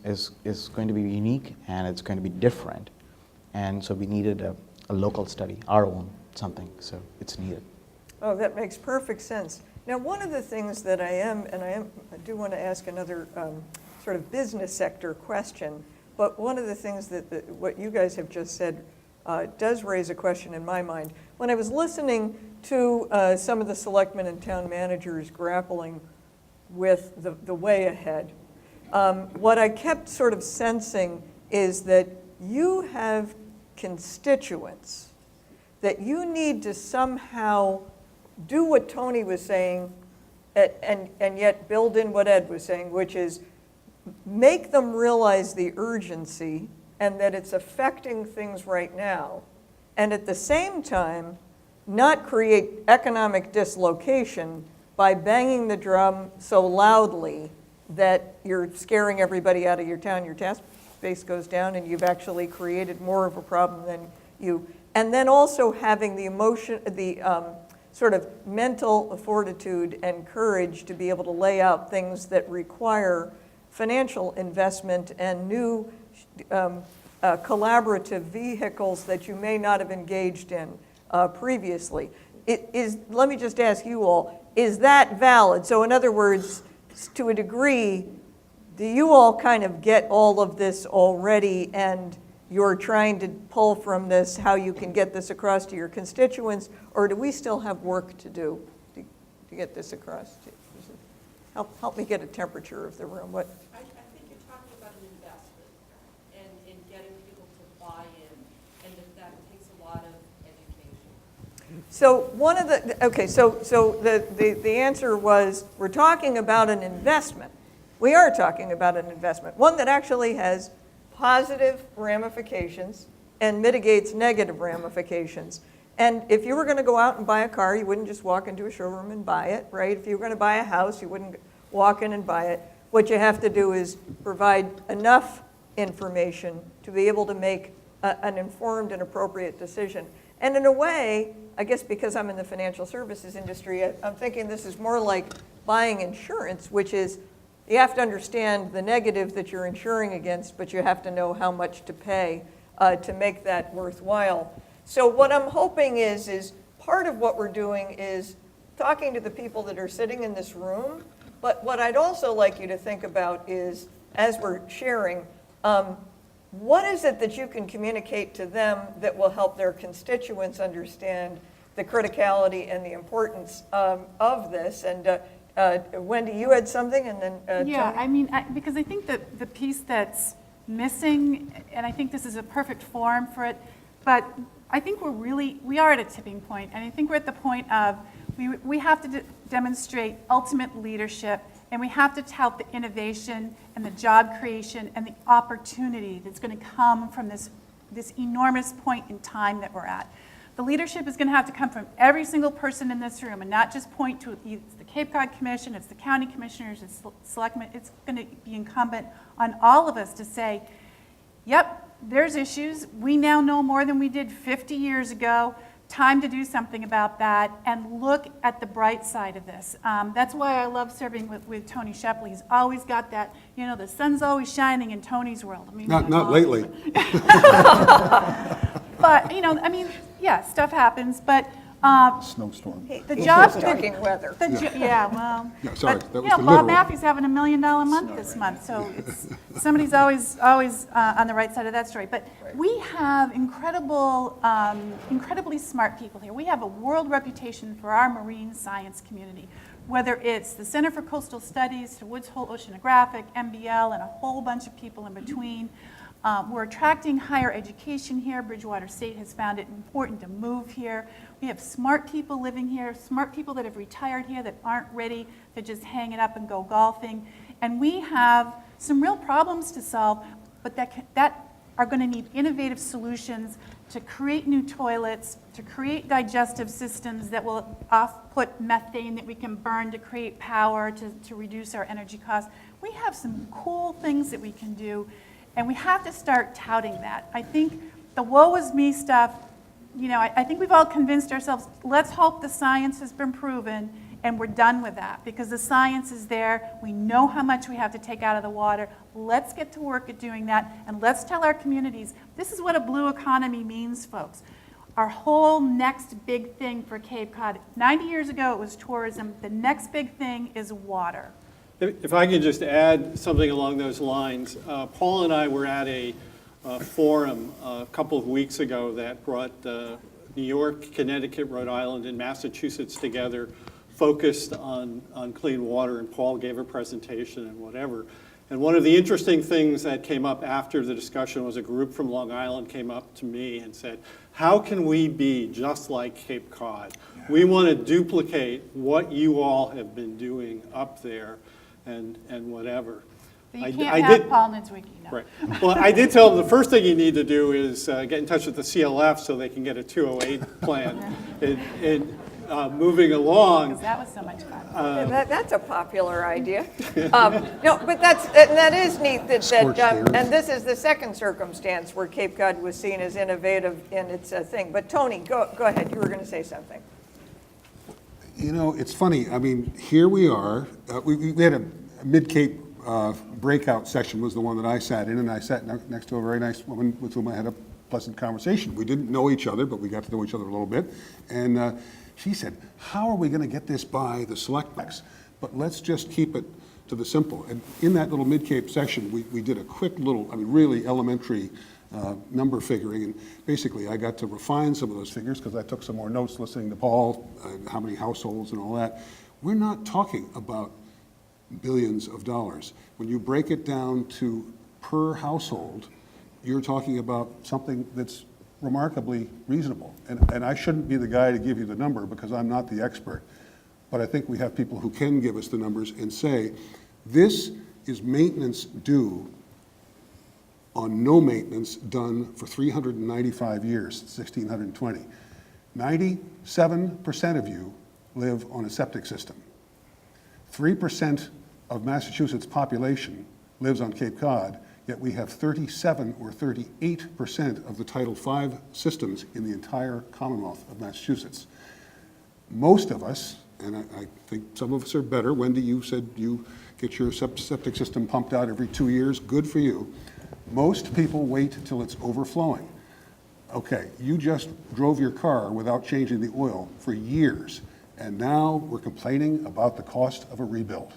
going to be unique, and it's going to be different. And so we needed a local study, our own something, so it's needed. Oh, that makes perfect sense. Now, one of the things that I do want to ask another sort of business sector question, but one of the things that what you guys have just said does raise a question in my mind. When I was listening to some of the selectmen and town managers grappling with the way ahead, what I kept sort of sensing is that you have constituents that you need to somehow do what Tony was saying and yet build in what Ed was saying, which is make them realize the urgency and that it's affecting things right now, and at the same time not create economic dislocation by banging the drum so loudly that you're scaring everybody out of your town, your task base goes down, and you've actually created more of a problem than you. And then also having the emotion, the sort of mental fortitude and courage to be able to lay out things that require financial investment and new collaborative vehicles that you may not have engaged in previously. Let me just ask you all, is that valid? So in other words, to a degree, do you all kind of get all of this already, and you're trying to pull from this how you can get this across to your constituents, or do we still have work to do to get this across? Help me get a temperature of the room. What? I think you're talking about an investment and getting people to buy in, and that takes a lot of education. So one of the, okay, so the answer was, we're talking about an investment. We are talking about an investment, one that actually has positive ramifications and mitigates negative ramifications. And if you were going to go out and buy a car, you wouldn't just walk into a showroom and buy it, right? If you were going to buy a house, you wouldn't walk in and buy it. What you have to do is provide enough information to be able to make an informed and appropriate decision. And in a way, I guess because I'm in the financial services industry, I'm thinking this is more like buying insurance, which is you have to understand the negative that you're insuring against, but you have to know how much to pay to make that worthwhile. So what I'm hoping is part of what we're doing is talking to the people that are sitting in this room, but what I'd also like you to think about is, as we're sharing, what is it that you can communicate to them that will help their constituents understand the criticality and the importance of this? And Wendy, you had something, and then yeah, Tony? I mean, because I think that the piece that's missing, and I think this is a perfect forum for it, but I think we are at a tipping point, and I think we're at the point of we have to demonstrate ultimate leadership, and we have to tout the innovation and the job creation and the opportunity that's going to come from this enormous point in time that we're at. The leadership is going to have to come from every single person in this room and not just point to it's the Cape Cod Commission, it's the county commissioners, it's selectmen. It's going to be incumbent on all of us to say, yep, there's issues. We now know more than we did 50 years ago. Time to do something about that and look at the bright side of this. That's why I love serving with Tony Shepley. He's always got that, the sun's always shining in Tony's world. I mean, not lately. But, yeah, stuff happens, but Snowstorm. the job, talking weather. Yeah, well, Yeah, sorry, but, that was Bob literal. Maffey's having $1 million month this month, so somebody's always on the right side of that story. But we have incredibly smart people here. We have a world reputation for our marine science community, whether it's the Center for Coastal Studies, to Woods Hole Oceanographic, MBL, and a whole bunch of people in between. We're attracting higher education here. Bridgewater State has found it important to move here. We have smart people living here, smart people that have retired here that aren't ready to just hang it up and go golfing. And we have some real problems to solve, but that are going to need innovative solutions to create new toilets, to create digestive systems that will off-put methane that we can burn to create power, to reduce our energy costs. We have some cool things that we can do. And we have to start touting that. I think the woe is me stuff, I think we've all convinced ourselves, let's hope the science has been proven and we're done with that because the science is there. We know how much we have to take out of the water. Let's get to work at doing that and let's tell our communities, this is what a blue economy means, folks. Our whole next big thing for Cape Cod, 90 years ago it was tourism. The next big thing is water. If I could just add something along those lines, Paul and I were at a forum a couple of weeks ago that brought New York, Connecticut, Rhode Island, and Massachusetts together, focused on clean water, and Paul gave a presentation and whatever. And one of the interesting things that came up after the discussion was a group from Long Island came up to me and said, how can we be just like Cape Cod? We want to duplicate what you all have been doing up there. And whatever. But you can't have Paul Niedzwiecki now. Right. Well, I did tell them the first thing you need to do is get in touch with the CLF so they can get a 208 plan. and moving along. Because that was so much fun. That's a popular idea. No, but that is neat and this is the second circumstance where Cape Cod was seen as innovative in its thing. But Tony, go ahead. You were going to say something. It's funny. I mean, here we are. We had a Mid-Cape breakout session was the one that I sat in, and I sat next to a very nice woman with whom I had a pleasant conversation. We didn't know each other, but we got to know each other a little bit. And she said, how are we going to get this by the selectmen? But let's just keep it to the simple. And in that little Mid-Cape session, we did a quick little, really elementary number figuring, and basically I got to refine some of those figures because I took some more notes listening to Paul, how many households and all that. We're not talking about billions of dollars. When you break it down to per household, you're talking about something that's remarkably reasonable. And I shouldn't be the guy to give you the number because I'm not the expert, but I think we have people who can give us the numbers and say, this is maintenance due on no maintenance done for 395 years, 1620. 97% of you live on a septic system. 3% of Massachusetts population lives on Cape Cod. yet we have 37 or 38% of the Title V systems in the entire Commonwealth of Massachusetts. Most of us, and I think some of us are better. Wendy, you said you get your septic system pumped out every 2 years. Good for you. Most people wait till it's overflowing. Okay, you just drove your car without changing the oil for years, and now we're complaining about the cost of a rebuild.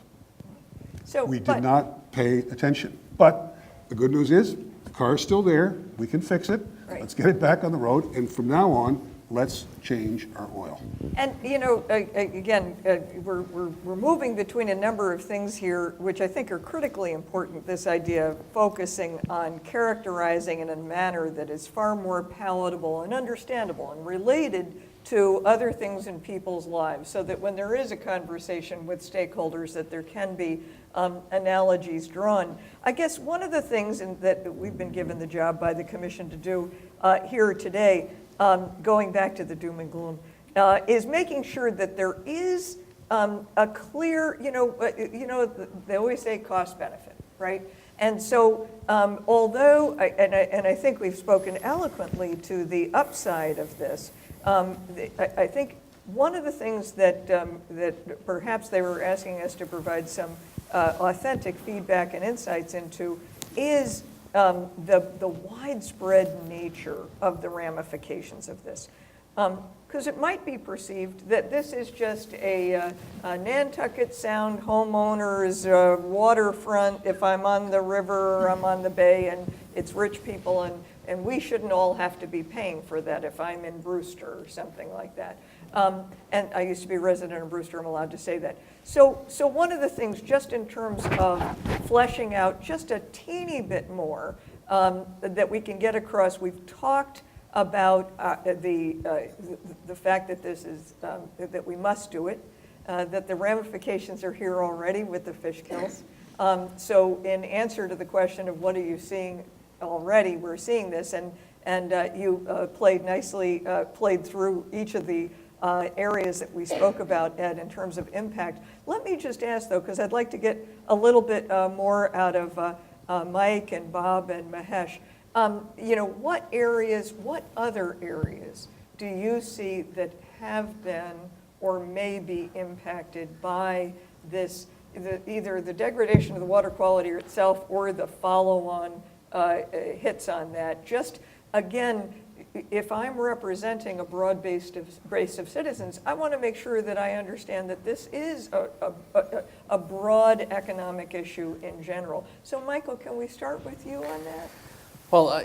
We did not pay attention. But the good news is, the car is still there. We can fix it. Right. Let's get it back on the road, and from now on, let's change our oil. And, you know, again, we're moving between a number of things here, which I think are critically important. This idea of focusing on characterizing in a manner that is far more palatable and understandable and related to other things in people's lives, so that when there is a conversation with stakeholders, that there can be analogies drawn. I guess one of the things that we've been given the job by the commission to do here today, going back to the doom and gloom, is making sure that there is a clear, they always say cost benefit, right? And so although, and I think we've spoken eloquently to the upside of this, I think one of the things that perhaps they were asking us to provide some authentic feedback and insights into is the widespread nature of the ramifications of this. Because it might be perceived that this is just a Nantucket Sound homeowner's waterfront, if I'm on the river or I'm on the bay, and it's rich people, and we shouldn't all have to be paying for that if I'm in Brewster or something like that. And I used to be a resident of Brewster, I'm allowed to say that. So one of the things, just in terms of fleshing out just a teeny bit more that we can get across, we've talked about the fact that this is, that we must do it, that the ramifications are here already with the fish kills. So in answer to the question of what are you seeing already, we're seeing this, and you played through each of the areas that we spoke about, Ed, in terms of impact. Let me just ask, though, because I'd like to get a little bit more out of Mike and Bob and Mahesh. What other areas do you see that have been or may be impacted by this, either the degradation of the water quality itself or the follow-on hits on that? Just, again, if I'm representing a broad base of citizens, I want to make sure that I understand that this is a broad economic issue in general. So, Michael, can we start with you on that? Well,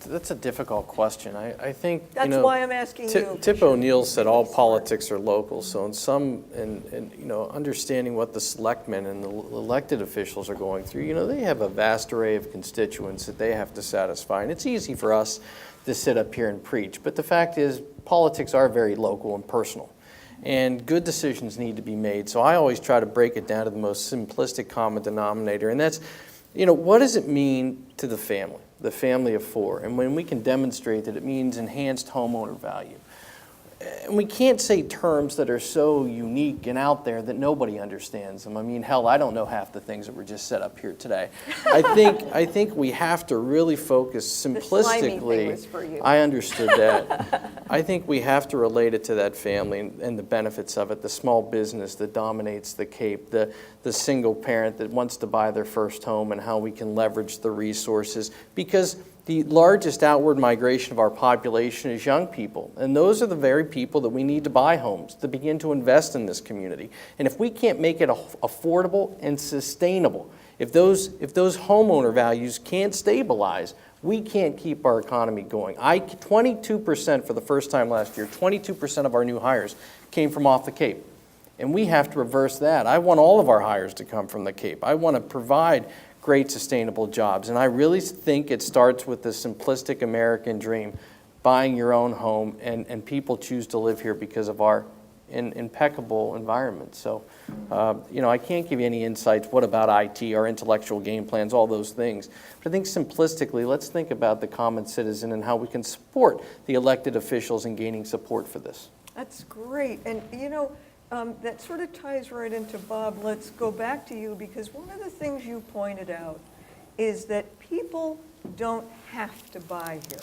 that's a difficult question. I think, that's why I'm asking you. Tip O'Neill said all politics are local. So in understanding what the selectmen and the elected officials are going through, they have a vast array of constituents that they have to satisfy. And it's easy for us to sit up here and preach. But the fact is, politics are very local and personal. And good decisions need to be made. So I always try to break it down to the most simplistic common denominator. And that's, what does it mean to the family of four? And when we can demonstrate that it means enhanced homeowner value. And we can't say terms that are so unique and out there that nobody understands them. I mean, hell, I don't know half the things that were just set up here today. I think we have to really focus simplistically. The slimy thing was for you. I understood that. I think we have to relate it to that family and the benefits of it, the small business that dominates the Cape, the single parent that wants to buy their first home, and how we can leverage the resources. Because the largest outward migration of our population is young people. And those are the very people that we need to buy homes, to begin to invest in this community. And if we can't make it affordable and sustainable, if those homeowner values can't stabilize, we can't keep our economy going. 22% for the first time last year, 22% of our new hires came from off the Cape. And we have to reverse that. I want all of our hires to come from the Cape. I want to provide great sustainable jobs. And I really think it starts with the simplistic American dream, buying your own home, and people choose to live here because of our impeccable environment. So, I can't give you any insights. What about IT, our intellectual game plans, all those things. But I think simplistically, let's think about the common citizen and how we can support the elected officials in gaining support for this. That's great. And, that sort of ties right into Bob. Let's go back to you, because one of the things you pointed out is that people don't have to buy here.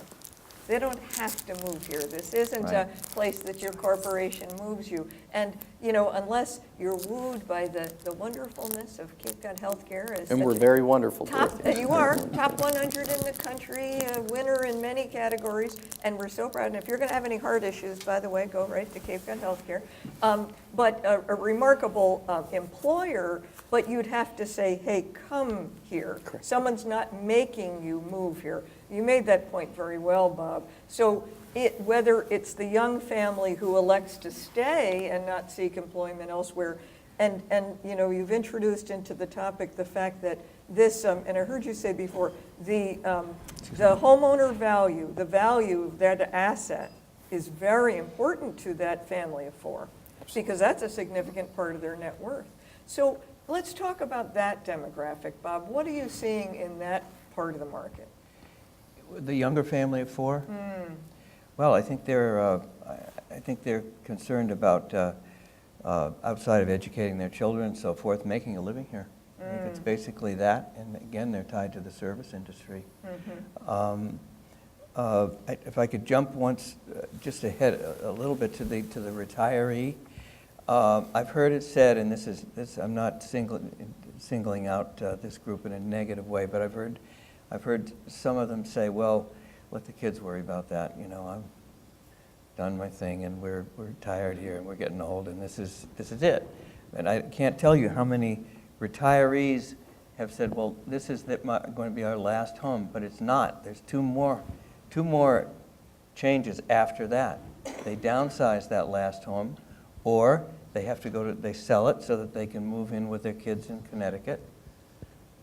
They don't have to move here. This isn't a place that your corporation moves you. And, you know, unless you're wooed by the wonderfulness of Cape Cod healthcare. And we're very wonderful. You are top 100 in the country, a winner in many categories, and we're so proud. And if you're going to have any heart issues, by the way, go right to Cape Cod Healthcare. But a remarkable employer, but you'd have to say, hey, come here. Correct. Someone's not making you move here. You made that point very well, Bob. So whether it's the young family who elects to stay and not seek employment elsewhere, and you know, you've introduced into the topic the fact that this, and I heard you say before, the homeowner value, the value of that asset is very important to that family of four, because that's a significant part of their net worth. So let's talk about that demographic, Bob. What are you seeing in that part of the market? The younger family of four? Well, I think they're concerned about outside of educating their children and so forth, making a living here. I think it's basically that, and again, they're tied to the service industry. If I could jump once, just ahead a little bit to the retiree, I've heard it said, and this I'm not singling out this group in a negative way, but I've heard some of them say, well, let the kids worry about that. You know, I've done my thing, and we're tired here, and we're getting old, and this is it. And I can't tell you how many retirees have said, well, this is going to be our last home, but it's not. There's two more changes after that. They downsize that last home, or they have to they sell it so that they can move in with their kids in Connecticut.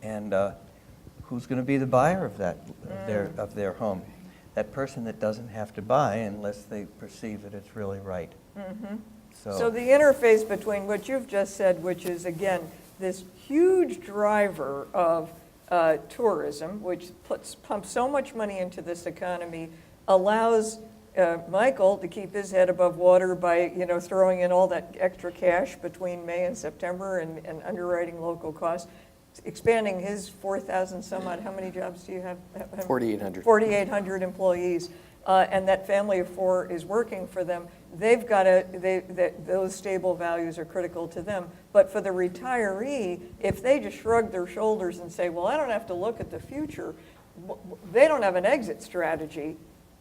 And who's going to be the buyer of that, of their home? That person that doesn't have to buy unless they perceive that it's really right. So the interface between what you've just said, which is, again, this huge driver of tourism, which pumps so much money into this economy, allows Michael to keep his head above water by, you know, throwing in all that extra cash between May and September and underwriting local costs, expanding his 4,000 some odd. How many jobs do you have? 4,800. 4,800 employees, and that family of four is working for them. They've got those stable values are critical to them. But for the retiree, if they just shrug their shoulders and say, well, I don't have to look at the future, they don't have an exit strategy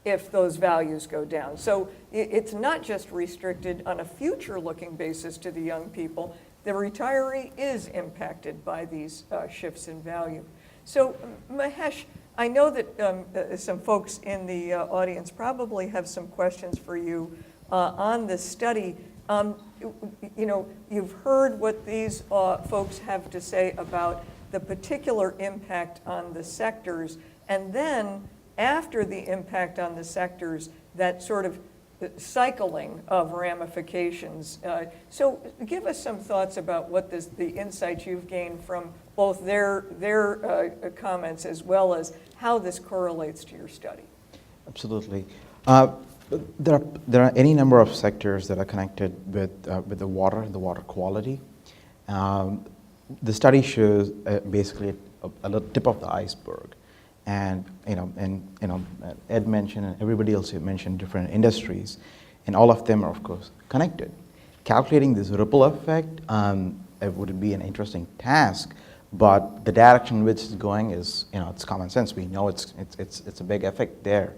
if those values go down. So it's not just restricted on a future-looking basis to the young people. The retiree is impacted by these shifts in value. So Mahesh, I know that some folks in the audience probably have some questions for you on this study. You know, you've heard what these folks have to say about the particular impact on the sectors, and then after the impact on the sectors, that sort of cycling of ramifications. So give us some thoughts about what the insights you've gained from both their comments as well as how this correlates to your study. Absolutely. There are any number of sectors that are connected with the water and the water quality. The study shows basically a little tip of the iceberg. And Ed mentioned, and everybody else mentioned different industries, and all of them are, of course, connected. Calculating this ripple effect it would be an interesting task, but the direction in which it's going is, it's common sense. We know it's a big effect there.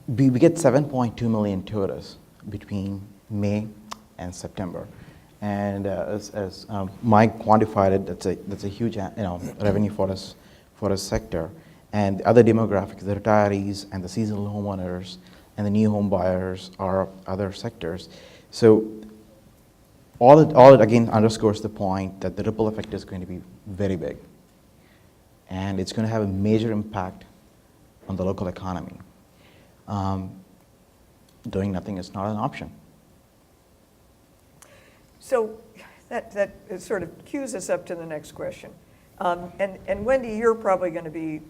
We get 7.2 million tourists between May and September. And as Mike quantified it, that's a huge revenue for us sector. And the other demographics, the retirees and the seasonal homeowners and the new home buyers are other sectors. So all it again underscores the point that the ripple effect is going to be very big, and it's going to have a major impact on the local economy. Doing nothing is not an option. So that sort of cues us up to the next question. And Wendy, you're probably going to be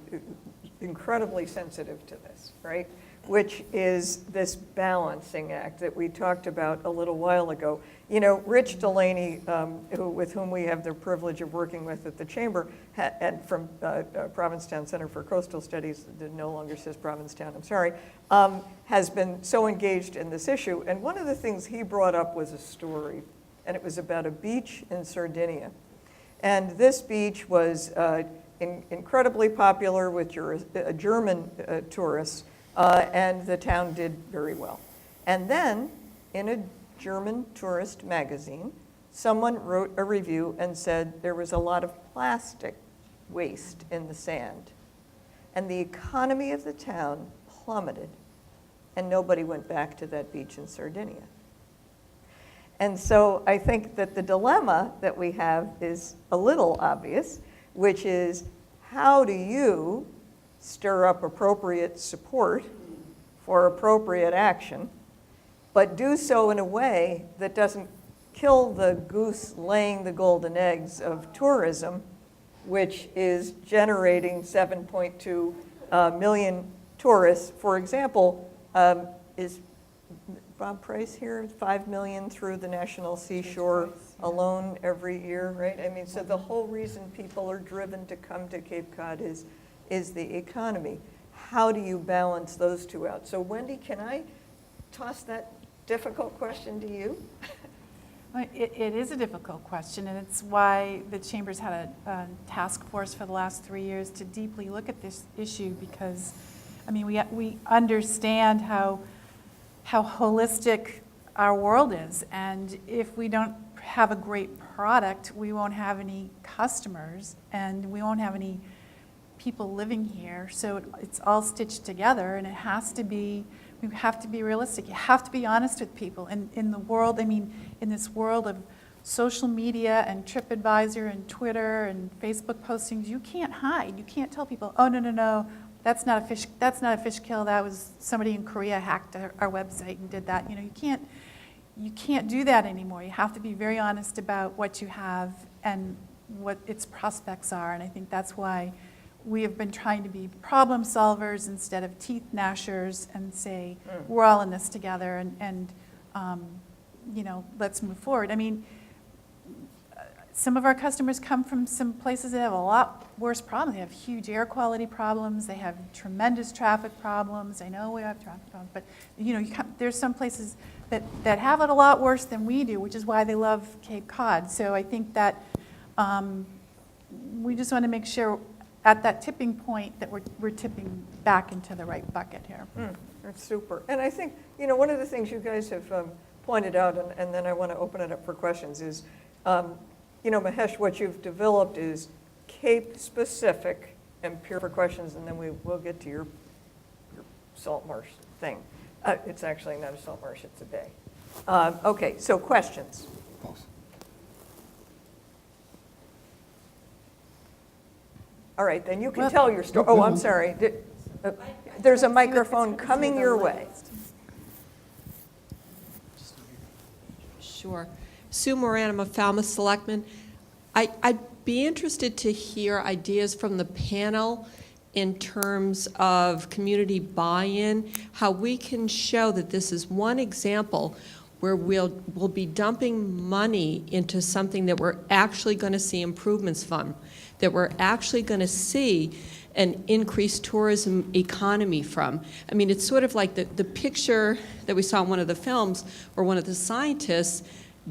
incredibly sensitive to this, right? which is this balancing act that we talked about a little while ago. You know, Rich Delaney, with whom we have the privilege of working with at the Chamber, and from Provincetown Center for Coastal Studies, that no longer says Provincetown, I'm sorry, has been so engaged in this issue. And one of the things he brought up was a story, and it was about a beach in Sardinia. And this beach was incredibly popular with German tourists, and the town did very well. And then, in a German tourist magazine, someone wrote a review and said there was a lot of plastic waste in the sand. And the economy of the town plummeted, and nobody went back to that beach in Sardinia. And so I think that the dilemma that we have is a little obvious, which is how do you stir up appropriate support for appropriate action, but do so in a way that doesn't kill the goose laying the golden eggs of tourism, which is generating 7.2 million tourists. For example, is Bob Price here, 5 million through the National Seashore alone every year, right? I mean, so the whole reason people are driven to come to Cape Cod is the economy. How do you balance those two out? So Wendy, can I toss that difficult question to you? It is a difficult question, and it's why the Chamber's had a task force for the last 3 years to deeply look at this issue, because, I mean, we understand how holistic our world is, and if we don't have a great product, we won't have any customers, and we won't have any people living here. So it's all stitched together, and it has to be, we have to be realistic. You have to be honest with people. And in the world, I mean, in this world of social media and TripAdvisor and Twitter and Facebook postings, you can't hide. You can't tell people, oh, no, that's not a fish kill. That was somebody in Korea hacked our website and did that. You know, you can't do that anymore. You have to be very honest about what you have and what its prospects are. And I think that's why we have been trying to be problem solvers instead of teeth gnashers and say, we're all in this together, and you know, let's move forward. I mean, some of our customers come from some places that have a lot worse problems. They have huge air quality problems. They have tremendous traffic problems. I know we have traffic problems, but you know, there's some places that have it a lot worse than we do, which is why they love Cape Cod. So I think that we just want to make sure at that tipping point that we're tipping back into the right bucket here. That's super. And I think, you know, one of the things you guys have pointed out, and then I want to open it up for questions, is, you know, Mahesh, what you've developed is Cape-specific and pure for questions, and then we'll get to your salt marsh thing. It's actually not a salt marsh, it's a bay. Okay, so questions. All right, then you can tell your story. Oh, I'm sorry. There's a microphone coming your way. Sure. Sue Moran, I'm a Falmouth selectman. I'd be interested to hear ideas from the panel in terms of community buy-in, how we can show that this is one example where we'll be dumping money into something that we're actually going to see improvements from, that we're actually going to see an increased tourism economy from. I mean, it's sort of like the picture that we saw in one of the films where one of the scientists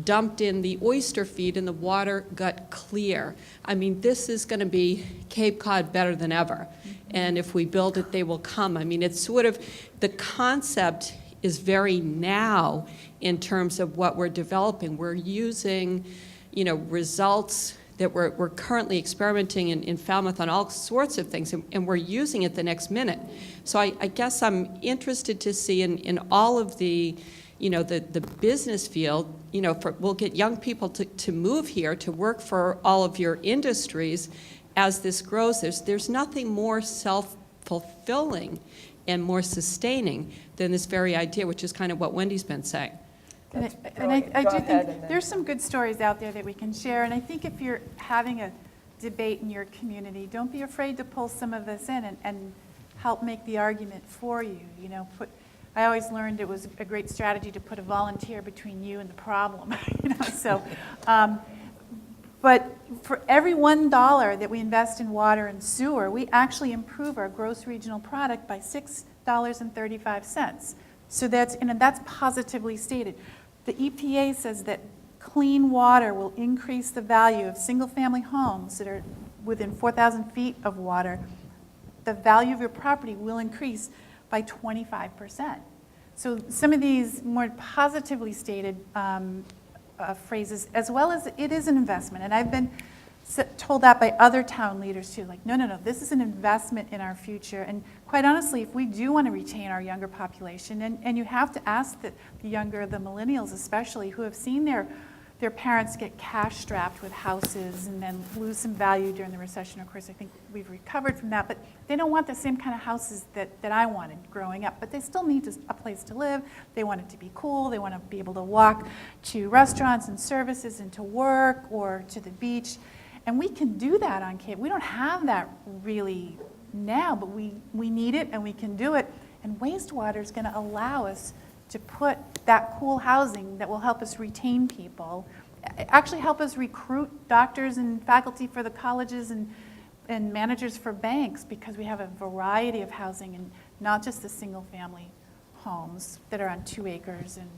dumped in the oyster feed and the water got clear. I mean, this is going to be Cape Cod better than ever. And if we build it, they will come. I mean, it's sort of, the concept is very now in terms of what we're developing. We're using, you know, results that we're currently experimenting in Falmouth on all sorts of things, and we're using it the next minute. So I guess I'm interested to see in all of the, you know, the business field, you know, we'll get young people to move here to work for all of your industries as this grows. There's nothing more self-fulfilling and more sustaining than this very idea, which is kind of what Wendy's been saying. And I do think there's some good stories out there that we can share. And I think if you're having a debate in your community, don't be afraid to pull some of this in and help make the argument for you. You know, I always learned it was a great strategy to put a volunteer between you and the problem. You know, so, but for every $1 that we invest in water and sewer, we actually improve our gross regional product by $6.35. So that's positively stated. The EPA says that clean water will increase the value of single-family homes that are within 4,000 feet of water. The value of your property will increase by 25%. So some of these more positively stated phrases, as well as it is an investment. And I've been told that by other town leaders too, like, no, this is an investment in our future. And quite honestly, if we do want to retain our younger population, and you have to ask the younger, the millennials especially, who have seen their parents get cash-strapped with houses and then lose some value during the recession. Of course, I think we've recovered from that, but they don't want the same kind of houses that I wanted growing up, but they still need a place to live. They want it to be cool. They want to be able to walk to restaurants and services and to work or to the beach. And we can do that on Cape. We don't have that really now, but we need it and we can do it. And wastewater is going to allow us to put that cool housing that will help us retain people, actually help us recruit doctors and faculty for the colleges and managers for banks, because we have a variety of housing and not just the single family homes that are on 2 acres and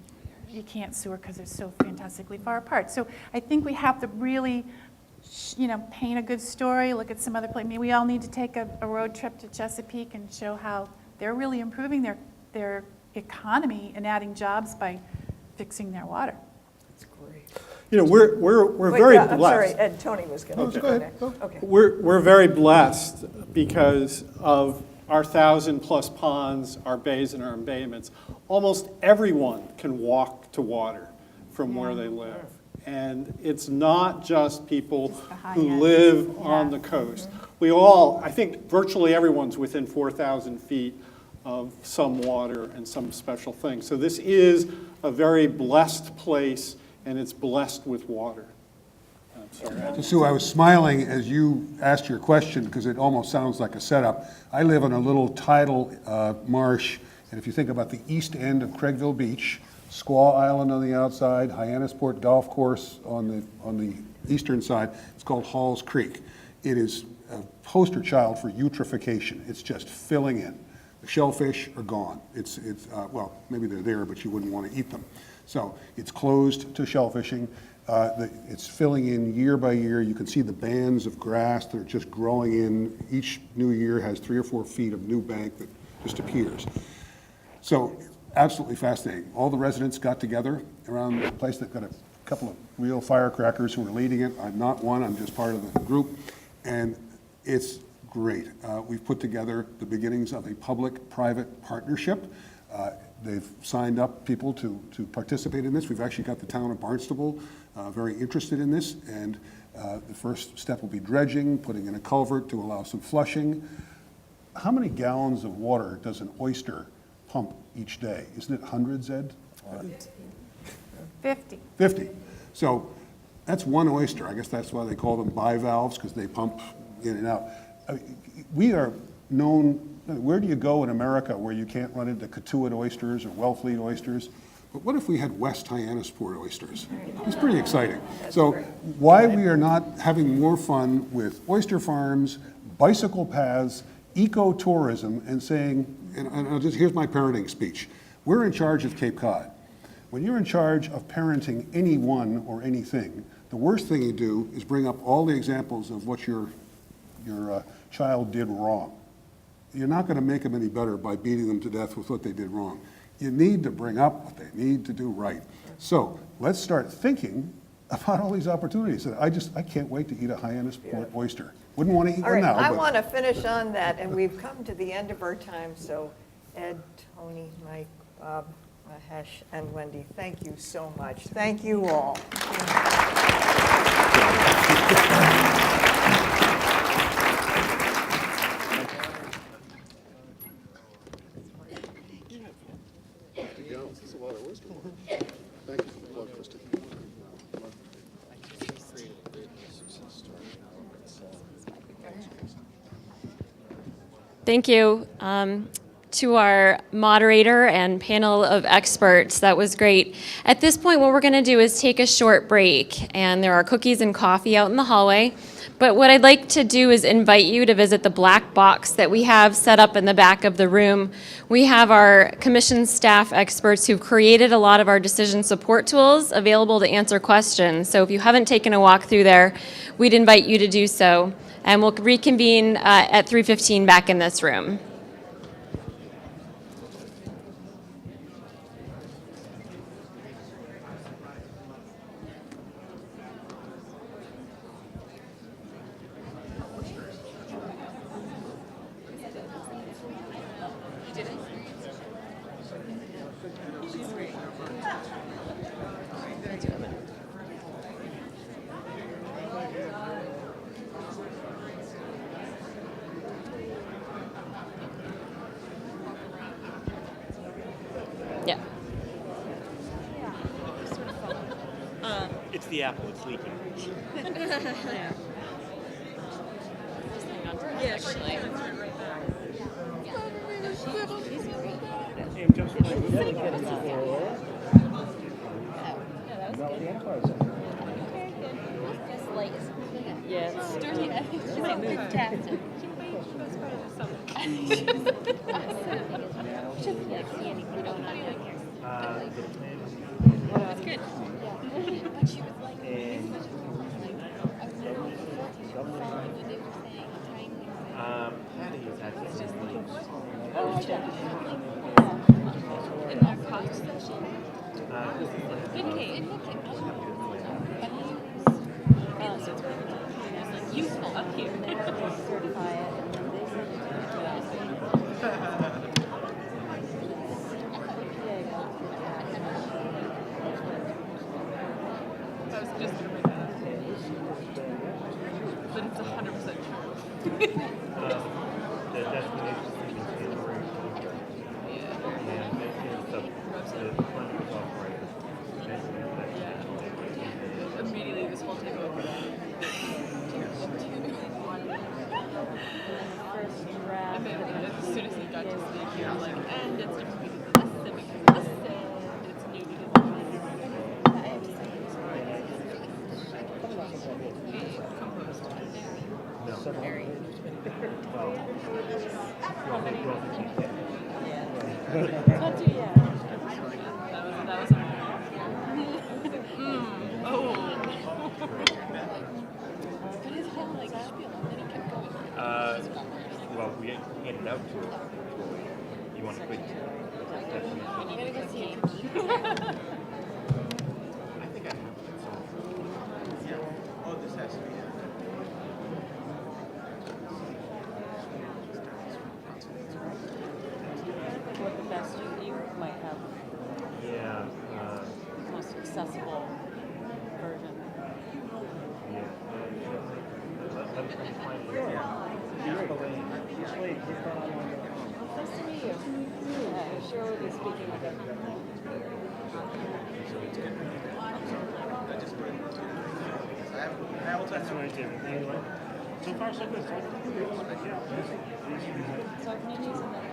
you can't sewer because they're so fantastically far apart. So I think we have to really, you know, paint a good story, look at some other place. I mean, we all need to take a road trip to Chesapeake and show how they're really improving their economy and adding jobs by fixing their water. That's great. You know, we're very blessed. I'm sorry, Ed, Tony was going to go next. Okay. We're very blessed because of our 1,000+ ponds, our bays and our embayments. Almost everyone can walk to water from where they live. And it's not just people who live on the coast. We all, I think virtually everyone's within 4,000 feet of some water and some special thing. So this is a very blessed place, and it's blessed with water. So Sue, I was smiling as you asked your question because it almost sounds like a setup. I live in a little tidal marsh, and if you think about the east end of Craigville Beach, Squaw Island on the outside, Hyannisport Golf Course on the eastern side, it's called Halls Creek. It is a poster child for eutrophication. It's just filling in. The shellfish are gone. Well, maybe they're there, but you wouldn't want to eat them. So it's closed to shellfishing. It's filling in year by year. You can see the bands of grass that are just growing in. Each new year has 3 or 4 feet of new bank that just appears. So absolutely fascinating. All the residents got together around the place. They've got a couple of real firecrackers who are leading it. I'm not one. I'm just part of the group. And it's great. We've put together the beginnings of a public-private partnership. They've signed up people to participate in this. We've actually got the town of Barnstable very interested in this, and the first step will be dredging, putting in a culvert to allow some flushing. How many gallons of water does an oyster pump each day? Isn't it hundreds, Ed? 50. 50. So that's one oyster. I guess that's why they call them bivalves, because they pump in and out. We are known, where do you go in America where you can't run into Katuitt oysters or Wellfleet oysters? But what if we had West Hyannisport oysters? It's pretty exciting. So why we are not having more fun with oyster farms, bicycle paths, ecotourism, and saying, and here's my parenting speech. We're in charge of Cape Cod. When you're in charge of parenting anyone or anything, the worst thing you do is bring up all the examples of what your child did wrong. You're not going to make them any better by beating them to death with what they did wrong. You need to bring up what they need to do right. So let's start thinking about all these opportunities. I can't wait to eat a Hyannisport oyster. Wouldn't want to eat one now. I want to finish on that, and we've come to the end of our time. So Ed, Tony, Mike, Bob, Mahesh, and Wendy, thank you so much. Thank you all. Thank you to our moderator and panel of experts. That was great. At this point, what we're going to do is take a short break, and there are cookies and coffee out in the hallway. But what I'd like to do is invite you to visit the black box that we have set up in the back of the room. We have our commission staff experts who've created a lot of our decision support tools available to answer questions. So if you haven't taken a walk through there, we'd invite you to do so. And we'll reconvene at 3:15 back in this room. Yeah. It's the apple, it's leaking. Yeah, actually. Yeah, it's dirty. You might move fantastic. Shouldn't like see anything going on here. That's good. But she was like, Patty is actually just like, in our cost session. Good cake. It's useful up here. Certify it, and then they I was just going to bring that up. But it's 100% true. the destination seeking January 23rd. And the fund was operated. Immediately this whole takeover. And then as soon as he got to speak, he was like, and it's different because of this, and because of this, and it's new because of this. Composed. No. Very. Well, That was oh. But his whole like spiel, and then he kept going. Well, we handed out to her. You want to quick definition? I'm gonna go see him. I think I have it. Oh, this has to be it. What the best you might have. Yeah. Most accessible version. Yeah. Let me find it. Yeah. Nice to meet you. Yeah, I'm sure we'll be speaking again. That's right there. So far, so good. So communities in that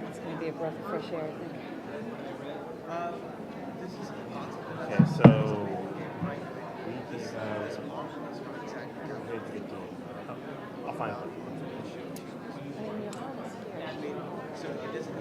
It's going to be a breath of fresh air, I think. Okay, so this I'll find it. So it doesn't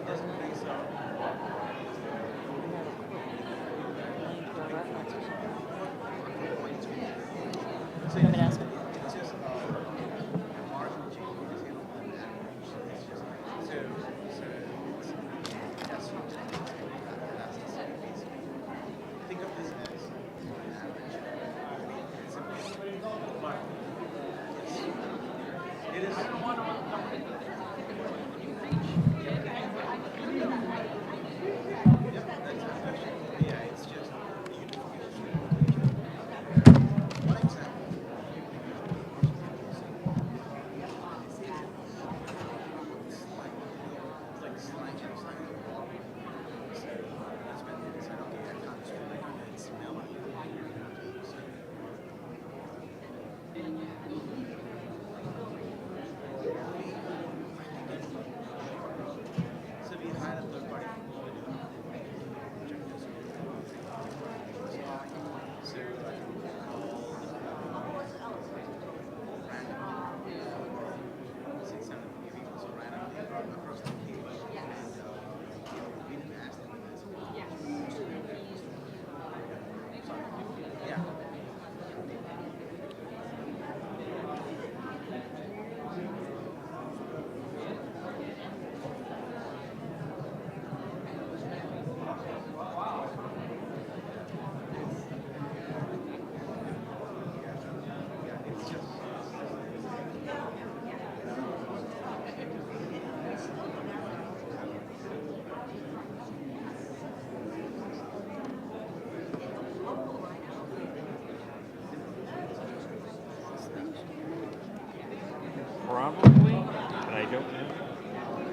Probably, but I don't know.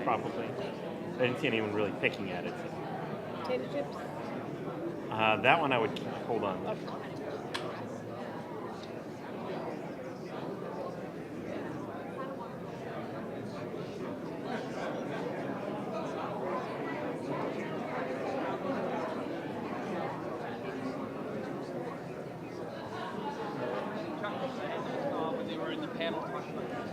Probably. I didn't see anyone really picking at it. So. Potato chips? That one I would hold on. Okay. When they were in the panel talking about that.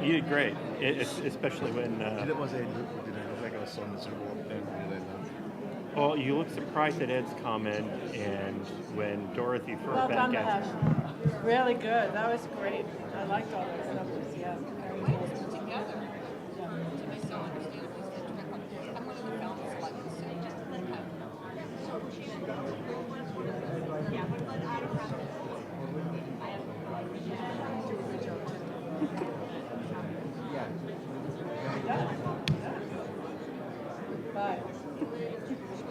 You did great, especially when. Well, you look surprised at Ed's comment, and when Dorothy threw Well it done, back at Mahesh. Really good. That was great. I liked all those numbers. Yeah. Bye.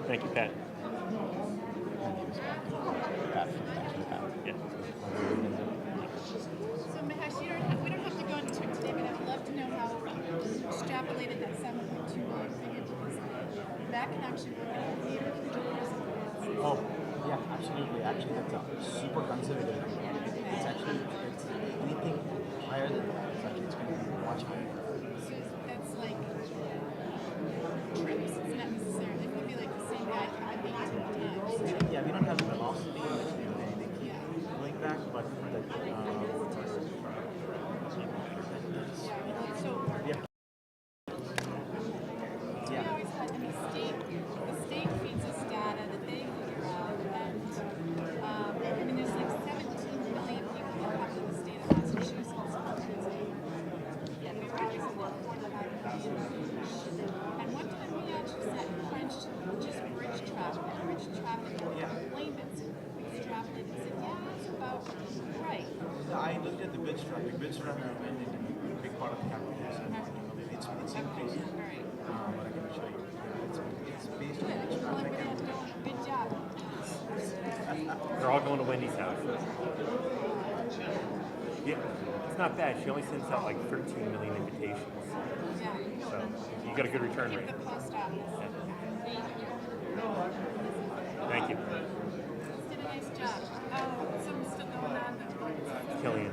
Thank you, Pat. Yeah. So Mahesh, we don't have to go into it today, but I'd love to know how you extrapolated that 7.2 million figure, because that can actually work out here. Oh, yeah, absolutely. Actually, that's super conservative. It's actually, it's anything higher than that. It's actually, it's going to be much higher. So that's like trips. It's not necessarily. It could be like the same guy coming 18 times. Yeah, we don't have the velocity or anything going back, but yeah. We always had, and the state feeds us data that they figure out, and I mean, there's like 17 million people that come to the state of Massachusetts. And we were always looking for the and one time we actually sat and crunched just bridge traffic claimants extrapolated and said, yeah, that's about right. I looked at the bridge traffic. Bridge traffic went into a big part of the calculation. It's increasing. But I can show you. It's based on bridge traffic. Good job. They're all going to Wendy's house. Yeah, it's not bad. She only sends out like 13 million invitations. Yeah. So you got a good return rate. The post office. Yeah. Thank you. Nice job. Oh, something's still going on though. Killian.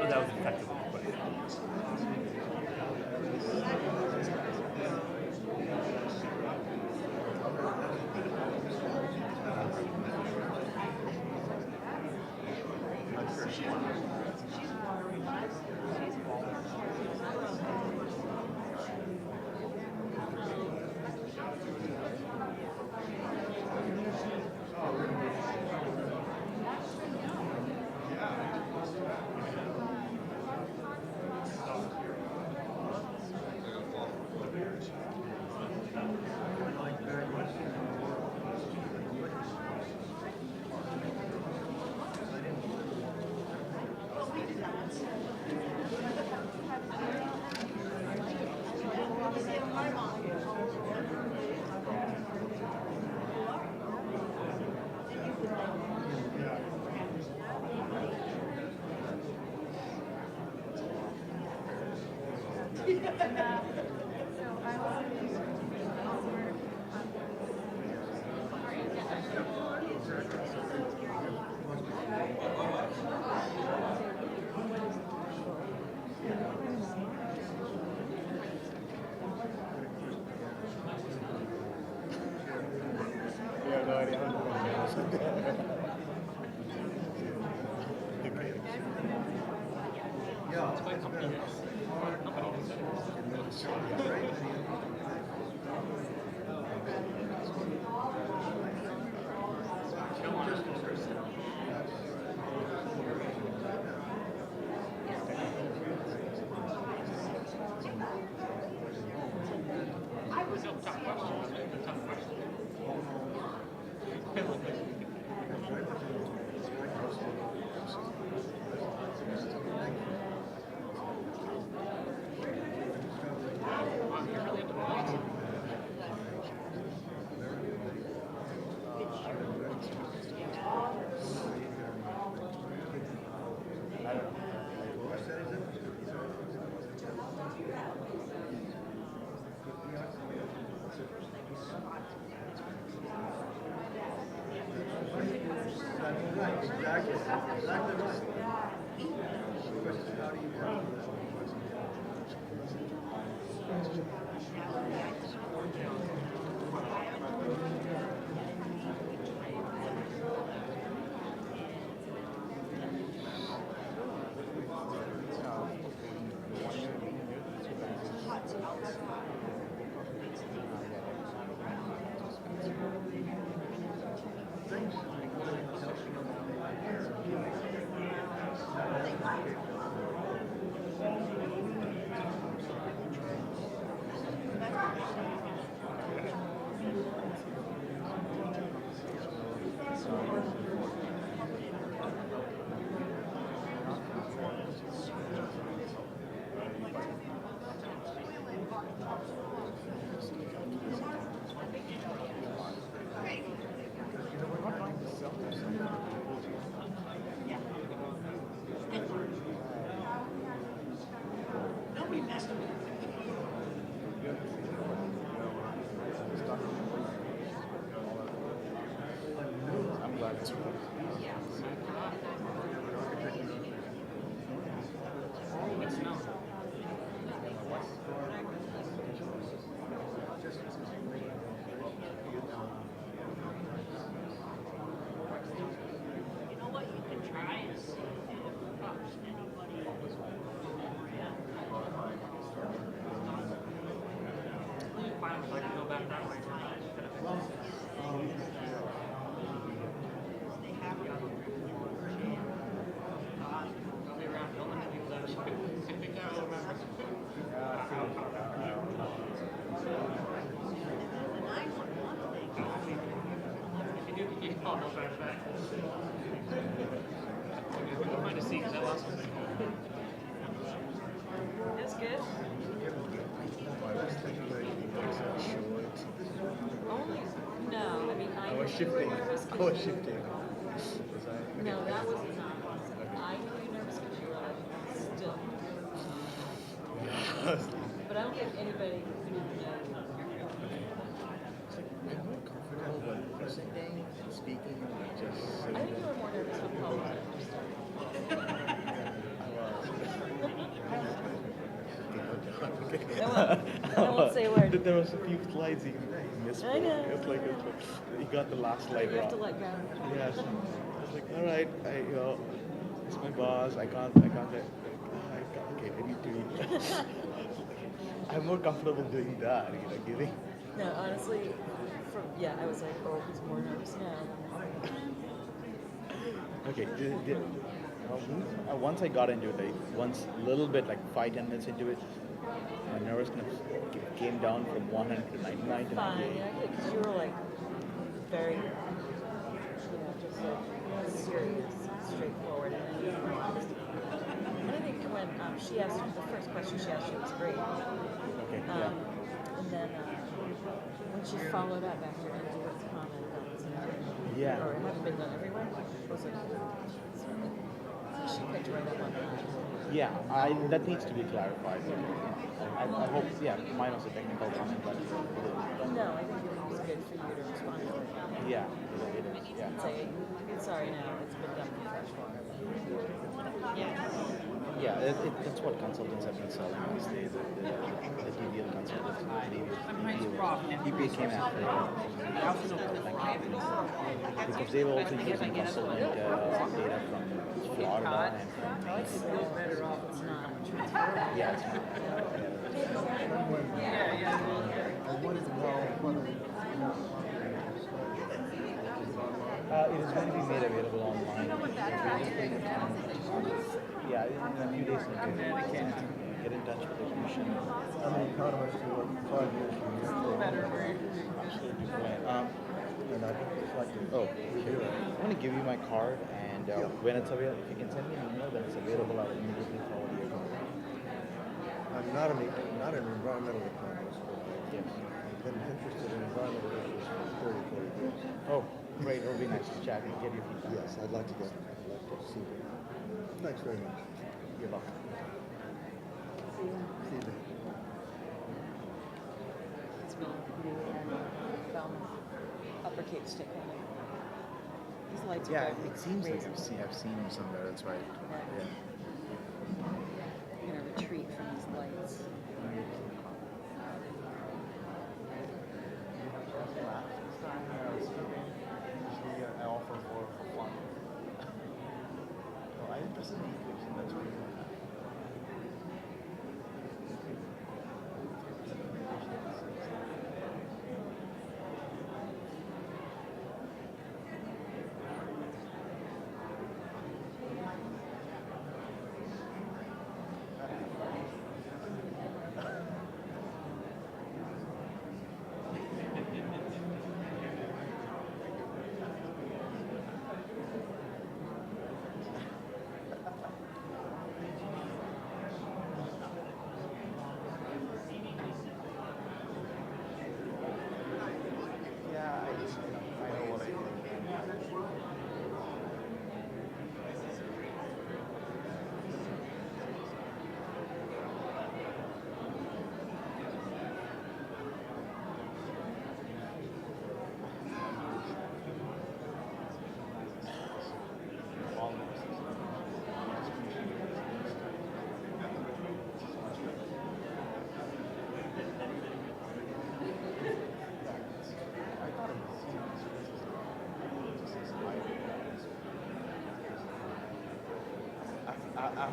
Oh, that was effective. That's good. Only, no, I mean, I was shifting. No, that was not. I know you're nervous because you were still. Anybody? I'm more comfortable with presenting and speaking than just sitting I think you there. were more nervous on call when you started. I won't say a word. There was a few slides he missed. I know. It's like he got the last slide You have to wrong. let go. Yes. I was like, all right, it's my boss. I can't. Okay, I need to. I'm more comfortable doing that. Giving. No, honestly, I was like, oh, he's more nervous now. Okay. Once I got into it, a little bit, like 5-10 minutes into it, my nervousness came down from 100 to 99 to Fine, 98. because you were like very, just like serious, straightforward, and then you were honest. And I think when she asked you, the first question she asked you was great. Okay, And then when she followed up after Andrew's comment about this, Yeah. or it hadn't been done everywhere, was like, so she picked right up on that. Yeah, that needs to be clarified. I hope, mine was a technical comment, but No, I think it was good for you to respond to it. yeah, it is. Yeah. And say, sorry now, it's been done for freshwater. Yeah, it's what consultants have been selling us. The DBL consultants, EPA came after because they were also using consultant data from Florida and from It's still better off it's not. yeah, it's not. It is going to be made available online. Yeah, in a few days. Get in touch with the commission. I'm an economist who worked 5 years for and I think it's like, I'm going to give you my card, and when it's available, if you can send me an email, then it's available, I'll immediately forward you a card. I'm not an environmental economist, but I've been interested in environmental issues for 30, 40 years. Oh, great. It'll be nice to chat and get your feedback. Yes, I'd like to see it. Thanks very much. You're welcome. See you then. It's me, you, and Upper Cape stakeholder. These lights are Yeah, very it seems like raised. I've seen him somewhere. That's right. Yeah. I'm going to retreat from these lights. I offer for fun. No, I'm interested in education. That's what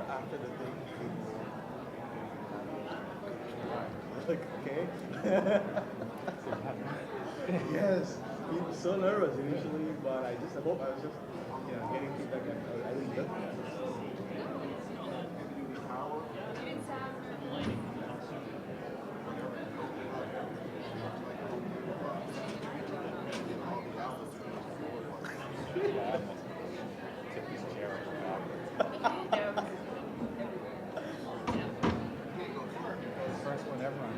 after the thing, like, okay. Yes, he was so nervous initially, but I hope I was just, getting feedback. I really did. First one ever on.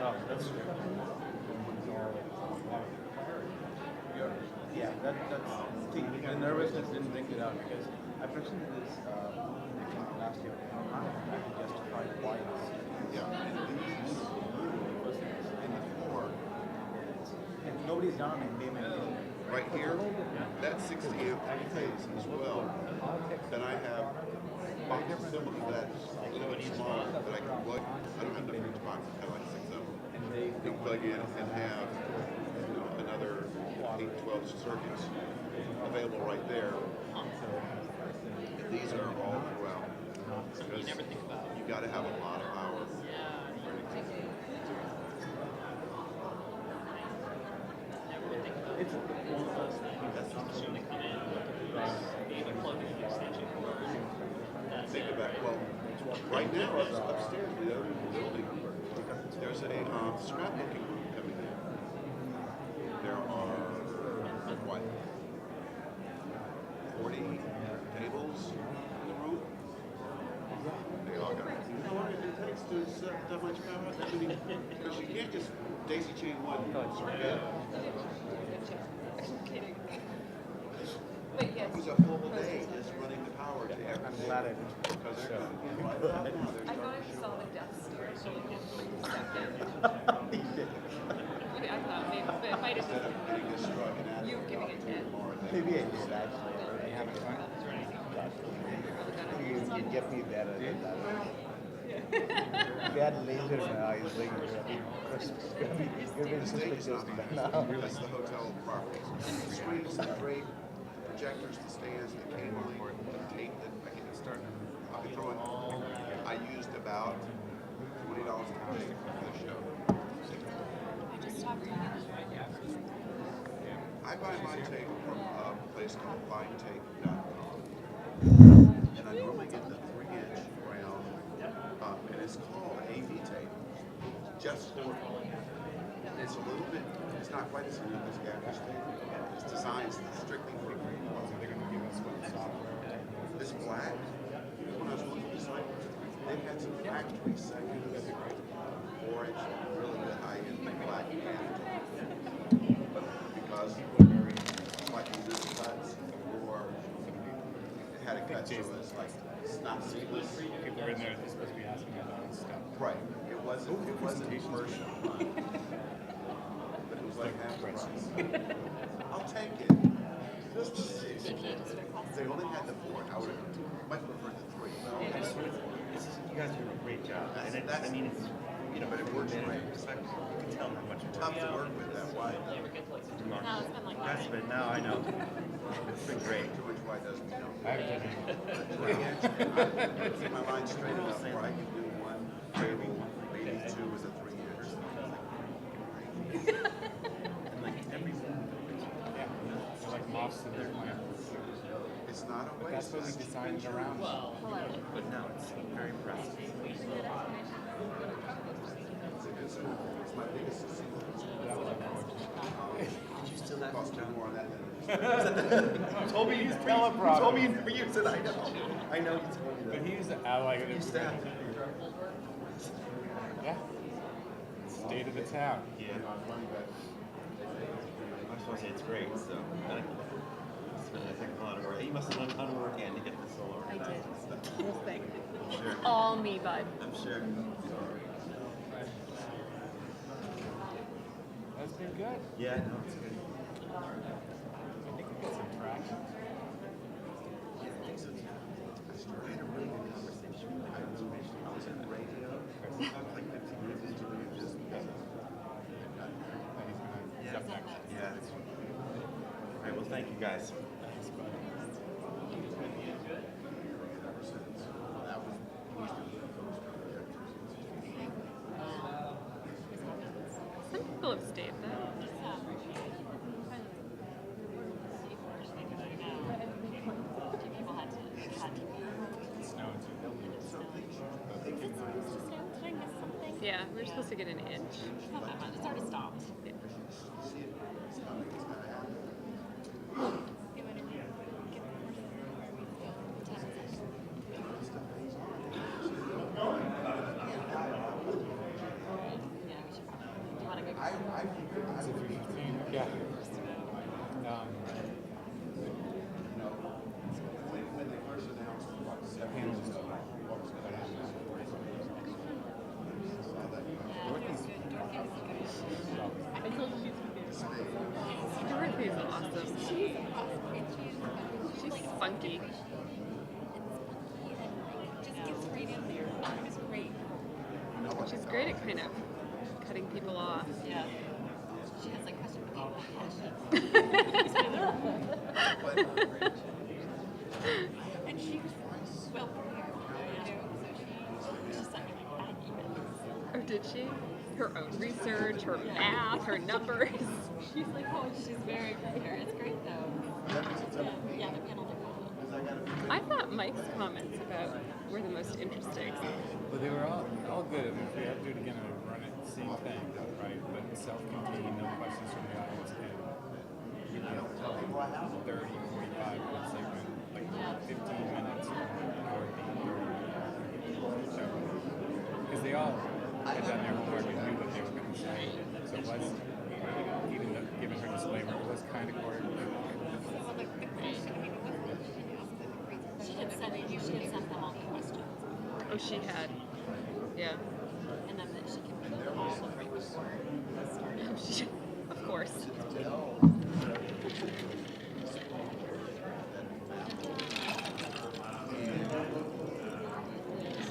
Oh, that's true. Yeah, that's nervousness didn't bring it out because I presented this last year. How I can justify why it's and nobody's done it. Right here, that's 60 amp phase as well. Then I have boxes similar to that, a little bit smaller that I can plug. I don't have enough for each box. I have like 6 of them. You can plug in and have another 8, 12 circuits available right there. And these are all throughout. Because you got to have a lot of power. It's one of those that's not soon to come in. Maybe plug in the extension cord. Think about it. Well, right now upstairs in the other building, there's a scrapbooking room coming in. There are what? 40 tables in the room. They all got. You know what it takes to set that much power? That many, because you can't just daisy chain one. It was a full day just running the power to everything. I'm glad I didn't. Because they're going to be right now. I thought I saw the Death Star showing him for a second. I thought maybe, but it might have Instead of getting this struck and adding you giving it 10. Maybe I did actually. I haven't tried. You get me better than that. If you had laser in my eyes, like you're being suspicious now. That's the hotel property. The screens, the drape, the projectors, the stands, the cabling, the tape that I can start. I'll be throwing. I used about $20 a day for the show. I buy my tape from a place called BuyTape.com, and I normally get the 3-inch round, and it's called AV tape, just for it. It's a little bit, it's not quite as good as Gaffer's tape. It's designed strictly for green. They're going to give us what software. This black, when I was looking at this site, they've had some factory seconds, 4-inch, really good high-end black tape. But because slightly different cuts, or it had a cut so it's like it's not seamless. People are in there, they're supposed to be asking about stuff. Right. It wasn't commercial. But it was like half price. I'll take it. Just to see. They only had the 4. I would have much preferred the 3. You guys do a great job. And I mean, it's, but it works great. You can tell how much Tough to work with that wide. No, it's been like that's been now I know. It's been great. Which wide doesn't know. I haven't done it. Keep my mind straight enough where I can do one table, maybe 2 with a 3-inch. And like every They're like moths to their plant. It's not a waste. That's what we designed around. But now it's very impressive. It's my biggest You still have cost more on that than you told me you used teleprompter. You told me you never used it. I know. I know you told me that. But he used it. I like it. You staff. Yeah. State of the town. Yeah. I'm supposed to say it's great, so it's really taking a lot of work. You must have done a ton of work in to get this all organized. I did. Well, thank you. I'm sure. All me, bud. I'm sure. That's been good. Yeah, no, it's good. I think we got some traction. I think so too. I had a really good conversation with the conservation. I was in the radio. We talked like 15 minutes into it. Just yeah. Yeah. All right. Well, thank you guys. Some people have stayed though. Yeah, we were supposed to get an inch. It's already stopped. Yeah. Yeah. funky. She's great at kind of cutting people off. Yeah. She has like question and she was well prepared. She sent me like 5 emails. Or did she? Her own research, her math, her numbers. She's like, oh, she's very prepared. It's great though. Yeah, the panel did well. I thought Mike's comments about were the most interesting. Well, they were all good. I mean, if we had to do it again, I would run it the same thing, right? But self-contained, no questions from the audience, and you know, 30, 45 minute segment, like 15 minutes, or 30 minutes. Because they all had done their homework and knew what they were going to say. So it was, even though, given her disclaimer, it was kind of coordinated. She had sent them all the questions. Oh, she had. Yeah. And then that she can put all of right before it started. Oh, she, of course.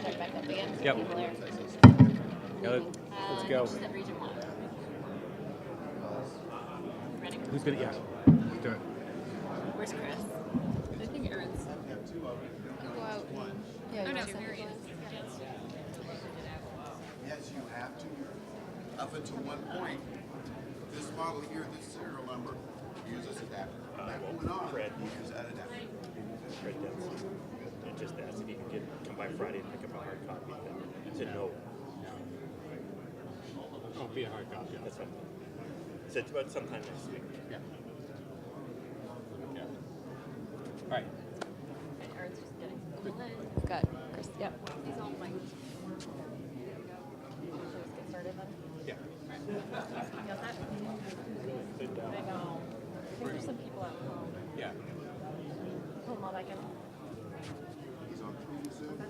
Start back up again. Yep. People there. Let's go. She's at region 1. Ready? Who's gonna? Yeah. Let's do it. Where's Chris? I think Aaron's. He'll go out. Yeah, Oh, no, here here he is. Yes, you have to. Up until one point, this model here, this serial number, use this adapter. That moving on, use that adapter. Fred does. It just asked if you can come by Friday and pick up a hard copy. I said no. Oh, be a hard copy. That's fine. I said, but sometime next week. Yeah. Okay. All right. Okay, Aaron's just getting got Chris. Yep. He's on mic. There we go. Should we just get started then? Yeah. You got that? I know. I think there's some people at home. Yeah. Pull them all back in. He's on Zoom.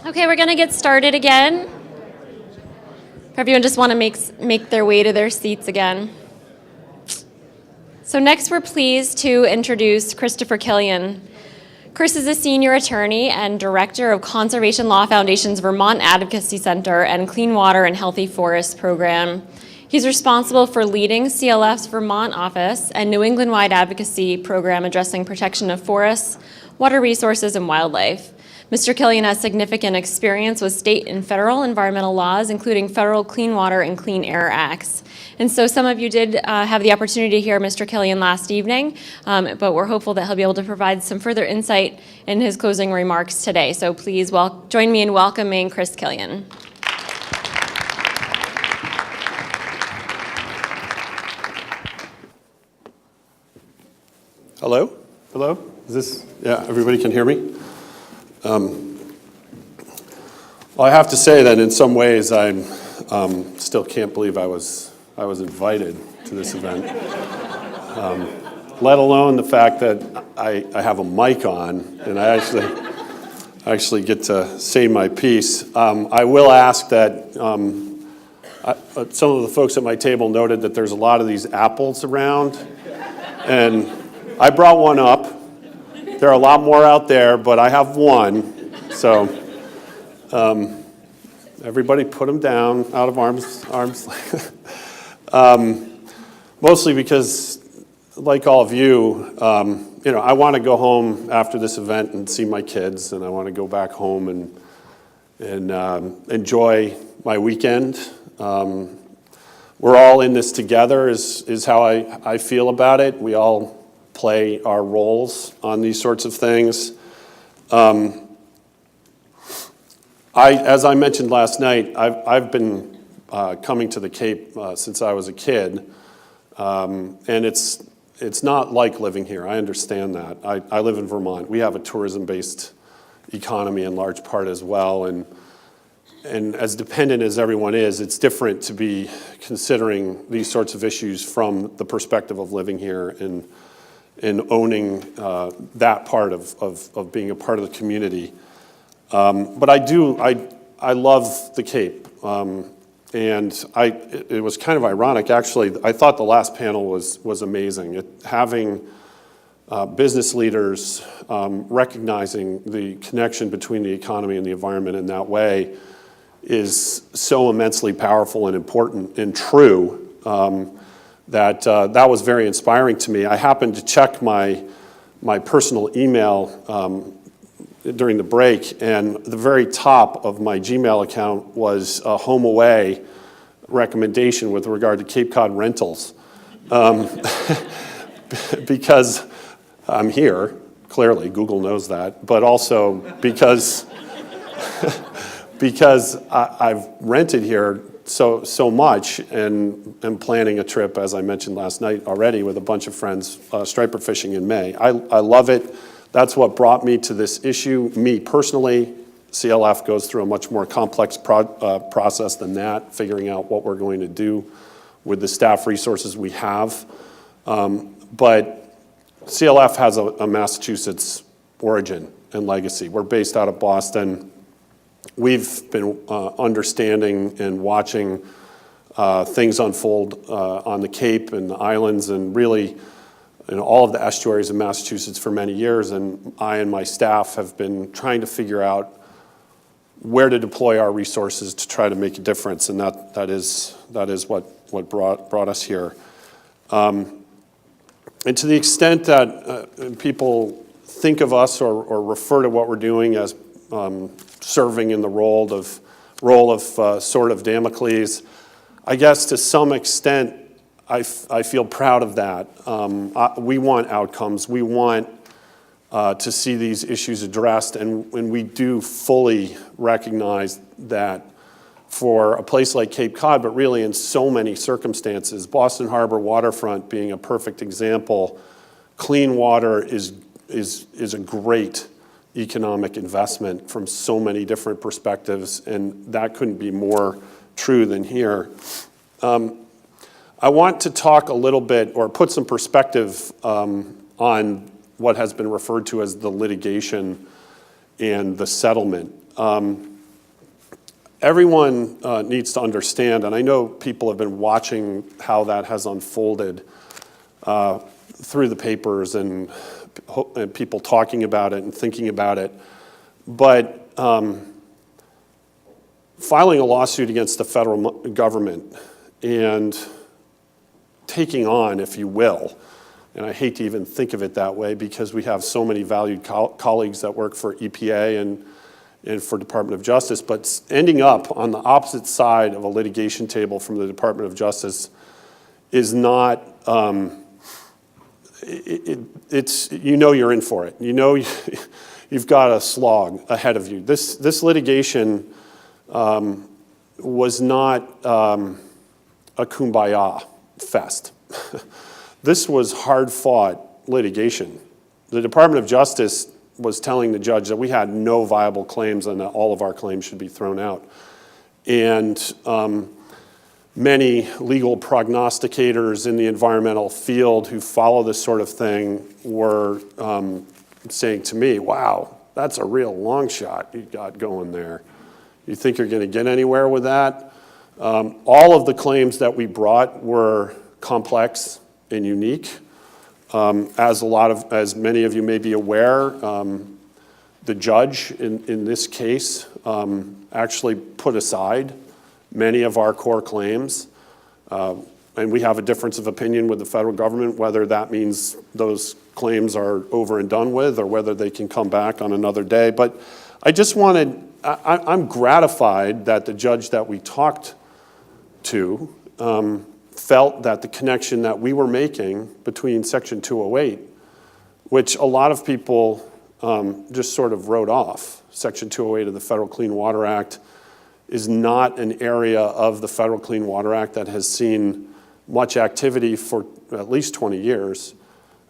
Okay, we're going to get started again. If everyone just want to make their way to their seats again. So next we're pleased to introduce Christopher Killian. Chris is a senior attorney and director of Conservation Law Foundation's Vermont Advocacy Center and Clean Water and Healthy Forests program. He's responsible for leading CLF's Vermont office and New England-wide advocacy program addressing protection of forests, water resources, and wildlife. Mr. Killian has significant experience with state and federal environmental laws, including federal Clean Water and Clean Air Acts. And so some of you did have the opportunity to hear Mr. Killian last evening, but we're hopeful that he'll be able to provide some further insight in his closing remarks today. So please join me in welcoming Chris Killian. Hello? Hello? Is this, yeah, everybody can hear me? Well, I have to say that in some ways I still can't believe I was invited to this event, let alone the fact that I have a mic on and I actually get to say my piece. I will ask that some of the folks at my table noted that there's a lot of these apples around, and I brought one up. There are a lot more out there, but I have one. So everybody put them down out of arm's mostly because, like all of you, I want to go home after this event and see my kids, and I want to go back home and enjoy my weekend. We're all in this together is how I feel about it. We all play our roles on these sorts of things. As I mentioned last night, I've been coming to the Cape since I was a kid, and it's not like living here. I understand that. I live in Vermont. We have a tourism-based economy in large part as well, and as dependent as everyone is, it's different to be considering these sorts of issues from the perspective of living here and owning that part of being a part of the community. But I love the Cape. And it was kind of ironic, actually. I thought the last panel was amazing. Having business leaders recognizing the connection between the economy and the environment in that way is so immensely powerful and important and true that was very inspiring to me. I happened to check my personal email during the break, and the very top of my Gmail account was a home away recommendation with regard to Cape Cod rentals. Because I'm here, clearly, Google knows that, but also because I've rented here so much and am planning a trip, as I mentioned last night already, with a bunch of friends, striper fishing in May. I love it. That's what brought me to this issue. Me personally, CLF goes through a much more complex process than that, figuring out what we're going to do with the staff resources we have. But CLF has a Massachusetts origin and legacy. We're based out of Boston. We've been understanding and watching things unfold on the Cape and the islands and really all of the estuaries of Massachusetts for many years, and I and my staff have been trying to figure out where to deploy our resources to try to make a difference, and that is what brought us here. And to the extent that people think of us or refer to what we're doing as serving in the role of sword of Damocles, I guess to some extent I feel proud of that. We want outcomes. We want to see these issues addressed, and we do fully recognize that for a place like Cape Cod, but really in so many circumstances, Boston Harbor waterfront being a perfect example, clean water is a great economic investment from so many different perspectives, and that couldn't be more true than here. I want to talk a little bit or put some perspective on what has been referred to as the litigation and the settlement. Everyone needs to understand, and I know people have been watching how that has unfolded through the papers and people talking about it and thinking about it, but filing a lawsuit against the federal government and taking on, if you will, and I hate to even think of it that way because we have so many valued colleagues that work for EPA and for Department of Justice, but ending up on the opposite side of a litigation table from the Department of Justice is not, it's you're in for it. You've got a slog ahead of you. This litigation was not a kumbaya fest. This was hard-fought litigation. The Department of Justice was telling the judge that we had no viable claims and that all of our claims should be thrown out. And many legal prognosticators in the environmental field who follow this sort of thing were saying to me, wow, that's a real long shot you got going there. You think you're going to get anywhere with that? All of the claims that we brought were complex and unique. As many of you may be aware, the judge in this case actually put aside many of our core claims. And we have a difference of opinion with the federal government, whether that means those claims are over and done with or whether they can come back on another day. But I'm gratified that the judge that we talked to felt that the connection that we were making between Section 208, which a lot of people just sort of wrote off, Section 208 of the Federal Clean Water Act is not an area of the Federal Clean Water Act that has seen much activity for at least 20 years.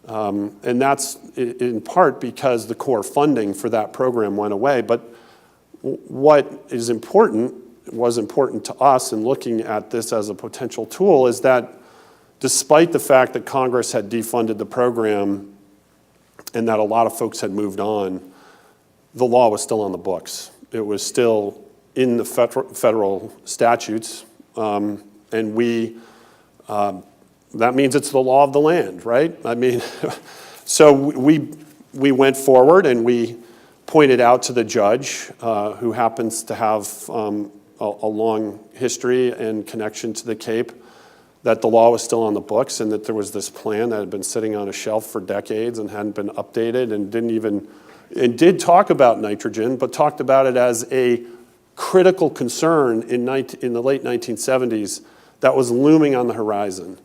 And that's in part because the core funding for that program went away. But what is important, was important to us in looking at this as a potential tool is that despite the fact that Congress had defunded the program and that a lot of folks had moved on, the law was still on the books. It was still in the federal statutes, and that means it's the law of the land, right? I mean, so we went forward and we pointed out to the judge, who happens to have a long history and connection to the Cape, that the law was still on the books and that there was this plan that had been sitting on a shelf for decades and hadn't been updated and did talk about nitrogen, but talked about it as a critical concern in the late 1970s that was looming on the horizon,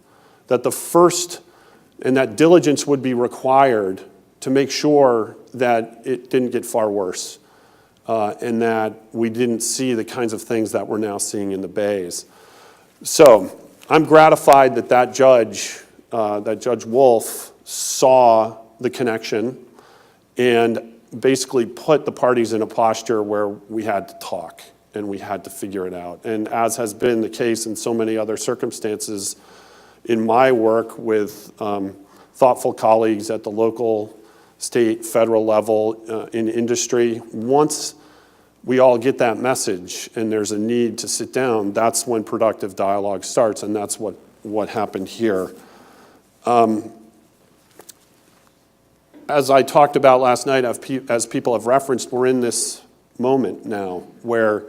that that diligence would be required to make sure that it didn't get far worse, and that we didn't see the kinds of things that we're now seeing in the bays. So I'm gratified that Judge Wolf, saw the connection and basically put the parties in a posture where we had to talk and we had to figure it out. And as has been the case in so many other circumstances in my work with thoughtful colleagues at the local, state, federal level, in industry, once we all get that message and there's a need to sit down, that's when productive dialogue starts, and that's what happened here. As I talked about last night, as people have referenced, we're in this moment now where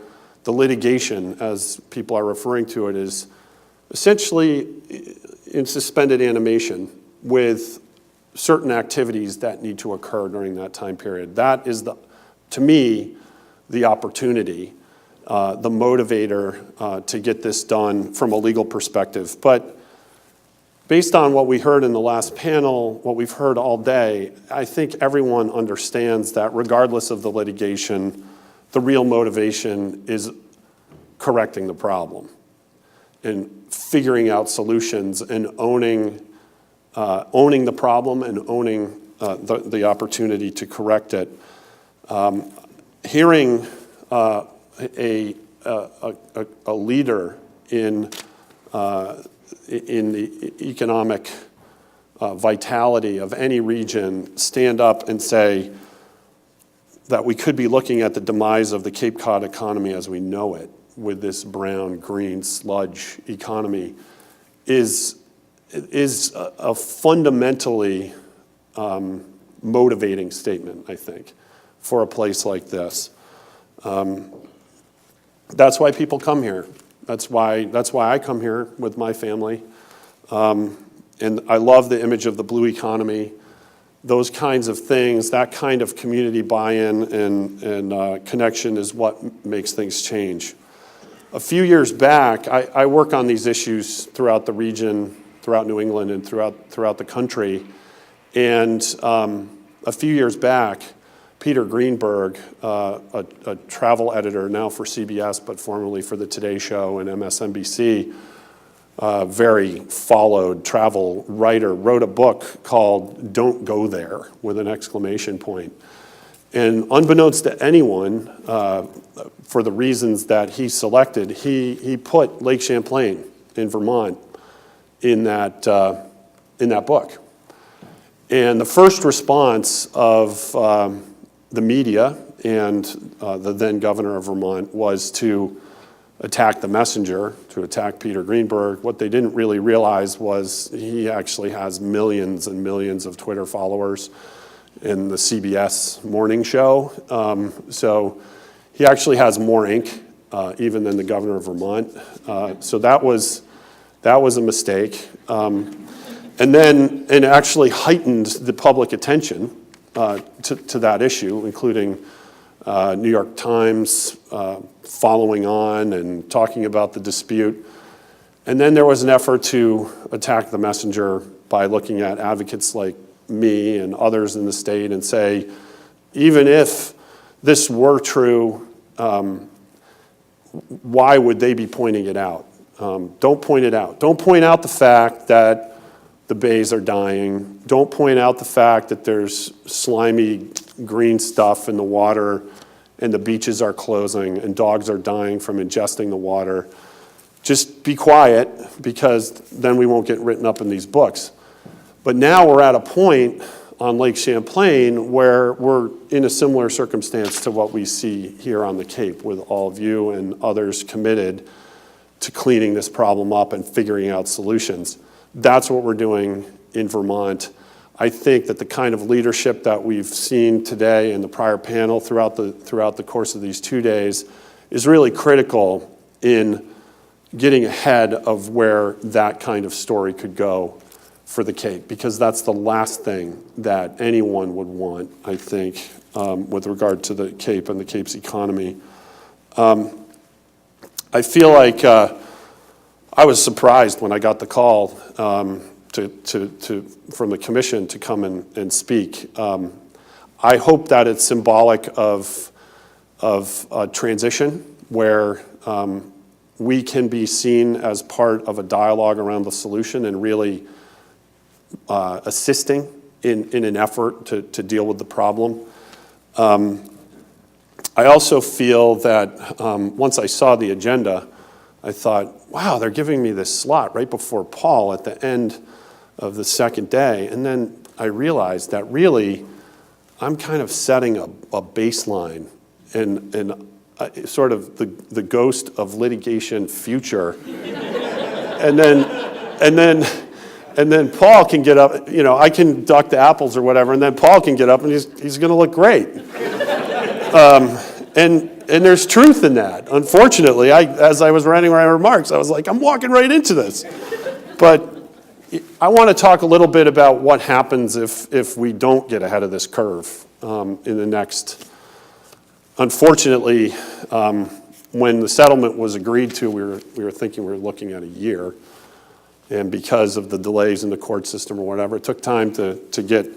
the litigation, as people are referring to it, is essentially in suspended animation with certain activities that need to occur during that time period. That is, to me, the opportunity, the motivator to get this done from a legal perspective. But based on what we heard in the last panel, what we've heard all day, I think everyone understands that regardless of the litigation, the real motivation is correcting the problem and figuring out solutions and owning the problem and owning the opportunity to correct it. Hearing a leader in the economic vitality of any region stand up and say that we could be looking at the demise of the Cape Cod economy as we know it with this brown, green, sludge economy is a fundamentally motivating statement, I think, for a place like this. That's why people come here. That's why I come here with my family. And I love the image of the blue economy. Those kinds of things, that kind of community buy-in and connection is what makes things change. A few years back, I work on these issues throughout the region, throughout New England and throughout the country. And a few years back, Peter Greenberg, a travel editor now for CBS, but formerly for the Today Show and MSNBC, very followed travel writer, wrote a book called Don't Go There, with an exclamation point. And unbeknownst to anyone, for the reasons that he selected, he put Lake Champlain in Vermont in that book. And the first response of the media and the then governor of Vermont was to attack the messenger, to attack Peter Greenberg. What they didn't really realize was he actually has millions and millions of Twitter followers in the CBS morning show. So he actually has more ink even than the governor of Vermont. So that was a mistake. And then it actually heightened the public attention to that issue, including New York Times following on and talking about the dispute. And then there was an effort to attack the messenger by looking at advocates like me and others in the state and say, even if this were true, why would they be pointing it out? Don't point it out. Don't point out the fact that the bays are dying. Don't point out the fact that there's slimy green stuff in the water and the beaches are closing and dogs are dying from ingesting the water. Just be quiet, because then we won't get written up in these books. But now we're at a point on Lake Champlain, where we're in a similar circumstance to what we see here on the Cape, with all of you and others committed to cleaning this problem up and figuring out solutions. That's what we're doing in Vermont. I think that the kind of leadership that we've seen today in the prior panel throughout the course of these 2 days is really critical in getting ahead of where that kind of story could go for the Cape, because that's the last thing that anyone would want, I think, with regard to the Cape and the Cape's economy. I feel like I was surprised when I got the call from the commission to come and speak. I hope that it's symbolic of a transition where we can be seen as part of a dialogue around the solution and really assisting in an effort to deal with the problem. I also feel that once I saw the agenda, I thought, wow, they're giving me this slot right before Paul at the end of the second day. And then I realized that really I'm kind of setting a baseline and sort of the ghost of litigation future. and then Paul can get up, I can duck the apples or whatever, and then Paul can get up and he's going to look great. And there's truth in that. Unfortunately, as I was writing my remarks, I was like, I'm walking right into this. But I want to talk a little bit about what happens if we don't get ahead of this curve in the next. Unfortunately, when the settlement was agreed to, we were thinking we were looking at a year. And because of the delays in the court system or whatever, it took time to get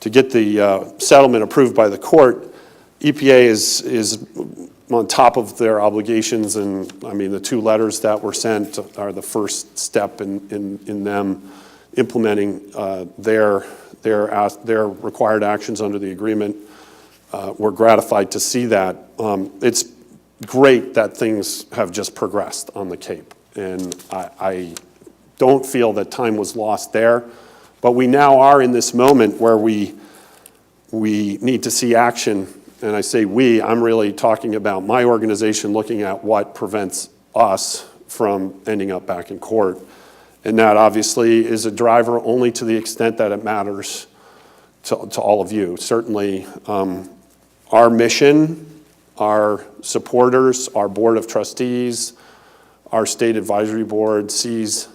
the settlement approved by the court. EPA is on top of their obligations, and I mean the 2 letters that were sent are the first step in them implementing their required actions under the agreement. We're gratified to see that. It's great that things have just progressed on the Cape, and I don't feel that time was lost there, but we now are in this moment where we need to see action. And I say we, I'm really talking about my organization looking at what prevents us from ending up back in court. And that obviously is a driver only to the extent that it matters to all of you. Certainly our mission, our supporters, our board of trustees, our state advisory board sees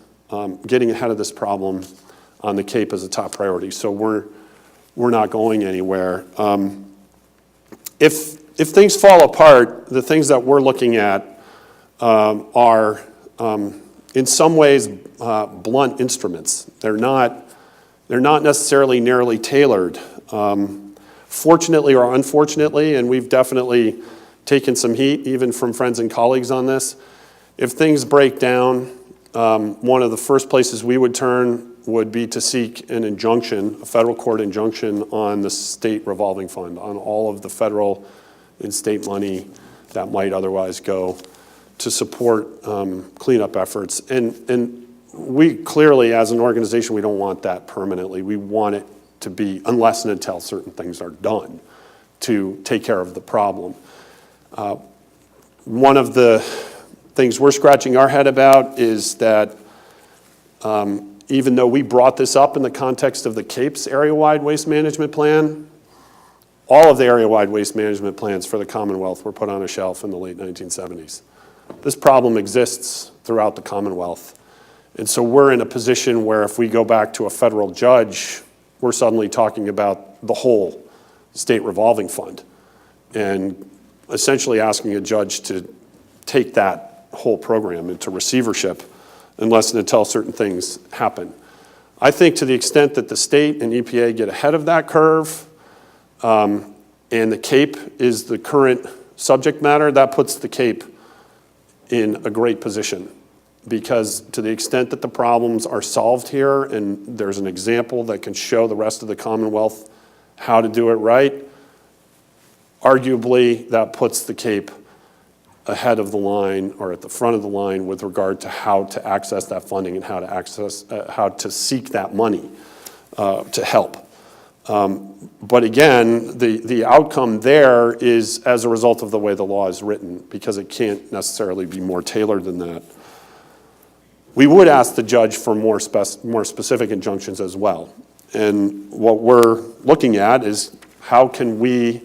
getting ahead of this problem on the Cape as a top priority. So we're not going anywhere. If things fall apart, the things that we're looking at are in some ways blunt instruments. They're not necessarily narrowly tailored. Fortunately or unfortunately, and we've definitely taken some heat even from friends and colleagues on this, if things break down, one of the first places we would turn would be to seek an injunction, a federal court injunction on the state revolving fund, on all of the federal and state money that might otherwise go to support cleanup efforts. And we clearly, as an organization, we don't want that permanently. We want it to be, unless and until certain things are done, to take care of the problem. One of the things we're scratching our head about is that even though we brought this up in the context of the Cape's area-wide waste management plan, all of the area-wide waste management plans for the Commonwealth were put on a shelf in the late 1970s. This problem exists throughout the Commonwealth. And so we're in a position where if we go back to a federal judge, we're suddenly talking about the whole state revolving fund and essentially asking a judge to take that whole program into receivership unless and until certain things happen. I think to the extent that the state and EPA get ahead of that curve, and the Cape is the current subject matter, that puts the Cape in a great position. Because to the extent that the problems are solved here and there's an example that can show the rest of the Commonwealth how to do it right, arguably that puts the Cape ahead of the line or at the front of the line with regard to how to access that funding and how to seek that money to help. But again, the outcome there is as a result of the way the law is written, because it can't necessarily be more tailored than that. We would ask the judge for more specific injunctions as well. And what we're looking at is how can we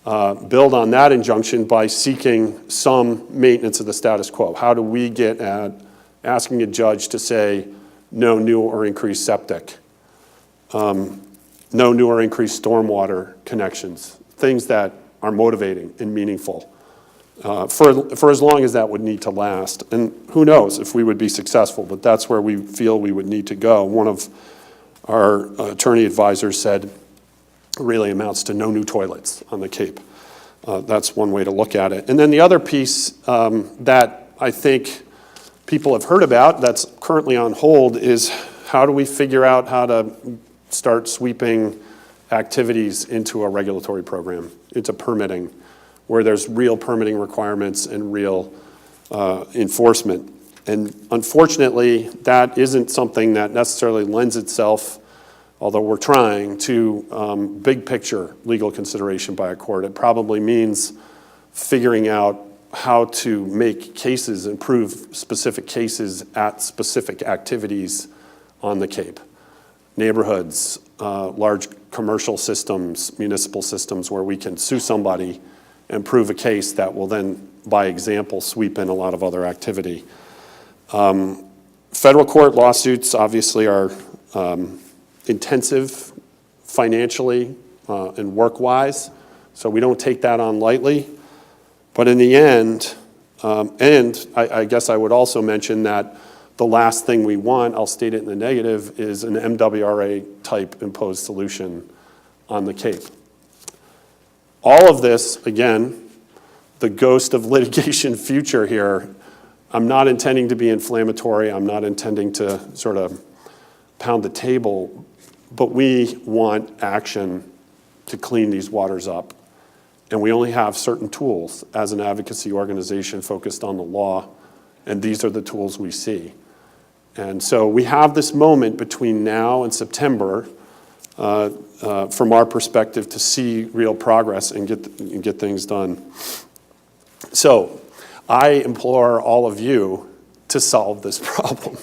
build on that injunction by seeking some maintenance of the status quo? How do we get at asking a judge to say no new or increased septic, no new or increased stormwater connections, things that are motivating and meaningful for as long as that would need to last. And who knows if we would be successful, but that's where we feel we would need to go. One of our attorney advisors said it really amounts to no new toilets on the Cape. That's one way to look at it. And then the other piece that I think people have heard about that's currently on hold is how do we figure out how to start sweeping activities into a regulatory program, into permitting, where there's real permitting requirements and real enforcement. And unfortunately, that isn't something that necessarily lends itself, although we're trying, to big picture legal consideration by a court. It probably means figuring out how to make cases and prove specific cases at specific activities on the Cape. Neighborhoods, large commercial systems, municipal systems where we can sue somebody and prove a case that will then, by example, sweep in a lot of other activity. Federal court lawsuits obviously are intensive financially and work-wise, so we don't take that on lightly. But in the end, and I guess I would also mention that the last thing we want, I'll state it in the negative, is an MWRA-type imposed solution on the Cape. All of this, again, the ghost of litigation future here, I'm not intending to be inflammatory. I'm not intending to sort of pound the table, but we want action to clean these waters up. And we only have certain tools as an advocacy organization focused on the law, and these are the tools we see. And so we have this moment between now and September, from our perspective, to see real progress and get things done. So I implore all of you to solve this problem.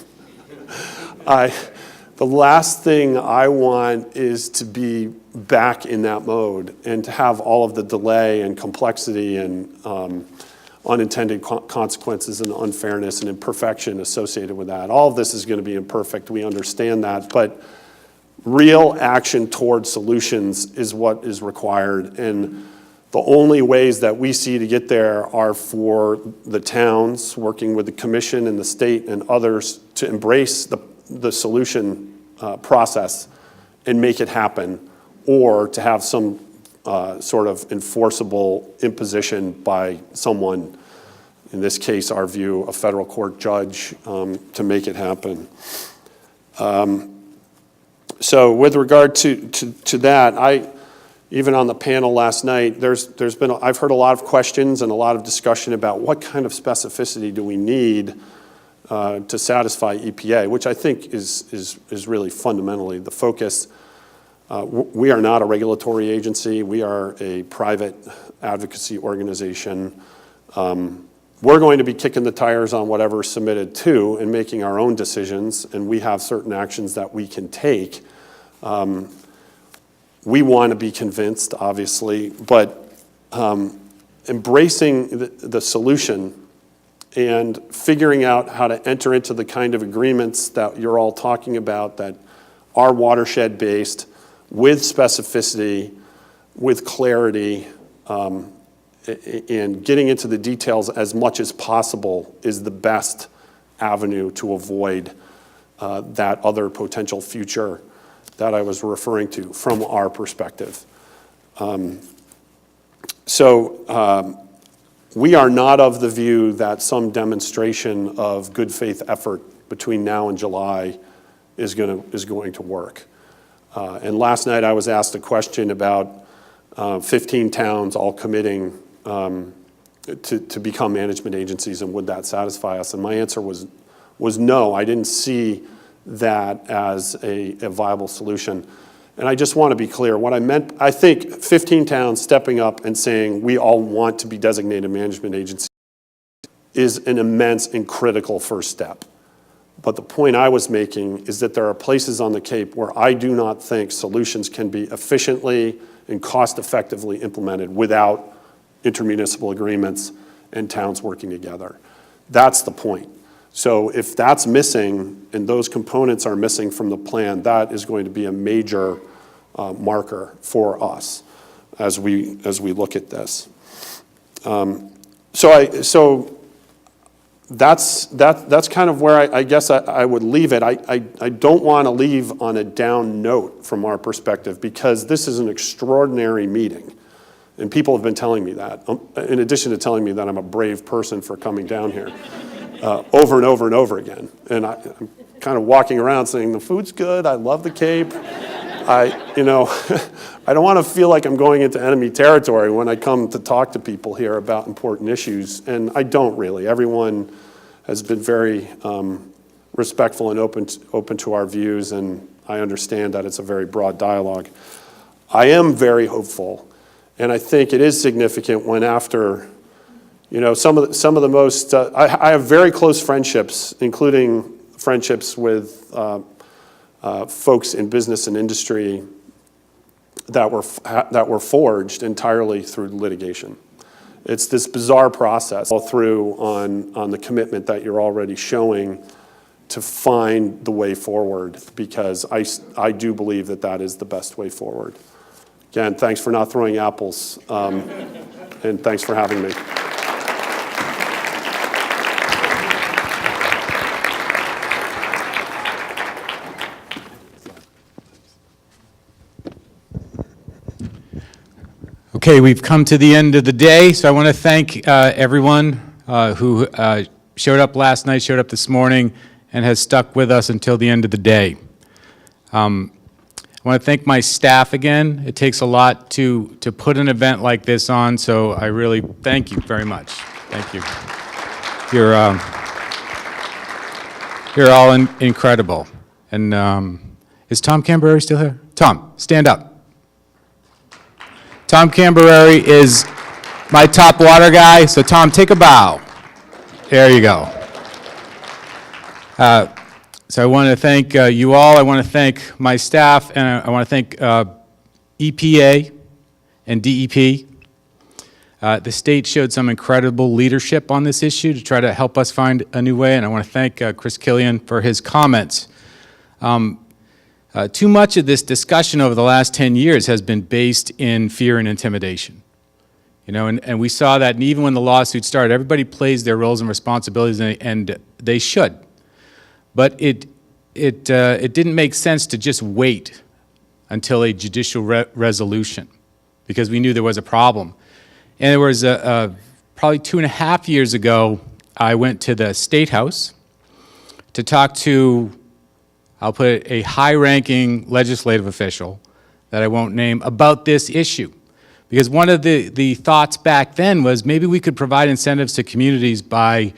The last thing I want is to be back in that mode and to have all of the delay and complexity and unintended consequences and unfairness and imperfection associated with that. All of this is going to be imperfect. We understand that. But real action towards solutions is what is required. And the only ways that we see to get there are for the towns, working with the commission and the state and others, to embrace the solution process and make it happen, or to have some sort of enforceable imposition by someone, in this case, our view, a federal court judge, to make it happen. So with regard to that, even on the panel last night, I've heard a lot of questions and a lot of discussion about what kind of specificity do we need to satisfy EPA, which I think is really fundamentally the focus. We are not a regulatory agency. We are a private advocacy organization. We're going to be kicking the tires on whatever's submitted to and making our own decisions, and we have certain actions that we can take. We want to be convinced, obviously, but embracing the solution and figuring out how to enter into the kind of agreements that you're all talking about that are watershed-based, with specificity, with clarity, and getting into the details as much as possible is the best avenue to avoid that other potential future that I was referring to from our perspective. We are not of the view that some demonstration of good faith effort between now and July is going to work. And last night I was asked a question about 15 towns all committing to become management agencies, and would that satisfy us? And my answer was no. I didn't see that as a viable solution. And I just want to be clear, what I meant, I think 15 towns stepping up and saying we all want to be designated management agencies is an immense and critical first step. But the point I was making is that there are places on the Cape where I do not think solutions can be efficiently and cost-effectively implemented without intermunicipal agreements and towns working together. That's the point. So if that's missing and those components are missing from the plan, that is going to be a major marker for us as we look at this. So that's kind of where I guess I would leave it. I don't want to leave on a down note from our perspective, because this is an extraordinary meeting. And people have been telling me that, in addition to telling me that I'm a brave person for coming down here over and over and over again. And I'm kind of walking around saying, the food's good, I love the Cape. I don't want to feel like I'm going into enemy territory when I come to talk to people here about important issues, and I don't really. Everyone has been very respectful and open to our views, and I understand that it's a very broad dialogue. I am very hopeful, and I think it is significant when after, some of the most, I have very close friendships, including friendships with folks in business and industry that were forged entirely through litigation. It's this bizarre process all through on the commitment that you're already showing to find the way forward, because I do believe that is the best way forward. Again, thanks for not throwing apples, and thanks for having me. Okay, we've come to the end of the day, so I want to thank everyone who showed up last night, showed up this morning, and has stuck with us until the end of the day. I want to thank my staff again. It takes a lot to put an event like this on, so I really thank you very much. Thank you. You're all incredible. And is Tom Cambereri still here? Tom, stand up. Tom Cambereri is my top water guy, so Tom, take a bow. There you go. So I want to thank you all. I want to thank my staff, and I want to thank EPA and DEP. The state showed some incredible leadership on this issue to try to help us find a new way, and I want to thank Chris Killian for his comments. Too much of this discussion over the last 10 years has been based in fear and intimidation. And we saw that, and even when the lawsuit started, everybody plays their roles and responsibilities, and they should. But it didn't make sense to just wait until a judicial resolution, because we knew there was a problem. And there was probably 2.5 years ago, I went to the State House to talk to, I'll put it, a high-ranking legislative official that I won't name about this issue. Because one of the thoughts back then was maybe we could provide incentives to communities by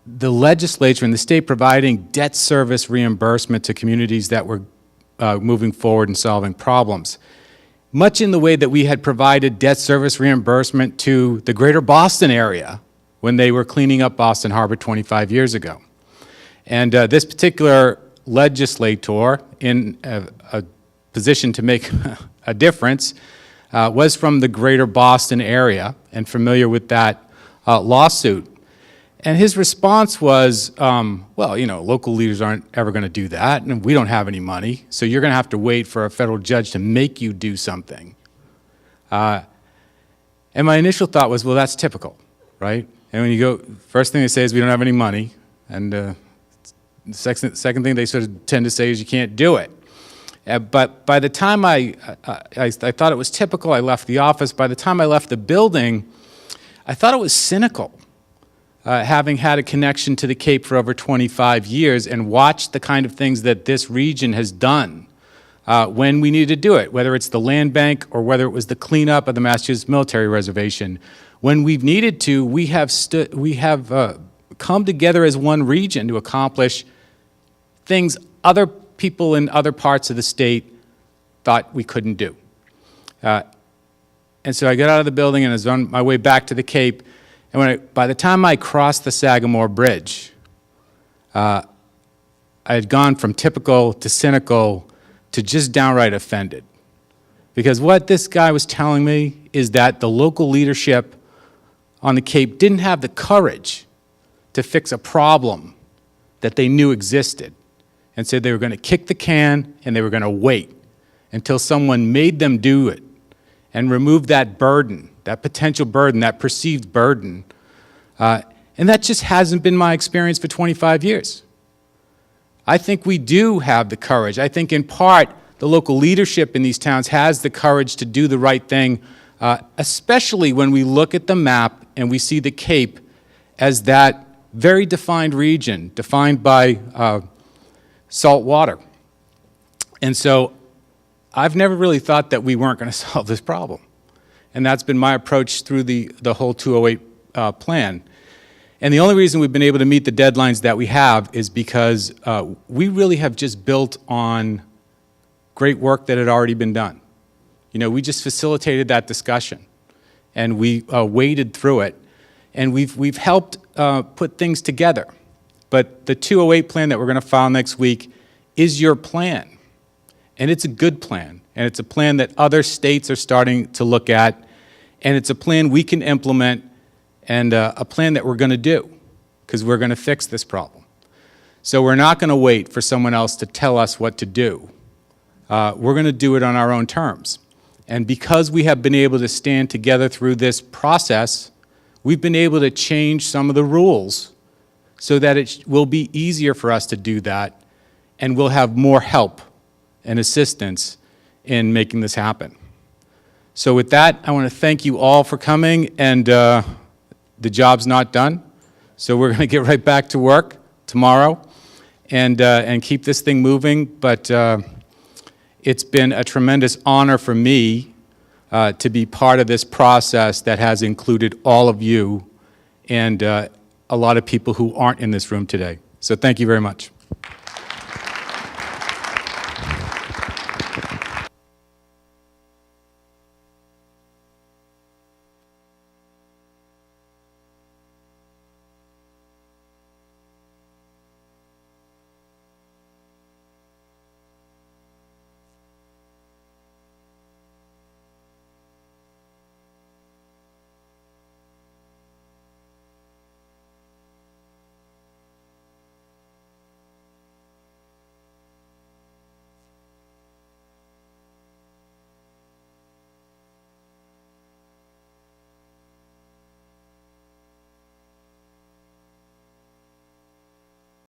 the legislature and the state providing debt service reimbursement to communities that were moving forward and solving problems. Much in the way that we had provided debt service reimbursement to the greater Boston area when they were cleaning up Boston Harbor 25 years ago. And this particular legislator in a position to make a difference was from the greater Boston area and familiar with that lawsuit. And his response was, well, local leaders aren't ever going to do that, and we don't have any money, so you're going to have to wait for a federal judge to make you do something. And my initial thought was, well, that's typical, right? And when you go, first thing they say is we don't have any money, and the second thing they sort of tend to say is you can't do it. But by the time I thought it was typical, I left the office. By the time I left the building, I thought it was cynical. Having had a connection to the Cape for over 25 years and watched the kind of things that this region has done when we needed to do it, whether it's the land bank or whether it was the cleanup of the Massachusetts Military Reservation. When we've needed to, we have come together as one region to accomplish things other people in other parts of the state thought we couldn't do. And so I got out of the building and I was on my way back to the Cape. And by the time I crossed the Sagamore Bridge, I had gone from typical to cynical to just downright offended. Because what this guy was telling me is that the local leadership on the Cape didn't have the courage to fix a problem that they knew existed, and said they were going to kick the can and they were going to wait until someone made them do it and remove that burden, that potential burden, that perceived burden. And that just hasn't been my experience for 25 years. I think we do have the courage. I think in part the local leadership in these towns has the courage to do the right thing, especially when we look at the map and we see the Cape as that very defined region, defined by salt water. And so I've never really thought that we weren't going to solve this problem. And that's been my approach through the whole 208 plan. And the only reason we've been able to meet the deadlines that we have is because we really have just built on great work that had already been done. You know, we just facilitated that discussion, and we waded through it, and we've helped put things together. But the 208 plan that we're going to file next week is your plan, and it's a good plan, and it's a plan that other states are starting to look at, and it's a plan we can implement, and a plan that we're going to do, because we're going to fix this problem. So we're not going to wait for someone else to tell us what to do. We're going to do it on our own terms. And because we have been able to stand together through this process, we've been able to change some of the rules so that it will be easier for us to do that, and we'll have more help and assistance in making this happen. So with that, I want to thank you all for coming, and the job's not done, so we're going to get right back to work tomorrow and keep this thing moving. But it's been a tremendous honor for me to be part of this process that has included all of you and a lot of people who aren't in this room today. So thank you very much.